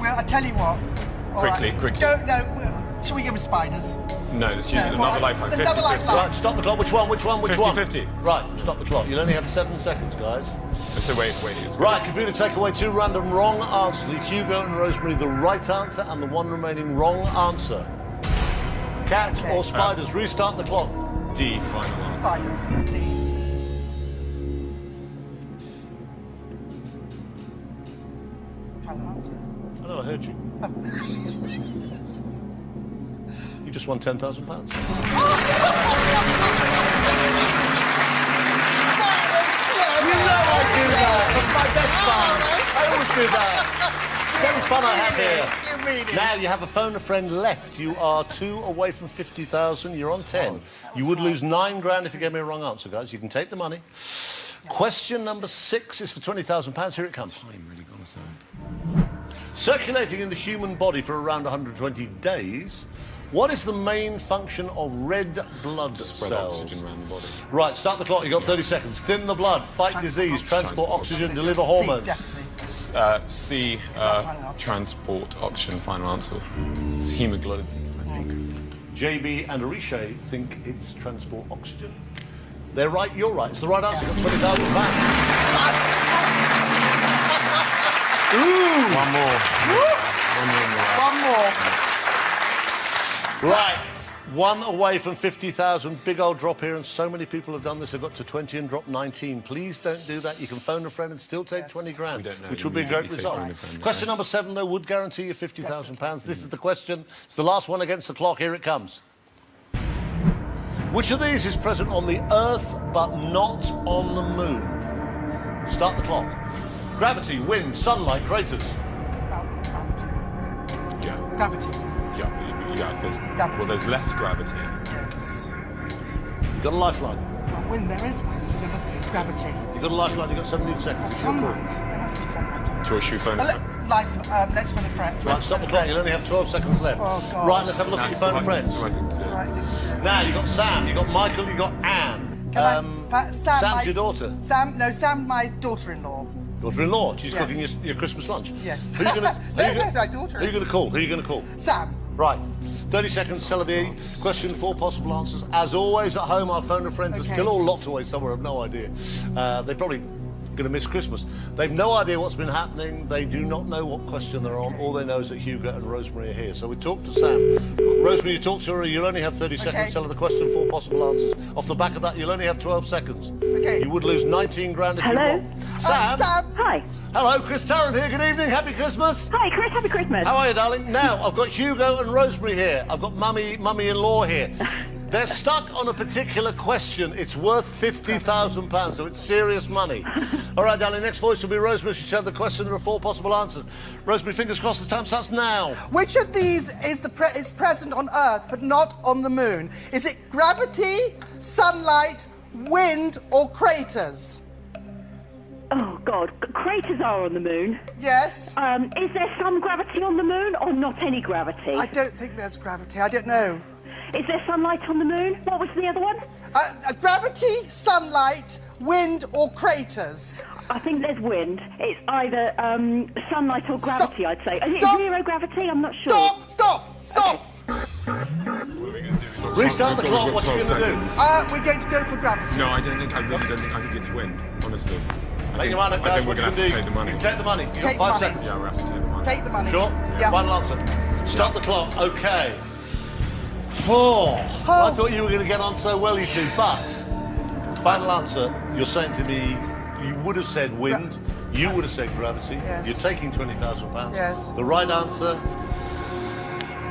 Well, I tell you what. Quickly. Shall we go with spiders? No, let's use another lifeline. 50-50. Another lifeline. Right, stop the clock. Which one? 50-50. Right, stop the clock. You'll only have 7 seconds, guys. So wait. Right, computer, take away 2 random wrong answers. Leave Hugo and Rosemary the right answer and the 1 remaining wrong answer. Cats or spiders? Restart the clock. D, final answer. Spiders. D. Final answer. I know, I heard you. You just won £10,000. You know I do that. That's my best fun. I always do that. So much fun I have here. Now you have a phone a friend left. You are 2 away from 50,000. You're on 10. You would lose 9 grand if you gave me a wrong answer, guys. You can take the money. Question number 6 is for £20,000. Here it comes. Time really gone, so. Circulating in the human body for around 120 days, what is the main function of red blood Spread cells? oxygen around the body. Right, start the clock. You've got 30 seconds. Thin the blood, fight disease, transport oxygen, deliver hormones. C, transport oxygen, final answer. It's hemoglobin, I think. JB and Arisha think it's transport oxygen. They're right, you're right. It's the right answer. You've got £20,000 back. Ooh! One more. One more. Right, 1 away from 50,000. Big old drop here, and so many people have done this. They've got to 20 and dropped 19. Please don't do that. You can phone a friend and still take 20 grand, which would be a great result. Question number 7, though, would guarantee you £50,000. This is the question. It's the last one against the clock. Here it comes. Which of these is present on the Earth but not on the Moon? Start the clock. Gravity, wind, sunlight, craters. Yeah. Gravity. There's less gravity. Yes. You've got a lifeline. Wind, there is wind, so gravity. You've got a lifeline, you've got 17 seconds. Sunlight. There must be sunlight. Should we phone a friend? Let's phone a friend. Right, stop the clock. You'll only have 12 seconds left. Oh, God. Right, let's have a look at your phone and friends. Now, you've got Sam, you've got Michael, you've got Anne. Sam's your daughter. Sam, my daughter-in-law. Daughter-in-law? She's cooking your Christmas lunch? Yes. Who are you going to my daughter. Who are you going to call? Who are you going to call? Sam. Right. 30 seconds, tell her the question, 4 possible answers. As always, at home, our phone and friends are still all locked away somewhere, I've no idea. They probably going to miss Christmas. They've no idea what's been happening. They do not know what question they're on. All they know is that Hugo and Rosemary are here. So we talk to Sam. Rosemary, you talk to her. You'll only have 30 seconds. Tell her the question, 4 possible answers. Off the back of that, you'll only have 12 seconds. Okay. You would lose 19 grand if you Hello? won. Sam? Sam. Hi. Hello, Chris Tarrant here. Good evening. Happy Christmas. Hi, Chris. Happy Christmas. How are you, darling? Now, I've got Hugo and Rosemary here. I've got mummy-in-law here. They're stuck on a particular question. It's worth £50,000, so it's serious money. All right, darling, next voice will be Rosemary. She'll tell the question. There are 4 possible answers. Rosemary, fingers crossed, the time starts now. Which of these is present on Earth but not on the moon? Is it gravity, sunlight, wind, or craters? Oh, God. Craters are on the moon. Yes. Is there some gravity on the moon or not any gravity? I don't think there's gravity. I don't know. Is there sunlight on the moon? What was the other one? Gravity, sunlight, wind, or craters? I think there's wind. It's either sunlight or gravity, I'd say. Is it zero gravity? I'm not sure. Stop! Restart the clock. What are you going to do? We're going to go for gravity. No, I really don't think. I think it's wind, honestly. Make your mind up, guys. I think we're What going to you have to take the money. You take the money. You've Take got 5 the money. seconds. Yeah, we have to take the money. Take the money. Sure? Yeah. Final answer. Stop the clock. OK. 4. I thought you were going to get on so well, you two, but final answer, you're saying to me you would have said wind, you would have said gravity. Yes. You're taking £20,000. Yes. The right answer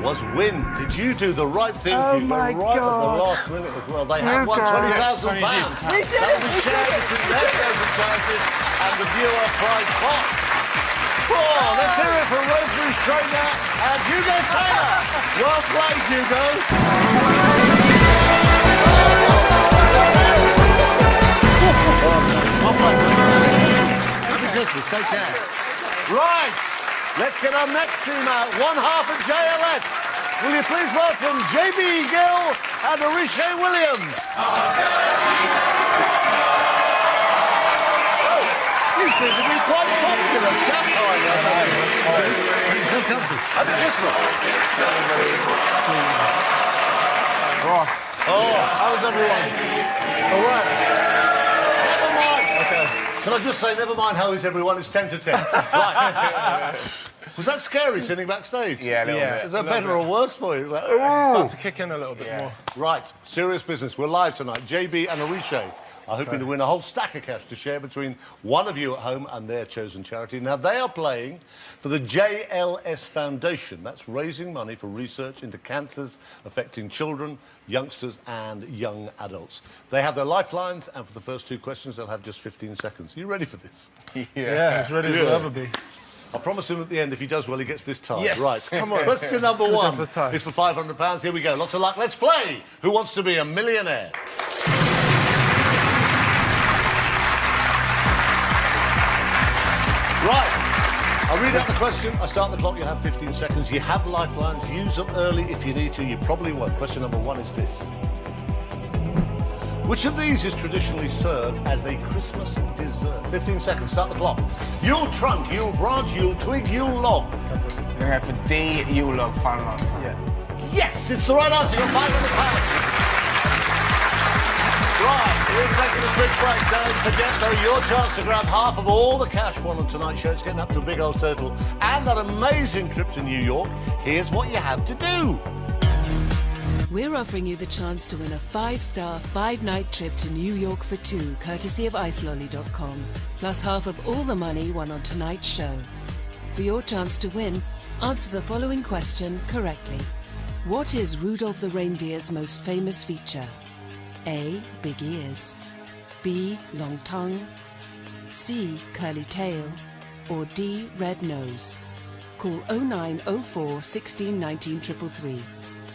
was wind. Did you do the right thing? Oh, Hugo? my right God. at the last minute as well. They have won £20,000. We did it! That will be shared between their chosen charities and the viewer prize pot. Let's hear it from Rosemary Trainer and Hugo Taylor. Well played, Hugo. Happy Christmas. Take care. Right. Let's get our next team out. One half of JLS. Will you please welcome JB Gill and Arisha Williams. You seem to be quite popular. Chaps, how are you? He's so comfy. Happy Christmas. How's everyone? All right. Never mind. Okay. Can I just say, never mind how is everyone, it's 10 to 10. Right. Was that scary sitting backstage? Yeah, a little bit. Is that better or worse for you? Like, Starts to kick in a little bit more. Right, serious business. We're live tonight. JB and Arisha are hoping to win a whole stack of cash to share between one of you at home and their chosen charity. Now, they are playing for the JLS Foundation. That's raising money for research into cancers affecting children, youngsters and young adults. They have their lifelines, and for the first 2 questions, they'll have just 15 seconds. Are you ready for this? Yeah, as ready as we'll ever be. I promised him at the end, if he does well, he gets this time. Yes, right. come on. Question number 1 the time. is for £500. Here we go. Lots of luck. Let's play. Who wants to be a millionaire? Right. I'll read out the question. I start the clock. You have 15 seconds. You have lifelines. Use them early if you need to. You probably won't. Question number 1 is this. Which of these is traditionally served as a Christmas dessert? 15 seconds. Start the clock. Yule trunk, Yule branch, Yule twig, Yule log. We're going to go for D, Yule log, final answer. Yeah. Yes, it's the right answer. You've got £500. Right, we're taking a quick break. Don't forget, though, your chance to grab half of all the cash won on tonight's show. It's getting up to a big old total. And that amazing trip to New York. Here's what you have to do. We're offering you the chance to win a 5-star, 5-night trip to New York for 2, courtesy of icelolly.com, plus half of all the money won on tonight's show. For your chance to win, answer the following question correctly. What is Rudolph the Reindeer's most famous feature? A. Big ears. B. Long tongue. C. Curly tail. Or D. Red nose. Call 0904 16 19 333.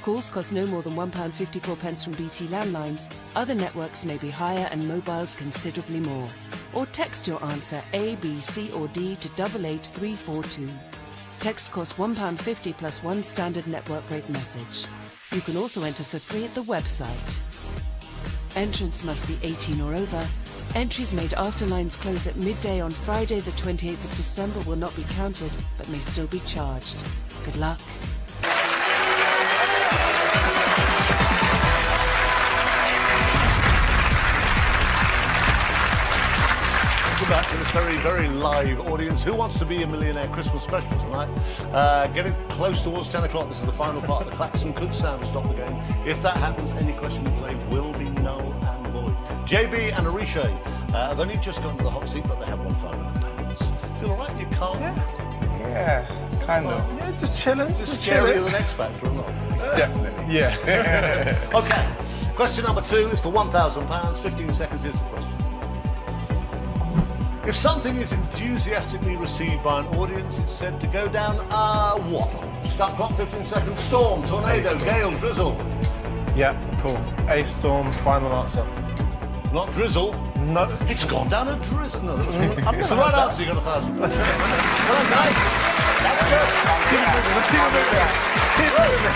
Calls cost no more than £1.54 from BT landlines. Other networks may be higher and mobiles considerably more. Or text your answer A, B, C or D to 88342. Text costs £1.50 plus 1 standard network rate message. You can also enter for free at the website. Entrants must be 18 or over. Entries made after lines close at midday on Friday the 28th of December will not be counted, but may still be charged. Good luck. Welcome back to this very, very live audience. Who Wants to Be a Millionaire Christmas special tonight? Getting close towards 10 o'clock. This is the final part of the klaxon. Could sound to stop the game. If that happens, any question you play will be null and void. JB and Arisha have only just got into the hot seat, but they have won £500. Feel all right? You calm? Yeah, kind of. Yeah, just chilling. Is this scarier than X Factor or not? Definitely. Yeah. Okay. Question number 2 is for £1,000. 15 seconds is the question. If something is enthusiastically received by an audience, it's said to go down what? Start clock, 15 seconds. Storm, tornado, gale, drizzle. Yeah, cool. A storm, final answer. Not drizzle. No. It's gone down a drizzle. No, it's the right answer. You got £1,000. Well done, guys. That's good. Let's keep it moving.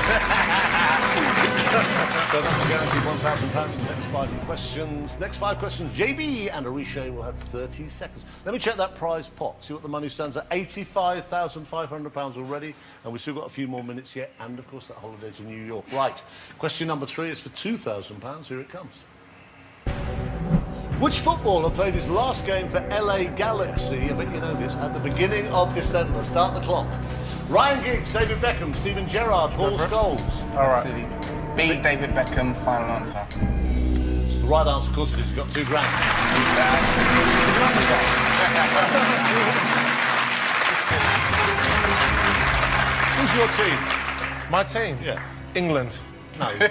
So that's guaranteed £1,000 for the next 5 questions. Next 5 questions, JB and Arisha will have 30 seconds. Let me check that prize pot, see what the money stands at. £85,500 already, and we've still got a few more minutes yet, and of course that holiday to New York. Right, question number 3 is for £2,000. Here it comes. Which footballer played his last game for LA Galaxy, I bet you know this, at the beginning of December? Start the clock. Ryan Giggs, David Beckham, Steven Gerrard, Paul Scholes. All right. B. David Beckham, final answer. It's the right answer, of course it is. You've got £2 grand. Who's your team? My team? Yeah. England. No. Your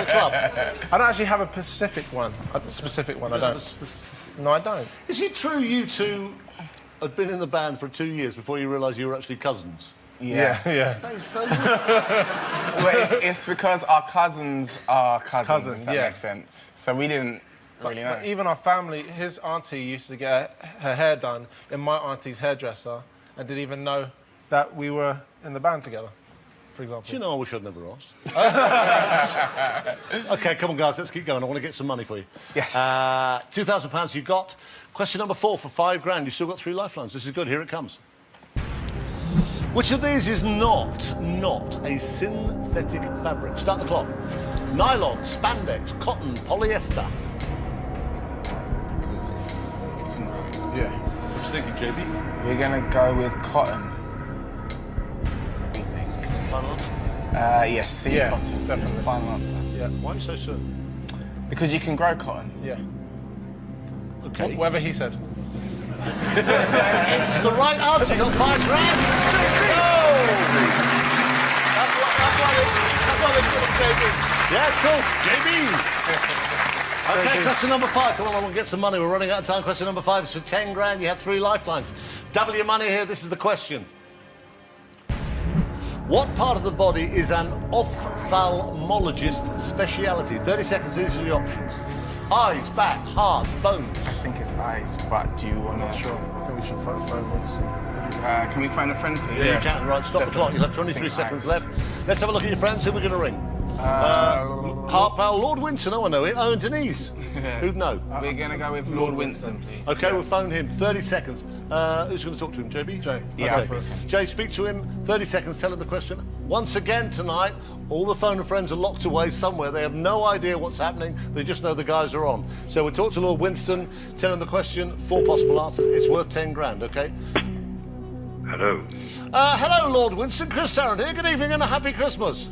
club? I don't actually have a specific one. I don't. No, I don't. Is it true you two had been in the band for 2 years before you realised you were actually cousins? Yeah. That is so Well, it's because our cousins are cousins, if that makes sense. So we didn't really know. But even our family, his auntie used to get her hair done in my auntie's hairdresser and didn't even know that we were in the band together, for example. Do you know, I wish I'd never asked. OK, come on, guys, let's keep going. I want to get some money for you. Yes. £2,000 you got. Question number 4 for £5 grand. You've still got 3 lifelines. This is good. Here it comes. Which of these is not a synthetic fabric? Start the clock. Nylon, spandex, cotton, polyester. Yeah. What do you thinking, JB? We're going to go with cotton. Final answer? Yes, C, Yeah, cotton. definitely. Final answer. Yeah. Why are you so certain? Because you can grow cotton. Yeah. OK. Whatever he said. It's the right answer. You got £5 grand. That's what they call JB. Yeah, it's cool. JB. OK, question number 5. Come on, I want to get some money. We're running out of time. Question number 5 is for 10 grand. You had 3 lifelines. Double your money here. This is the question. What part of the body is an ophthalmologist speciality? 30 seconds, these are the options. Eyes, back, heart, bones. I think it's eyes, but do you want to... I'm not sure. I think we should phone Winston. Can we phone a friend, please? Yeah, you can. Right, stop the clock. You'll have 23 seconds left. Let's have a look at your friends. Who are we going to ring? Heart pal, Lord Winston. Oh, I know it. Oh, and Denise. Who'd know? We're going to go with Lord Winston, please. OK, we'll phone him. 30 seconds. Who's going to talk to him? JB? Jay. Yeah. Okay. Jay, speak to him. 30 seconds. Tell him the question. Once again tonight, all the phone and friends are locked away somewhere. They have no idea what's happening. They just know the guys are on. So we'll talk to Lord Winston, tell him the question, 4 possible answers. It's worth 10 grand, OK? Hello. Hello, Lord Winston. Chris Tarrant here. Good evening and a happy Christmas.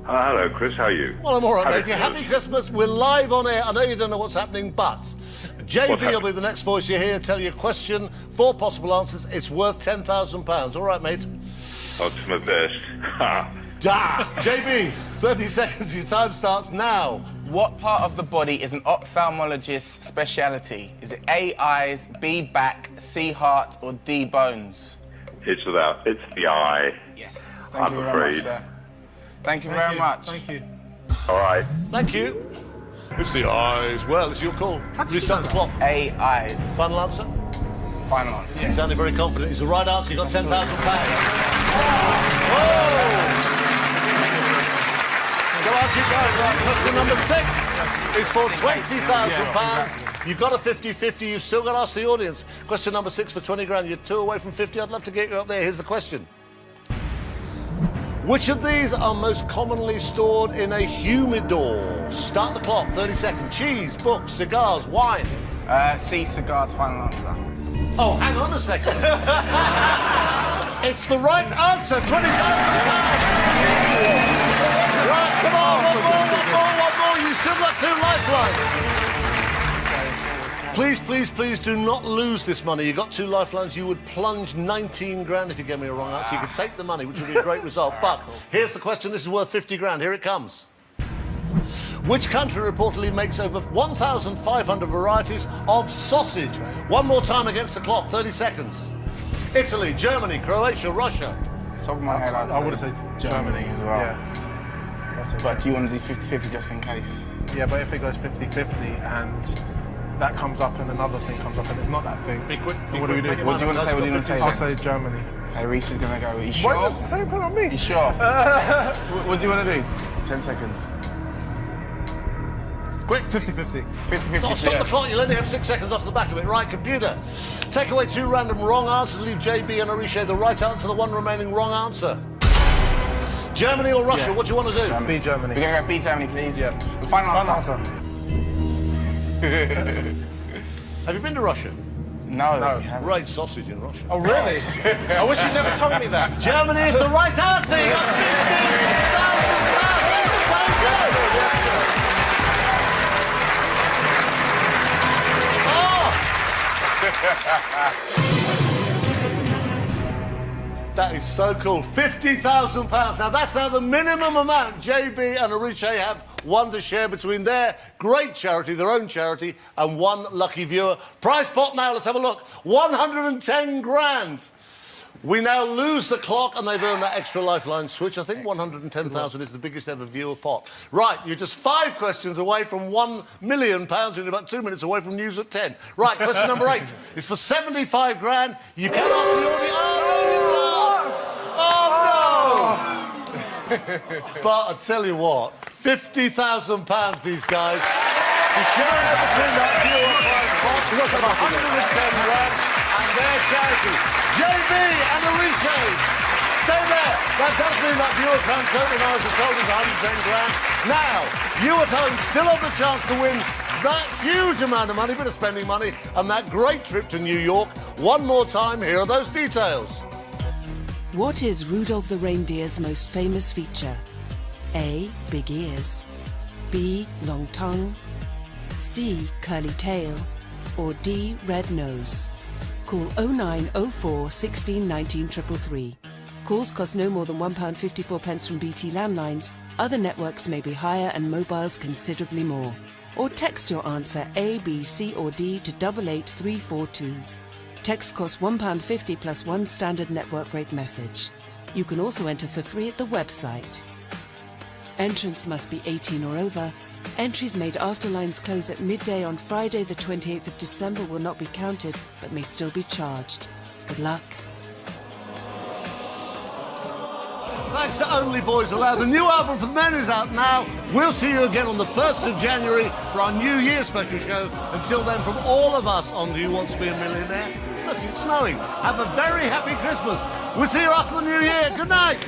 Hello, Chris. How are you? Well, I'm all right, mate. Happy Christmas. We're live on air. I know you don't know what's happening, but JB will be the next voice you hear. Tell you a question, 4 possible answers. It's worth £10,000. All right, mate? I'll do my best. JB, 30 seconds. Your time starts now. What part of the body is an ophthalmologist's speciality? Is it A, eyes, B, back, C, heart, or D, bones? It's the eye. Yes. Thank you very much, sir. Thank you very much. Thank you. All right. Thank you. It's the eyes. Well, it's your call. Restart the clock. A, eyes. Final answer? Final answer, You yes. sounded very confident. It's the right answer. You got £10,000. Whoa! Go on, keep going. Right, question number 6 is for £20,000. You've got a 50-50. You've still got to ask the audience. Question number 6 for 20 grand. You're 2 away from 50. I'd love to get you up there. Here's the question. Which of these are most commonly stored in a humidor? Start the clock. 30 seconds. Cheese, books, cigars, wine. C, cigars, final answer. Oh, hang on a second. It's the right answer, £20,000. Right, come on, one more. You still got 2 lifelines. Please do not lose this money. You got 2 lifelines. You would plunge 19 grand if you gave me a wrong answer. You could take the money, which would be a great result. But here's the question. This is worth 50 grand. Here it comes. Which country reportedly makes over 1,500 varieties of sausage? One more time against the clock, 30 seconds. Italy, Germany, Croatia, Russia. Top of my head, I would have said Germany as well. Yeah. But do you want to do 50-50 just in case? Yeah, but if it goes 50-50 and that comes up and another thing comes up and it's not that thing, be quick. What do we do? What do you want to say? What do you want to say? I'll say Germany. Hey, Reece is going to go. Are you sure? Why does the same put on me? You sure? What do you want to do? 10 seconds. Quick, 50-50. 50-50, Stop the clock, you'll only have 6 seconds off the back of it. Right, computer. Take away 2 random wrong answers, leave JB and Arishay the right answer, the 1 remaining wrong answer. Germany or Russia, what do you want to do? B Germany. We're going to go B Germany, please. Yeah. The final answer. Have you been to Russia? No. Great sausage in Russia. Oh, really? I wish you'd never told me that. Germany is the right answer. You got That is so cool. £50,000. Now, that's now the minimum amount JB and Arishay have won to share between their great charity, their own charity, and one lucky viewer. Prize pot now, let's have a look. 110 grand. We now lose the clock, and they've earned that extra lifeline switch. I think 110,000 is the biggest ever viewer pot. Right, you're just 5 questions away from £1 million, and about 2 minutes away from news at 10. Right, question number 8 is for 75 grand. You can ask the audience. Oh, no! But I tell you what, £50,000, these guys. You're sharing it between that viewer prize pot. Look at 110 grand and their charity. JB and Arishay, stay there. That does mean that viewer can total now, as I told you, 110 grand. Now, you at home still have the chance to win that huge amount of money, bit of spending money, and that great trip to New York. One more time, here are those details. What is Rudolph the reindeer's most famous feature? A. Big ears. B. Long tongue. C. Curly tail. Or D. Red nose. Call 0904 16 19 333. Calls cost no more than £1.54 from BT landlines. Other networks may be higher and mobiles considerably more. Or text your answer A, B, C or D to 88342. Text costs £1.50 plus 1 standard network rate message. You can also enter for free at the website. Entrants must be 18 or over. Entries made after lines close at midday on Friday the 28th of December will not be counted, but may still be charged. Good luck. Thanks to Only Boys Allowed. The new album for the men is out now. We'll see you again on the 1st of January for our New Year's special show. Until then, from all of us on Who Wants to Be a Millionaire, look, it's snowing. Have a very happy Christmas. We'll see you after the New Year. Good night.